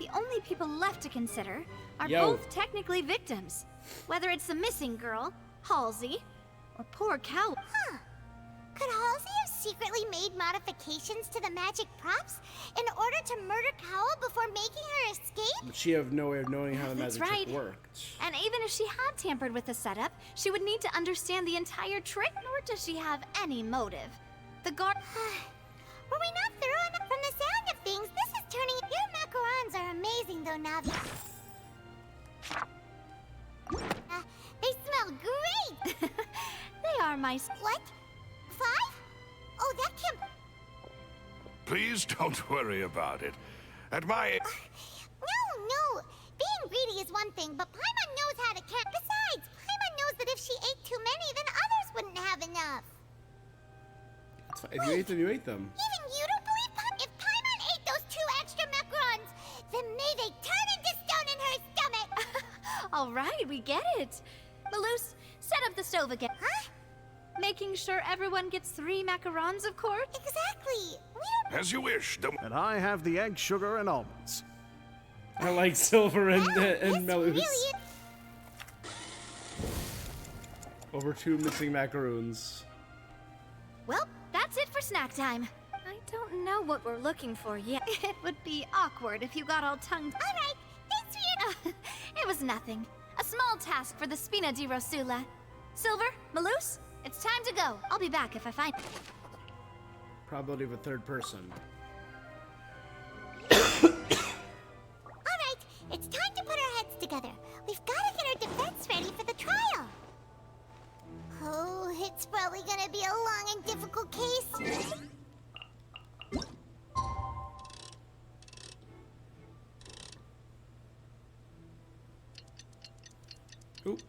The only people left to consider are Yo. both technically victims. Whether it's the missing girl, Halsey, or poor Cow. Huh. Could Halsey have secretly made modifications to the magic props in order to murder Cowell before making her escape? But she have no way of knowing how the That's magic right. trick worked. And even if she had tampered with the setup, she would need to understand the entire trick, nor does she have any motive. The guard. Were we not thorough enough? From the sound of things, this is turning. Your macarons are amazing, though, Navi. They smell great! They are my. What? 5? Oh, that can't. Please don't worry about it. At my No. Being greedy is one thing, but Paimon knows how to count. Besides, Paimon knows that if she ate too many, then others wouldn't have enough. It's fine. If you ate them, you ate them. Even you don't believe If Paimon ate those 2 extra macarons, then may they turn into stone in her stomach. All right, we get it. Maloose, set up the stove again. Huh? Making sure everyone gets 3 macarons, of course. Exactly. As you wish. And I have the egg, sugar, and almonds. I like Silver and Melus. Really Over 2 missing macaroons. Well, that's it for snack time. I don't know what we're looking for yet. It would be awkward if you got all tongue. All right. Thanks for your. It was nothing. A small task for the Spina di Rosula. Silver, Maloose, it's time to go. I'll be back if I find. Probability of a third person. All right. It's time to put our heads together. We've got to get our defense ready for the trial. Oh, it's probably gonna be a long and difficult case. Oop.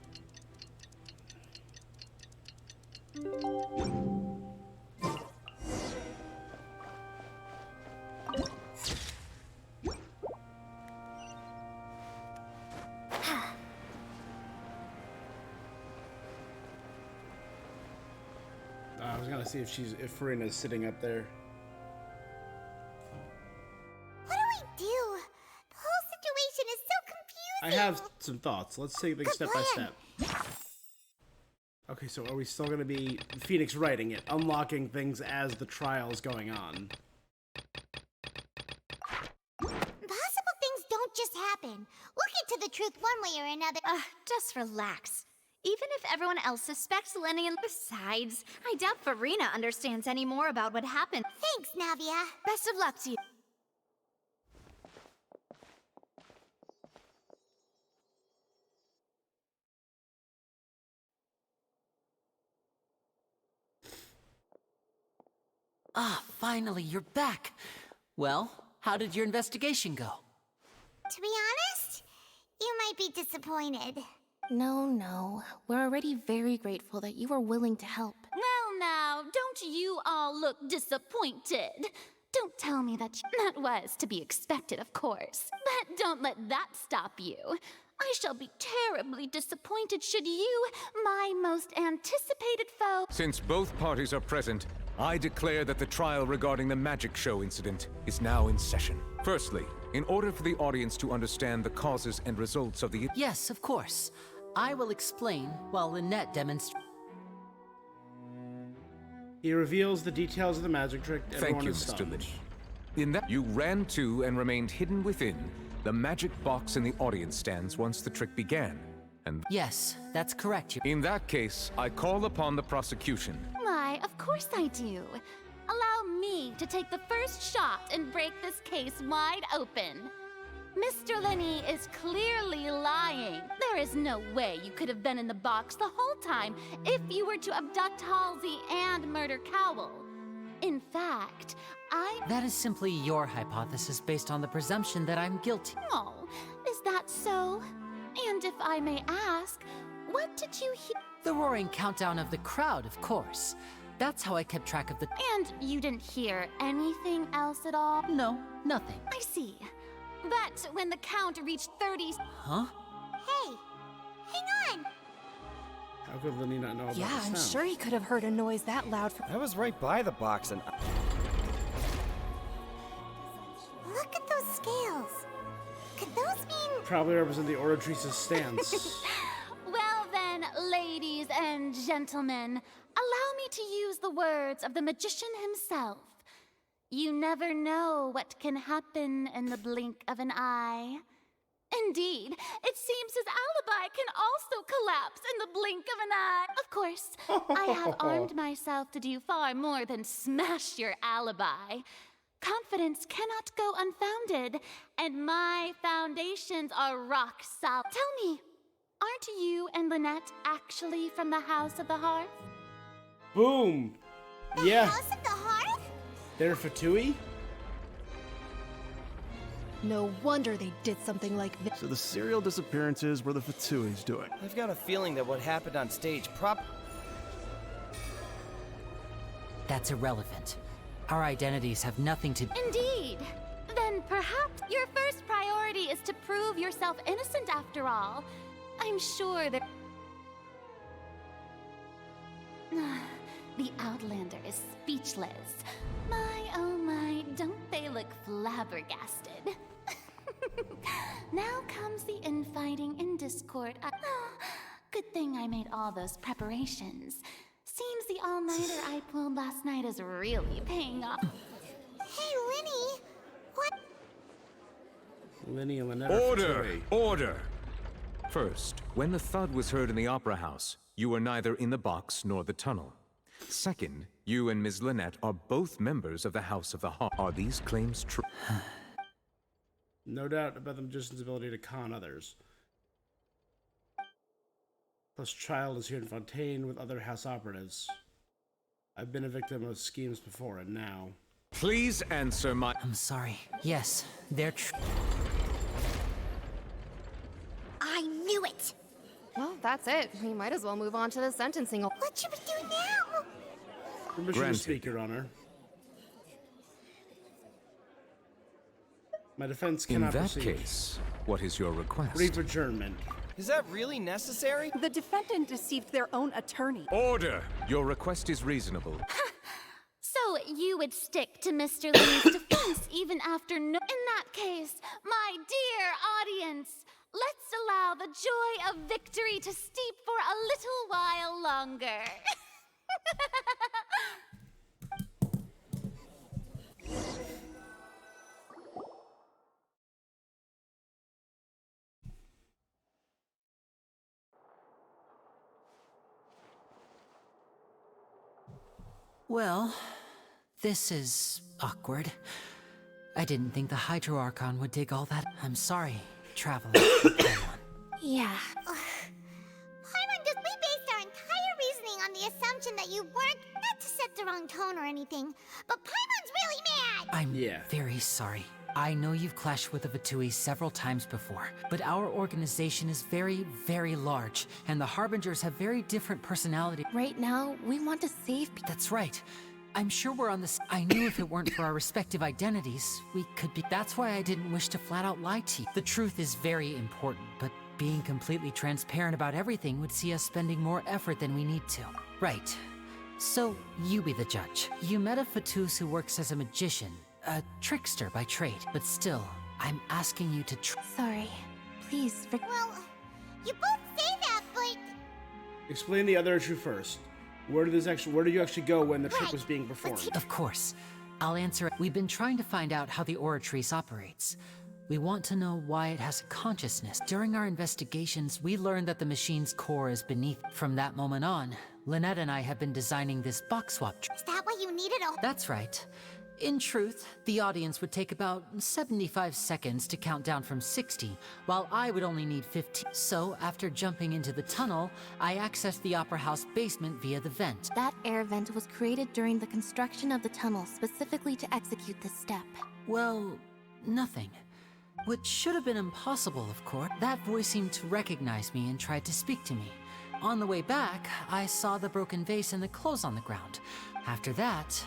I was gonna see if Farina's sitting up there. What do we do? The whole situation is so confusing. I have some thoughts. Let's take things step by plan. step. Okay, so are we still gonna be Phoenix writing it, unlocking things as the trial is going on? Impossible things don't just happen. We'll get to the truth one way or another. Just relax. Even if everyone else suspects Lenny and besides, I doubt Farina understands any more about what happened. Thanks, Navia. Best of luck to you. Ah, finally, you're back. Well, how did your investigation go? To be honest, you might be disappointed. No. We're already very grateful that you were willing to help. Well, now, don't you all look disappointed? Don't tell me that that was to be expected, of course. But don't let that stop you. I shall be terribly disappointed should you, my most anticipated foe... Since both parties are present, I declare that the trial regarding the magic show incident is now in session. Firstly, in order for the audience to understand the causes and results of the... Yes, of course. I will explain while Lynette demonstrates... He reveals the details of the magic trick. Thank you, Mr. Liddy. In that, you ran to and remained hidden within the magic box in the audience stands once the trick began. And yes, that's correct. In that case, I call upon the prosecution. Why, of course I do. Allow me to take the first shot and break this case wide open. Mr. Lenny is clearly lying. There is no way you could have been in the box the whole time if you were to abduct Halsey and murder Cowell. In fact, That is simply your hypothesis based on the presumption that I'm guilty. Oh, is that so? And if I may ask, what did you hear? The roaring countdown of the crowd, of course. That's how I kept track of the... And you didn't hear anything else at all? No, nothing. I see. But when the count reached 30... Huh? Hey, hang on. How could Lenny not know about Yeah, the I'm sound? sure he could have heard a noise that loud from... I was right by the box and... Look at those scales. Could those mean... Probably represent the Oratrice's stance. Well then, ladies and gentlemen, allow me to use the words of the magician himself. You never know what can happen in the blink of an eye. Indeed, it seems his alibi can also collapse in the blink of an eye. Of course, I have armed myself to do far more than smash your alibi. Confidence cannot go unfounded, and my foundations are rock solid. Tell me, aren't you and Lynette actually from the House of the Hearth? Boom! Yeah. House of the Hearth? They're Fatui? No wonder they did something like this. So the serial disappearances were the Fatui's doing. I've got a feeling that what happened on stage That's irrelevant. Our identities have nothing to... Indeed. Then perhaps your first priority is to prove yourself innocent after all. I'm sure that... The Outlander is speechless. My, oh my, don't they look flabbergasted? Now comes the infighting and discord. Good thing I made all those preparations. Seems the all-nighter I pulled last night is really paying off. Hey, Linny! What? Linny and Lynette. Order! Order! First, when the thud was heard in the Opera House, you were neither in the box nor the tunnel. Second, you and Ms. Lynette are both members of the House of the Heart. Are these claims true? No doubt about the magician's ability to con others. Plus, Child is here in Fontaine with other house operatives. I've been a victim of schemes before, and now... Please answer my... I'm sorry. Yes, they're true. I knew it! Well, that's it. We might as well move on to the sentencing. What should we do now? Permission to Granted. speak, Your Honor. My defense In cannot that proceed. case, what is your request? Brief adjournment. Is that really necessary? The defendant deceived their own attorney. Order! Your request is reasonable. So you would stick to Mr. Lee's defense even after no... In that case, my dear audience, let's allow the joy of victory to steep for a little while longer. Well, this is awkward. I didn't think the Hydro Archon would dig all that. I'm sorry, Traveler. Yeah. Paimon, we based our entire reasoning on the assumption that you weren't, not to set the wrong tone or anything, but Paimon's really mad! I'm very sorry. I know you've clashed with the Fatui several times before, but our organization is very, very large, and the Harbingers have very different personalities. Right now, we want to save people. That's right. I'm sure we're on this. I knew if it weren't for our respective identities, we could be. That's why I didn't wish to flat out lie to you. The truth is very important, but being completely transparent about everything would see us spending more effort than we need to. Right. So, you be the judge. You met a Fatus who works as a magician, a trickster by trade, but still, I'm asking you to Sorry. Please, Well, you both say that, but... Explain the other issue first. Where did you actually go when the trick was being performed? Of course. I'll answer it. We've been trying to find out how the Oratrice operates. We want to know why it has a consciousness. During our investigations, we learned that the machine's core is beneath. From that moment on, Lynette and I have been designing this box swap. Is that why you needed a... That's right. In truth, the audience would take about 75 seconds to count down from 60, while I would only need 15. So, after jumping into the tunnel, I accessed the Opera House basement via the vent. That air vent was created during the construction of the tunnel specifically to execute this step. Well, nothing. Which should have been impossible, of course. That voice seemed to recognize me and tried to speak to me. On the way back, I saw the broken vase and the clothes on the ground. After that,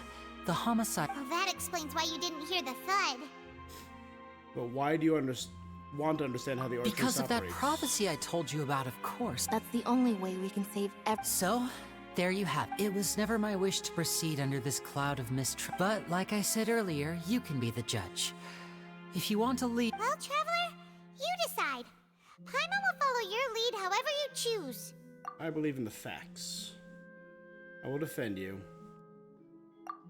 the homicide... Well, that explains why you didn't hear the thud. But why do you want to understand how the Oratrice Because of that operates? prophecy I told you about, of course. That's the only way we can save So, there you have it. It was never my wish to proceed under this cloud of mistrust. But, like I said earlier, you can be the judge. If you want to leave... Well, Traveler, You decide. Paimon will follow your lead however you choose. I believe in the facts. I will defend you.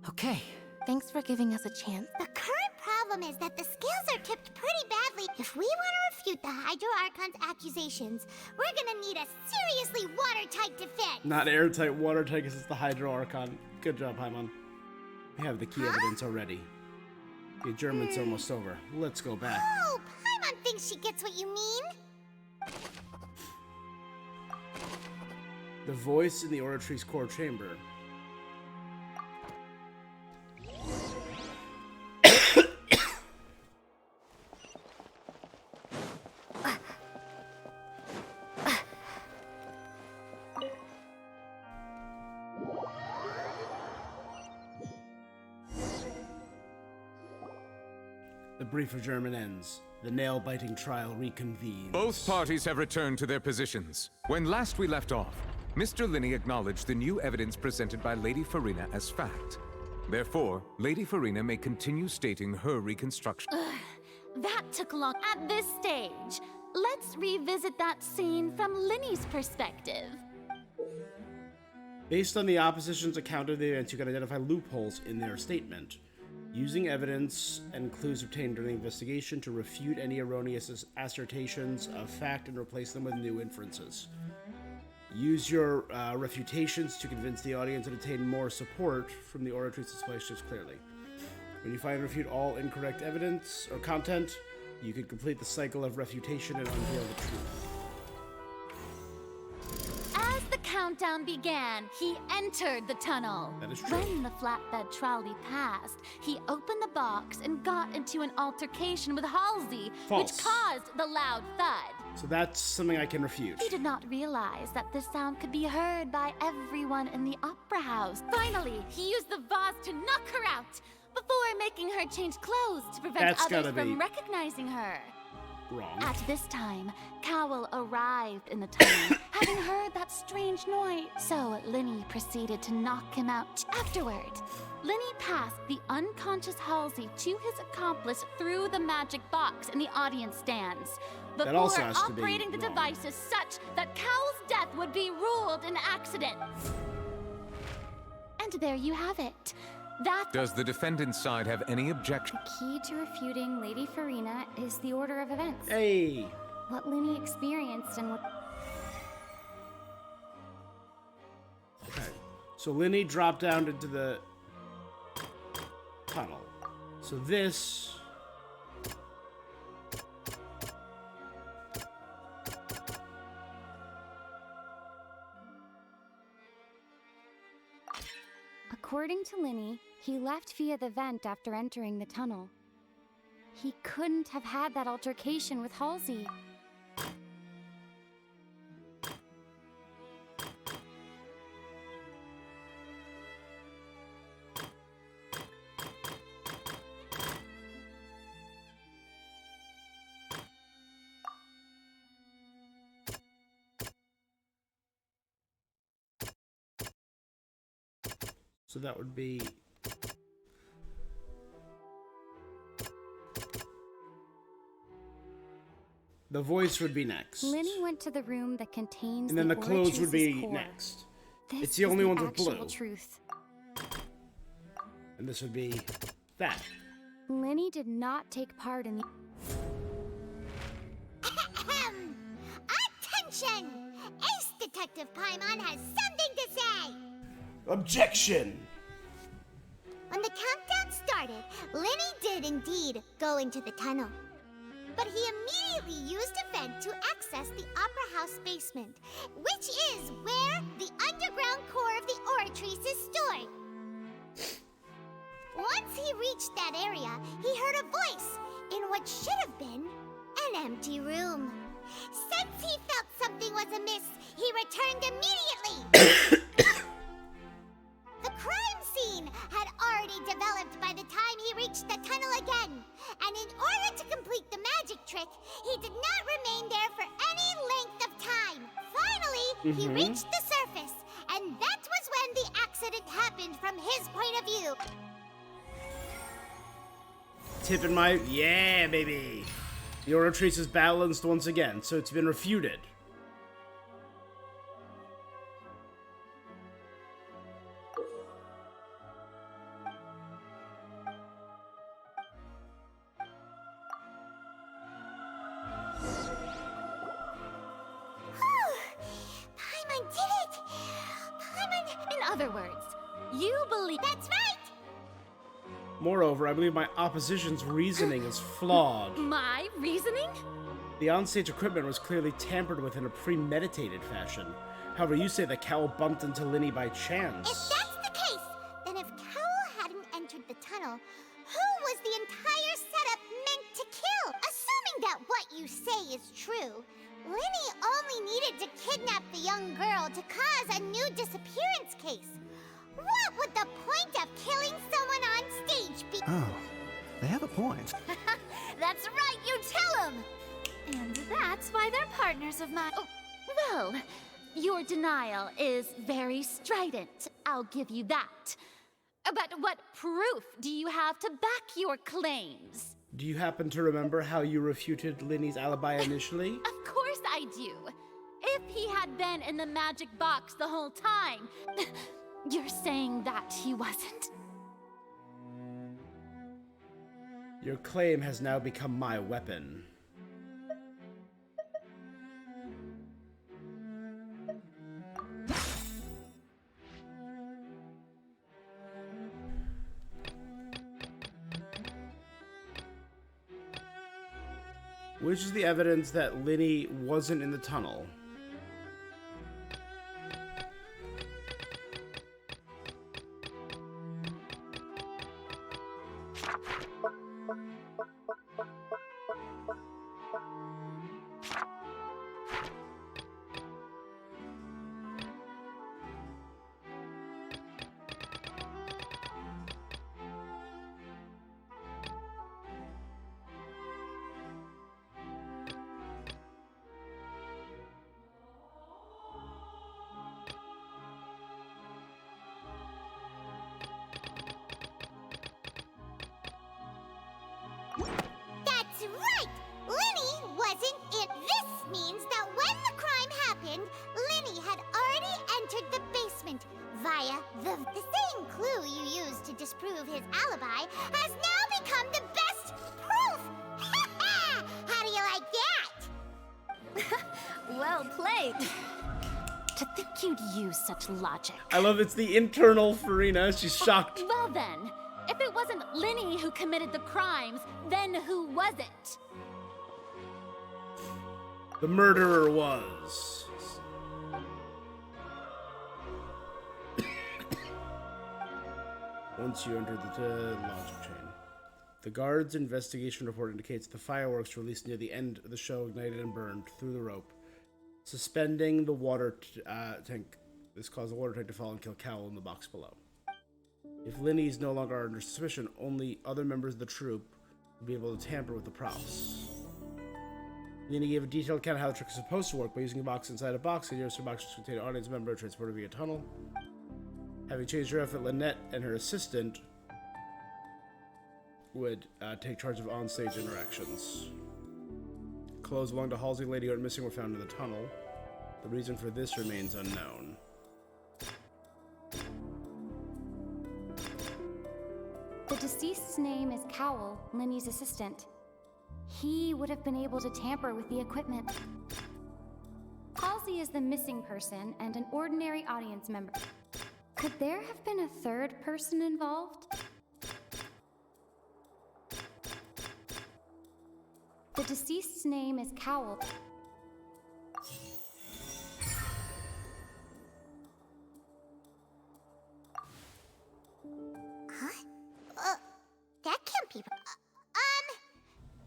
Okay. Thanks for giving us a chance. The current problem is that the scales are tipped pretty badly. If we want to refute the Hydro Archon's accusations, we're gonna need a seriously watertight defense. Not airtight, watertight, because it's the Hydro Archon. Good job, Paimon. We have the key evidence already. The adjournment's almost over. Let's go back. Oh, Paimon thinks she gets what you mean. The voice in the oratory's core chamber. The brief adjournment ends. The nail-biting trial reconvenes. Both parties have returned to their positions. When last we left off, Mr. Linney acknowledged the new evidence presented by Lady Farina as fact. Therefore, Lady Farina may continue stating her reconstruction. That took long. At this stage, let's revisit that scene from Linney's perspective. Based on the opposition's account of the events, you can identify loopholes in their statement, using evidence and clues obtained during the investigation to refute any erroneous assertions of fact and replace them with new inferences. Use your refutations to convince the audience and obtain more support from the oratory's explanations clearly. When you find and refute all incorrect evidence or content, you can complete the cycle of refutation and unveil the truth. As the countdown began, he entered the tunnel. That is true. When the flatbed trolley passed, he opened the box and got into an altercation with Halsey, False. which caused the loud thud. So that's something I can refute. He did not realize that the sound could be heard by everyone in the opera house. Finally, he used the vase to knock her out before making her change clothes to prevent That's others gotta from be recognizing her. Wrong. At this time, Cowell arrived in the tunnel, having heard that strange noise. So Linny proceeded to knock him out. Afterward, Linny passed the unconscious Halsey to his accomplice through the magic box in the audience stands, That also before has to be operating the wrong. devices such that Cowell's death would be ruled an accident. And there you have it. That Does the defendant's side have any objection? Key to refuting Lady Farina is the order of events. Hey! What Linny experienced and what... Okay. So Linny dropped down into the tunnel. So this... According to Linny, he left via the vent after entering the tunnel. He couldn't have had that altercation with Halsey. So that would be... The voice would be next. Linny went to the room that contains And then the clothes would be core. next. This It's the is only ones with actual blue. truth. And this would be that. Linny did not take part in the... Attention! Ace Detective Paimon has something to say! Objection! When the countdown started, Linny did indeed go into the tunnel. But he immediately used a vent to access the Opera House basement, which is where the underground core of the Oratrice is stored. Once he reached that area, he heard a voice in what should have been an empty room. Since he felt something was amiss, he returned immediately. The crime scene had already developed by the time he reached the tunnel again, and in order to complete the magic trick, he did not remain there for any length of time. Finally, he reached the surface, and that was when the accident happened from his point of view. Tipping my... Yeah, baby! The Oratrice is balanced once again, so it's been refuted. Paimon did it! Paimon... In other words, you believe... That's right! Moreover, I believe my opposition's reasoning is flawed. My reasoning? The onstage equipment was clearly tampered with in a premeditated fashion. However, you say that Cowell bumped into Linny by chance. If that's the case, then if Cowell hadn't entered the tunnel, who was the entire setup meant to kill? Assuming that what you say is true, Linny only needed to kidnap the young girl to cause a new disappearance case. What would the point of killing someone on stage be? Oh, they have a point. That's right, you tell him! And that's why they're partners of mine. Oh, well, your denial is very strident. I'll give you that. But what proof do you have to back your claims? Do you happen to remember how you refuted Linny's alibi initially? Of course I do. If he had been in the magic box the whole time... You're saying that he wasn't? Your claim has now become my weapon. Which is the evidence that Linny wasn't in the tunnel? That's right! Linny wasn't it. This means that when the crime happened, Linny had already entered the basement via the same clue you used to disprove his alibi has now become the best proof! How do you like that? Well played. To think you'd use such logic. I love it's the internal Farina. She's shocked. Well then, if it wasn't Linny who committed the crimes, then who was it? The murderer was. Once you enter the logic chain. The guard's investigation report indicates the fireworks released near the end of the show ignited and burned through the rope, suspending the water tank. This caused the water tank to fall and kill Cowell in the box below. If Linny is no longer under suspicion, only other members of the troupe will be able to tamper with the props. Linny gave a detailed account of how the trick is supposed to work by using a box inside a box. The nearest box to contain an audience member transported via tunnel. Having changed her outfit, Lynette and her assistant would take charge of onstage interactions. Clothes belonging to Halsey, Lady went missing, were found in the tunnel. The reason for this remains unknown. The deceased's name is Cowell, Linny's assistant. He would have been able to tamper with the equipment. Halsey is the missing person and an ordinary audience member. Could there have been a third person involved? The deceased's name is Cowell. Huh? That can't be...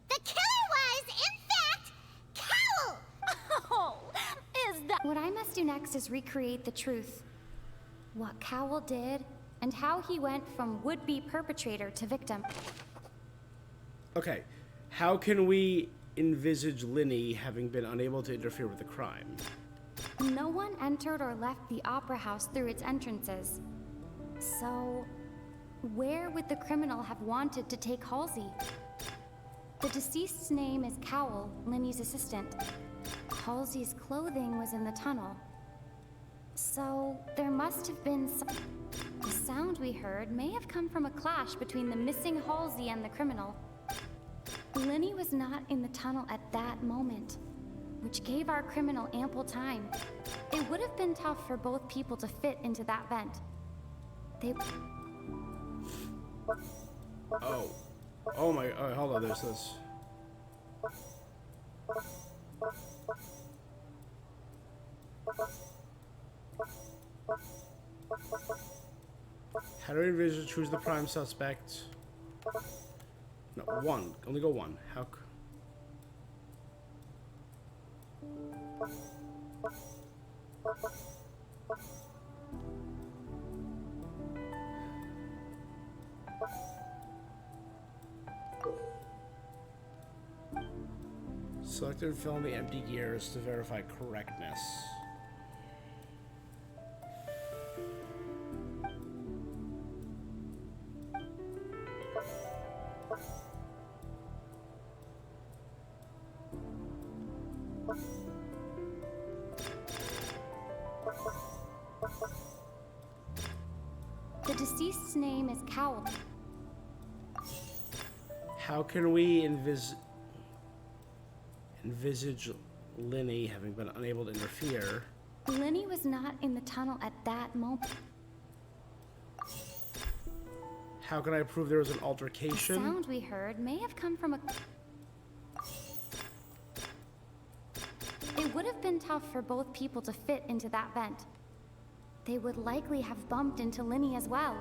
the killer was, in fact, Cowell! Oh, is that... What I must do next is recreate the truth. What Cowell did, and how he went from would-be perpetrator to victim. Okay, how can we envisage Linny having been unable to interfere with the crime? No one entered or left the opera house through its entrances. So, where would the criminal have wanted to take Halsey? The The deceased's name is Cowell, Linny's assistant. Halsey's clothing was in the tunnel. So, there must have been some... The sound we heard may have come from a clash between the missing Halsey and the criminal. Linny was not in the tunnel at that moment, which gave our criminal ample time. It would have been tough for both people to fit into that vent. They... Oh. Oh my... Oh, hold on, there's this. How do we choose the prime suspect? No, one. Only go one. How... Select and fill in the empty gears to verify correctness. The deceased's name is Cowell. How can we envisage Linny having been unable to interfere? Linny was not in the tunnel at that moment. How can I prove there was an altercation? The sound we heard may have come from a... It would have been tough for both people to fit into that vent. They would likely have bumped into Linny as well.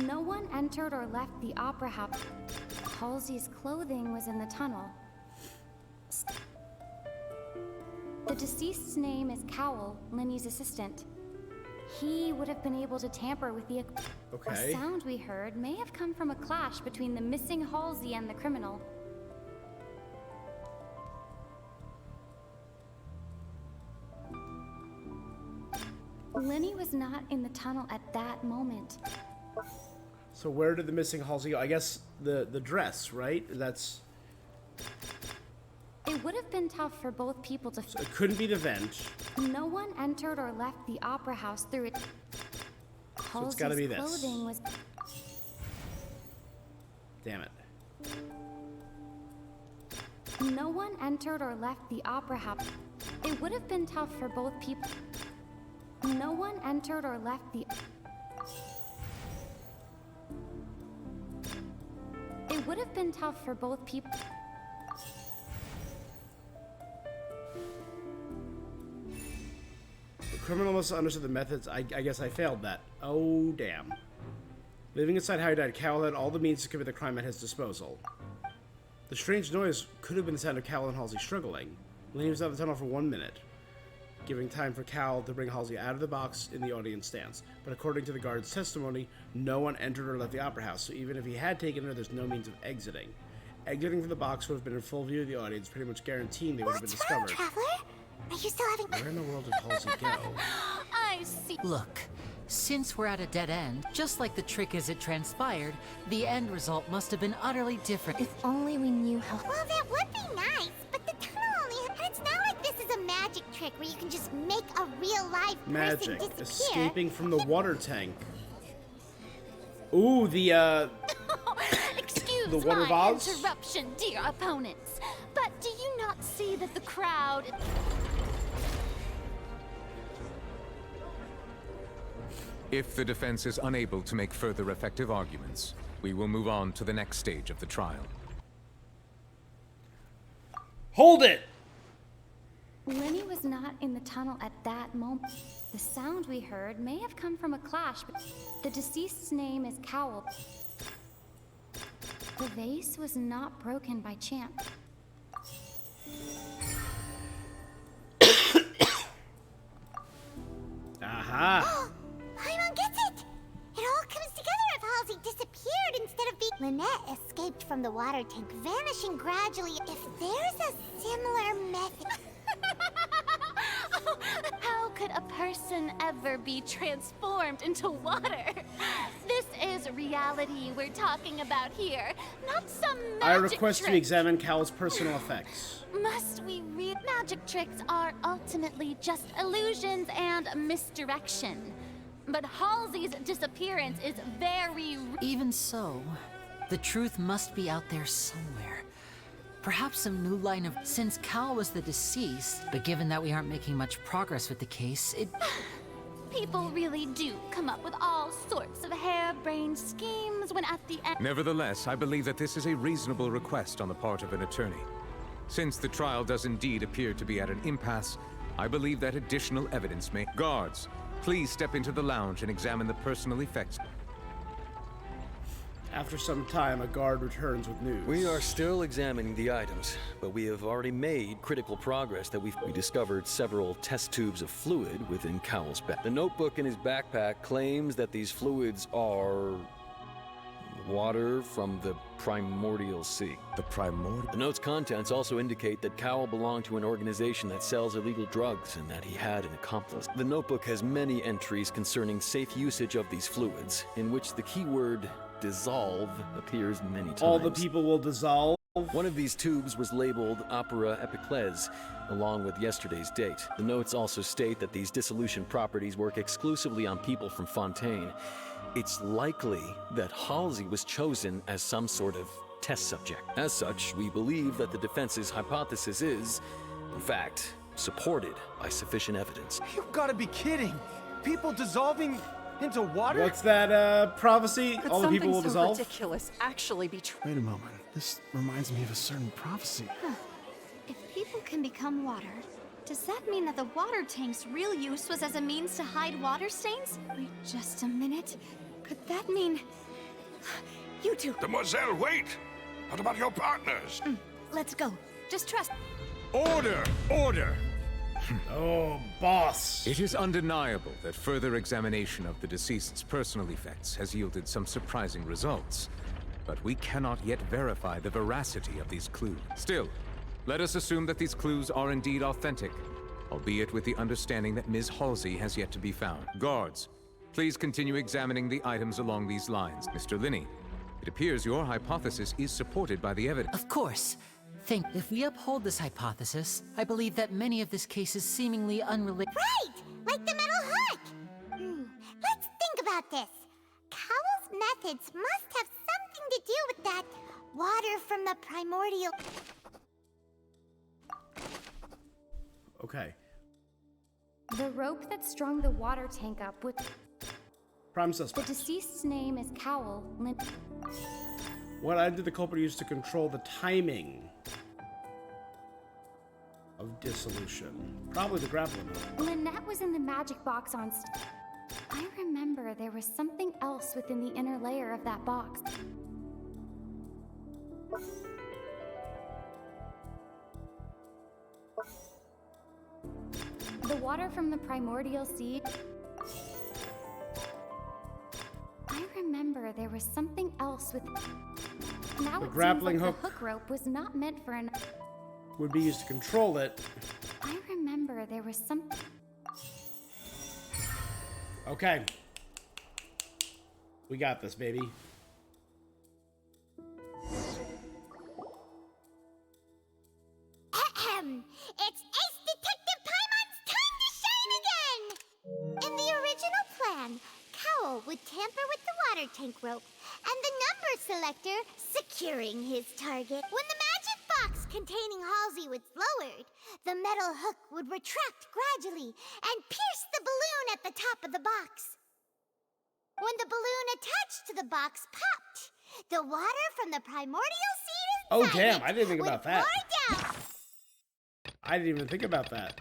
No one entered or left the opera house. Halsey's clothing was in the tunnel. The deceased's name is Cowell, Linny's assistant. He would have been able to tamper with the... Okay. The sound we heard may have come from a clash between the missing Halsey and the criminal. Linny was not in the tunnel at that moment. So where did the missing Halsey go? I guess the dress, right? That's... It would have been tough for both people to... So it couldn't be the vent. No one entered or left the opera house through it. So it's gotta be this. Clothing was... Damn it. No one entered or left the opera house. It would have been tough for both people. No one entered or left the... It would have been tough for both people. The criminal must have understood the methods. I guess I failed that. Oh, damn. Leaving aside how he died, Cowell had all the means to commit the crime at his disposal. The strange noise could have been the sound of Cowell and Halsey struggling. Lenny was out of the tunnel for 1 minute, giving time for Cowell to bring Halsey out of the box in the audience stance. But according to the guard's testimony, no one entered or left the opera house, so even if he had taken her, there's no means of exiting. Exiting from the box would have been in full view of the audience, pretty much guaranteeing they would have been discovered. Traveler? Are you still having... Where in the world did Halsey go? I see. Look, since we're at a dead end, just like the trick as it transpired, the end result must have been utterly different. If only we knew how... Well, that would be nice, but the tunnel only... And it's not like this is a magic trick where you can just make a real-life person Magic. disappear. Escaping from the water tank. Ooh, the Excuse the water my vase? interruption, dear opponents, but do you not see that the crowd... If the defense is unable to make further effective arguments, we will move on to the next stage of the trial. Hold it! Linny was not in the tunnel at that moment. The sound we heard may have come from a clash, but the deceased's name is Cowell. The vase was not broken by chance. Aha! Paimon gets it! It all comes together if Halsey disappeared instead of being... Lynette escaped from the water tank, vanishing gradually. If there's a similar method... How could a person ever be transformed into water? This reality we're talking about here, not some magic I request trick. you examine Cal's personal effects. Must we read? Magic tricks are ultimately just illusions and misdirection. But Halsey's disappearance is very... Even so, the truth must be out there somewhere. Perhaps some new line of... Since Cal was the deceased, but given that we aren't making much progress with the case, it... People really do come up with all sorts of harebrained schemes when at the end... Nevertheless, I believe that this is a reasonable request on the part of an attorney. Since the trial does indeed appear to be at an impasse, I believe that additional evidence may... Guards, please step into the lounge and examine the personal effects. After some time, a guard returns with news. We are still examining the items, but we have already made critical progress that we discovered several test tubes of fluid within Cowell's bag. The notebook in his backpack claims that these fluids are... water from the primordial sea. The primordial? The note's contents also indicate that Cowell belonged to an organization that sells illegal drugs and that he had an accomplice. The notebook has many entries concerning safe usage of these fluids, in which the keyword dissolve appears many times. All the people will dissolve? One of these tubes was labeled Opera Epiclese, along with yesterday's date. The notes also state that these dissolution properties work exclusively on people from Fontaine. It's likely that Halsey was chosen as some sort of test subject. As such, we believe that the defense's hypothesis is, in fact, supported by sufficient evidence. You've got to be kidding! People dissolving into water? What's that, prophecy? Could All the people will something so dissolve? ridiculous actually be true? Wait a moment. This reminds me of a certain prophecy. If people can become water, does that mean that the water tank's real use was as a means to hide water stains? Wait just a minute. Could that mean... You two... Demoiselle, wait! What about your partners? Let's go. Just trust... Order! Order! Oh, boss. It is undeniable that further examination of the deceased's personal effects has yielded some surprising results. But we cannot yet verify the veracity of these clues. Still, let us assume that these clues are indeed authentic, albeit with the understanding that Ms. Halsey has yet to be found. Guards, please continue examining the items along these lines. Mr. Linney, it appears your hypothesis is supported by the evidence. Of course. If we uphold this hypothesis, I believe that many of this case is seemingly unrelated. Right! Like the metal hook! Let's think about this. Cowell's methods must have something to do with that water from the primordial... Okay. The rope that strung the water tank up with... Prime The suspect. deceased's name is Cowell. What item did the culprit use to control the timing of dissolution? Probably the grappling hook. Lynette was in the magic box on... I remember there was something else within the inner layer of that box. The water from the primordial seed... I remember there was something else with... Now The it grappling seems like hook. the hook rope was not meant for an... Would be used to control it. I remember there was some... Okay. We got this, baby. It's Ace Detective Paimon's time to shine again! In the original plan, Cowell would tamper with the water tank rope and the number selector securing his target. When the magic box containing Halsey was lowered, the metal hook would retract gradually and pierce the balloon at the top of the box. When the balloon attached to the box popped, the water from the primordial seed inside Oh, damn. it I didn't think would about that. pour down. I didn't even think about that.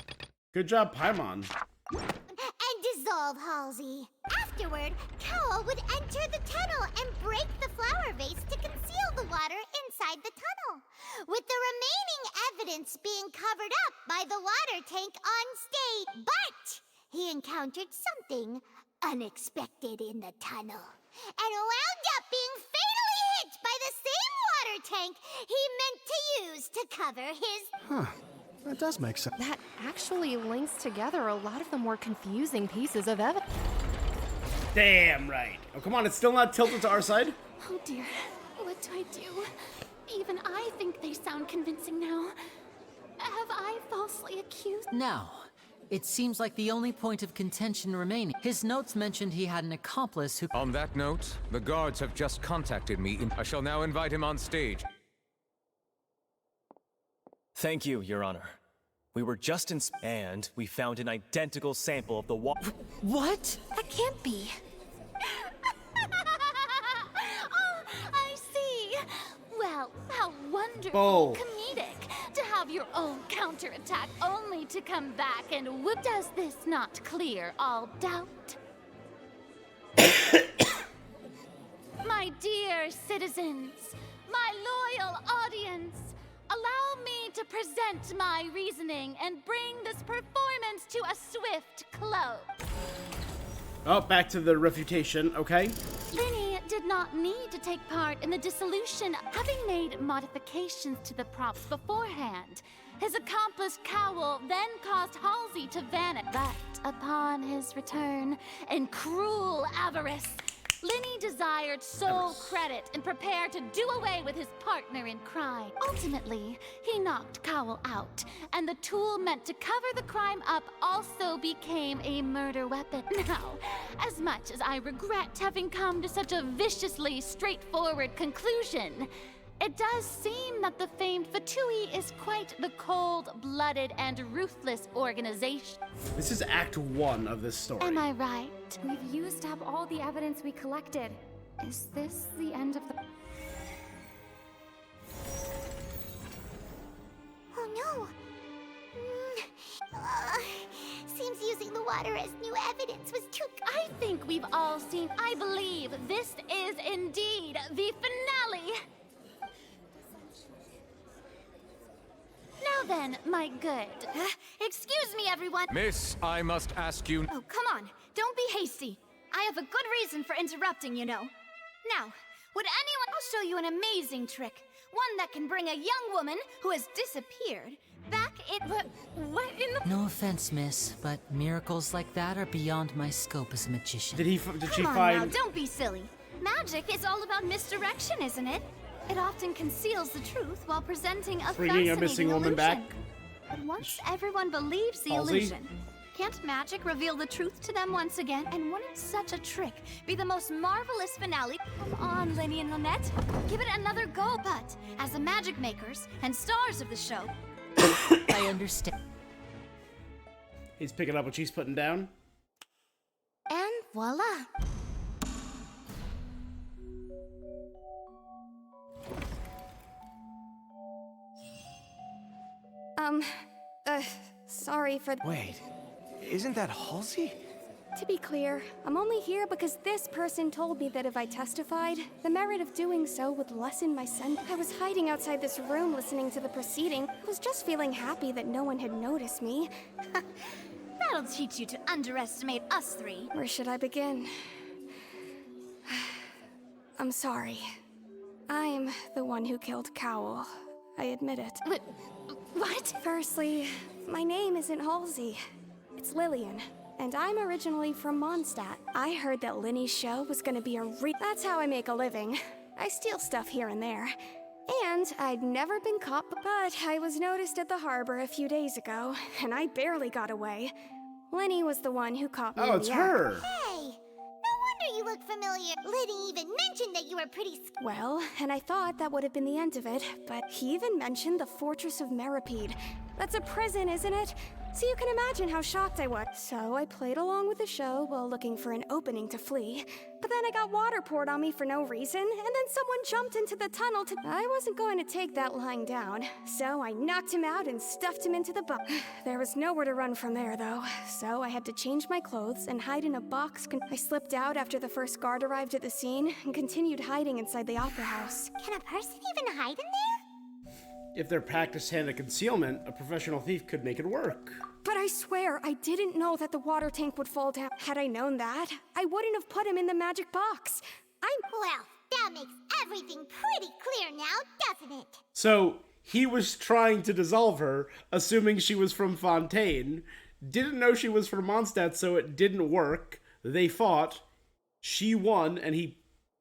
Good job, Paimon. And dissolve Halsey. Afterward, Cowell would enter the tunnel and break the flower vase to conceal the water inside the tunnel, with the remaining evidence being covered up by the water tank on stage. But he encountered something unexpected in the tunnel and wound up being fatally hit by the same water tank he meant to use to cover his... Huh. That does make sense. That actually links together a lot of the more confusing pieces of evidence. Damn right. Oh, come on, it's still not tilted to our side? Oh dear, what do I do? Even I think they sound convincing now. Have I falsely accused? Now, it seems like the only point of contention remaining. His notes mentioned he had an accomplice who... On that note, the guards have just contacted me. I shall now invite him on stage. Thank you, Your Honor. We were just and we found an identical sample of the What? That can't be. Oh, I see. Well, how wonderful, comedic to have your own counterattack only to come back and whoop. Does this not clear all doubt? My dear citizens, my loyal audience, allow me to present my reasoning and bring this performance to a swift close. Oh, back to the refutation, okay. Linny did not need to take part in the dissolution, having made modifications to the props beforehand. His accomplice Cowell then caused Halsey to vanish. But upon his return, in cruel avarice, Linny desired sole credit and prepared to do away with his partner in crime. Ultimately, he knocked Cowell out, and the tool meant to cover the crime up also became a murder weapon. Now, as much as I regret having come to such a viciously straightforward conclusion, it does seem that the famed Fatui is quite the cold-blooded and ruthless organization. This is Act 1 of this story. Am I right? We've used up all the evidence we collected. Is this the end of the... Oh no! Seems using the water as new evidence was too... I think we've all seen... I believe this is indeed the finale! Now then, my good. Excuse me, everyone. Miss, I must ask you... Oh, come on. Don't be hasty. I have a good reason for interrupting, you know. Now, would anyone... I'll show you an amazing trick. One that can bring a young woman who has disappeared back in... What in the... No offense, miss, but miracles like that are beyond my scope as a magician. Did she Come on find... now, don't be silly. Magic is all about misdirection, isn't it? It often conceals the truth while presenting a Bringing fascinating a missing woman illusion. back? But once everyone believes the Halsey? illusion, can't magic reveal the truth to them once again? And wouldn't such a trick be the most marvelous finale? Come on, Linny and Lynette. Give it another go, but as the magic makers and stars of the show... I understand. He's picking up what she's putting down. And voila. Sorry for... Wait, isn't that Halsey? To be clear, I'm only here because this person told me that if I testified, the merit of doing so would lessen my sentence. I was hiding outside this room listening to the proceeding. I was just feeling happy that no one had noticed me. That'll teach you to underestimate us three. Where should I begin? I'm sorry. I'm the one who killed Cowell. I admit it. But... what? Firstly, my name isn't Halsey. It's Lillian. And I'm originally from Mondstadt. I heard that Linny's show was gonna be That's how I make a living. I steal stuff here and there. And I'd never been caught, but I was noticed at the harbor a few days ago, and I barely got away. Linny was the one who caught me in it's the her. act. Hey! No wonder you look familiar. Liddy even mentioned that you were pretty... Well, and I thought that would have been the end of it, but he even mentioned the Fortress of Meripede. That's a prison, isn't it? So you can imagine how shocked I was. So I played along with the show while looking for an opening to flee. But then I got water poured on me for no reason, and then someone jumped into the tunnel to... I wasn't going to take that lying down, so I knocked him out and stuffed him into the box. There was nowhere to run from there, though, so I had to change my clothes and hide in a box. I slipped out after the first guard arrived at the scene and continued hiding inside the opera house. Can a person even hide in there? If they're practiced hand at concealment, a professional thief could make it work. But I swear, I didn't know that the water tank would fall down. Had I known that, I wouldn't have put him in the magic box. Well, that makes everything pretty clear now, doesn't it? So, he was trying to dissolve her, assuming she was from Fontaine. Didn't know she was from Mondstadt, so it didn't work. They fought. She won, and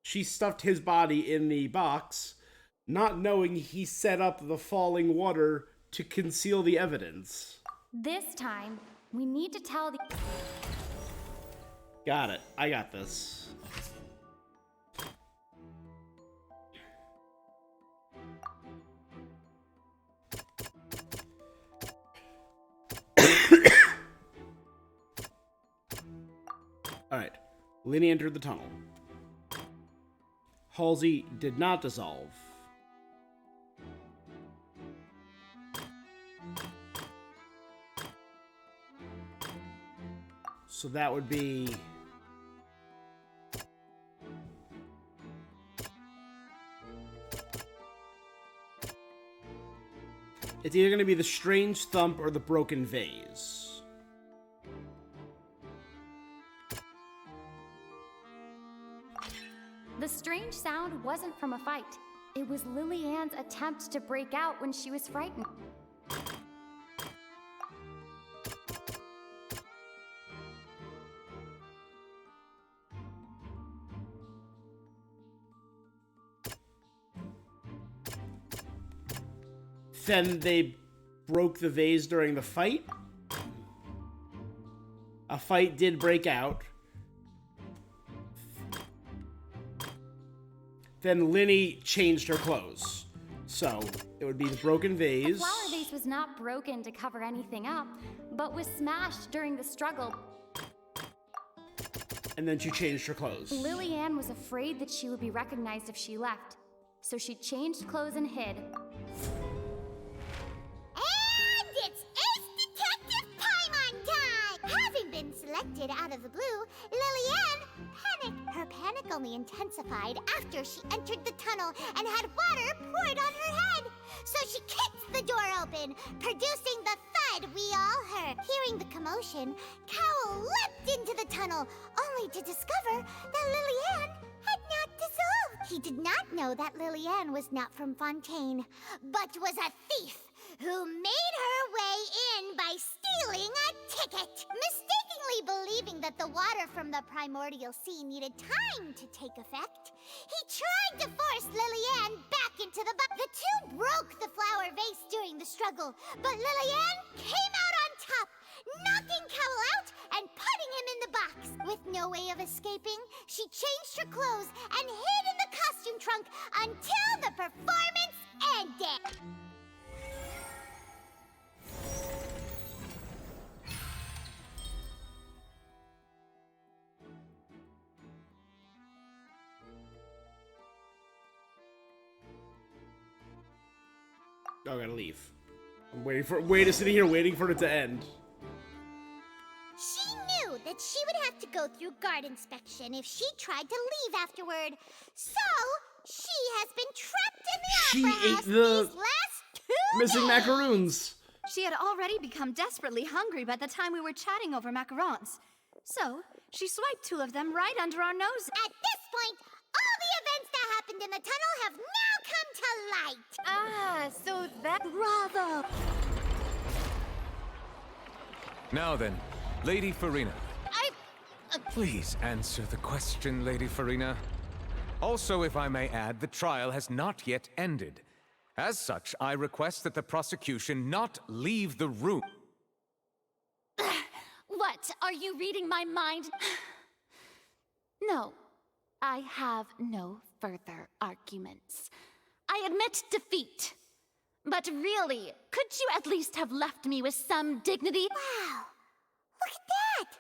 she stuffed his body in the box, not knowing he set up the falling water to conceal the evidence. This time, we need to tell the... Got it. I got this. Alright. Linny entered the tunnel. Halsey did not dissolve. So that would be... It's either going to be the strange thump or the broken vase. The strange sound wasn't from a fight. It was Lily-Ann's attempt to break out when she was frightened. Then they broke the vase during the fight. A fight did break out. Then Linny changed her clothes. So, it would be the broken vase. The flower vase was not broken to cover anything up, but was smashed during the struggle. And then she changed her clothes. Lily-Ann was afraid that she would be recognized if she left, so she changed clothes and hid. And it's Ace Detective Paimon time! Having been selected out of the blue, Lily-Ann panicked. Her panic only intensified after she entered the tunnel and had water poured on her head. So she kicked the door open, producing the thud we all heard. Hearing the commotion, Cowell leapt into the tunnel, only to discover that Lily-Ann had not dissolved. He did not know that Lily-Ann was not from Fontaine, but was a thief who made her way in by stealing a ticket. Mistakenly believing that the water from the primordial sea needed time to take effect, he tried to force Lily-Ann back into the box. The two broke the flower vase during the struggle, but Lily-Ann came out on top, knocking Cowell out and putting him in the box. With no way of escaping, she changed her clothes and hid in the costume trunk until the performance ended. Oh, I gotta leave. I'm waiting sitting here waiting for it to end. She knew that she would have to go through guard inspection if she tried to leave afterward. So, she has been trapped in the opera house these last 2 missing days. macaroons. She had already become desperately hungry by the time we were chatting over macarons. So, she swiped 2 of them right under our noses. At this point, all the events that happened in the tunnel have now come to light. Ah, so that... Bravo! Now then, Lady Farina. Please answer the question, Lady Farina. Also, if I may add, the trial has not yet ended. As such, I request that the prosecution not leave the room. What? Are you reading my mind? No, I have no further arguments. I admit defeat. But really, could you at least have left me with some dignity? Wow, look at that!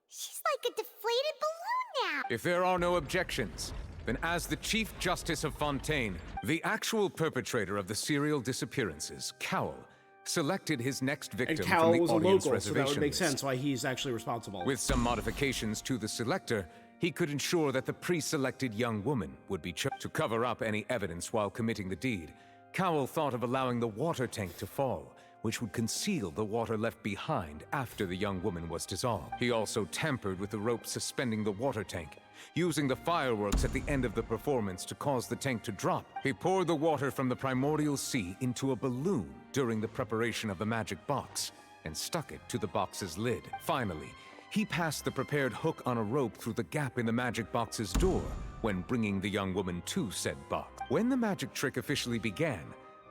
She's like a deflated balloon now. If there are no objections, then as the Chief Justice of Fontaine, the actual perpetrator of the serial disappearances, Cowell, selected his next victim And from Cowell the was a audience local, so that would reservation make list. sense why he's actually responsible. With some modifications to the selector, he could ensure that the pre-selected young woman would be chosen. To cover up any evidence while committing the deed, Cowell thought of allowing the water tank to fall, which would conceal the water left behind after the young woman was dissolved. He also tampered with the rope suspending the water tank, using the fireworks at the end of the performance to cause the tank to drop. He poured the water from the primordial sea into a balloon during the preparation of the magic box, and stuck it to the box's lid. Finally, he passed the prepared hook on a rope through the gap in the magic box's door when bringing the young woman to said box. When the magic trick officially began,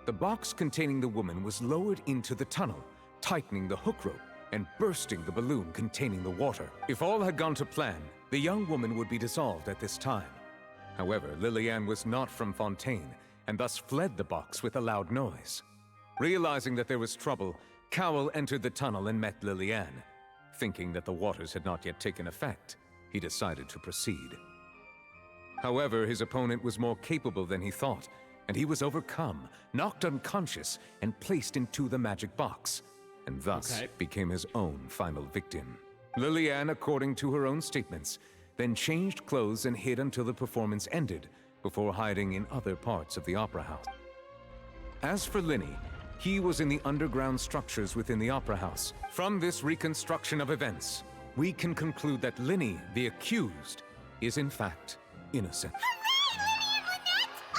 the box containing the woman was lowered into the tunnel, tightening the hook rope and bursting the balloon containing the water. If all had gone to plan, the young woman would be dissolved at this time. However, Liliane was not from Fontaine, and thus fled the box with a loud noise. Realizing that there was trouble, Cowell entered the tunnel and met Liliane. Thinking that the waters had not yet taken effect, he decided to proceed. However, his opponent was more capable than he thought, and he was overcome, knocked unconscious, and placed into the magic box, and thus became his own final victim. Liliane, according to her own statements, then changed clothes and hid until the performance ended, before hiding in other parts of the opera house. As for Linny, he was in the underground structures within the opera house. From this reconstruction of events, we can conclude that Linny, the accused, is in fact innocent.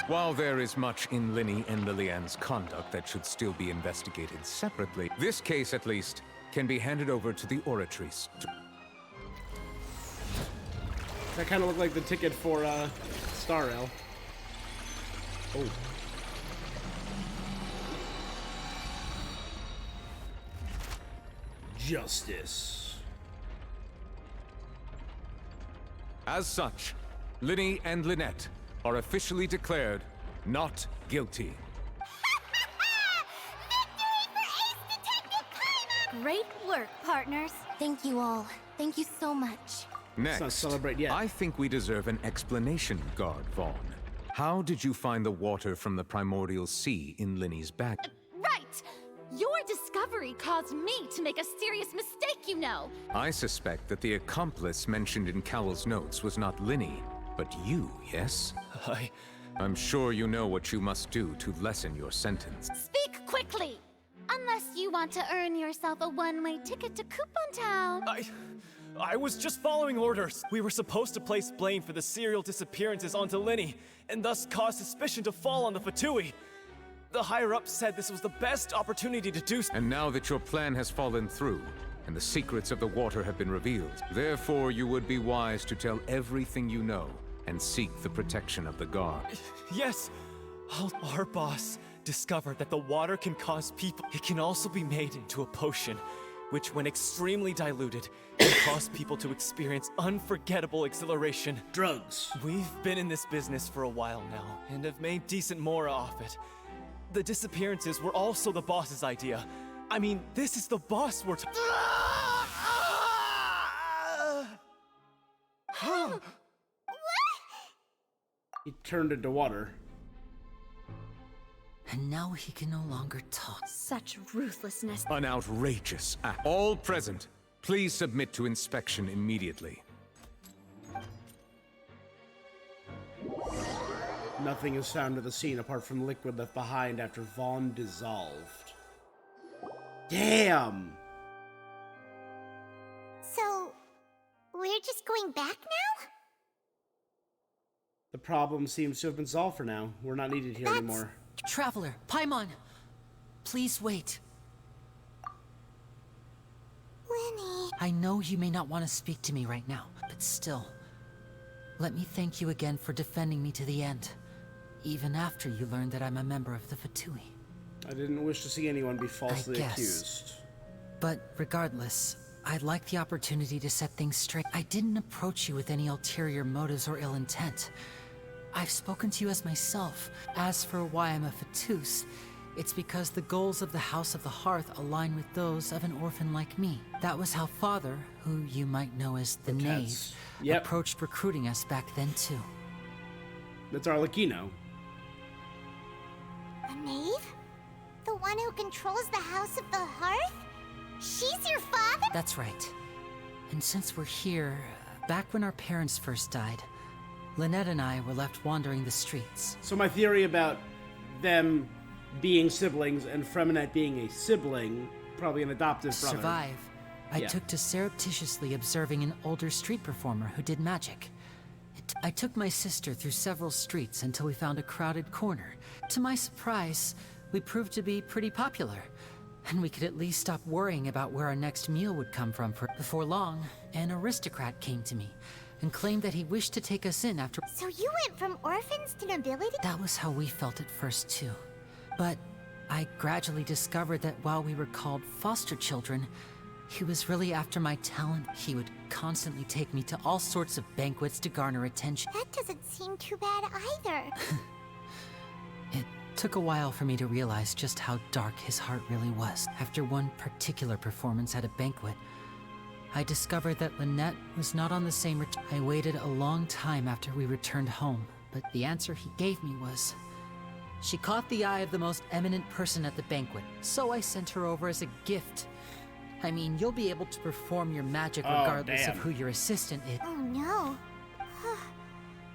While there is much in Linny and Liliane's conduct that should still be investigated separately, this case, at least, can be handed over to the Oratrice. That kind of looked like the ticket for Star Rail. Oh. Justice. As such, Linny and Lynette are officially declared not guilty. Great work, partners. Thank you all. Thank you so much. Next, celebrate yet. I think we deserve an explanation, Guard Vaughn. How did you find the water from the primordial sea in Linny's bag? Right! Your discovery caused me to make a serious mistake, you know. I suspect that the accomplice mentioned in Cowell's notes was not Linny, but you, yes? I'm sure you know what you must do to lessen your sentence. Speak quickly! Unless you want to earn yourself a one-way ticket to Coupon Town. I was just following orders. We were supposed to place blame for the serial disappearances onto Linny, and thus cause suspicion to fall on the Fatui. The higher-ups said this was the best opportunity to do so. And now that your plan has fallen through, and the secrets of the water have been revealed, therefore you would be wise to tell everything you know, and seek the protection of the guard. Yes! Our boss discovered that the water can cause people. It can also be made into a potion, which when extremely diluted, can cause people to experience unforgettable exhilaration. Drugs. We've been in this business for a while now, and have made decent mora off it. The disappearances were also the boss's idea. I mean, this is the boss we're He turned into water. And now he can no longer talk. Such ruthlessness. An outrageous act. All present, please submit to inspection immediately. Nothing is found at the scene apart from liquid left behind after Vaughn dissolved. Damn! So, we're just going back now? The problem seems to have been solved for now. We're not needed here anymore. Traveler, Paimon, please wait. Winnie. I know you may not want to speak to me right now, but still, let me thank you again for defending me to the end, even after you learned that I'm a member of the Fatui. I didn't wish to see anyone be falsely I guess. accused. But regardless, I'd like the opportunity to set things straight. I didn't approach you with any ulterior motives or ill intent. I've spoken to you as myself. As for why I'm a Fatus, it's because the goals of the House of the Hearth align with those of an orphan like me. That was how Father, who you might know as the Knave, approached recruiting us back then too. That's Arlecchino. The Knave? The one who controls the House of the Hearth? She's your father? That's right. And since we're here, back when our parents first died, Lynette and I were left wandering the streets. So my theory about them being siblings and Freminette being a sibling, probably an adoptive To brother. survive, I took to surreptitiously observing an older street performer who did magic. I took my sister through several streets until we found a crowded corner. To my surprise, we proved to be pretty popular. And we could at least stop worrying about where our next meal would come from. Before long, an aristocrat came to me and claimed that he wished to take us in after— So you went from orphans to nobility? That was how we felt at first, too. But I gradually discovered that while we were called foster children, he was really after my talent. He would constantly take me to all sorts of banquets to garner attention. That doesn't seem too bad either. It took a while for me to realize just how dark his heart really was. After one particular performance at a banquet, I discovered that Lynette was not on the same I waited a long time after we returned home, but the answer he gave me was, she caught the eye of the most eminent person at the banquet, so I sent her over as a gift. I mean, you'll be able to perform your magic regardless of who your assistant is. Oh no.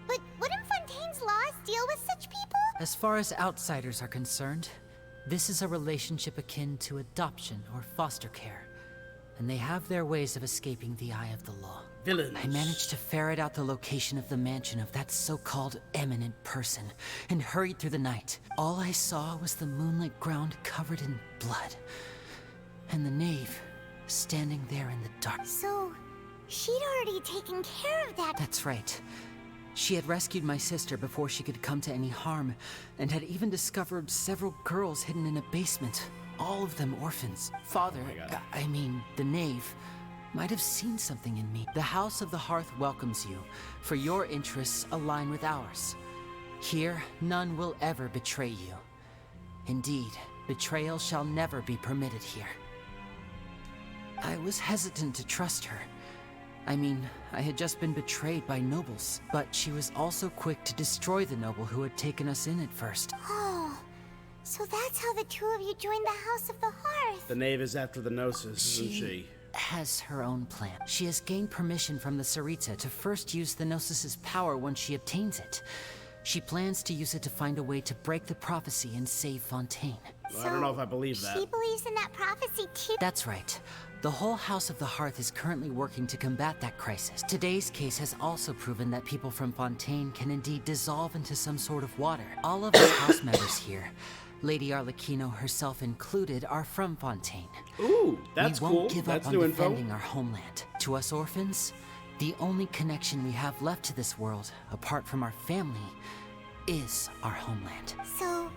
But wouldn't Fontaine's laws deal with such people? As far as outsiders are concerned, this is a relationship akin to adoption or foster care, and they have their ways of escaping the eye of the law. Villains. I managed to ferret out the location of the mansion of that so-called eminent person and hurried through the night. All I saw was the moonlit ground covered in blood, and the knave standing there in the dark. So, she'd already taken care of that. That's right. She had rescued my sister before she could come to any harm, and had even discovered several girls hidden in a basement, all of them orphans. Father, I mean, the knave, might have seen something in me. The House of the Hearth welcomes you, for your interests align with ours. Here, none will ever betray you. Indeed, betrayal shall never be permitted here. I was hesitant to trust her. I mean, I had just been betrayed by nobles, but she was also quick to destroy the noble who had taken us in at first. Oh, so that's how the two of you joined the House of the Hearth. The knave is after the Gnosis, isn't she? Has her own plan. She has gained permission from the Tsaritsa to first use the Gnosis's power once she obtains it. She plans to use it to find a way to break the prophecy and save Fontaine. Well, I don't know if I believe that. She believes in that prophecy too. That's right. The whole House of the Hearth is currently working to combat that crisis. Today's case has also proven that people from Fontaine can indeed dissolve into some sort of water. All of the house members here, Lady Arlecchino herself included, are from Fontaine. Ooh, that's cool. We won't give that's up new on info. defending our homeland. To us orphans, the only connection we have left to this world, apart from our family, is our homeland. So,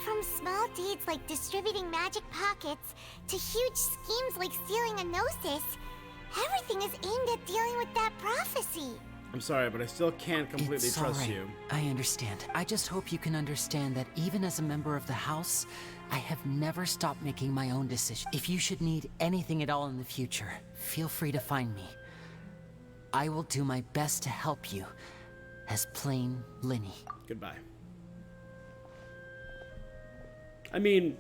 from small deeds like distributing magic pockets to huge schemes like stealing a Gnosis, everything is aimed at dealing with that prophecy. I'm sorry, but I still can't completely It's trust all right. you. I understand. I just hope you can understand that even as a member of the House, I have never stopped making my own decisions. If you should need anything at all in the future, feel free to find me. I will do my best to help you, as plain Linny. Goodbye. I mean,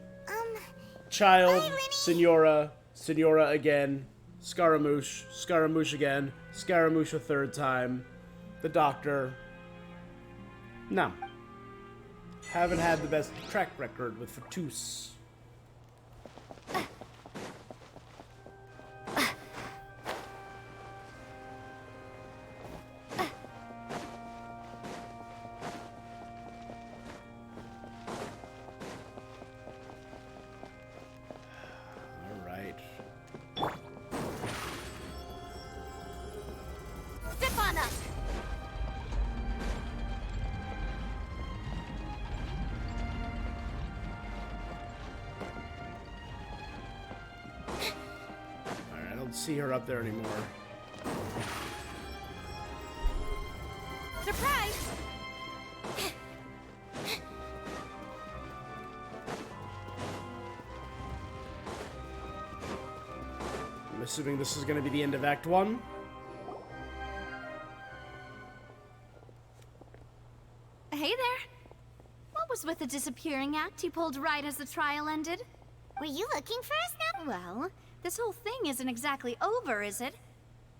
child, Senora, Senora again, Scaramouche, Scaramouche again, Scaramouche a third time, the Doctor. No. Haven't had the best track record with Fatus. Step on up! Alright, I don't see her up there anymore. Surprise! I'm assuming this is going to be the end of Act 1. Hey there. What was with the disappearing act you pulled right as the trial ended? Were you looking for us now? Well, this whole thing isn't exactly over, is it?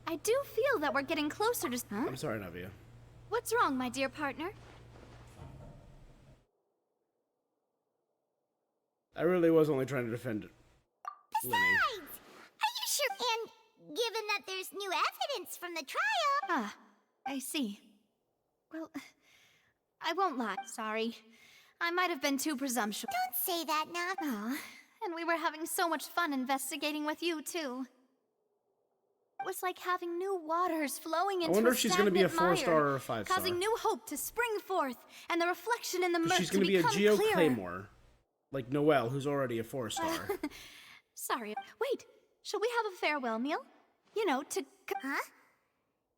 I do feel that we're getting closer to— Huh? I'm sorry, Navia. What's wrong, my dear partner? I really was only trying to defend Linny. Besides, are you sure? And given that there's new evidence from the trial... Ah, I see. Well, I won't lie. Sorry. I might have been too presumptuous. Don't say that now. Oh, And we were having so much fun investigating with you, too. It was like having new waters flowing into I wonder if she's going to be a stagnant 4-star mire, or a 5-star. causing new hope to spring forth, and the reflection in the murk She's to going to be a become Geo clearer. Claymore. Like Noelle, who's already a 4-star. Sorry. Wait, shall we have a farewell meal? You know, to... Huh?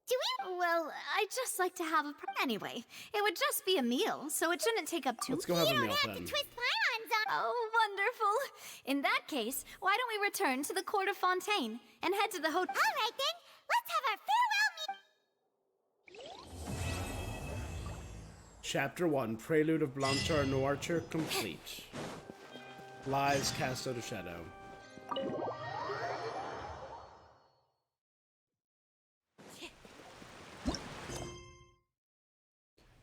Do we? Well, I'd just like to have a... Anyway, it would just be a meal, so it shouldn't take up too... Let's go have a meal, You don't have then. to twist Paimons on. Oh, wonderful. In that case, why don't we return to the court of Fontaine and head to the hotel... All right, then. Let's have our farewell meal. Chapter 1, Prelude of Blanchard Noirture complete. Lies cast out of shadow.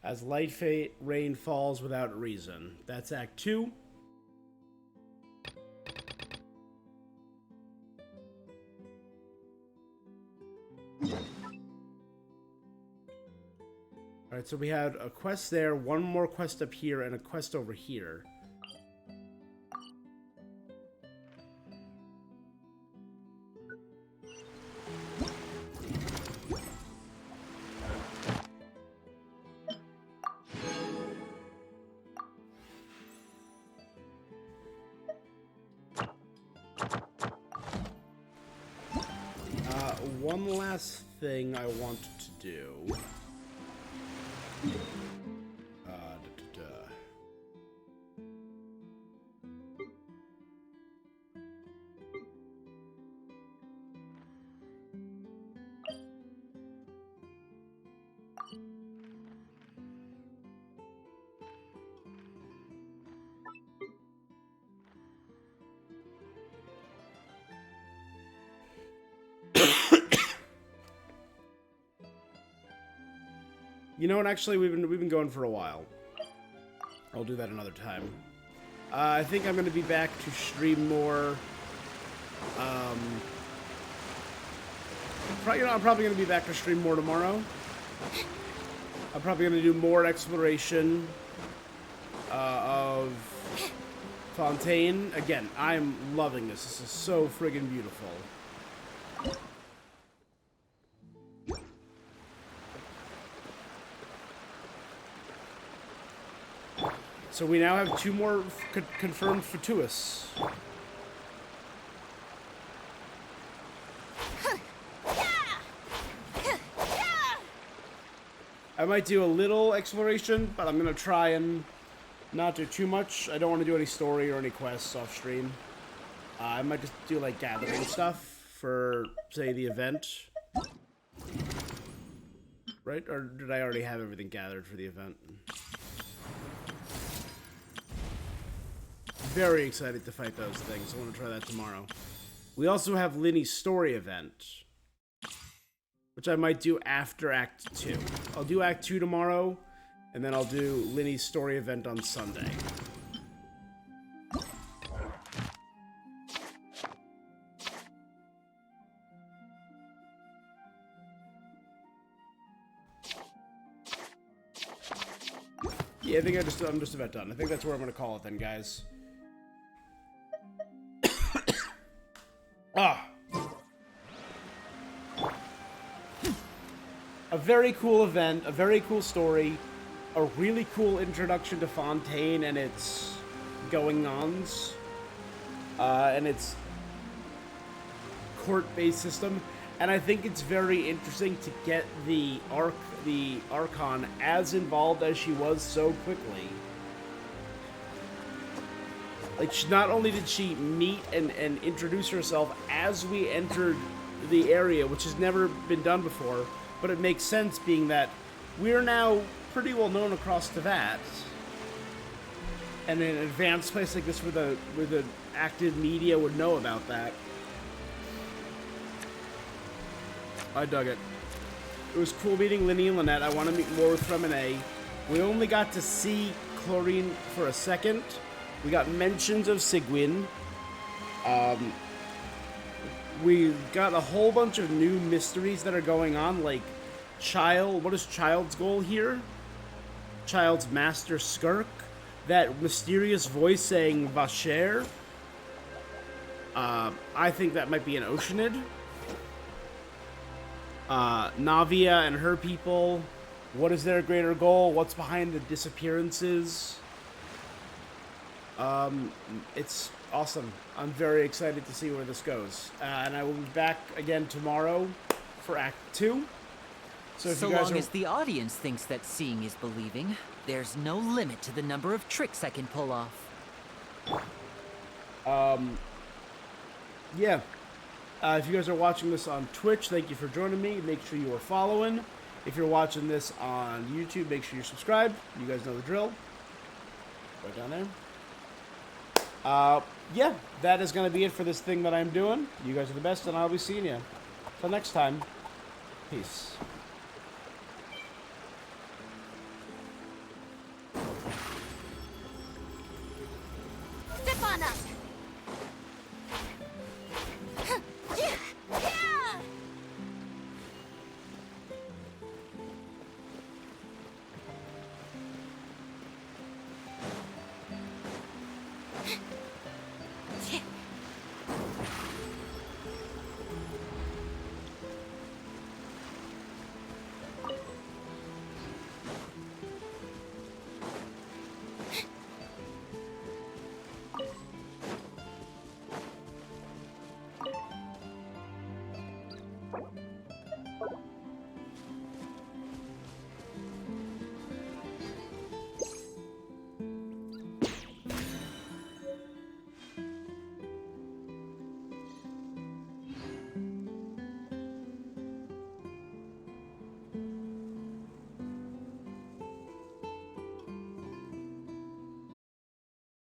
As light rain falls without reason. That's Act 2. Alright, so we had a quest there, one more quest up here, and a quest over here. One last thing I want to do. You know what? Actually, we've been going for a while. I'll do that another time. I think I'm going to be back to stream more. I'm probably going to be back to stream more tomorrow. I'm probably going to do more exploration of Fontaine. Again, I'm loving this. This is so friggin' beautiful. So we now have 2 more confirmed Fatuous. I might do a little exploration, but I'm going to try and not do too much. I don't want to do any story or any quests off stream. I might just do like gathering stuff for, say, the event. Right? Or did I already have everything gathered for the event? Very excited to fight those things. I want to try that tomorrow. We also have Linny's story event, which I might do after Act 2. I'll do Act 2 tomorrow, and then I'll do Linny's story event on Sunday. Yeah, I think I'm just about done. I think that's where I'm going to call it then, guys. A very cool event, a very cool story, a really cool introduction to Fontaine and its going-ons, and its court-based system. And I think it's very interesting to get the Archon as involved as she was so quickly. Like, not only did she meet and introduce herself as we entered the area, which has never been done before, but it makes sense being that we're now pretty well known across Teyvat. And in an advanced place like this where the active media would know about that. I dug it. It was cool meeting Linny and Lynette. I want to meet more with Fremine. We only got to see Chlorine for a second. We got mentions of Sigwin. We got a whole bunch of new mysteries that are going on, like what is Child's goal here? Child's master Skirk? That mysterious voice saying Vacher? I think that might be an Oceanid. Navia and her people. What is their greater goal? What's behind the disappearances? It's awesome. I'm very excited to see where this goes. And I will be back again tomorrow for Act 2. So if you guys long as the audience thinks that seeing is believing, there's no limit to the number of tricks I can pull off. Yeah. If you guys are watching this on Twitch, thank you for joining me. Make sure you are following. If you're watching this on YouTube, make sure you're subscribed. You guys know the drill. Right down there. Yeah, that is going to be it for this thing that I'm doing. You guys are the best, and I'll be seeing you. Till next time, peace. Step on us!